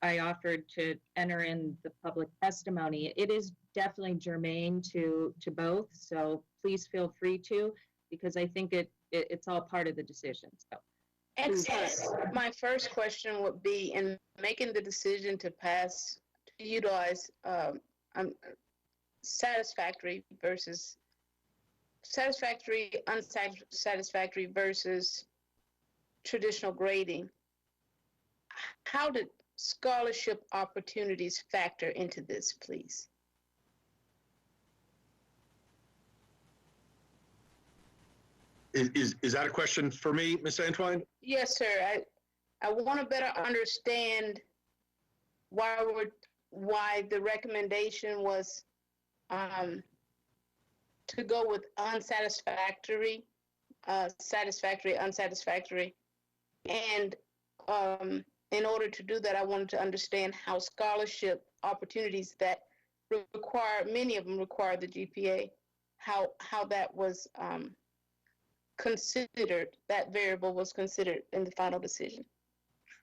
I offered to enter in the public testimony, it is definitely germane to both. So please feel free to, because I think it's all part of the decision. So. Excellent. My first question would be, in making the decision to utilize satisfactory, unsatisfactory versus traditional grading, how did scholarship opportunities factor into this, please? Is that a question for me, Ms. Antwine? Yes, sir. I want to better understand why the recommendation was to go with unsatisfactory, satisfactory, unsatisfactory, and in order to do that, I wanted to understand how scholarship opportunities that many of them require the GPA, how that was considered, that variable was considered in the final decision.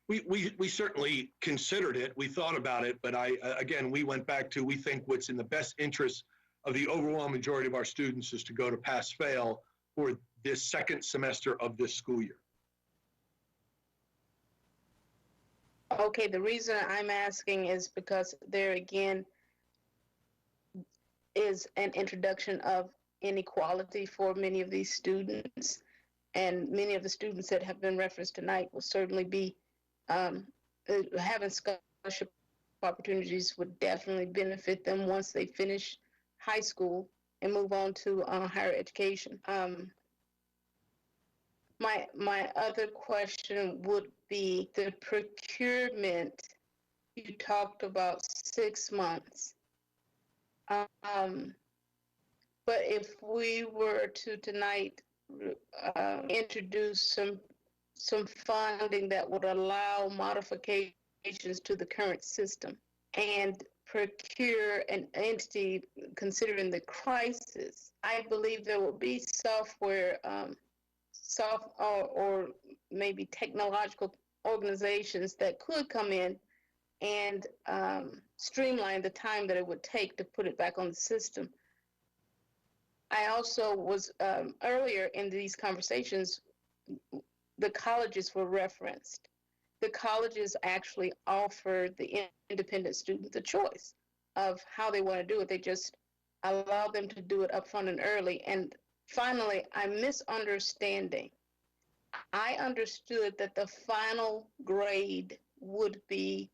We certainly considered it. We thought about it, but again, we went back to, we think what's in the best interest of the overwhelming majority of our students is to go to pass-fail for this second semester of this school year. Okay, the reason I'm asking is because there again is an introduction of inequality for many of these students, and many of the students that have been referenced tonight will certainly be having scholarship opportunities would definitely benefit them once they finish high school and move on to higher education. My other question would be the procurement. You talked about 6 months. But if we were to tonight introduce some funding that would allow modifications to the current system and procure an entity considering the crisis, I believe there will be software, or maybe technological organizations that could come in and streamline the time that it would take to put it back on the system. I also was, earlier in these conversations, the colleges were referenced. The colleges actually offer the independent student the choice of how they want to do it. They just allow them to do it upfront and early. And finally, I'm misunderstanding. I understood that the final grade would be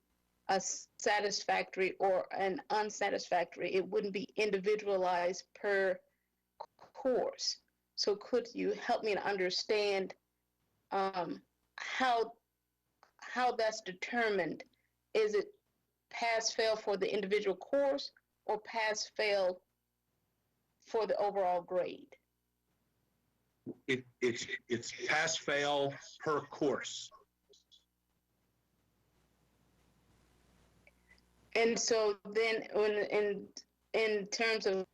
a satisfactory or an unsatisfactory. It wouldn't be individualized per course. So could you help me to understand how that's determined? Is it pass-fail for the individual course or pass-fail for the overall grade? It's pass-fail per course. And so then in terms of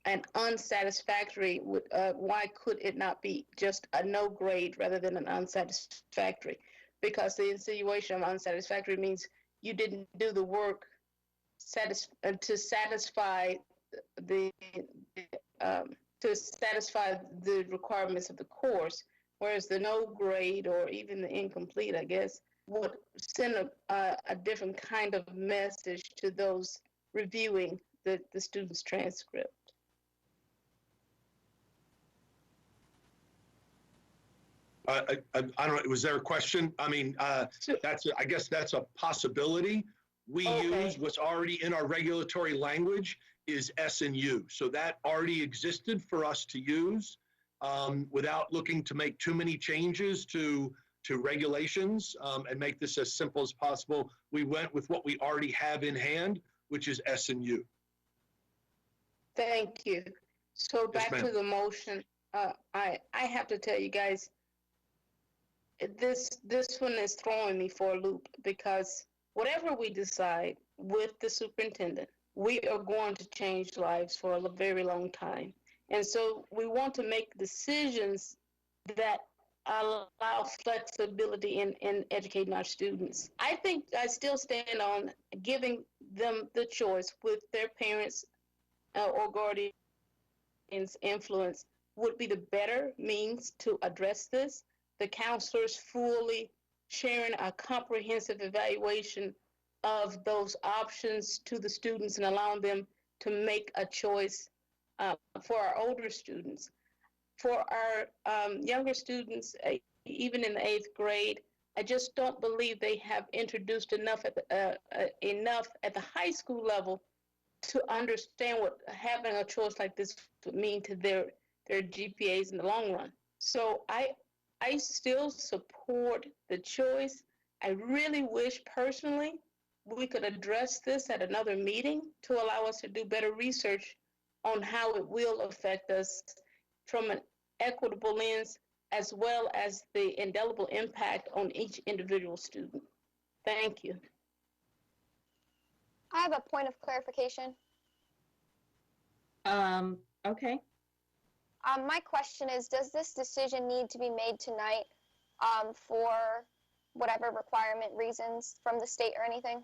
an unsatisfactory, why could it not be just a no grade rather than an unsatisfactory? Because the insinuation of unsatisfactory means you didn't do the work to satisfy the requirements of the course, whereas the no grade or even the incomplete, I guess, would send a different kind of message to those reviewing the student's transcript. I don't know, was there a question? I mean, I guess that's a possibility. We use what's already in our regulatory language is S and U. So that already existed for us to use without looking to make too many changes to regulations and make this as simple as possible. We went with what we already have in hand, which is S and U. Thank you. So Yes, back to the motion. I have to tell you guys, this one is throwing me for a loop because whatever we decide with the superintendent, we are going to change lives for a very long time. And so we want to make decisions that allow flexibility in educating our students. I think I still stand on giving them the choice with their parents or guardians' influence would be the better means to address this. The counselors fully sharing a comprehensive evaluation of those options to the students and allowing them to make a choice for our older students. For our younger students, even in the 8th grade, I just don't believe they have introduced enough at the high school level to understand what having a choice like this would mean to their GPAs in the long run. So I still support the choice. I really wish personally we could address this at another meeting to allow us to do better research on how it will affect us from an equitable lens, as well as the indelible impact on each individual student. Thank you. I have a point of clarification. Okay. My question is, does this decision need to be made tonight for whatever requirement reasons from the state or anything?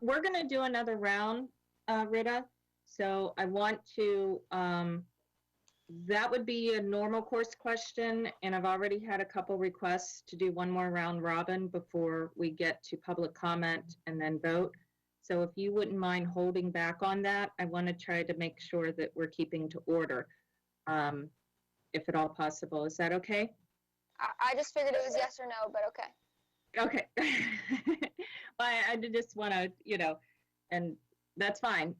We're going to do another round, Rita. So I want to, that would be a normal course question, and I've already had a couple requests to do one more round robin before we get to public comment and then vote. So if you wouldn't mind holding back on that, I want to try to make sure that we're keeping to order, if at all possible. Is that okay? I just figured it was yes or no, but okay. Okay. Well, I just want to, and that's fine.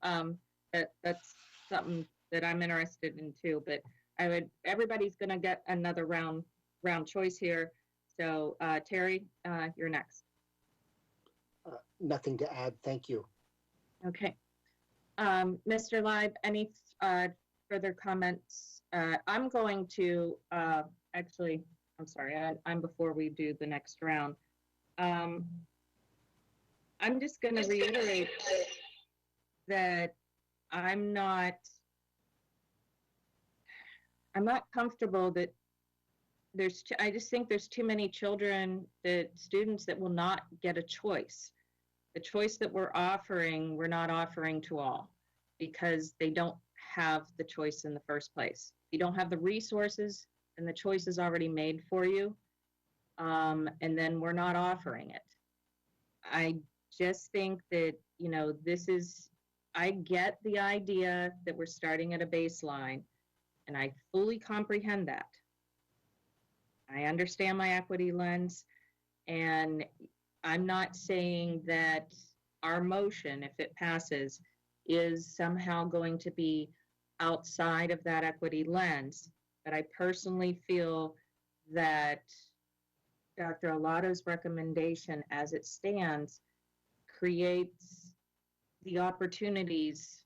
That's something that I'm interested in too, but everybody's going to get another round choice here. So Terry, you're next. Nothing to add. Thank you. Okay. Mr. Live, any further comments? I'm going to, actually, I'm sorry, I'm before we do the next round. I'm just going to reiterate that I'm not comfortable that I just think there's too many students that will not get a choice. The choice that we're not offering to all because they don't have the choice in the first place. If you don't have the resources, and the choice is already made for you, and then we're not offering it. I just think that, I get the idea that we're starting at a baseline, and I fully comprehend that. I understand my equity lens, and I'm not saying that our motion, if it passes, is somehow going to be outside of that equity lens. But I personally feel that Dr. Alato's recommendation as it stands creates the opportunities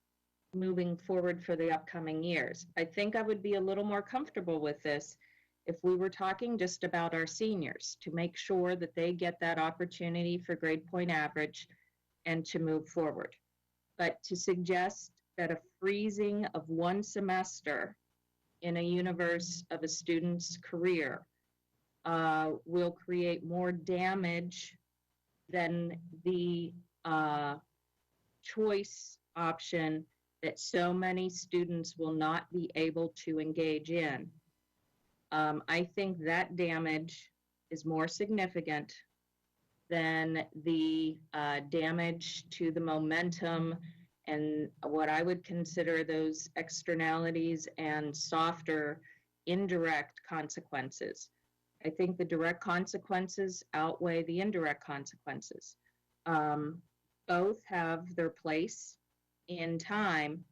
moving forward for the upcoming years. I think I would be a little more comfortable with this if we were talking just about our seniors, to make sure that they get that opportunity for grade point average and to move forward. But to suggest that a freezing of one semester in a universe of a student's career will create more damage than the choice option that so many students will not be able to engage in. I think that damage is more significant than the damage to the momentum and what I would consider those externalities and softer indirect consequences. I think the direct consequences outweigh the indirect consequences. Both have their place in time.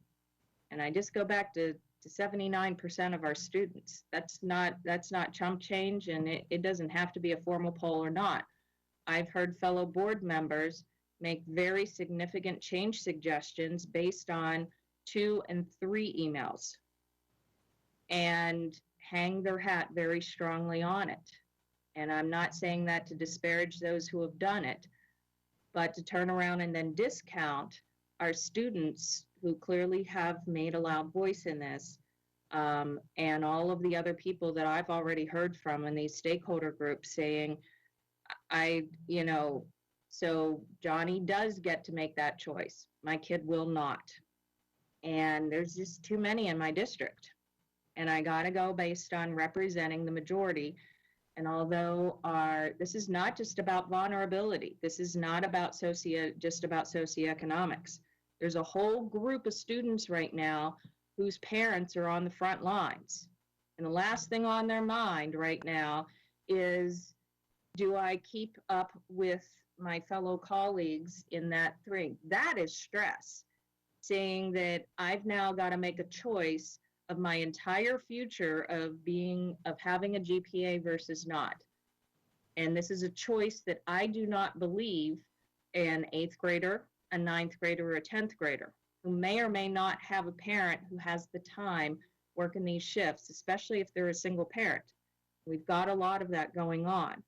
And I just go back to 79% of our students. That's not chump change, and it doesn't have to be a formal poll or not. I've heard fellow board members make very significant change suggestions based on 2 and 3 emails and hang their hat very strongly on it. And I'm not saying that to disparage those who have done it, but to turn around and then discount our students who clearly have made a loud voice in this, and all of the other people that I've already heard from in these stakeholder groups saying, so Johnny does get to make that choice. My kid will not. And there's just too many in my district. And I got to go based on representing the majority. And although this is not just about vulnerability, this is not about just about socioeconomics. There's a whole group of students right now whose parents are on the front lines. And the last thing on their mind right now is, do I keep up with my fellow colleagues in that thing? That is stress, saying that I've now got to make a choice of my entire future of having a GPA versus not. And this is a choice that I do not believe an 8th grader, a 9th grader, or a 10th grader who may or may not have a parent who has the time working these shifts, especially if they're a single parent. We've got a lot of that going on.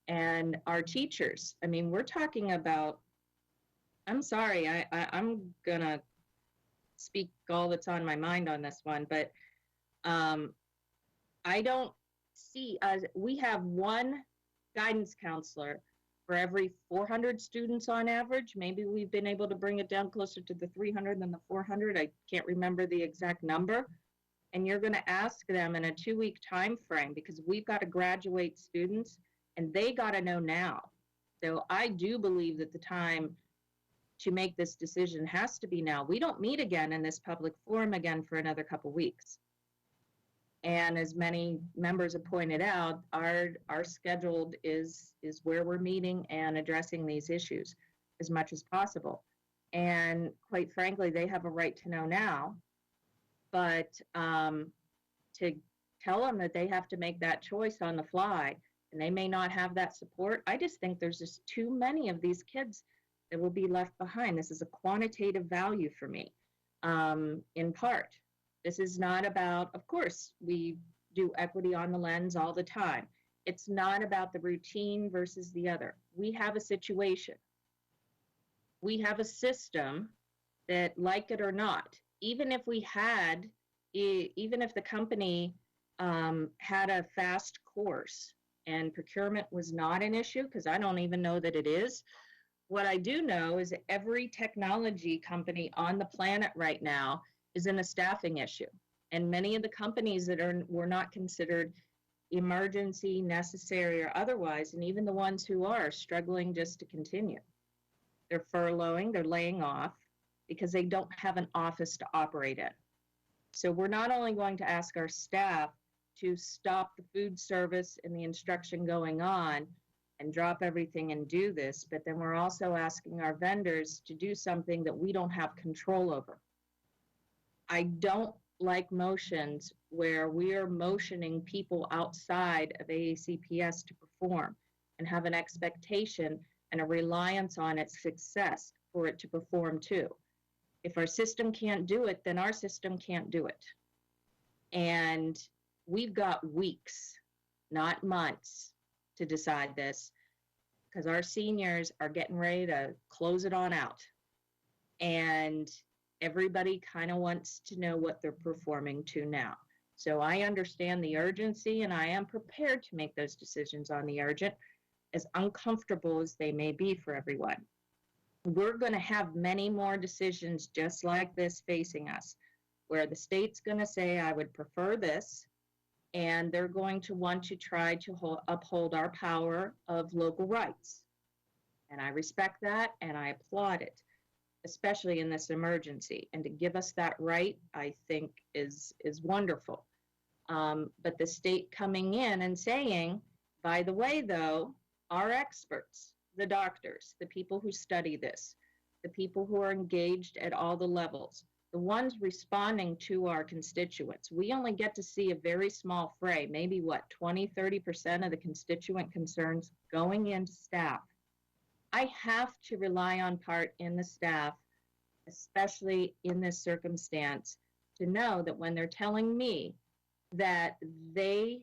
And our teachers, I mean, we're talking about, I'm sorry, I'm going to speak all that's on my mind on this one, but I don't see we have one guidance counselor for every 400 students on average. Maybe we've been able to bring it down closer to the 300 than the 400. I can't remember the exact number. And you're going to ask them in a 2-week time frame, because we've got to graduate students and they got to know now. So I do believe that the time to make this decision has to be now. We don't meet again in this public forum again for another couple weeks. And as many members have pointed out, our scheduled is where we're meeting and addressing these issues as much as possible. And quite frankly, they have a right to know now, but to tell them that they have to make that choice on the fly and they may not have that support, I just think there's just too many of these kids that will be left behind. This is a quantitative value for me, in part. This is not about, of course, we do equity on the lens all the time. It's not about the routine versus the other. We have a situation. We have a system that, like it or not, even if the company had a fast course and procurement was not an issue, because I don't even know that it is. What I do know is that every technology company on the planet right now is in a staffing issue. And many of the companies that were not considered emergency, necessary, or otherwise, and even the ones who are struggling just to continue. They're furloughing, they're laying off because they don't have an office to operate in. So we're not only going to ask our staff to stop the food service and the instruction going on and drop everything and do this, but then we're also asking our vendors to do something that we don't have control over. I don't like motions where we are motioning people outside of AACPS to perform and have an expectation and a reliance on its success for it to perform too. If our system can't do it, then our system can't do it. And we've got weeks, not months, to decide this, because our seniors are getting ready to close it on out. And everybody kind of wants to know what they're performing to now. So I understand the urgency, and I am prepared to make those decisions on the urgent, as uncomfortable as they may be for everyone. We're going to have many more decisions just like this facing us, where the state's going to say, I would prefer this, and they're going to want to try to uphold our power of local rights. And I respect that, and I applaud it, especially in this emergency. And to give us that right, I think is wonderful. But the state coming in and saying, By the way, though, our experts, the doctors, the people who study this, the people who are engaged at all the levels, the ones responding to our constituents, we only get to see a very small fray, maybe what, 20-30% of the constituent concerns going into staff. I have to rely on part in the staff, especially in this circumstance, to know that when they're telling me that they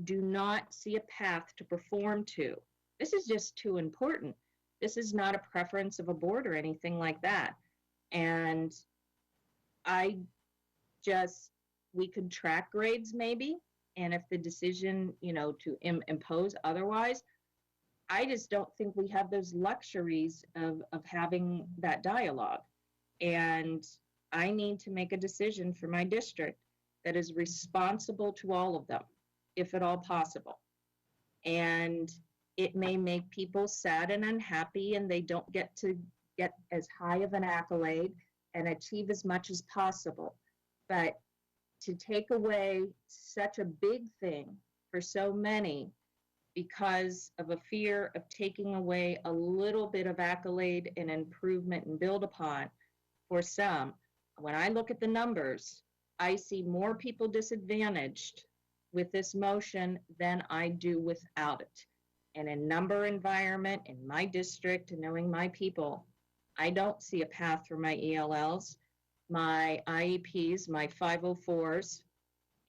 do not see a path to perform to, this is just too important. This is not a preference of a board or anything like that. And we could track grades maybe, and if the decision, to impose otherwise, I just don't think we have those luxuries of having that dialogue. And I need to make a decision for my district that is responsible to all of them, if at all possible. And it may make people sad and unhappy, and they don't get to get as high of an accolade and achieve as much as possible. But to take away such a big thing for so many because of a fear of taking away a little bit of accolade and improvement and build upon for some, when I look at the numbers, I see more people disadvantaged with this motion than I do without it. In a number environment, in my district, and knowing my people, I don't see a path for my ELLs, my IEPs, my 504s,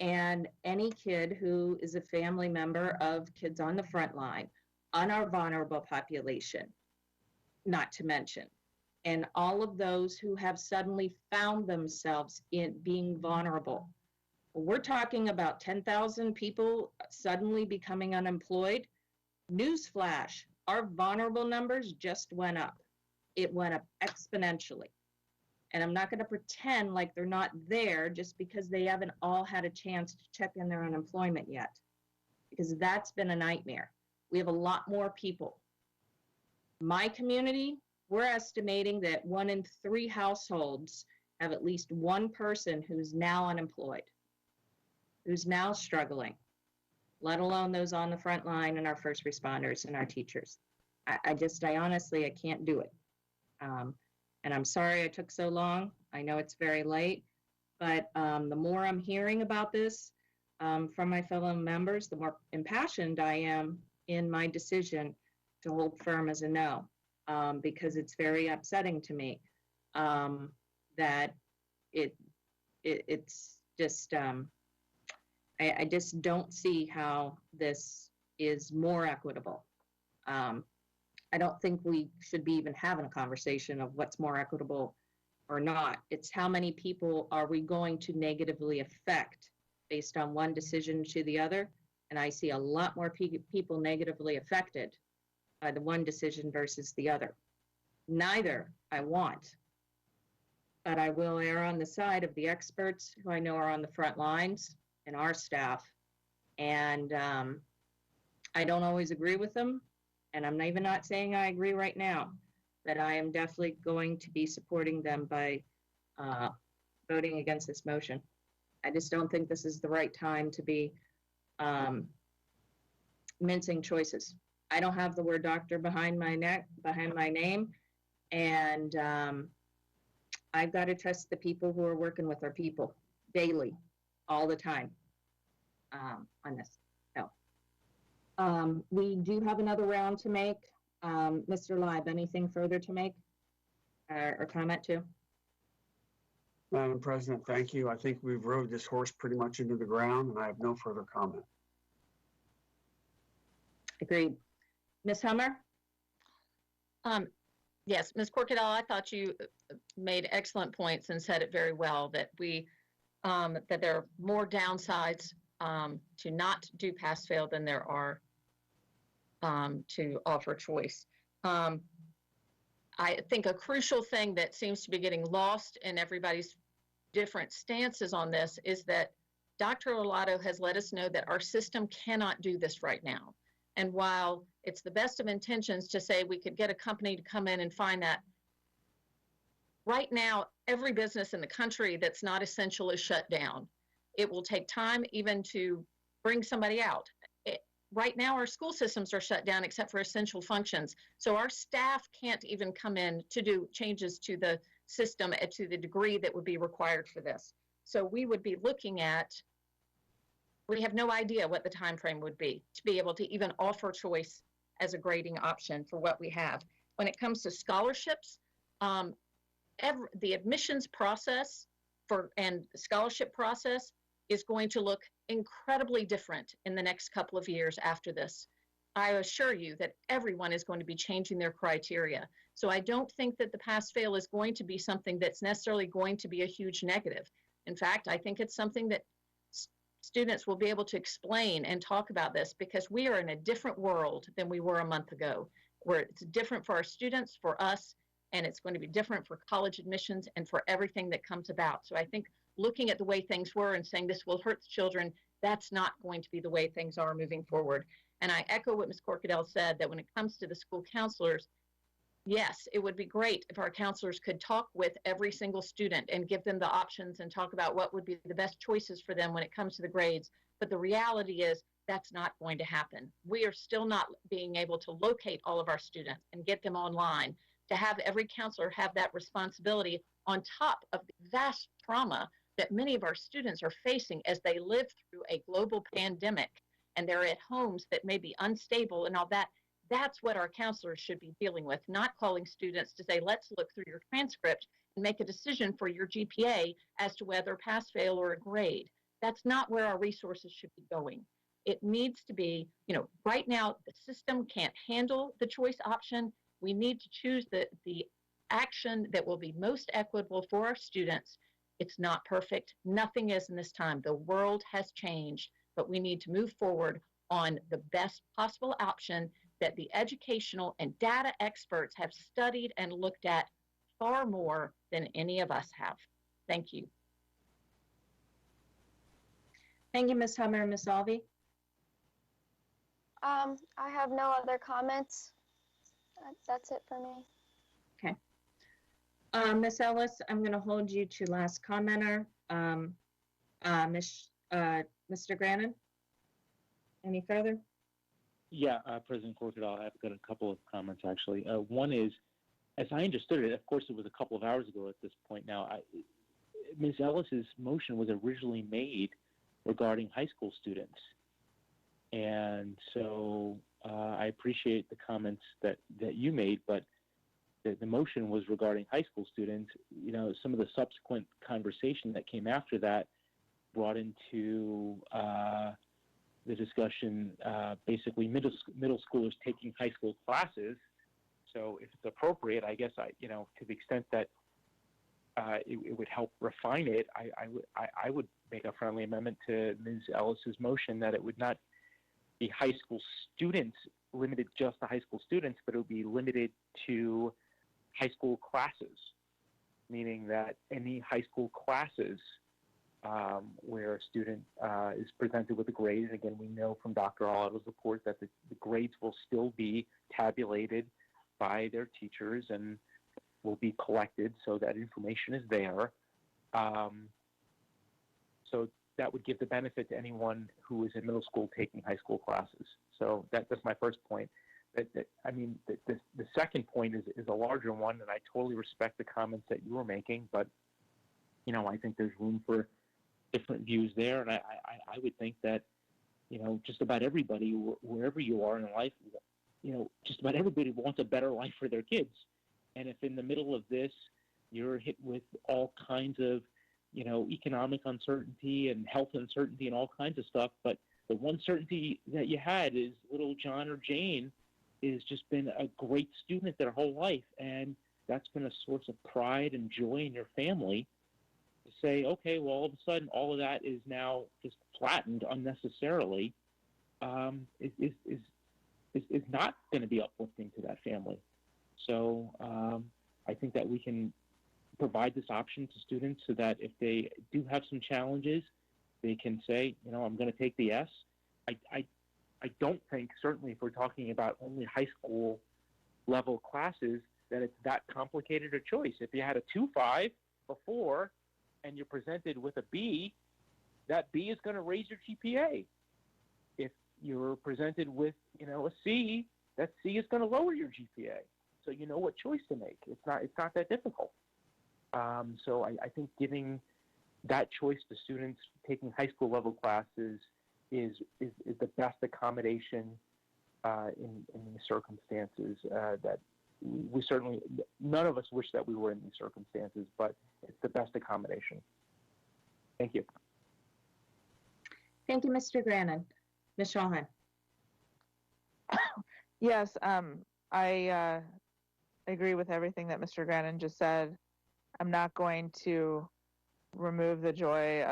and any kid who is a family member of kids on the front line, on our vulnerable population, not to mention, and all of those who have suddenly found themselves in being vulnerable. We're talking about 10,000 people suddenly becoming unemployed. Newsflash, our vulnerable numbers just went up. It went up exponentially. And I'm not going to pretend like they're not there just because they haven't all had a chance to check in their unemployment yet, because that's been a nightmare. We have a lot more people. My community, we're estimating that 1 in 3 households have at least one person who's now unemployed, who's now struggling, let alone those on the front line and our first responders and our teachers. I honestly, I can't do it. And I'm sorry I took so long. I know it's very late, but the more I'm hearing about this from my fellow members, the more impassioned I am in my decision to hold firm as a no, because it's very upsetting to me that it's just, I just don't see how this is more equitable. I don't think we should be even having a conversation of what's more equitable or not. It's how many people are we going to negatively affect based on one decision to the other. And I see a lot more people negatively affected by the one decision versus the other. Neither I want, but I will err on the side of the experts who I know are on the front lines and our staff. And I don't always agree with them. And I'm even not saying I agree right now, but I am definitely going to be supporting them by voting against this motion. I just don't think this is the right time to be mincing choices. I don't have the word doctor behind my name, and I've got to trust the people who are working with our people daily, all the time on this. We do have another round to make. Mr. Leib, anything further to make or comment to? Madam President, thank you. I think we've rode this horse pretty much into the ground, and I have no further comment. Agreed. Ms. Hummer? Yes, Ms. Corkadell, I thought you made excellent points and said it very well, that that there are more downsides to not do pass-fail than there are to offer choice. I think a crucial thing that seems to be getting lost in everybody's different stances on this is that Dr. Olato has let us know that our system cannot do this right now. And while it's the best of intentions to say we could get a company to come in and find that, right now, every business in the country that's not essential is shut down. It will take time even to bring somebody out. right now our school systems are shut down except for essential functions. So our staff can't even come in to do changes to the system to the degree that would be required for this. So we would be looking at, we have no idea what the time frame would be to be able to even offer choice as a grading option for what we have. When it comes to scholarships, the admissions process and scholarship process is going to look incredibly different in the next couple of years after this. I assure you that everyone is going to be changing their criteria. So I don't think that the pass-fail is going to be something that's necessarily going to be a huge negative. In fact, I think it's something that students will be able to explain and talk about this, because we are in a different world than we were a month ago, where it's different for our students, for us, and it's going to be different for college admissions and for everything that comes about. So I think looking at the way things were and saying this will hurt the children, that's not going to be the way things are moving forward. And I echo what Ms. Corkadell said, that when it comes to the school counselors, yes, it would be great if our counselors could talk with every single student and give them the options and talk about what would be the best choices for them when it comes to the grades. But the reality is that's not going to happen. We are still not being able to locate all of our students and get them online, to have every counselor have that responsibility on top of the vast trauma that many of our students are facing as they live through a global pandemic and they're at homes that may be unstable and all that. That's what our counselors should be dealing with, not calling students to say, let's look through your transcript and make a decision for your GPA as to whether pass, fail, or a grade. That's not where our resources should be going. It needs to be, right now the system can't handle the choice option. We need to choose the action that will be most equitable for our students. It's not perfect. Nothing is in this time. The world has changed, but we need to move forward on the best possible option that the educational and data experts have studied and looked at far more than any of us have. Thank you. Thank you, Ms. Hummer. Ms. Alvey? I have no other comments. That's it for me. Okay. Ms. Ellis, I'm going to hold you to last commenter. Mr. Grannon, any further? Yeah, President Corkadell, I've got a couple of comments, actually. One is, as I understood it, of course, it was a couple of hours ago at this point now, Ms. Ellis's motion was originally made regarding high school students. And so I appreciate the comments that you made, but the motion was regarding high school students. Some of the subsequent conversation that came after that brought into the discussion basically middle schoolers taking high school classes. So if it's appropriate, I guess to the extent that it would help refine it, I would make a friendly amendment to Ms. Ellis's motion that it would not be high school students, limited just to high school students, but it would be limited to high school classes, meaning that any high school classes where a student is presented with a grade, and again, we know from Dr. Arlotto's report that the grades will still be tabulated by their teachers and will be collected, so that information is there. So that would give the benefit to anyone who is in middle school taking high school classes. So that's my first point. The second point is a larger one, and I totally respect the comments that you were making, but I think there's room for different views there, and I would think that just about everybody, wherever you are in life, just about everybody wants a better life for their kids. And if in the middle of this you're hit with all kinds of economic uncertainty and health uncertainty and all kinds of stuff, but the one certainty that you had is little John or Jane has just been a great student their whole life, and that's been a source of pride and joy in your family. To say, okay, well, all of a sudden, all of that is now just flattened unnecessarily, is not going to be uplifting to that family. So I think that we can provide this option to students so that if they do have some challenges, they can say, I'm going to take the S. I don't think, certainly if we're talking about only high school level classes, that it's that complicated a choice. If you had a 2.5 before and you're presented with a B, that B is going to raise your GPA. If you're presented with, a C, that C is going to lower your GPA. So you know what choice to make. It's not that difficult. So I think giving that choice to students taking high school level classes is the best accommodation in these circumstances that we certainly, none of us wish that we were in these circumstances, but it's the best accommodation. Thank you. Thank you, Mr. Grannon. Ms. Shawhan. Yes, I agree with everything that Mr. Grannon just said. I'm not going to remove the joy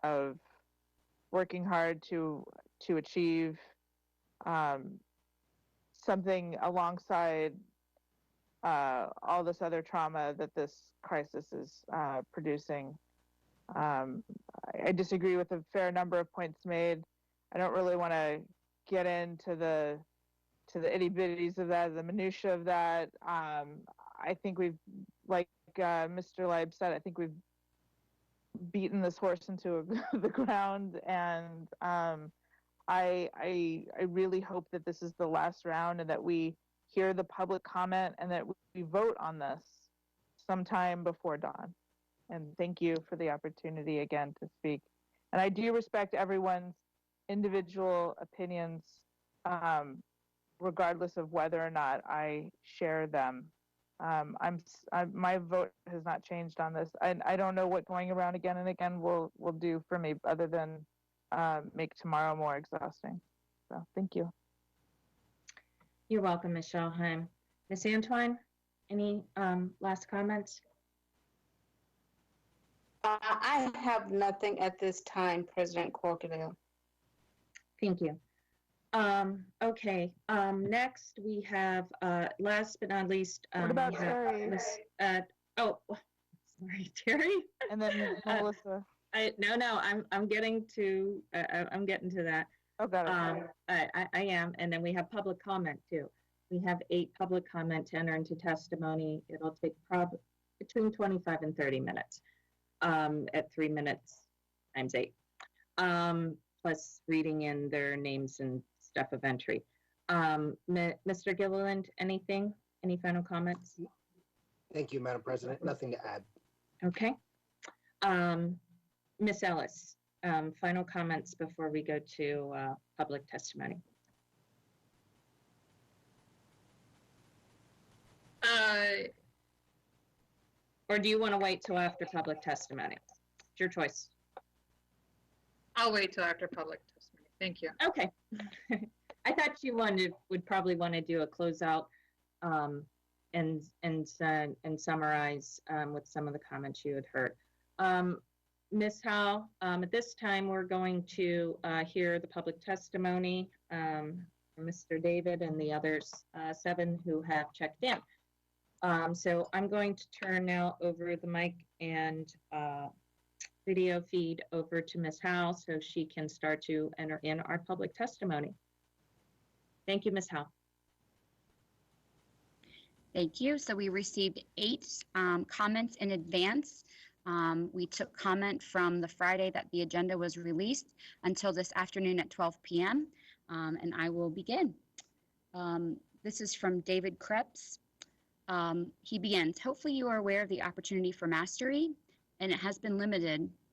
of working hard to achieve something alongside all this other trauma that this crisis is producing. I disagree with a fair number of points made. I don't really want to get into the itty bitties of that, the minutia of that. I think we've, like Mr. Leib said, I think we've beaten this horse into the ground, and I really hope that this is the last round and that we hear the public comment and that we vote on this sometime before dawn. And thank you for the opportunity again to speak. And I do respect everyone's individual opinions, regardless of whether or not I share them. My vote has not changed on this. I don't know what going around again and again will do for me, other than make tomorrow more exhausting. So thank you. You're welcome, Ms. Shellheim. Ms. Antwine, any last comments? I have nothing at this time, President Corkadale. Thank you. Okay, next we have, last but not least, what about we have Terry? Sorry, Terry? And then Melissa. No, I'm getting to that. Oh, got it. I am, and then we have public comment too. We have 8 public comment to enter into testimony. It'll take between 25 and 30 minutes, at 3 minutes times 8, plus reading in their names and stuff of entry. Mr. Gilliland, anything? Any final comments? Thank you, Madam President. Nothing to add. Okay. Ms. Ellis, final comments before we go to public testimony. Or do you want to wait till after public testimony? It's your choice. I'll wait till after public testimony. Thank you. Okay. I thought you would probably want to do a closeout and summarize with some of the comments you had heard. Ms. Howe, at this time we're going to hear the public testimony from Mr. David and the others 7 who have checked in. So I'm going to turn now over the mic and video feed over to Ms. Howe so she can start to enter in our public testimony. Thank you, Ms. Howe. Thank you. So we received 8 comments in advance. We took comment from the Friday that the agenda was released until this afternoon at 12 p.m. And I will begin. This is from David Krebs. He begins, hopefully you are aware of the opportunity for mastery, and it has been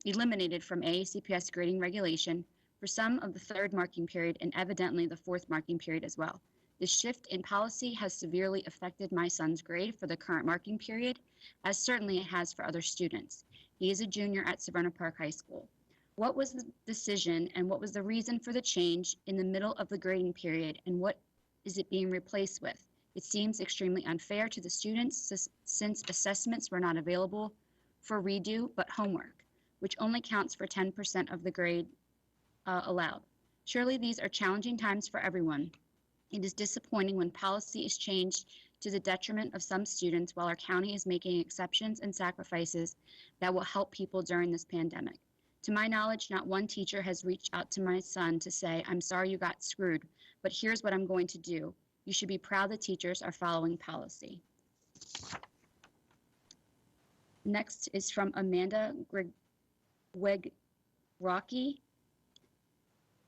eliminated from AACPS grading regulation for some of the 3rd marking period and evidently the 4th marking period as well. This shift in policy has severely affected my son's grade for the current marking period, as certainly it has for other students. He is a junior at Severna Park High School. What was the decision and what was the reason for the change in the middle of the grading period, and what is it being replaced with? It seems extremely unfair to the students since assessments were not available for redo but homework, which only counts for 10% of the grade allowed. Surely these are challenging times for everyone. It is disappointing when policy is changed to the detriment of some students while our county is making exceptions and sacrifices that will help people during this pandemic. To my knowledge, not one teacher has reached out to my son to say, I'm sorry you got screwed, but here's what I'm going to do. You should be proud that teachers are following policy. Next is from Amanda Wegrocky.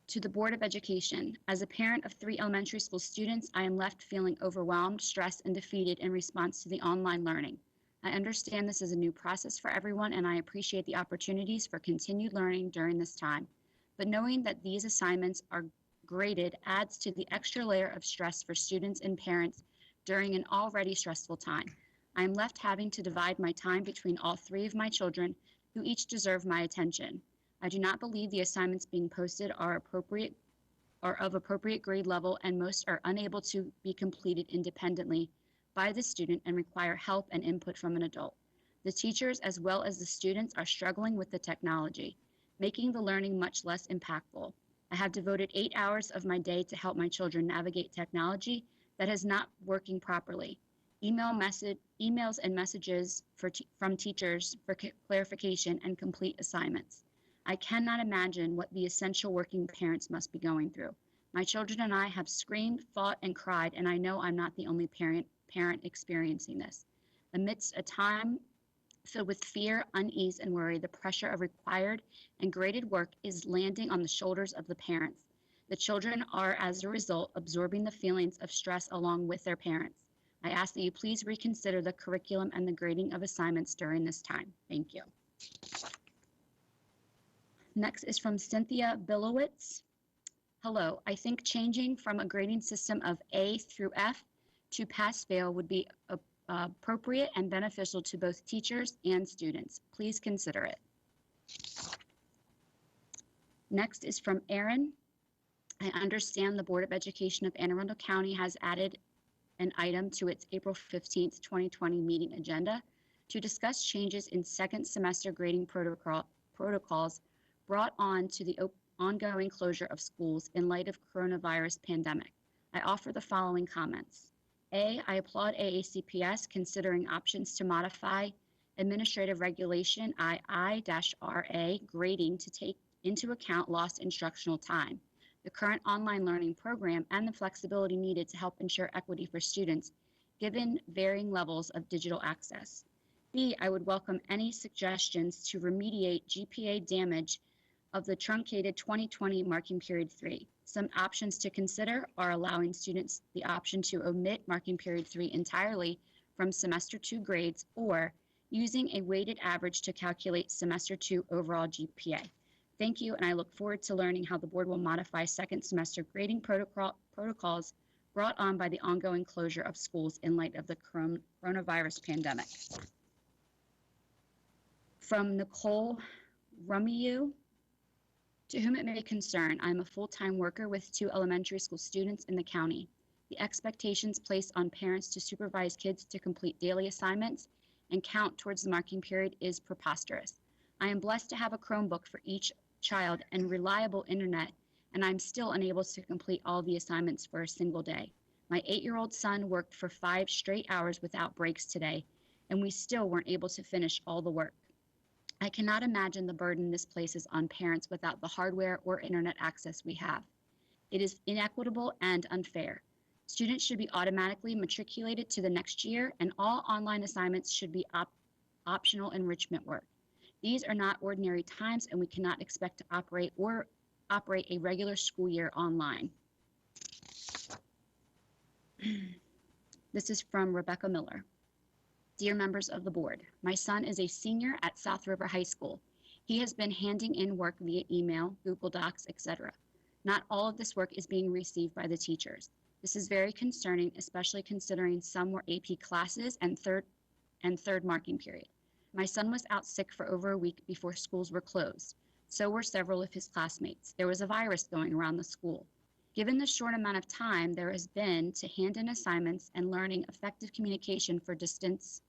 To the Board of Education, as a parent of 3 elementary school students, I am left feeling overwhelmed, stressed, and defeated in response to the online learning. I understand this is a new process for everyone, and I appreciate the opportunities for continued learning during this time. But knowing that these assignments are graded adds to the extra layer of stress for students and parents during an already stressful time. I am left having to divide my time between all 3 of my children, who each deserve my attention. I do not believe the assignments being posted are of appropriate grade level, and most are unable to be completed independently by the student and require help and input from an adult. The teachers as well as the students are struggling with the technology, making the learning much less impactful. I have devoted 8 hours of my day to help my children navigate technology that is not working properly. Emails and messages from teachers for clarification and complete assignments. I cannot imagine what the essential working parents must be going through. My children and I have screamed, fought, and cried, and I know I'm not the only parent experiencing this. Amidst a time filled with fear, unease, and worry, the pressure of required and graded work is landing on the shoulders of the parents. The children are, as a result, absorbing the feelings of stress along with their parents. I ask that you please reconsider the curriculum and the grading of assignments during this time. Thank you. Next is from Cynthia Bilowitz. Hello, I think changing from a grading system of A through F to pass-fail would be appropriate and beneficial to both teachers and students. Please consider it. Next is from Aaron. I understand the Board of Education of Anne Arundel County has added an item to its April 15th, 2020 meeting agenda to discuss changes in second semester grading protocols brought on to the ongoing closure of schools in light of coronavirus pandemic. I offer the following comments. A, I applaud AACPS considering options to modify Administrative Regulation II-RA grading to take into account lost instructional time, the current online learning program, and the flexibility needed to help ensure equity for students, given varying levels of digital access. B, I would welcome any suggestions to remediate GPA damage of the truncated 2020 marking period 3. Some options to consider are allowing students the option to omit marking period 3 entirely from semester 2 grades, or using a weighted average to calculate semester 2 overall GPA. Thank you, and I look forward to learning how the board will modify second semester grading protocols brought on by the ongoing closure of schools in light of the coronavirus pandemic. From Nicole Rumiyu, to whom it may concern, I am a full-time worker with 2 elementary school students in the county. The expectations placed on parents to supervise kids to complete daily assignments and count towards the marking period is preposterous. I am blessed to have a Chromebook for each child and reliable internet, and I'm still unable to complete all the assignments for a single day. My 8-year-old son worked for 5 straight hours without breaks today, and we still weren't able to finish all the work. I cannot imagine the burden this places on parents without the hardware or internet access we have. It is inequitable and unfair. Students should be automatically matriculated to the next year, and all online assignments should be optional enrichment work. These are not ordinary times, and we cannot expect to operate a regular school year online. This is from Rebecca Miller. Dear members of the board, my son is a senior at South River High School. He has been handing in work via email, Google Docs, etc. Not all of this work is being received by the teachers. This is very concerning, especially considering some were AP classes and third marking period. My son was out sick for over a week before schools were closed. So were several of his classmates. There was a virus going around the school. Given the short amount of time there has been to hand in assignments and learning effective communication for distance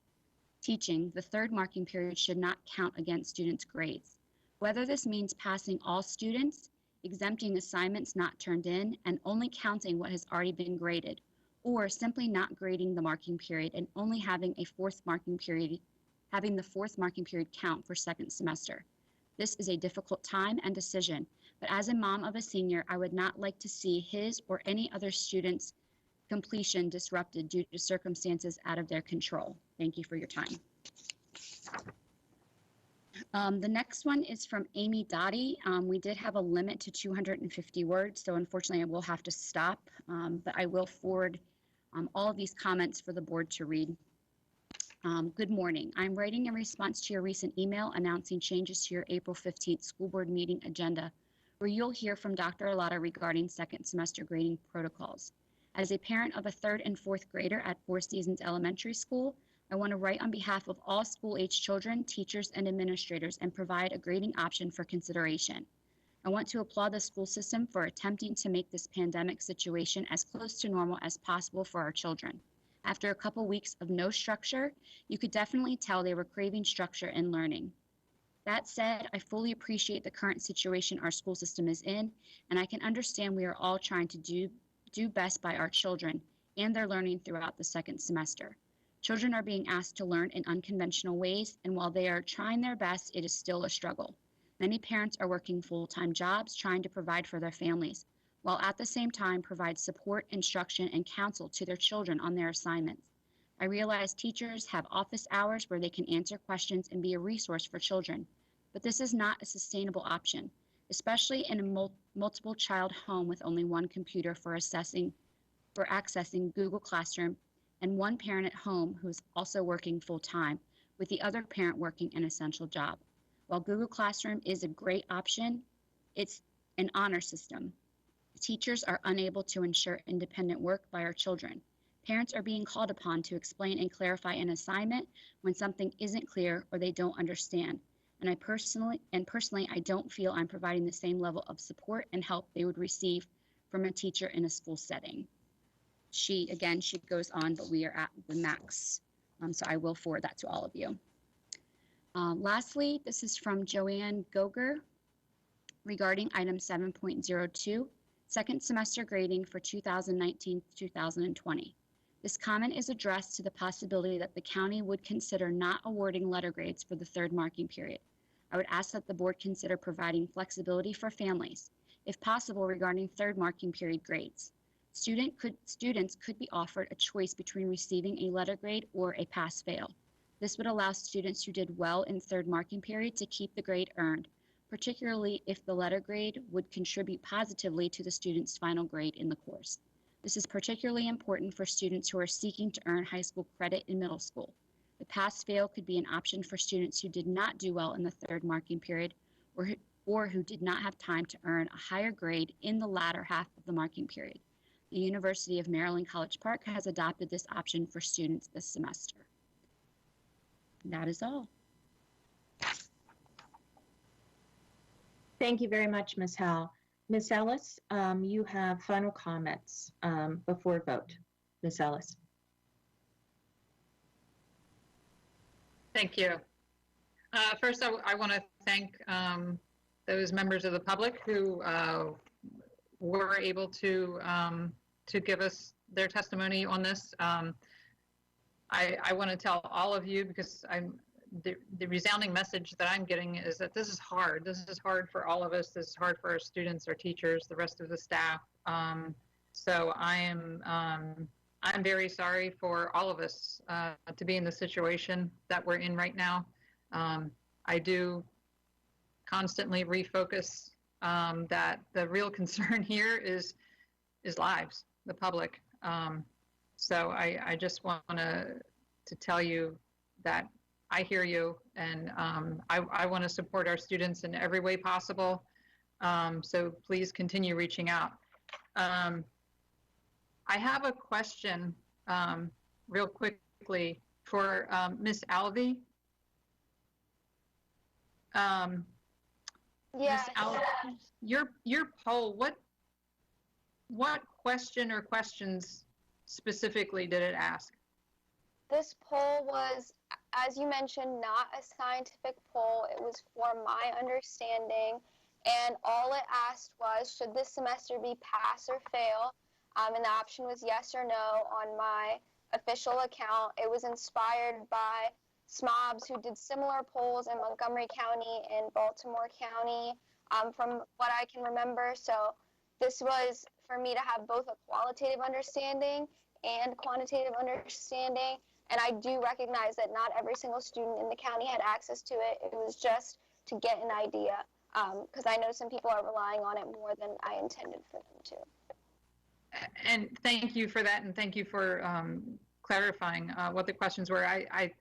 teaching, the third marking period should not count against students' grades. Whether this means passing all students, exempting assignments not turned in, and only counting what has already been graded, or simply not grading the marking period and only having the fourth marking period count for second semester. This is a difficult time and decision, but as a mom of a senior, I would not like to see his or any other student's completion disrupted due to circumstances out of their control. Thank you for your time. The next one is from Amy Dottie. We did have a limit to 250 words, so unfortunately I will have to stop, but I will forward all of these comments for the board to read. Good morning. I'm writing in response to your recent email announcing changes to your April 15th school board meeting agenda, where you'll hear from Dr. Arlotta regarding second semester grading protocols. As a parent of a third and fourth grader at Four Seasons Elementary School, I want to write on behalf of all school-age children, teachers, and administrators and provide a grading option for consideration. I want to applaud the school system for attempting to make this pandemic situation as close to normal as possible for our children. After a couple weeks of no structure, you could definitely tell they were craving structure and learning. That said, I fully appreciate the current situation our school system is in, and I can understand we are all trying to do best by our children and their learning throughout the second semester. Children are being asked to learn in unconventional ways, and while they are trying their best, it is still a struggle. Many parents are working full-time jobs trying to provide for their families, while at the same time provide support, instruction, and counsel to their children on their assignments. I realize teachers have office hours where they can answer questions and be a resource for children, but this is not a sustainable option, especially in a multiple child home with only one computer for accessing Google Classroom and one parent at home who is also working full-time, with the other parent working an essential job. While Google Classroom is a great option, it's an honor system. Teachers are unable to ensure independent work by our children. Parents are being called upon to explain and clarify an assignment when something isn't clear or they don't understand. And personally, I don't feel I'm providing the same level of support and help they would receive from a teacher in a school setting. She goes on, but we are at the max. So I will forward that to all of you. Lastly, this is from Joanne Goger regarding item 7.02, second semester grading for 2019-2020. This comment is addressed to the possibility that the county would consider not awarding letter grades for the third marking period. I would ask that the board consider providing flexibility for families, if possible, regarding third marking period grades. Students could be offered a choice between receiving a letter grade or a pass-fail. This would allow students who did well in third marking period to keep the grade earned, particularly if the letter grade would contribute positively to the student's final grade in the course. This is particularly important for students who are seeking to earn high school credit in middle school. The pass-fail could be an option for students who did not do well in the third marking period or who did not have time to earn a higher grade in the latter half of the marking period. The University of Maryland College Park has adopted this option for students this semester. And that is all. Thank you very much, Ms. Howell. Ms. Ellis, you have final comments before vote. Ms. Ellis. Thank you. First, I want to thank those members of the public who were able to give us their testimony on this. I want to tell all of you, because the resounding message that I'm getting is that this is hard. This is hard for all of us. This is hard for our students, our teachers, the rest of the staff. So I'm very sorry for all of us to be in the situation that we're in right now. I do constantly refocus that the real concern here is lives, the public. So I just want to tell you that I hear you, and I want to support our students in every way possible. So please continue reaching out. I have a question real quickly for Ms. Alvey. Yes. Ms. Alvey, your poll, what question or questions specifically did it ask? This poll was, as you mentioned, not a scientific poll. It was for my understanding, and all it asked was, should this semester be pass or fail? And the option was yes or no on my official account. It was inspired by SMOBs who did similar polls in Montgomery County and Baltimore County, from what I can remember. So this was for me to have both a qualitative understanding and quantitative understanding. And I do recognize that not every single student in the county had access to it. It was just to get an idea, because I know some people are relying on it more than I intended for them to. And thank you for that, and thank you for clarifying what the questions were. I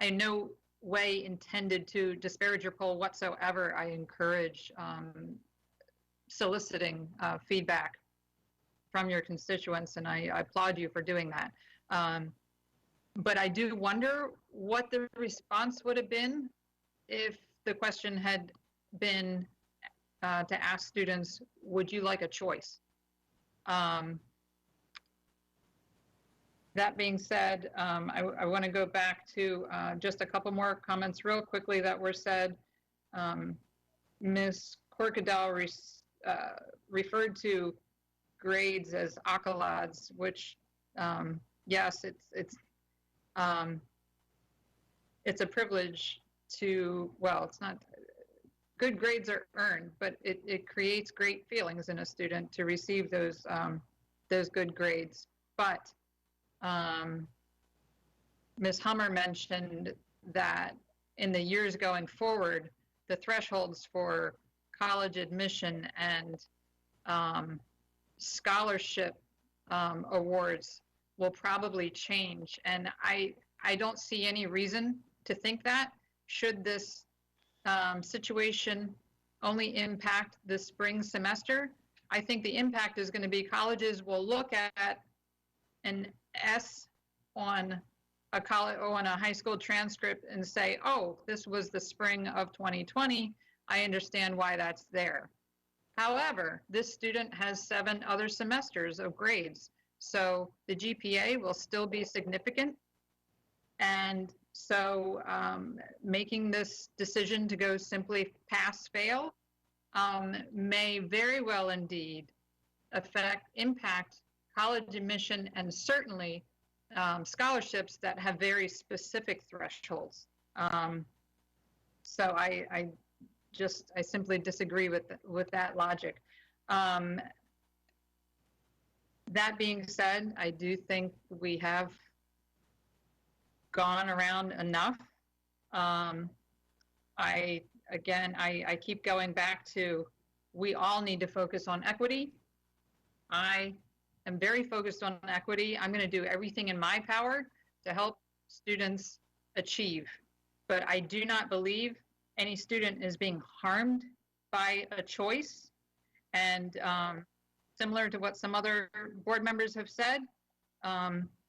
in no way intended to disparage your poll whatsoever. I encourage soliciting feedback from your constituents, and I applaud you for doing that. But I do wonder what the response would have been if the question had been to ask students, would you like a choice? That being said, I want to go back to just a couple more comments real quickly that were said. Ms. Corkadell referred to grades as accolades, which yes, it's a privilege to, well, it's not, good grades are earned, but it creates great feelings in a student to receive those good grades. But Ms. Hummer mentioned that in the years going forward, the thresholds for college admission and scholarship awards will probably change. And I don't see any reason to think that. Should this situation only impact the spring semester, I think the impact is going to be colleges will look at an S on a college or on a high school transcript and say, oh, this was the spring of 2020. I understand why that's there. However, this student has 7 other semesters of grades. So the GPA will still be significant. And so making this decision to go simply pass fail may very well indeed impact college admission and certainly scholarships that have very specific thresholds. So I simply disagree with that logic. That being said, I do think we have gone around enough. I keep going back to, we all need to focus on equity. I am very focused on equity. I'm going to do everything in my power to help students achieve. But I do not believe any student is being harmed by a choice. And similar to what some other board members have said,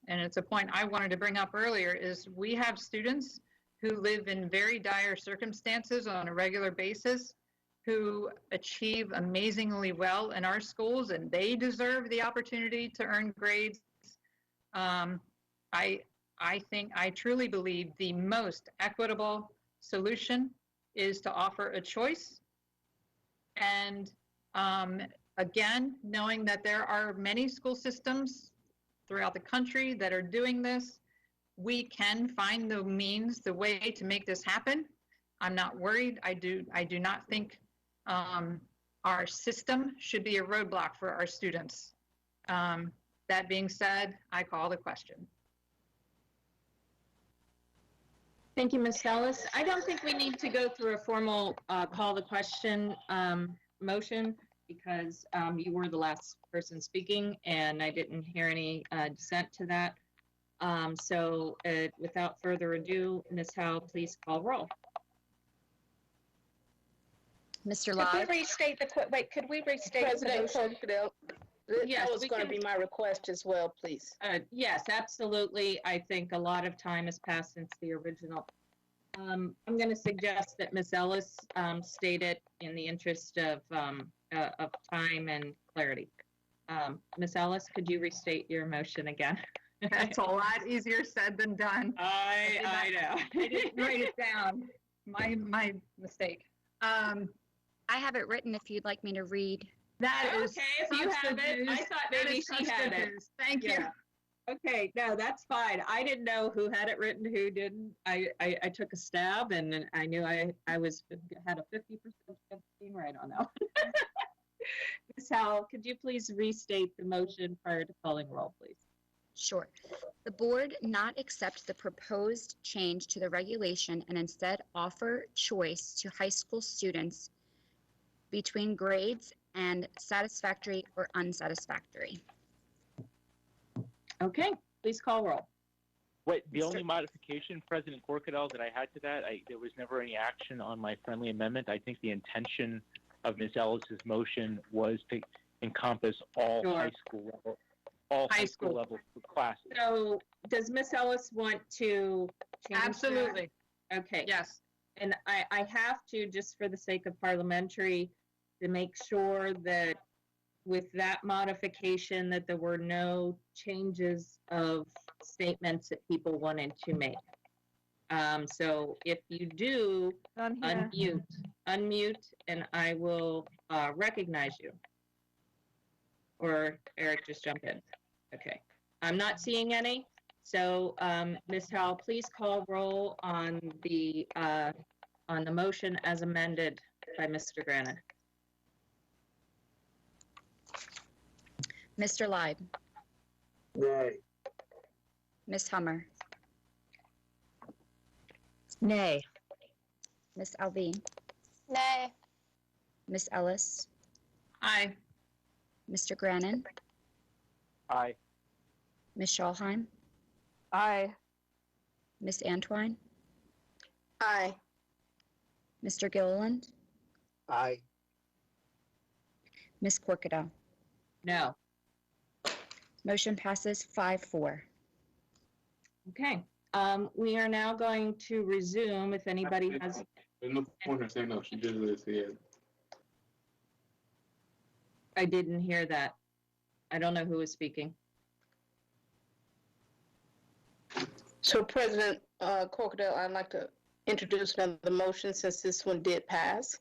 and it's a point I wanted to bring up earlier, is we have students who live in very dire circumstances on a regular basis who achieve amazingly well in our schools, and they deserve the opportunity to earn grades. I truly believe the most equitable solution is to offer a choice. And again, knowing that there are many school systems throughout the country that are doing this, we can find the means, the way to make this happen. I'm not worried. I do not think our system should be a roadblock for our students. That being said, I call the question. Thank you, Ms. Ellis. I don't think we need to go through a formal call the question motion because you were the last person speaking and I didn't hear any dissent to that. So without further ado, Ms. Howe, please call roll. Mr. Could Lodge? we restate President Corkadell? Yes, that was going to be my request as well, please. Yes, absolutely. I think a lot of time has passed since the original. I'm going to suggest that Ms. Ellis state it in the interest of time and clarity. Ms. Ellis, could you restate your motion again? That's a lot easier said than done. I know. I didn't write it down. My mistake. I have it written if you'd like me to read. That is okay, if you have it. I thought maybe she had it. Thank you. Okay, no, that's fine. I didn't know who had it written, who didn't. I took a stab, and I knew I had a 50% chance of being right on that. Ms. Howell, could you please restate the motion prior to calling roll, please? Sure. The board not accept the proposed change to the regulation and instead offer choice to high school students between grades and satisfactory or unsatisfactory. Okay, please call roll. Wait, the only modification, President Corkadell, that I had to that, there was never any action on my friendly amendment. I think the intention of Ms. Ellis's motion was to encompass all Sure. high school level, all high school level classes. So does Ms. Ellis want to change that? Absolutely. Okay. Yes. And I have to, just for the sake of parliamentary, to make sure that with that modification, that there were no changes of statements that people wanted to make. So if you do, unmute, and I will recognize you. Or Eric, just jump in. Okay. I'm not seeing any. So Ms. Howell, please call roll on the motion as amended by Mr. Grannon. Mr. Libe? Nay. Ms. Hummer? Nay. Ms. Alvey? Nay. Ms. Ellis? Aye. Mr. Grannon? Aye. Ms. Schalheim? Aye. Ms. Antwine? Aye. Mr. Gilliland? Aye. Ms. Corkadell? No. Motion passes 5-4. Okay. We are now going to resume if anybody has. There's no point in her saying no. She just said. I didn't hear that. I don't know who was speaking. So President Corkadell, I'd like to introduce another motion since this one did pass.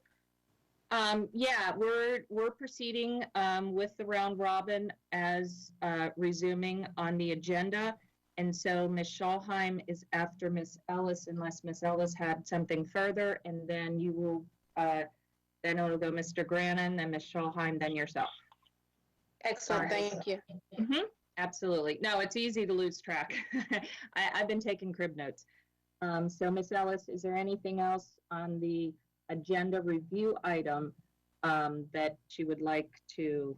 Yeah, we're proceeding with the round robin as resuming on the agenda. And so Ms. Schalheim is after Ms. Ellis, unless Ms. Ellis had something further, and then you will, then it'll go Mr. Grannon, then Ms. Schalheim, then yourself. Excellent, thank you. Mm-hmm. Absolutely. No, it's easy to lose track. I've been taking crib notes. So Ms. Ellis, is there anything else on the agenda review item that you would like to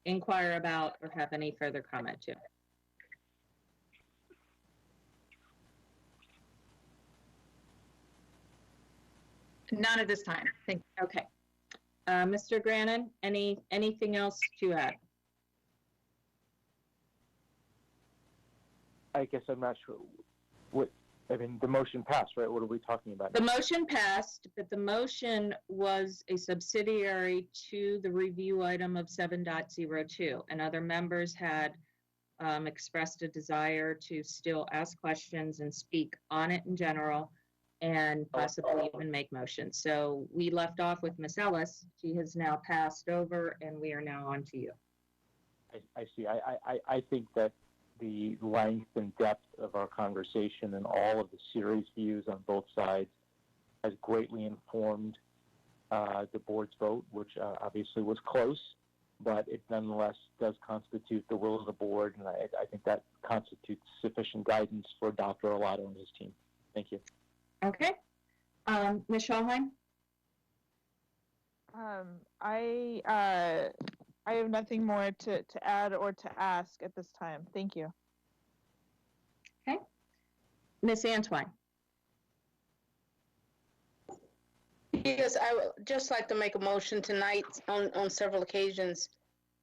inquire about or have any further comment to? None at this time. Thank you. Okay. Mr. Grannon, anything else to add? I guess I'm not sure what, I mean, the motion passed, right? What are we talking about The now? motion passed, but the motion was a subsidiary to the review item of 7.02, and other members had expressed a desire to still ask questions and speak on it in general and possibly even make motions. So we left off with Ms. Ellis. She has now passed over, and we are now on to you. I see. I think that the length and depth of our conversation and all of the serious views on both sides has greatly informed the board's vote, which obviously was close, but it nonetheless does constitute the will of the board, and I think that constitutes sufficient guidance for Dr. Arlotto and his team. Thank you. Okay. Ms. Schalheim? I have nothing more to add or to ask at this time. Thank you. Okay. Ms. Antwine? Yes, I would just like to make a motion tonight on several occasions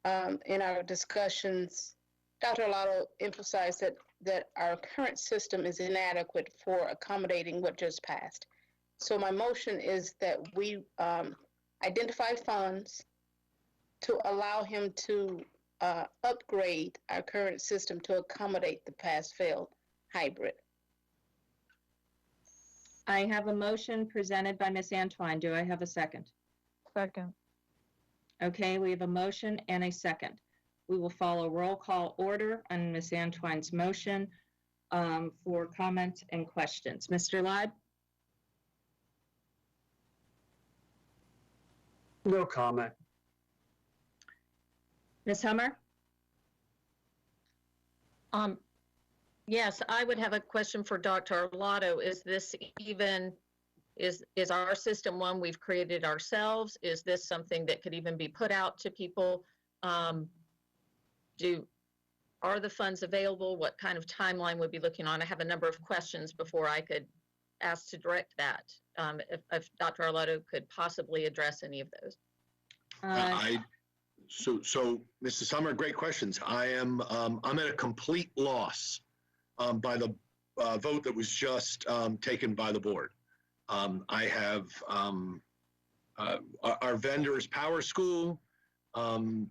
in our discussions. Dr. Arlotto emphasized that our current system is inadequate for accommodating what just passed. So my motion is that we identify funds to allow him to upgrade our current system to accommodate the pass-fail hybrid. I have a motion presented by Ms. Antwine. Do I have a second? Second. Okay, we have a motion and a second. We will follow roll call order on Ms. Antwine's motion for comments and questions. Mr. Libe? No comment. Ms. Hummer? Yes, I would have a question for Dr. Arlotto. Is this even, is our system one we've created ourselves? Is this something that could even be put out to people? Are the funds available? What kind of timeline would be looking on? I have a number of questions before I could ask to direct that. If Dr. Arlotto could possibly address any of those. So Mrs. Summer, great questions. I'm at a complete loss by the vote that was just taken by the board. I have our vendor is Power School.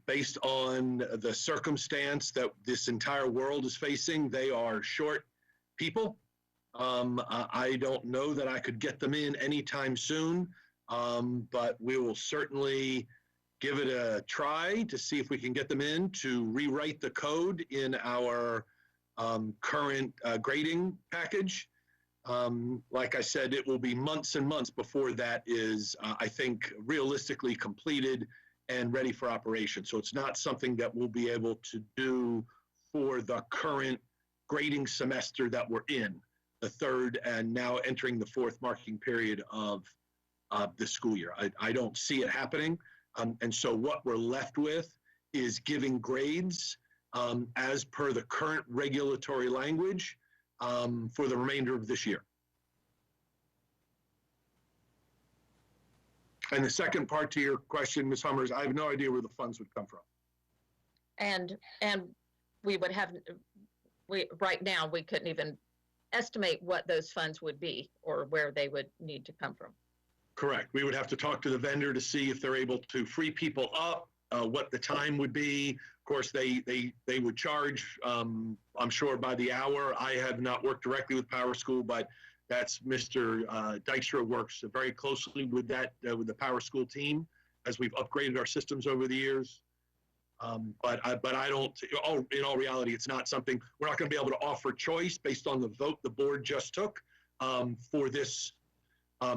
Based on the circumstance that this entire world is facing, they are short people. I don't know that I could get them in anytime soon, but we will certainly give it a try to see if we can get them in to rewrite the code in our current grading package. Like I said, it will be months and months before that is, I think, realistically completed and ready for operation. So it's not something that we'll be able to do for the current grading semester that we're in, the third and now entering the fourth marking period of the school year. I don't see it happening. And so what we're left with is giving grades as per the current regulatory language for the remainder of this year. And the second part to your question, Ms. Hummers, I have no idea where the funds would come from. And we would have, right now, we couldn't even estimate what those funds would be or where they would need to come from. Correct. We would have to talk to the vendor to see if they're able to free people up, what the time would be. Of course, they would charge, I'm sure, by the hour. I have not worked directly with Power School, but that's Mr. Dykstra works very closely with that, with the Power School team as we've upgraded our systems over the years. But I don't, in all reality, it's not something, we're not going to be able to offer choice based on the vote the board just took for this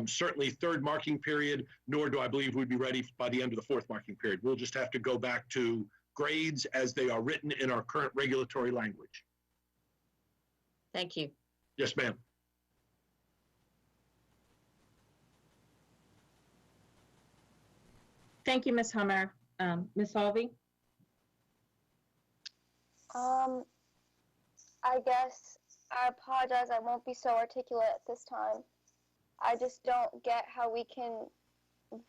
certainly third marking period, nor do I believe we'd be ready by the end of the fourth marking period. We'll just have to go back to grades as they are written in our current regulatory language. Thank you. Yes, ma'am. Thank you, Ms. Hummer. Ms. Halvey? I guess I apologize. I won't be so articulate at this time. I just don't get how we can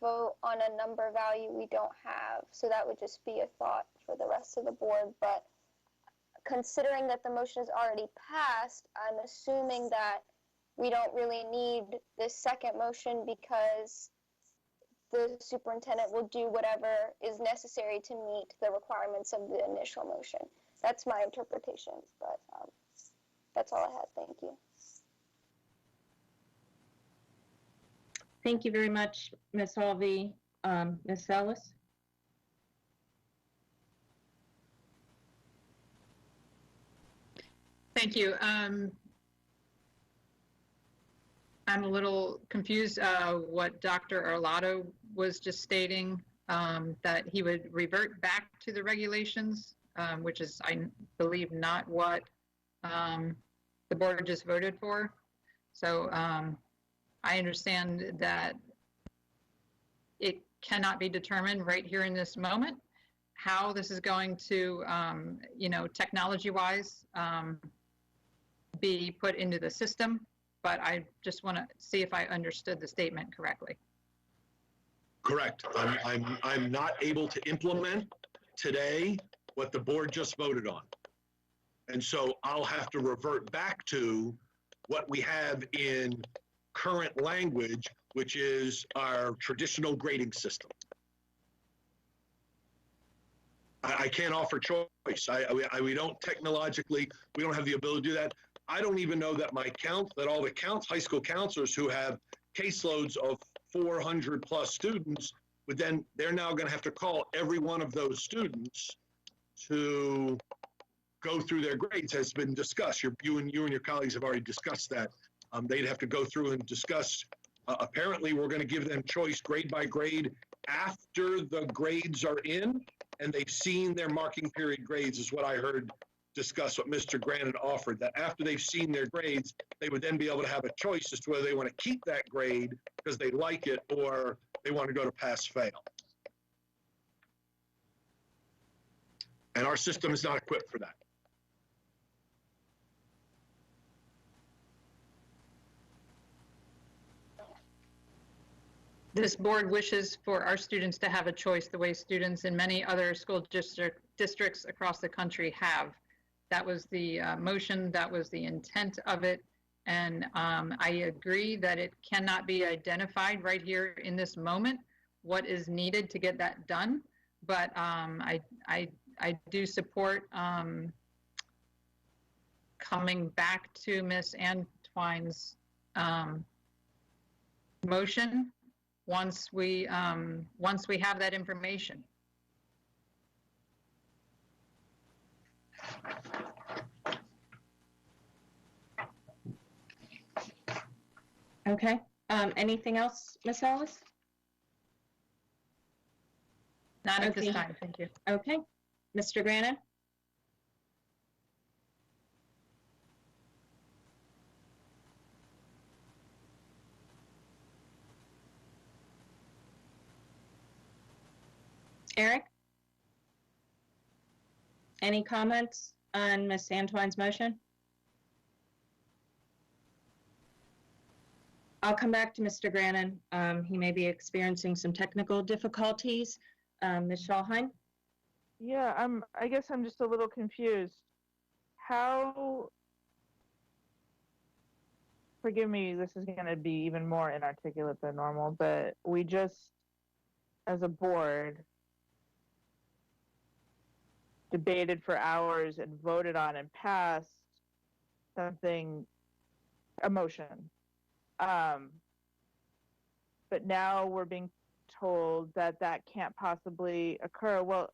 vote on a number value we don't have. So that would just be a thought for the rest of the board. But considering that the motion is already passed, I'm assuming that we don't really need this second motion because the superintendent will do whatever is necessary to meet the requirements of the initial motion. That's my interpretation, but that's all I had. Thank you. Thank you very much, Ms. Halvey. Ms. Ellis? Thank you. I'm a little confused what Dr. Arlotto was just stating, that he would revert back to the regulations, which is, I believe, not what the board just voted for. So I understand that it cannot be determined right here in this moment how this is going to, technology-wise, be put into the system. But I just want to see if I understood the statement correctly. Correct. I'm not able to implement today what the board just voted on. And so I'll have to revert back to what we have in current language, which is our traditional grading system. I can't offer choice. We don't technologically, we don't have the ability to do that. I don't even know that all the high school counselors who have caseloads of 400 plus students, but then they're now going to have to call every one of those students to go through their grades. Has been discussed. You and your colleagues have already discussed that. They'd have to go through and discuss. Apparently, we're going to give them choice grade by grade after the grades are in and they've seen their marking period grades, is what I heard discuss what Mr. Granite offered, that after they've seen their grades, they would then be able to have a choice as to whether they want to keep that grade because they like it or they want to go to pass-fail. And our system is not equipped for that. This board wishes for our students to have a choice the way students in many other school districts across the country have. That was the motion, that was the intent of it. And I agree that it cannot be identified right here in this moment what is needed to get that done. But I do support coming back to Ms. Antwine's motion once we have that information. Okay. Anything else, Ms. Ellis? Not at Okay. this time, thank you. Okay. Mr. Grannon? Eric? Any comments on Ms. Antwine's motion? I'll come back to Mr. Grannon. He may be experiencing some technical difficulties. Ms. Schallheim? Yeah, I guess I'm just a little confused. How, forgive me, this is going to be even more inarticulate than normal, but we just, as a board, debated for hours and voted on and passed something, a motion. But now we're being told that that can't possibly occur. Well,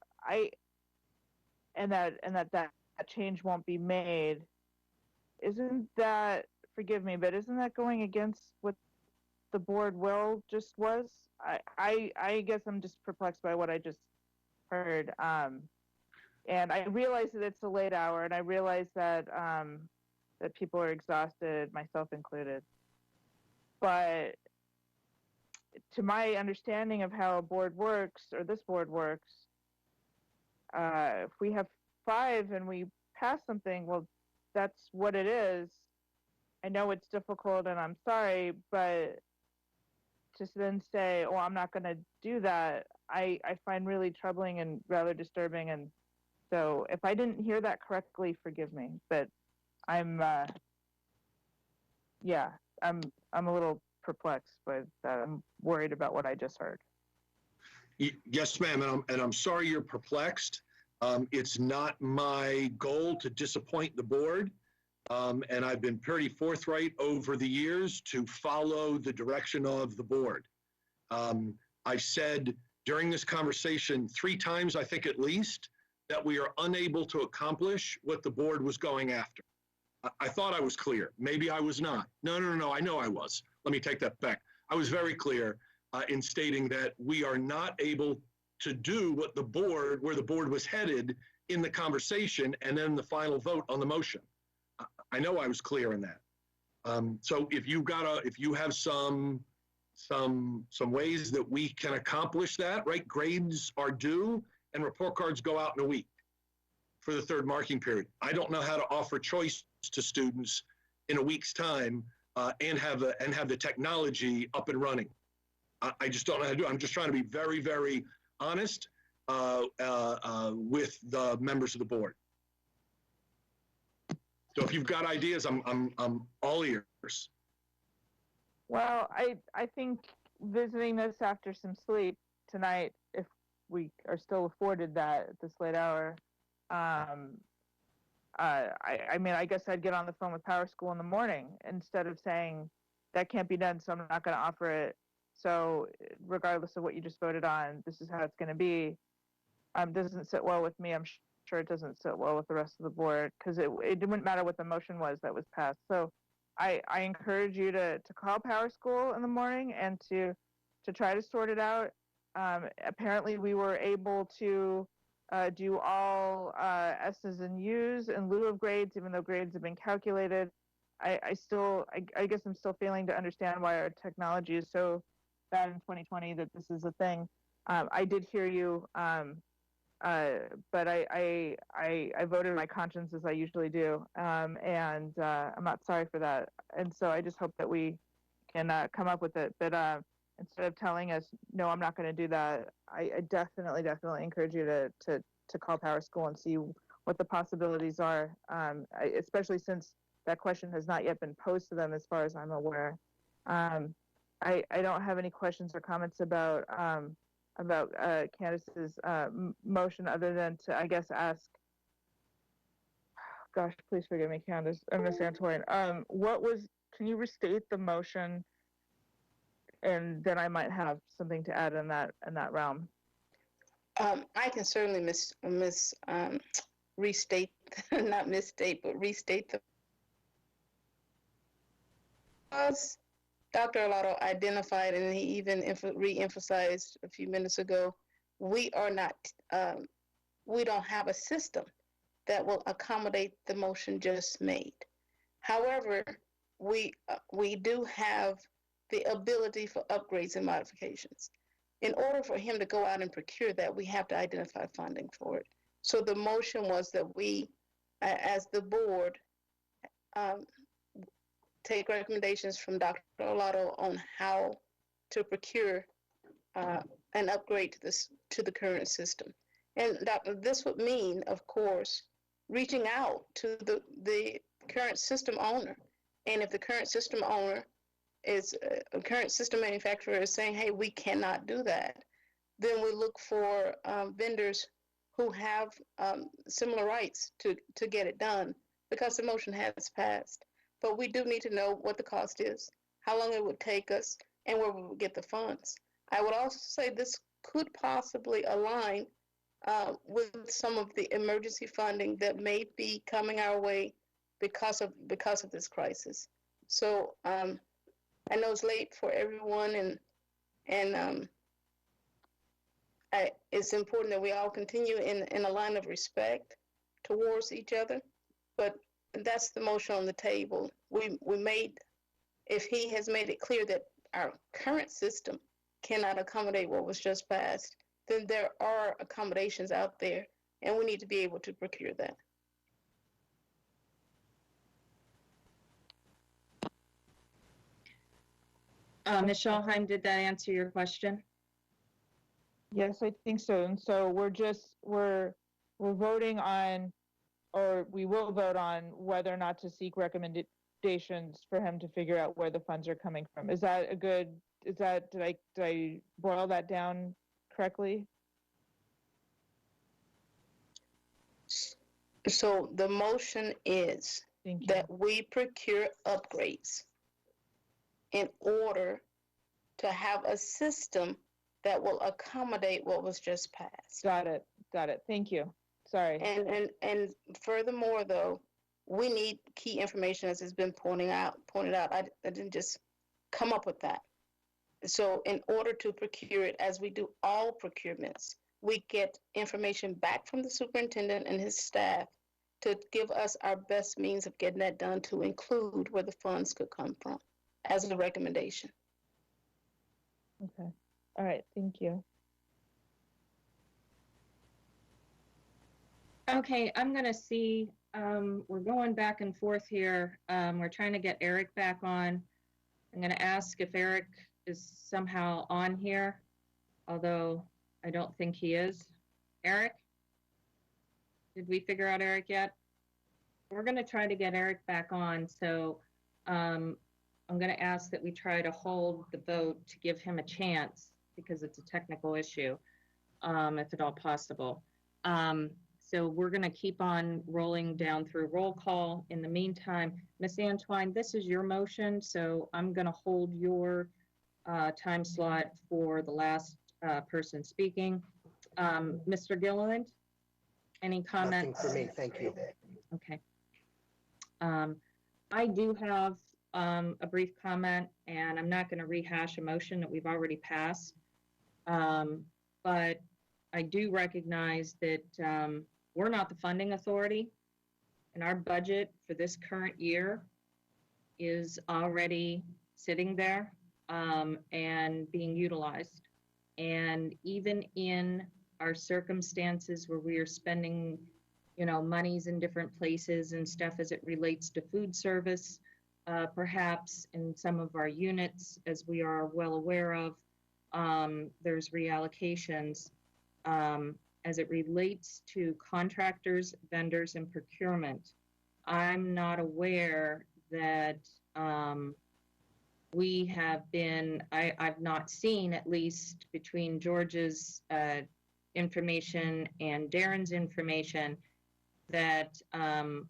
and that change won't be made. Isn't that, forgive me, but isn't that going against what the board will just was? I guess I'm just perplexed by what I just heard. And I realize that it's a late hour, and I realize that that people are exhausted, myself included. But to my understanding of how a board works, or this board works, if we have 5 and we pass something, well, that's what it is. I know it's difficult, and I'm sorry, but to then say, oh, I'm not going to do that, I find really troubling and rather disturbing. And so if I didn't hear that correctly, forgive me. But I'm a little perplexed by that. I'm worried about what I just heard. Yes, ma'am, and I'm sorry you're perplexed. It's not my goal to disappoint the board, and I've been pretty forthright over the years to follow the direction of the board. I've said during this conversation 3 times, I think at least, that we are unable to accomplish what the board was going after. I thought I was clear. Maybe I was not. No, I know I was. Let me take that back. I was very clear in stating that we are not able to do what where the board was headed in the conversation and then the final vote on the motion. I know I was clear in that. So if you have some ways that we can accomplish that, right? Grades are due and report cards go out in a week for the 3rd marking period. I don't know how to offer choice to students in a week's time and have the technology up and running. I just don't know how to do it. I'm just trying to be very, very honest with the members of the board. So if you've got ideas, I'm all ears. Well, I think visiting this after some sleep tonight, if we are still afforded that at this late hour, I mean, I guess I'd get on the phone with Power School in the morning instead of saying that can't be done, so I'm not going to offer it. So regardless of what you just voted on, this is how it's going to be. Doesn't sit well with me. I'm sure it doesn't sit well with the rest of the board, because it wouldn't matter what the motion was that was passed. So I encourage you to call Power School in the morning and to try to sort it out. Apparently we were able to do all S's and U's in lieu of grades, even though grades have been calculated. I guess I'm still failing to understand why our technology is so bad in 2020 that this is a thing. I did hear you, but I voted my conscience as I usually do, and I'm not sorry for that. And so I just hope that we can come up with it. But instead of telling us, no, I'm not going to do that, I definitely encourage you to call Power School and see what the possibilities are, especially since that question has not yet been posed to them as far as I'm aware. I don't have any questions or comments about Candace's motion other than to, I guess, ask, gosh, please forgive me, Candace, Miss Antoine. Can you restate the motion, and then I might have something to add in that realm. I can certainly restate, not misstate, but restate the. As Dr. Arlotto identified, and he even re-emphasized a few minutes ago, we are not, we don't have a system that will accommodate the motion just made. However, we do have the ability for upgrades and modifications. In order for him to go out and procure that, we have to identify funding for it. So the motion was that we, as the board, take recommendations from Dr. Arlotto on how to procure an upgrade to the current system. And this would mean, of course, reaching out to the current system owner. And if the current system owner is a current system manufacturer is saying, hey, we cannot do that, then we look for vendors who have similar rights to get it done, because the motion has passed. But we do need to know what the cost is, how long it would take us, and where we would get the funds. I would also say this could possibly align with some of the emergency funding that may be coming our way because of this crisis. So I know it's late for everyone, and it's important that we all continue in a line of respect towards each other. But that's the motion on the table. We made, if he has made it clear that our current system cannot accommodate what was just passed, then there are accommodations out there, and we need to be able to procure that. Ms. Schallheim, did that answer your question? Yes, I think so. And so we're voting on, or we will vote on whether or not to seek recommendations for him to figure out where the funds are coming from. Is that a good, did I boil that down correctly? So the motion is that we procure upgrades in order to have a system that will accommodate what was just passed. Got it. Thank you. Sorry. And furthermore, though, we need key information, as has been pointed out. I didn't just come up with that. So in order to procure it, as we do all procurements, we get information back from the superintendent and his staff to give us our best means of getting that done, to include where the funds could come from as a recommendation. Okay. All right. Thank you. Okay, I'm going to see, we're going back and forth here. We're trying to get Eric back on. I'm going to ask if Eric is somehow on here, although I don't think he is. Eric? Did we figure out Eric yet? We're going to try to get Eric back on, so I'm going to ask that we try to hold the vote to give him a chance, because it's a technical issue, if at all possible. So we're going to keep on rolling down through roll call. In the meantime, Ms. Antoine, this is your motion, so I'm going to hold your time slot for the last person speaking. Mr. Gilliland, any comments? Nothing for me, thank you. Okay. I do have a brief comment, and I'm not going to rehash a motion that we've already passed, but I do recognize that we're not the funding authority, and our budget for this current year is already sitting there and being utilized. And even in our circumstances where we are spending, monies in different places and stuff as it relates to food service, perhaps in some of our units, as we are well aware of, there's reallocations. As it relates to contractors, vendors, and procurement, I'm not aware that we have been, I've not seen, at least between George's information and Darren's information, that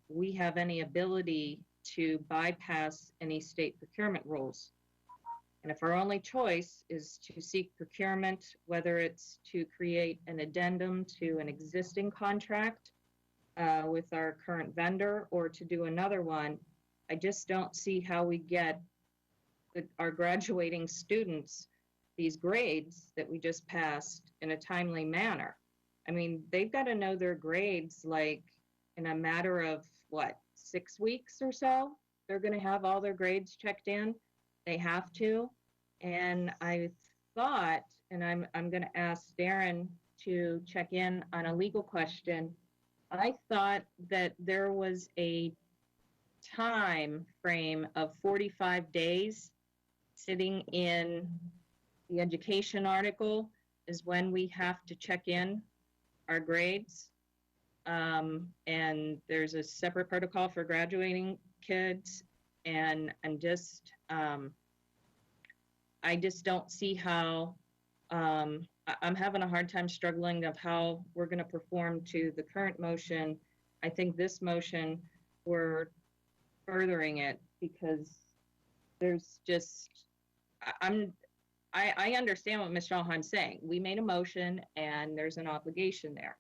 we have any ability to bypass any state procurement rules. And if our only choice is to seek procurement, whether it's to create an addendum to an existing contract with our current vendor or to do another one, I just don't see how we get our graduating students these grades that we just passed in a timely manner. I mean, they've got to know their grades like in a matter of, 6 weeks or so? They're going to have all their grades checked in. They have to. And I thought, and I'm going to ask Darren to check in on a legal question. I thought that there was a time frame of 45 days sitting in the education article is when we have to check in our grades. And there's a separate protocol for graduating kids. And I just don't see how, I'm having a hard time struggling of how we're going to perform to the current motion. I think this motion, we're furthering it because there's just, I understand what Ms. Schallheim's saying. We made a motion and there's an obligation there.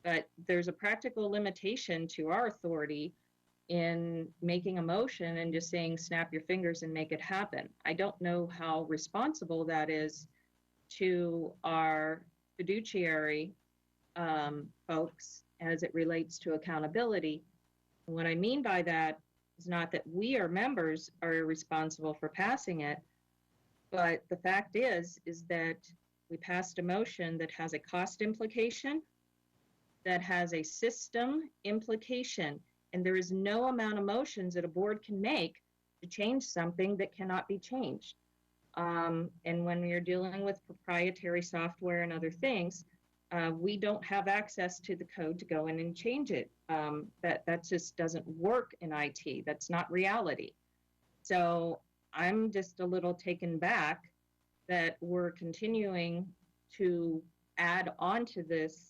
But there's a practical limitation to our authority in making a motion and just saying, snap your fingers and make it happen. I don't know how responsible that is to our fiduciary folks as it relates to accountability. And what I mean by that is not that we, our members, are responsible for passing it, but the fact is that we passed a motion that has a cost implication, that has a system implication, and there is no amount of motions that a board can make to change something that cannot be changed. And when we are dealing with proprietary software and other things, we don't have access to the code to go in and change it. That just doesn't work in IT. That's not reality. So I'm just a little taken back that we're continuing to add on to this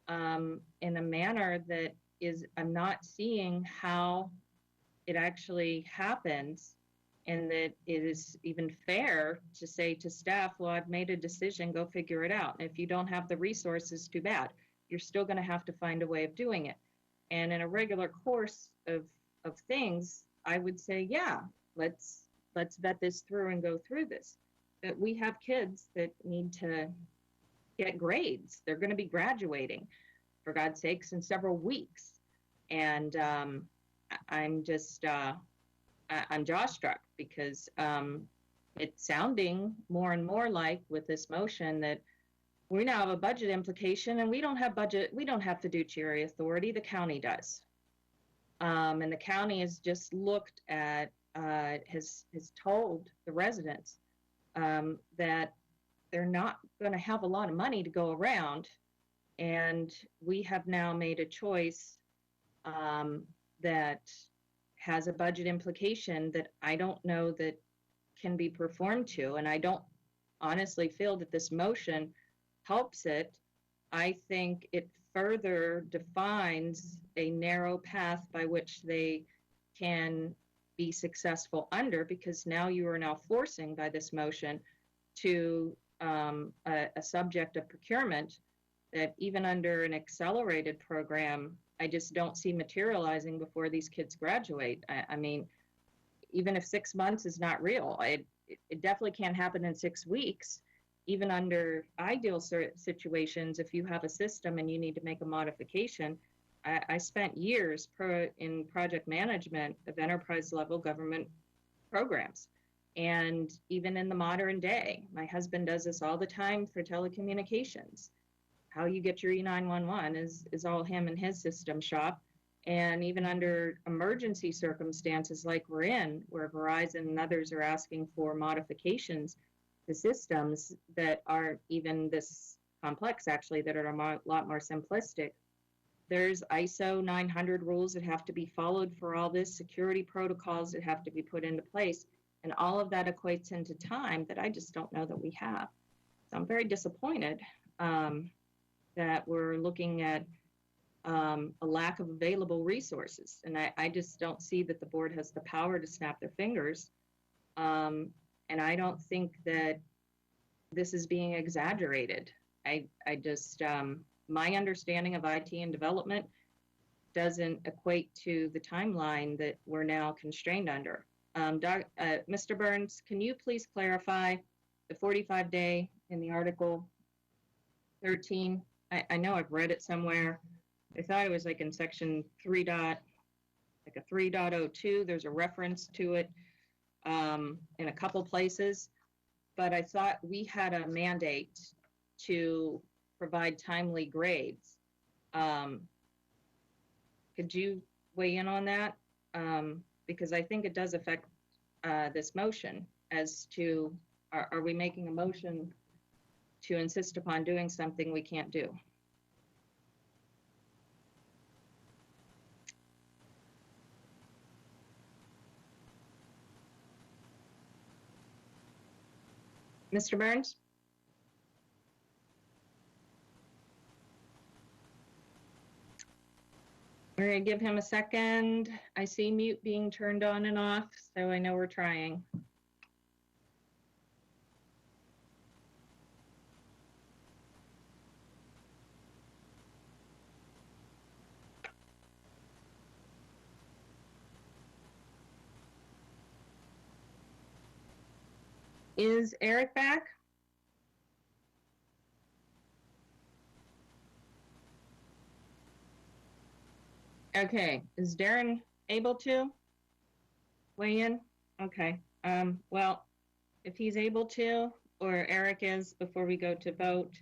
in a manner that is, I'm not seeing how it actually happens, and that it is even fair to say to staff, well, I've made a decision, go figure it out. And if you don't have the resources, too bad. You're still going to have to find a way of doing it. And in a regular course of things, I would say, yeah, let's vet this through and go through this. But we have kids that need to get grades. They're going to be graduating, for God's sakes, in several weeks. And I'm just, I'm jaw-struck because it's sounding more and more like with this motion that we now have a budget implication, and we don't have fiduciary authority, the county does. And the county has just looked at, has told the residents that they're not going to have a lot of money to go around. And we have now made a choice that has a budget implication that I don't know that can be performed to. And I don't honestly feel that this motion helps it. I think it further defines a narrow path by which they can be successful under, because now you are now forcing by this motion to a subject of procurement that even under an accelerated program, I just don't see materializing before these kids graduate. I mean, even if 6 months is not real, it definitely can't happen in 6 weeks. even under ideal situations, if you have a system and you need to make a modification, I spent years in project management of enterprise level government programs. And even in the modern day, my husband does this all the time for telecommunications. How you get your E911 is all him and his system shop. And even under emergency circumstances like we're in, where Verizon and others are asking for modifications to systems that aren't even this complex, actually, that are a lot more simplistic, there's ISO 900 rules that have to be followed for all this, security protocols that have to be put into place. And all of that equates into time that I just don't know that we have. So I'm very disappointed that we're looking at a lack of available resources. And I just don't see that the board has the power to snap their fingers. And I don't think that this is being exaggerated. I just, my understanding of IT and development doesn't equate to the timeline that we're now constrained under. Mr. Burns, can you please clarify the 45-day in the Article 13? I know I've read it somewhere. I thought it was like in section 3.02. There's a reference to it in a couple places, but I thought we had a mandate to provide timely grades. Could you weigh in on that? Because I think it does affect this motion as to, are we making a motion to insist upon doing something we can't do? Mr. Burns? We're going to give him a second. I see mute being turned on and off, so I know we're trying. Is Eric back? Okay, is Darren able to weigh in? Okay, well, if he's able to, or Eric is, before we go to vote,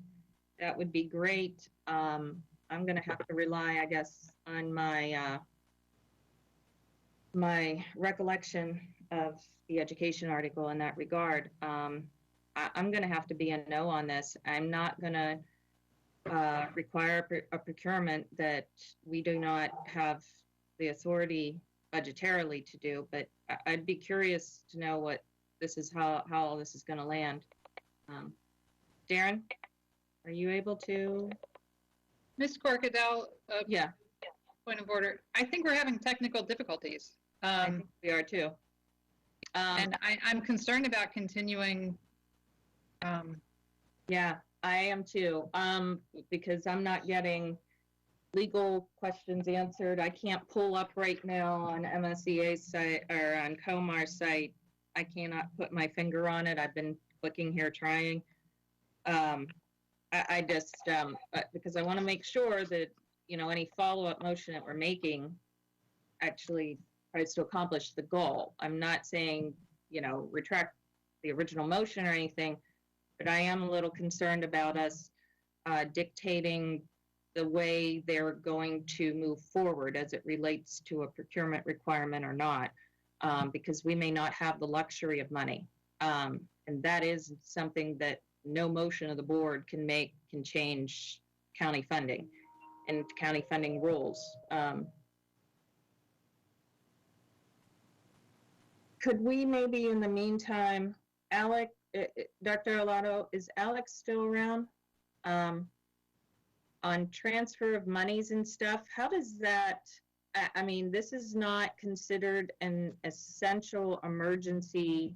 that would be great. I'm gonna have to rely, I guess, on my my recollection of the education article in that regard. I'm gonna have to be a no on this. I'm not gonna require a procurement that we do not have the authority budgetarily to do, but I'd be curious to know what this is, how all this is going to land. Darren, are you able to? Ms. Corkadell, Yeah. Point of order. I think we're having technical difficulties. I think we are too. And I'm concerned about continuing. Yeah, I am too, because I'm not getting legal questions answered. I can't pull up right now on MSEA's site or on Comar's site. I cannot put my finger on it. I've been clicking here trying. I just, because I want to make sure that, you know, any follow-up motion that we're making actually tries to accomplish the goal. I'm not saying, you know, retract the original motion or anything, but I am a little concerned about us dictating the way they're going to move forward as it relates to a procurement requirement or not, because we may not have the luxury of money. And that is something that no motion of the board can change county funding and county funding rules. Could we maybe in the meantime, Dr. Arlotto, is Alex still around? On transfer of monies and stuff, how does that, I mean, this is not considered an essential emergency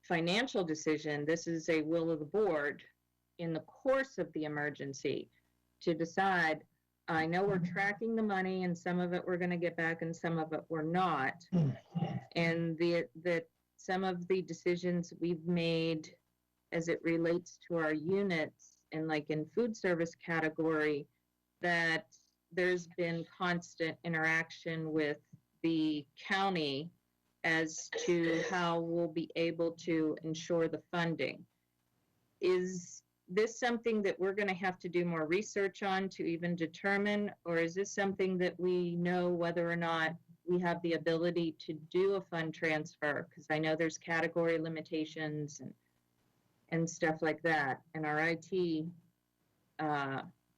financial decision. This is a will of the board in the course of the emergency to decide, I know we're tracking the money and some of it we're going to get back and some of it we're not. And the some of the decisions we've made as it relates to our units and like in food service category, that there's been constant interaction with the county as to how we'll be able to ensure the funding. Is this something that we're going to have to do more research on to even determine, or is this something that we know whether or not we have the ability to do a fund transfer? Because I know there's category limitations and stuff like that. And our IT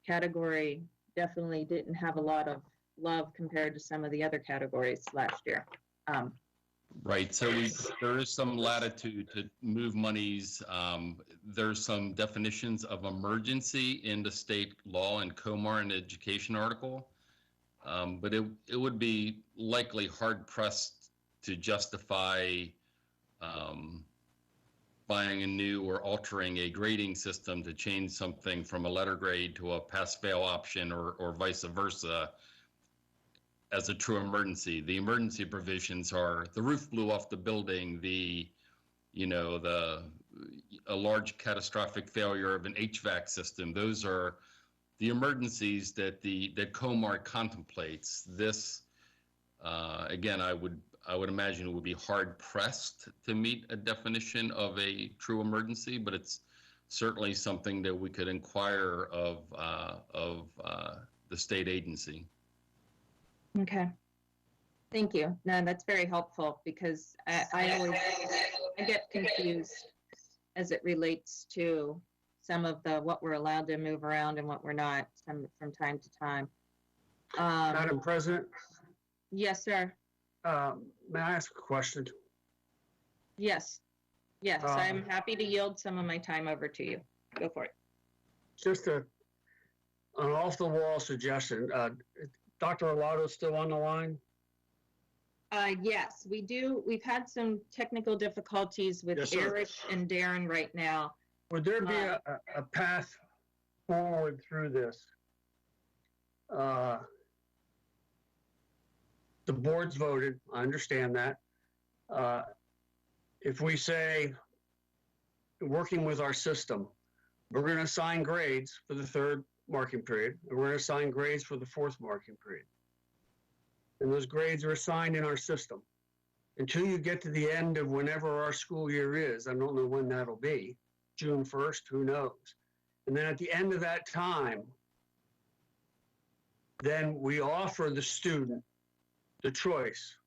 category definitely didn't have a lot of love compared to some of the other categories last year. Right, so there is some latitude to move monies. There's some definitions of emergency in the state law and COMAR and education article, but it would be likely hard pressed to justify buying a new or altering a grading system to change something from a letter grade to a pass-fail option or vice versa as a true emergency. The emergency provisions are the roof blew off the building, a large catastrophic failure of an HVAC system. Those are the emergencies that that COMAR contemplates. This, again, I would imagine it would be hard pressed to meet a definition of a true emergency, but it's certainly something that we could inquire of the state agency. Okay. Thank you. No, that's very helpful because I always get confused as it relates to some of what we're allowed to move around and what we're not from time to time. Madam President? Yes, sir. May I ask a question? Yes. Yes, I'm happy to yield some of my time over to you. Go for it. Just an off-the-wall suggestion. Dr. Arlotto still on the line? Yes, we do. We've had some technical difficulties with Eric and Darren right now. Would there be a path forward through this? The board's voted, I understand that. If we say, working with our system, we're going to assign grades for the third marking period, and we're going to assign grades for the fourth marking period. And those grades are assigned in our system. Until you get to the end of whenever our school year is, I don't know when that'll be, June 1st, who knows? And then at the end of that time, then we offer the student the choice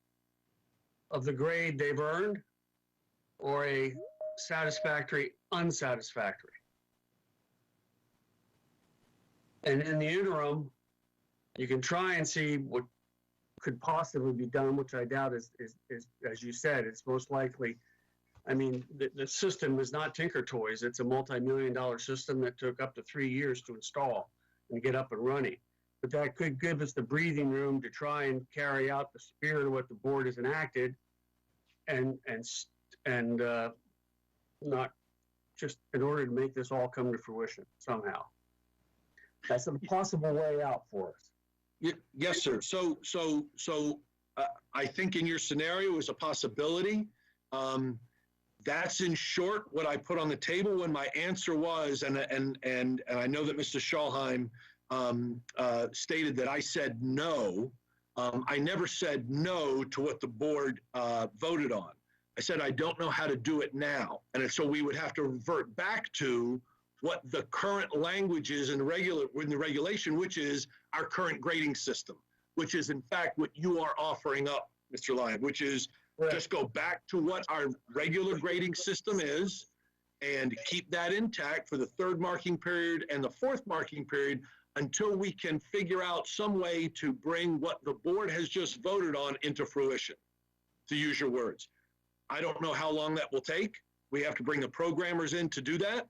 of the grade they've earned or a satisfactory, unsatisfactory. And in the interim, you can try and see what could possibly be done, which I doubt is as you said, it's most likely. I mean, the system is not Tinker Toys. It's a multi-million-dollar system that took up to 3 years to install and get up and running. But that could give us the breathing room to try and carry out the spirit of what the board has enacted, and not just in order to make this all come to fruition somehow. That's a possible way out for us. Yes, sir. So I think in your scenario is a possibility. That's in short what I put on the table when my answer was, and I know that Mr. Schalheim stated that I said no. I never said no to what the board voted on. I said I don't know how to do it now, and so we would have to revert back to what the current language is in the regulation, which is our current grading system, which is in fact what you are offering up, Mr. Lyon, which is just go back to what our regular grading system is and keep that intact for the third marking period and the fourth marking period until we can figure out some way to bring what the board has just voted on into fruition, to use your words. I don't know how long that will take. We have to bring the programmers in to do that.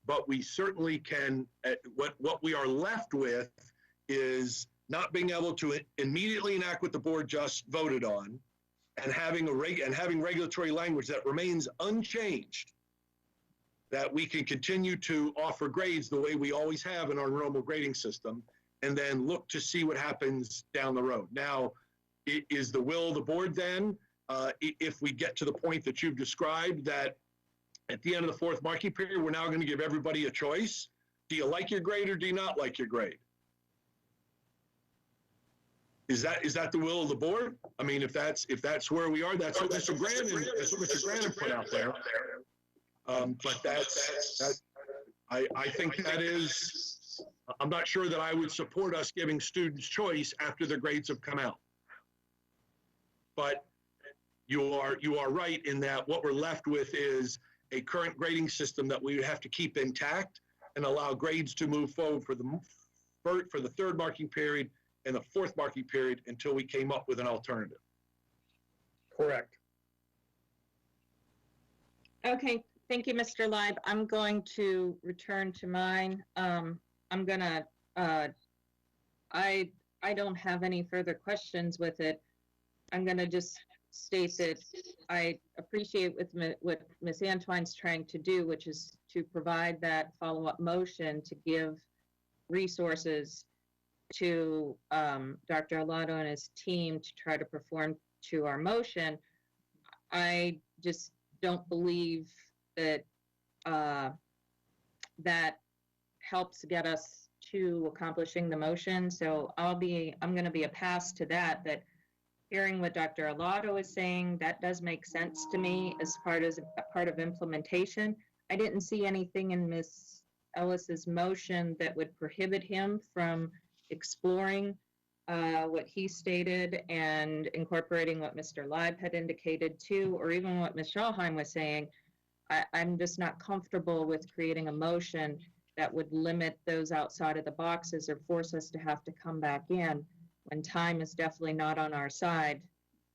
But we certainly can, what we are left with is not being able to immediately enact what the board just voted on and having regulatory language that remains unchanged, that we can continue to offer grades the way we always have in our normal grading system, and then look to see what happens down the road. Now, is the will of the board then if we get to the point that you've described, that at the end of the fourth marking period, we're now going to give everybody a choice. Do you like your grade or do you not like your grade? Is that the will of the board? I mean, if that's where we are, that's what Mr. Grannon put out there. But I think that is, I'm not sure that I would support us giving students choice after their grades have come out. But you are right in that what we're left with is a current grading system that we have to keep intact and allow grades to move forward for the third marking period and the fourth marking period until we came up with an alternative. Correct. Okay, thank you, Mr. Leib. I'm going to return to mine. I'm gonna, I don't have any further questions with it. I'm gonna just state that I appreciate what Ms. Antwine's trying to do, which is to provide that follow-up motion to give resources to Dr. Arlotto and his team to try to perform to our motion. I just don't believe that that helps get us to accomplishing the motion. So I'm going to be a pass to that. That hearing what Dr. Arlotto is saying, that does make sense to me as part of implementation. I didn't see anything in Ms. Ellis's motion that would prohibit him from exploring what he stated and incorporating what Mr. Leib had indicated too, or even what Ms. Schallheim was saying. I'm just not comfortable with creating a motion that would limit those outside of the boxes or force us to have to come back in when time is definitely not on our side,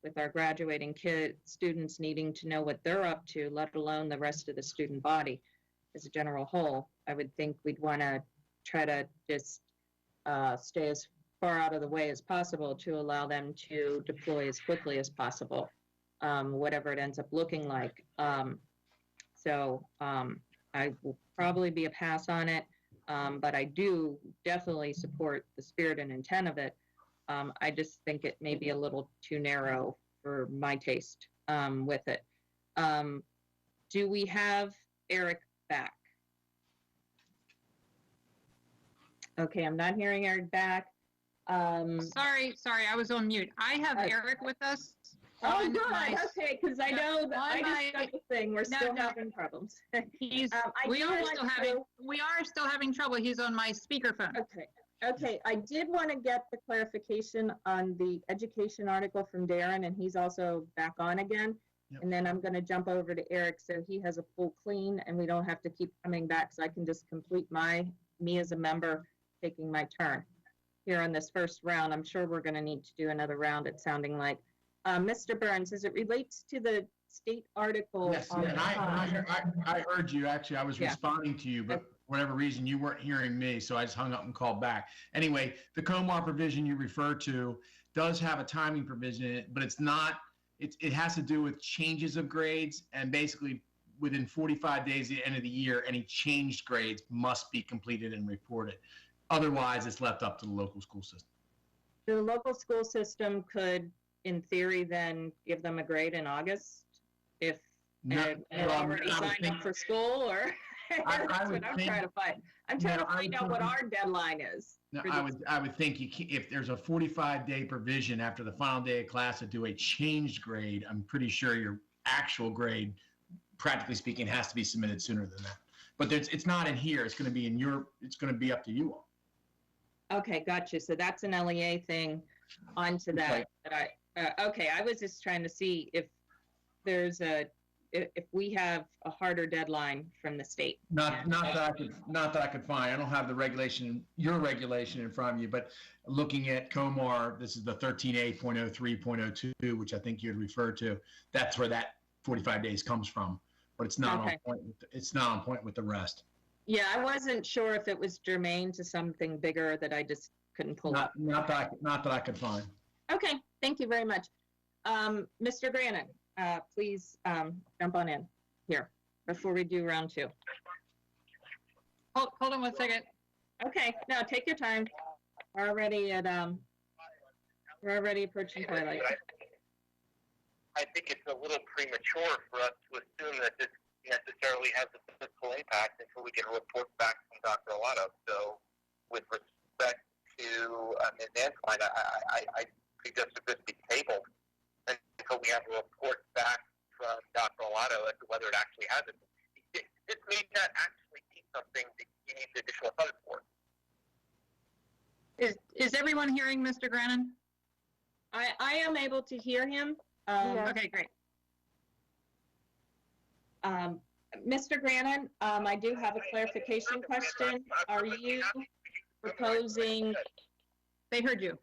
with our graduating students needing to know what they're up to, let alone the rest of the student body as a general whole. I would think we'd want to try to just stay as far out of the way as possible to allow them to deploy as quickly as possible, whatever it ends up looking like. So I will probably be a pass on it, but I do definitely support the spirit and intent of it. I just think it may be a little too narrow for my taste with it. Do we have Eric back? Okay, I'm not hearing Eric back. Sorry, I was on mute. I have Eric with us. Oh, good. Okay, because I know that I just got the thing. We're still having problems. We are still having trouble. He's on my speakerphone. Okay. I did want to get the clarification on the education article from Darren, and he's also back on again. Yep. And then I'm going to jump over to Eric so he has a full clean, and we don't have to keep coming back, so I can just complete me as a member taking my turn here on this first round. I'm sure we're going to need to do another round, it's sounding like. Mr. Burns, as it relates to the state article. Yes, and I heard you. Actually, I was responding to you, but for whatever reason, you weren't hearing me, so I just hung up and called back. Anyway, the COMAR provision you refer to does have a timing provision in it, but it's not, it has to do with changes of grades, and basically within 45 days at the end of the year, any changed grades must be completed and reported. Otherwise, it's left up to the local school system. The local school system could, in theory, then give them a grade in August if they're already signed up for school, or that's what I'm trying to find. I'm trying to find out what our deadline is. No, I would think if there's a 45-day provision after the final day of class to do a changed grade, I'm pretty sure your actual grade, practically speaking, has to be submitted sooner than that. But it's not in here. It's going to be it's going to be up to you all. Okay, gotcha. So that's an LEA thing onto that. Okay, I was just trying to see if there's if we have a harder deadline from the state. Not that I could find. I don't have your regulation in front of you, but looking at COMAR, this is the 13A.03.02, which I think you had referred to. That's where that 45 days comes from, but it's not on point. It's not on point with the rest. Yeah, I wasn't sure if it was germane to something bigger that I just couldn't pull up. Not that I could find. Okay, thank you very much. Mr. Grannon, please jump on in here before we do round two. Hold on 1 second. Okay, no, take your time. We're already approaching twilight. I think it's a little premature for us to assume that this necessarily has a physical impact until we get a report back from Dr. Olato. So with respect to Ms. Antwine, I suggest that this be tabled until we have a report back from Dr. Olato as to whether it actually has it. This may not actually be something that you need additional funds for. Is everyone hearing Mr. Grannon? I am able to hear him. Okay, great. Mr. Grannon, I do have a clarification question. Are you proposing? They heard you.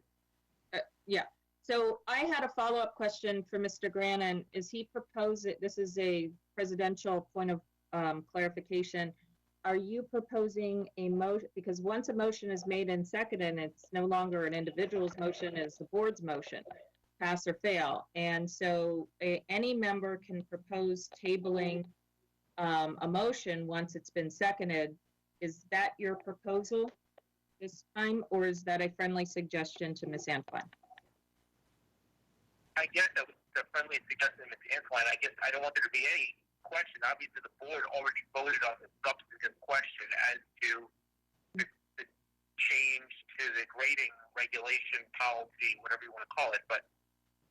Yeah. So I had a follow-up question for Mr. Grannon. Is he proposing, this is a presidential point of clarification. Are you proposing a motion, because once a motion is made and seconded, it's no longer an individual's motion, it's the board's motion, pass or fail. And so any member can propose tabling a motion once it's been seconded. Is that your proposal this time, or is that a friendly suggestion to Ms. Antwine? I guess that was a friendly suggestion to Ms. Antwine. I guess I don't want there to be any question. Obviously, the board already voted on the substantive question as to the change to the grading regulation policy, whatever you want to call it. But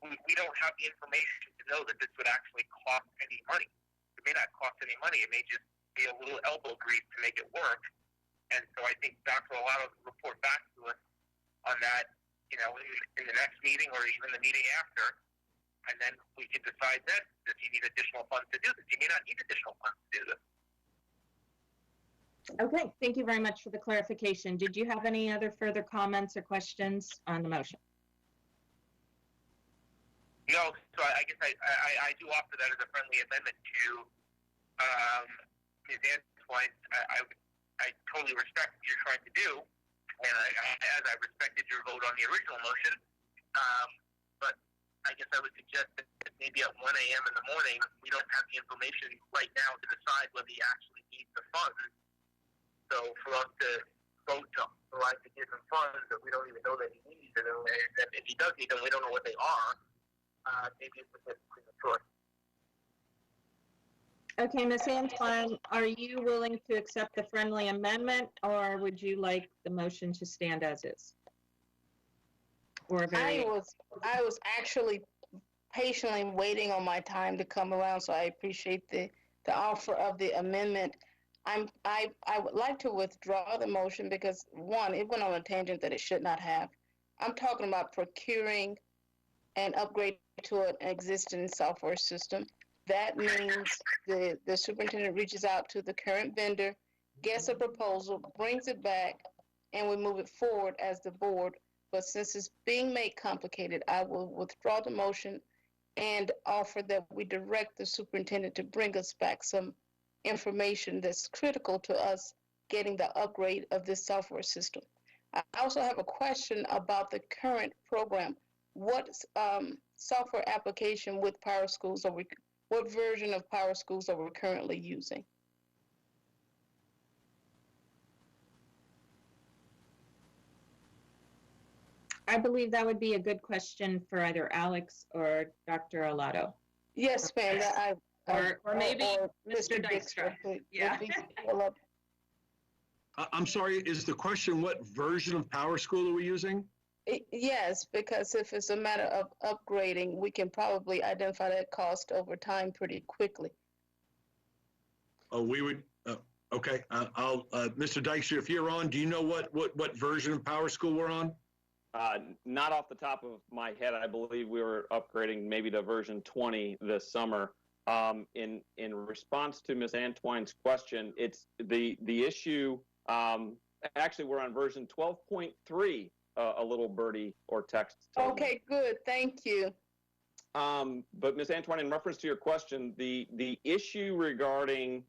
we don't have the information to know that this would actually cost any money. It may not cost any money. It may just be a little elbow grease to make it work. And so I think Dr. Olato will report back to us on that, in the next meeting or even the meeting after. And then we can decide then if you need additional funds to do this. You may not need additional funds to do this. Okay, thank you very much for the clarification. Did you have any other further comments or questions on the motion? No, so I guess I do offer that as a friendly amendment to Ms. Antwine. I totally respect what you're trying to do, and as I respected your vote on the original motion, but I guess I would suggest that maybe at 1 a.m. in the morning, we don't have the information right now to decide whether he actually needs the funds. So for us to vote to authorize to give him funds that we don't even know that he needs, and if he does need them, we don't know what they are, maybe it's a bit premature. Okay, Ms. Antwine, are you willing to accept the friendly amendment, or would you like the motion to stand as is? Or I was actually patiently waiting on my time to come around, so I appreciate the offer of the amendment. I would like to withdraw the motion because, one, it went on a tangent that it should not have. I'm talking about procuring and upgrade to an existing software system. That means the superintendent reaches out to the current vendor, gets a proposal, brings it back, and we move it forward as the board. But since it's being made complicated, I will withdraw the motion and offer that we direct the superintendent to bring us back some information that's critical to us getting the upgrade of this software system. I also have a question about the current program. What software application with Power Schools what version of Power Schools are we currently using? I believe that would be a good question for either Alex or Dr. Olato. Yes, ma'am. Or maybe Mr. Dykstra. Yeah. I'm sorry, is the question what version of Power School are we using? Yes, because if it's a matter of upgrading, we can probably identify that cost over time pretty quickly. Oh, we would, okay. Mr. Dykstra, if you're on, do you know what version of Power School we're on? Not off the top of my head. I believe we were upgrading maybe to version 20 this summer. In response to Ms. Antwine's question, it's the issue, actually we're on version 12.3. A little birdie or text. Okay, good. Thank you. But Ms. Antwine, in reference to your question, the issue regarding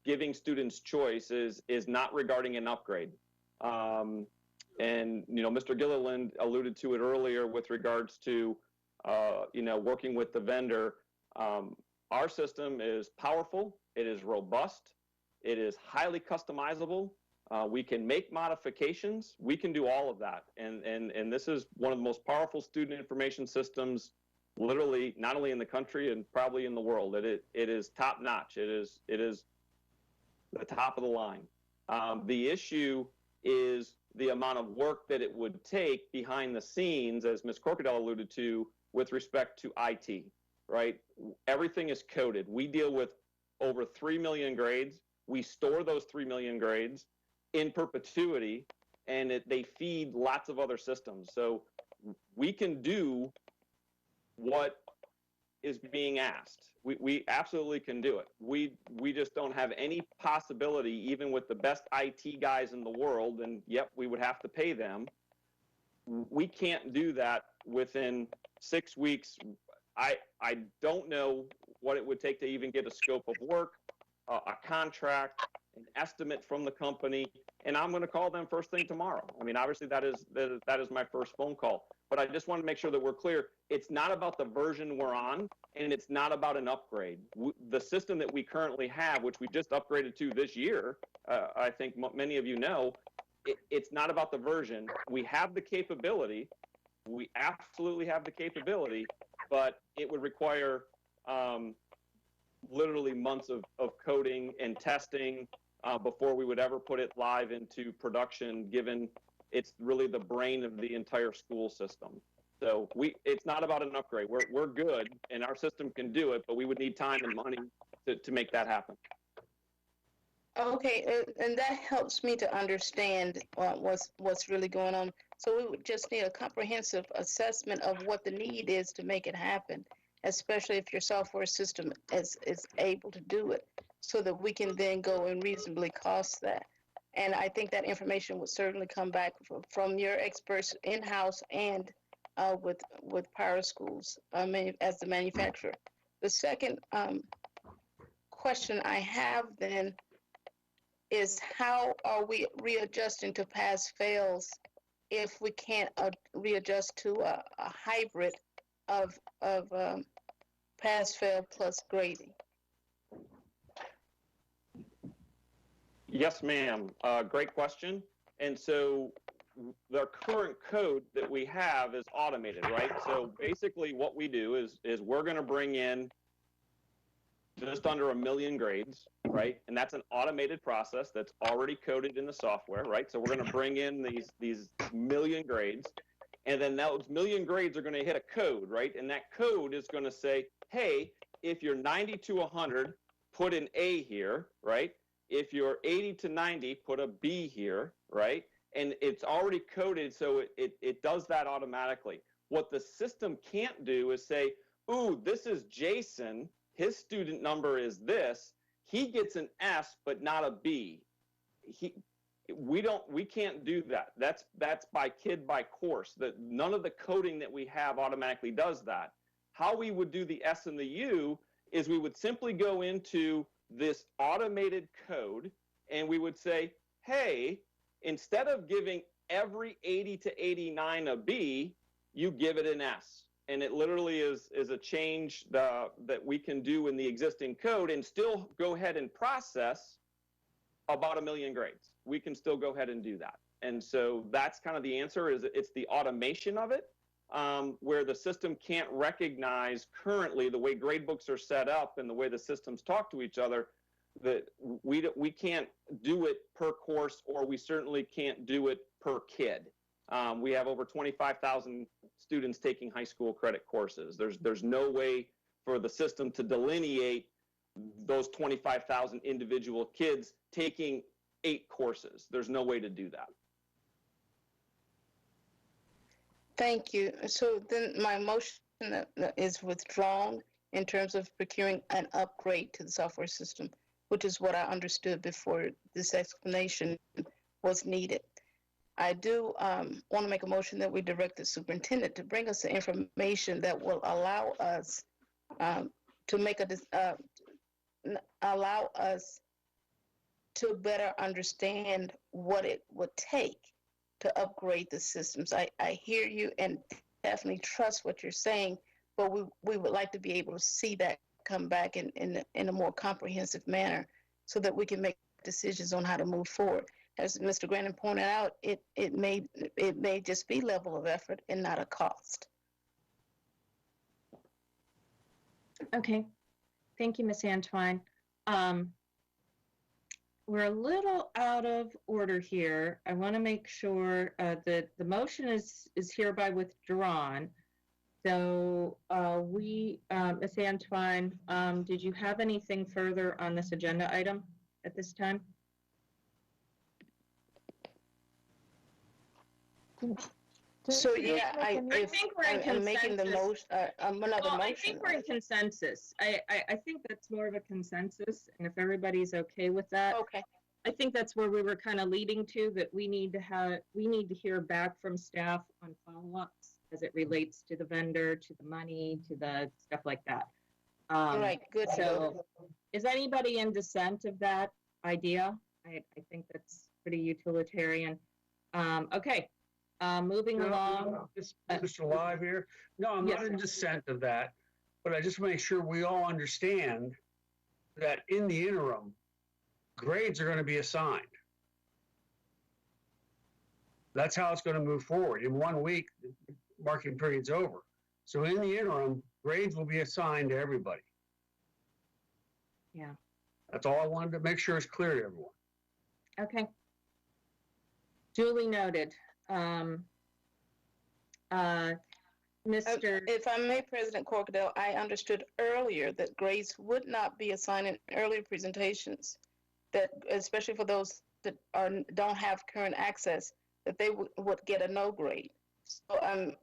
giving students choice is not regarding an upgrade. And Mr. Gilliland alluded to it earlier with regards to working with the vendor. Our system is powerful. It is robust. It is highly customizable. We can make modifications. We can do all of that. And this is one of the most powerful student information systems literally not only in the country and probably in the world. It is top notch. It is the top of the line. The issue is the amount of work that it would take behind the scenes, as Ms. Corkadell alluded to, with respect to IT, right? Everything is coded. We deal with over 3 million grades. We store those 3 million grades in perpetuity, and they feed lots of other systems. So we can do what is being asked. We absolutely can do it. We just don't have any possibility, even with the best IT guys in the world, and yep, we would have to pay them. We can't do that within 6 weeks. I don't know what it would take to even get a scope of work, a contract, an estimate from the company, and I'm going to call them first thing tomorrow. I mean, obviously that is my first phone call, but I just want to make sure that we're clear. It's not about the version we're on, and it's not about an upgrade. The system that we currently have, which we just upgraded to this year, I think many of you know, it's not about the version. We have the capability. We absolutely have the capability, but it would require literally months of coding and testing before we would ever put it live into production, given it's really the brain of the entire school system. So it's not about an upgrade. We're good, and our system can do it, but we would need time and money to make that happen. Okay, and that helps me to understand what's really going on. So we would just need a comprehensive assessment of what the need is to make it happen, especially if your software system is able to do it, so that we can then go and reasonably cost that. And I think that information would certainly come back from your experts in-house and with Power Schools as the manufacturer. The second question I have then is, how are we readjusting to pass-fails if we can't readjust to a hybrid of pass-fail plus grading? Yes, ma'am. Great question. And so the current code that we have is automated, right? So basically what we do is we're going to bring in just under 1 million grades, right? And that's an automated process that's already coded in the software, right? So we're going to bring in these million grades, and then those million grades are going to hit a code, right? And that code is going to say, hey, if you're 90 to 100, put an A here, right? If you're 80 to 90, put a B here, right? And it's already coded, so it does that automatically. What the system can't do is say, ooh, this is Jason, his student number is this, he gets an S but not a B. We can't do that. That's by kid by course. That none of the coding that we have automatically does that. How we would do the S and the U is we would simply go into this automated code and we would say, hey, instead of giving every 80 to 89 a B, you give it an S. And it literally is a change that we can do in the existing code and still go ahead and process about 1 million grades. We can still go ahead and do that. And so that's kind of the answer, is it's the automation of it, where the system can't recognize currently the way grade books are set up and the way the systems talk to each other, that we can't do it per course, or we certainly can't do it per kid. We have over 25,000 students taking high school credit courses. There's no way for the system to delineate those 25,000 individual kids taking 8 courses. There's no way to do that. Thank you. So then my motion is withdrawn in terms of procuring an upgrade to the software system, which is what I understood before this explanation was needed. I do want to make a motion that we direct the superintendent to bring us the information that will allow us to better understand what it would take to upgrade the systems. I hear you and definitely trust what you're saying, but we would like to be able to see that come back in a more comprehensive manner so that we can make decisions on how to move forward. As Mr. Grannon pointed out, it may just be level of effort and not a cost. Okay, thank you, Miss Antwine. We're a little out of order here. I want to make sure that the motion is hereby withdrawn. So Ms. Antwine, did you have anything further on this agenda item at this time? So yeah, I think we're in I'm making the consensus. motion, another Well, I motion. think we're in consensus. I think that's more of a consensus, and if everybody's okay with that. Okay. I think that's where we were kind of leading to, that we need to hear back from staff on follow-ups as it relates to the vendor, to the money, to the stuff like that. All right, good. So is anybody in dissent of that idea? I think that's pretty utilitarian. Okay, moving along. Mr. Live here. No, I'm not in dissent of that, but I just want to make sure we all understand that in the interim, grades are going to be assigned. That's how it's going to move forward. In 1 week, the marking period's over. So in the interim, grades will be assigned to everybody. Yeah. That's all I wanted to make sure is clear to everyone. Okay. Duly noted. Mr. If I may, President Corkadell, I understood earlier that grades would not be assigned in earlier presentations, that especially for those that don't have current access, that they would get a no grade. So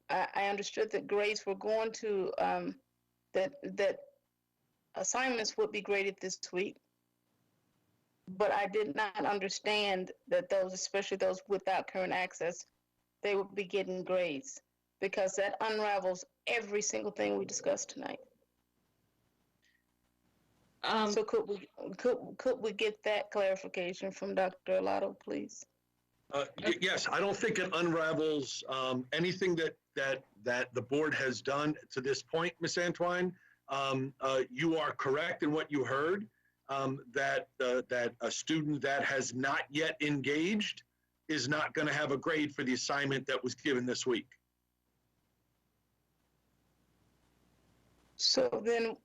I understood that grades were going to, that assignments would be graded this week. But I did not understand that those, especially those without current access, they would be getting grades, because that unravels every single thing we discussed tonight. So could we get that clarification from Dr. Arlotto, please? Yes, I don't think it unravels anything that the board has done to this point, Ms. Antwine. You are correct in what you heard, that a student that has not yet engaged is not going to have a grade for the assignment that was given this week. So then,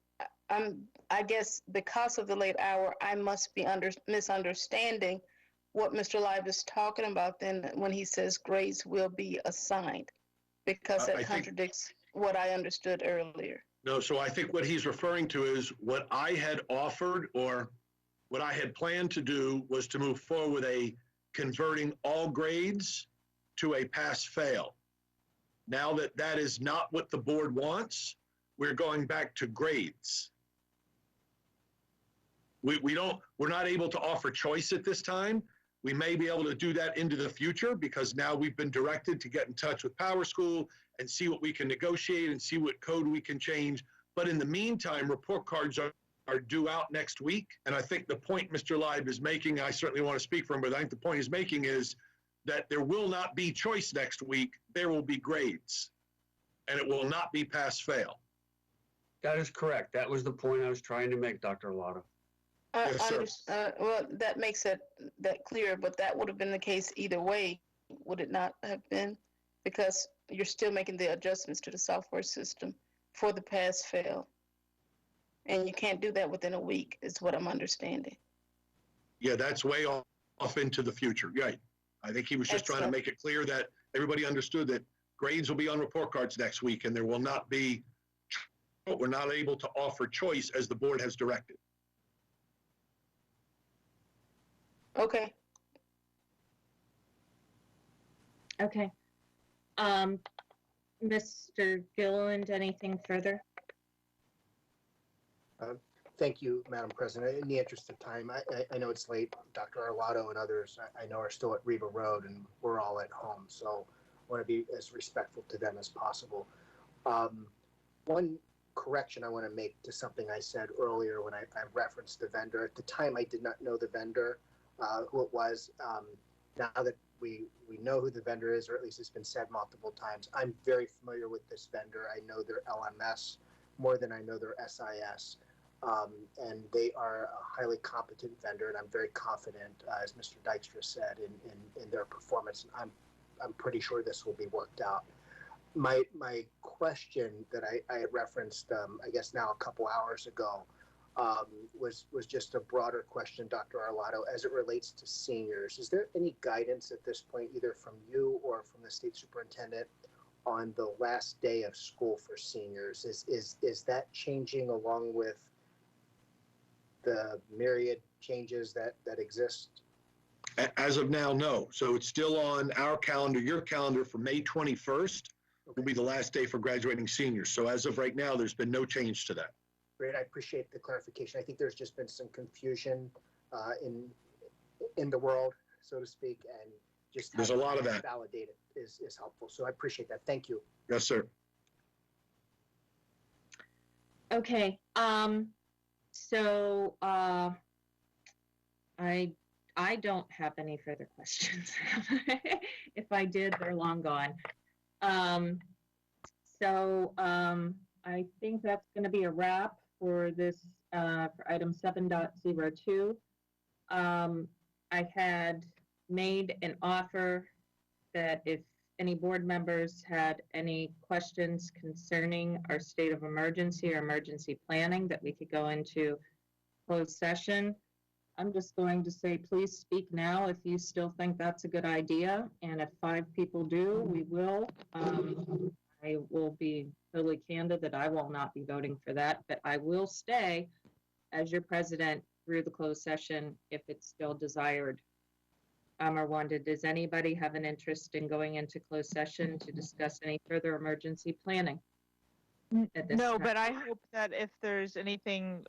I guess because of the late hour, I must be misunderstanding what Mr. Live is talking about then when he says grades will be assigned, because that contradicts what I understood earlier. No, so I think what he's referring to is what I had offered, or what I had planned to do, was to move forward with a converting all grades to a pass-fail. Now that that is not what the board wants, we're going back to grades. We're not able to offer choice at this time. We may be able to do that into the future, because now we've been directed to get in touch with Power School and see what we can negotiate and see what code we can change. But in the meantime, report cards are due out next week. And I think the point Mr. Live is making, I certainly want to speak for him, but I think the point he's making is that there will not be choice next week. There will be grades, and it will not be pass-fail. That is correct. That was the point I was trying to make, Dr. Arlotto. Yes, sir. Well, that makes that clear, but that would have been the case either way, would it not have been? Because you're still making the adjustments to the software system for the pass-fail. And you can't do that within a week, is what I'm understanding. Yeah, that's way off into the future. Right. I think he was just trying to make it clear that everybody understood that grades will be on report cards next week, and there will not be, we're not able to offer choice as the board has directed. Okay. Okay. Mr. Gilliland, anything further? Thank you, Madam President. In the interest of time, I know it's late. Dr. Arlotto and others I know are still at Riva Road, and we're all at home, so I want to be as respectful to them as possible. One correction I want to make to something I said earlier when I referenced the vendor. At the time, I did not know the vendor, who it was. Now that we know who the vendor is, or at least it's been said multiple times, I'm very familiar with this vendor. I know their LMS more than I know their SIS. And they are a highly competent vendor, and I'm very confident, as Mr. Dykstra said, in their performance. I'm pretty sure this will be worked out. My question that I had referenced, I guess now a couple hours ago, was just a broader question, Dr. Arlotto, as it relates to seniors. Is there any guidance at this point, either from you or from the state superintendent, on the last day of school for seniors? Is that changing along with the myriad changes that exist? As of now, no. So it's still on our calendar, your calendar, for May 21st will be the last day for graduating seniors. So as of right now, there's been no change to that. Great, I appreciate the clarification. I think there's just been some confusion in the world, so to speak, and just there's a lot of that. Validated is helpful. So I appreciate that. Thank you. Yes, sir. Okay. So I don't have any further questions. If I did, they're long gone. I think that's going to be a wrap for this for item 7.02. I had made an offer that if any board members had any questions concerning our state of emergency or emergency planning, that we could go into closed session. I'm just going to say, please speak now if you still think that's a good idea. And if 5 people do, we will. I will be totally candid that I will not be voting for that, but I will stay as your president through the closed session if it's still desired. Or wanted, does anybody have an interest in going into closed session to discuss any further emergency planning? No, but I hope that if there's anything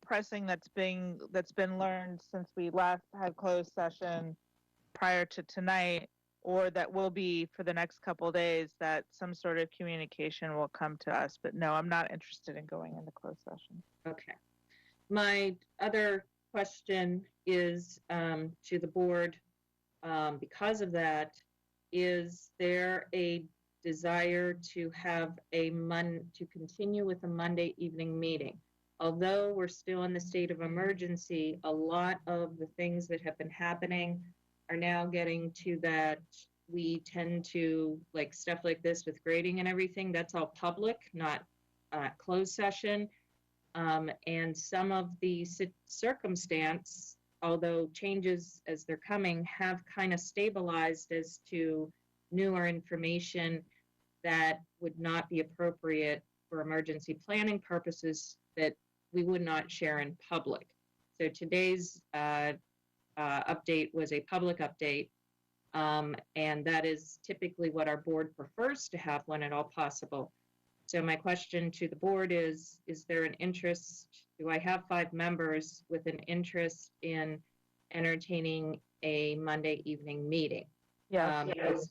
pressing that's been learned since we last had closed session prior to tonight, or that will be for the next couple of days, that some sort of communication will come to us. But no, I'm not interested in going into closed session. Okay. My other question is to the board, because of that, is there a desire to have to continue with a Monday evening meeting? Although we're still in the state of emergency, a lot of the things that have been happening are now getting to that we tend to, like stuff like this with grading and everything, that's all public, not closed session. And some of the circumstance, although changes as they're coming, have kind of stabilized as to newer information that would not be appropriate for emergency planning purposes that we would not share in public. So today's update was a public update, and that is typically what our board prefers to have when at all possible. So my question to the board is there an interest, do I have 5 members with an interest in entertaining a Monday evening meeting? Yes.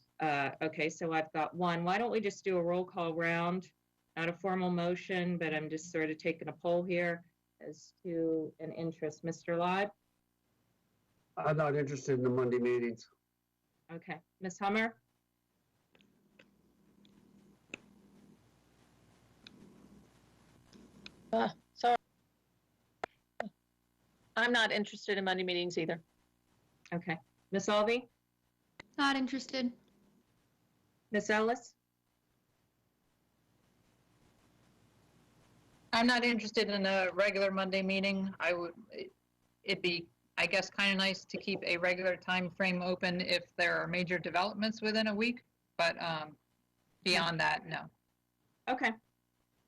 Okay, so I've got 1. Why don't we just do a roll call round? Not a formal motion, but I'm just sort of taking a poll here as to an interest. Mr. Live? I'm not interested in the Monday meetings. Okay. Ms. Hummer? Sorry. I'm not interested in Monday meetings either. Okay. Ms. Alvey? Not interested. Ms. Ellis? I'm not interested in a regular Monday meeting. It'd be, I guess, kind of nice to keep a regular time frame open if there are major developments within a week, but beyond that, no. Okay.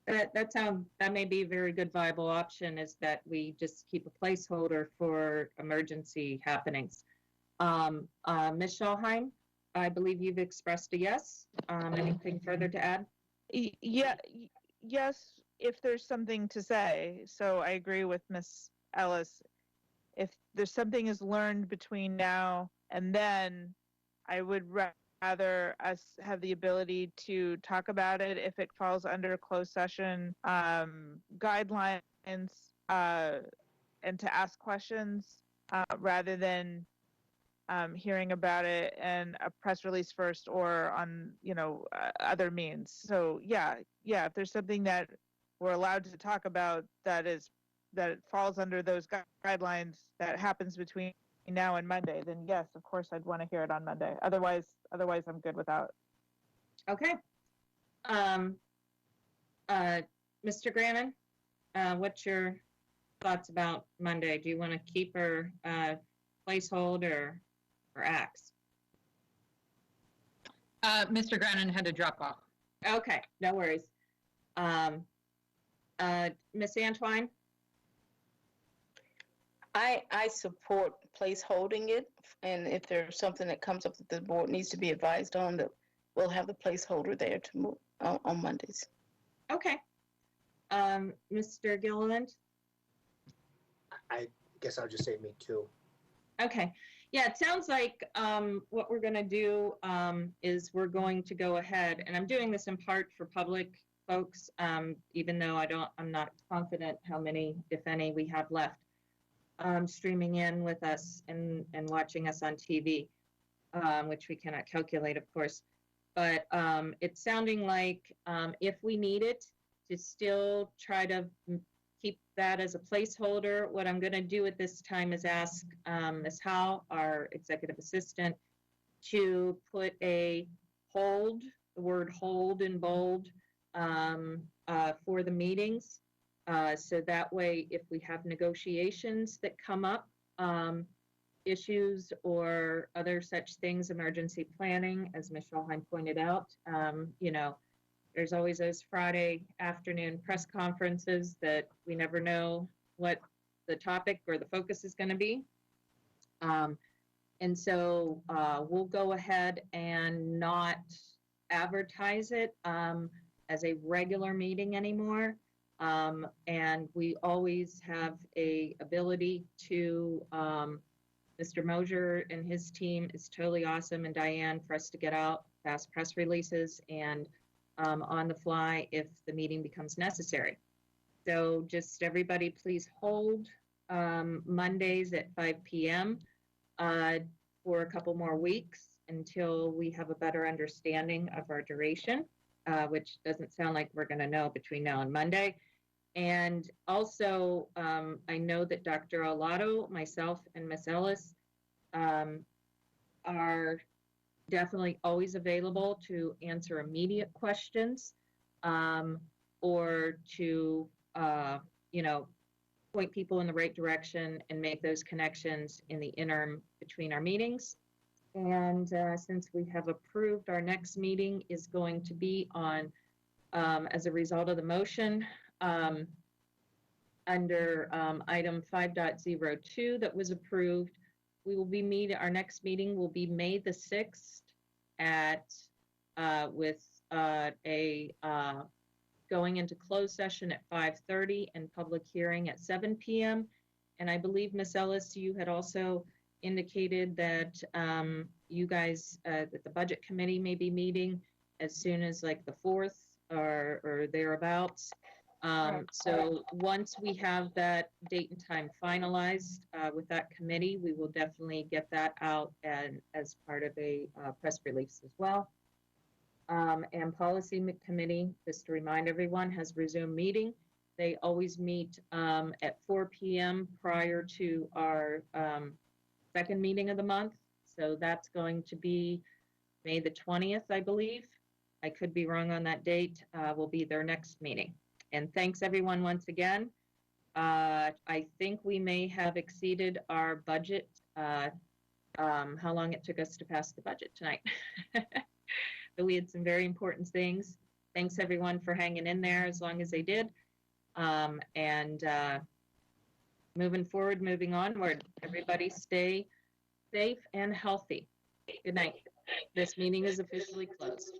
That may be a very good viable option, is that we just keep a placeholder for emergency happenings. Ms. Schalheim, I believe you've expressed a yes. Anything further to add? Yeah, yes, if there's something to say. So I agree with Ms. Ellis. If there's something is learned between now and then, I would rather us have the ability to talk about it if it falls under closed session guidelines, and to ask questions rather than hearing about it in a press release first or on other means. So yeah, if there's something that we're allowed to talk about that it falls under those guidelines that happens between now and Monday, then yes, of course I'd want to hear it on Monday. Otherwise I'm good without. Okay. Um, Mr. Grannon, what's your thoughts about Monday? Do you want to keep her placehold or axe? Mr. Grannon had to drop off. Okay, no worries. Miss Antwine? I support placeholding it, and if there's something that comes up that the board needs to be advised on, that we'll have the placeholder there to move on Mondays. Okay. Mr. Gilliland? I guess I'll just say me too. Okay. Yeah, it sounds like what we're going to do is we're going to go ahead, and I'm doing this in part for public folks, even though I'm not confident how many, if any, we have left streaming in with us and watching us on TV, which we cannot calculate, of course. But it's sounding like if we need it, to still try to keep that as a placeholder. What I'm going to do at this time is ask Ms. Howe, our executive assistant, to put a hold, the word hold in bold, for the meetings. So that way, if we have negotiations that come up, issues or other such things, emergency planning, as Ms. Schallheim pointed out, there's always those Friday afternoon press conferences that we never know what the topic or the focus is going to be. And so we'll go ahead and not advertise it as a regular meeting anymore. And we always have a ability to, Mr. Mosier and his team is totally awesome, and Diane, for us to get out fast press releases and on the fly if the meeting becomes necessary. So just everybody please hold Mondays at 5 p.m. For a couple more weeks until we have a better understanding of our duration, which doesn't sound like we're going to know between now and Monday. And also, I know that Dr. Alato, myself, and Ms. Ellis are definitely always available to answer immediate questions or to, point people in the right direction and make those connections in the interim between our meetings. And since we have approved, our next meeting is going to be on, as a result of the motion, under item 5.02 that was approved, we will be our next meeting will be May the 6th at, with going into closed session at 5:30 and public hearing at 7 p.m. And I believe, Ms. Ellis, you had also indicated that you guys, that the budget committee may be meeting as soon as like the 4th or thereabouts. So once we have that date and time finalized with that committee, we will definitely get that out and as part of a press release as well. And policy committee, just to remind everyone, has resumed meeting. They always meet at 4 p.m. prior to our second meeting of the month. So that's going to be May the 20th, I believe. I could be wrong on that date. Will be their next meeting. And thanks everyone once again. I think we may have exceeded our budget, how long it took us to pass the budget tonight. But we had some very important things. Thanks everyone for hanging in there as long as they did. And moving forward, moving onward, everybody stay safe and healthy. Good night. This meeting is officially closed.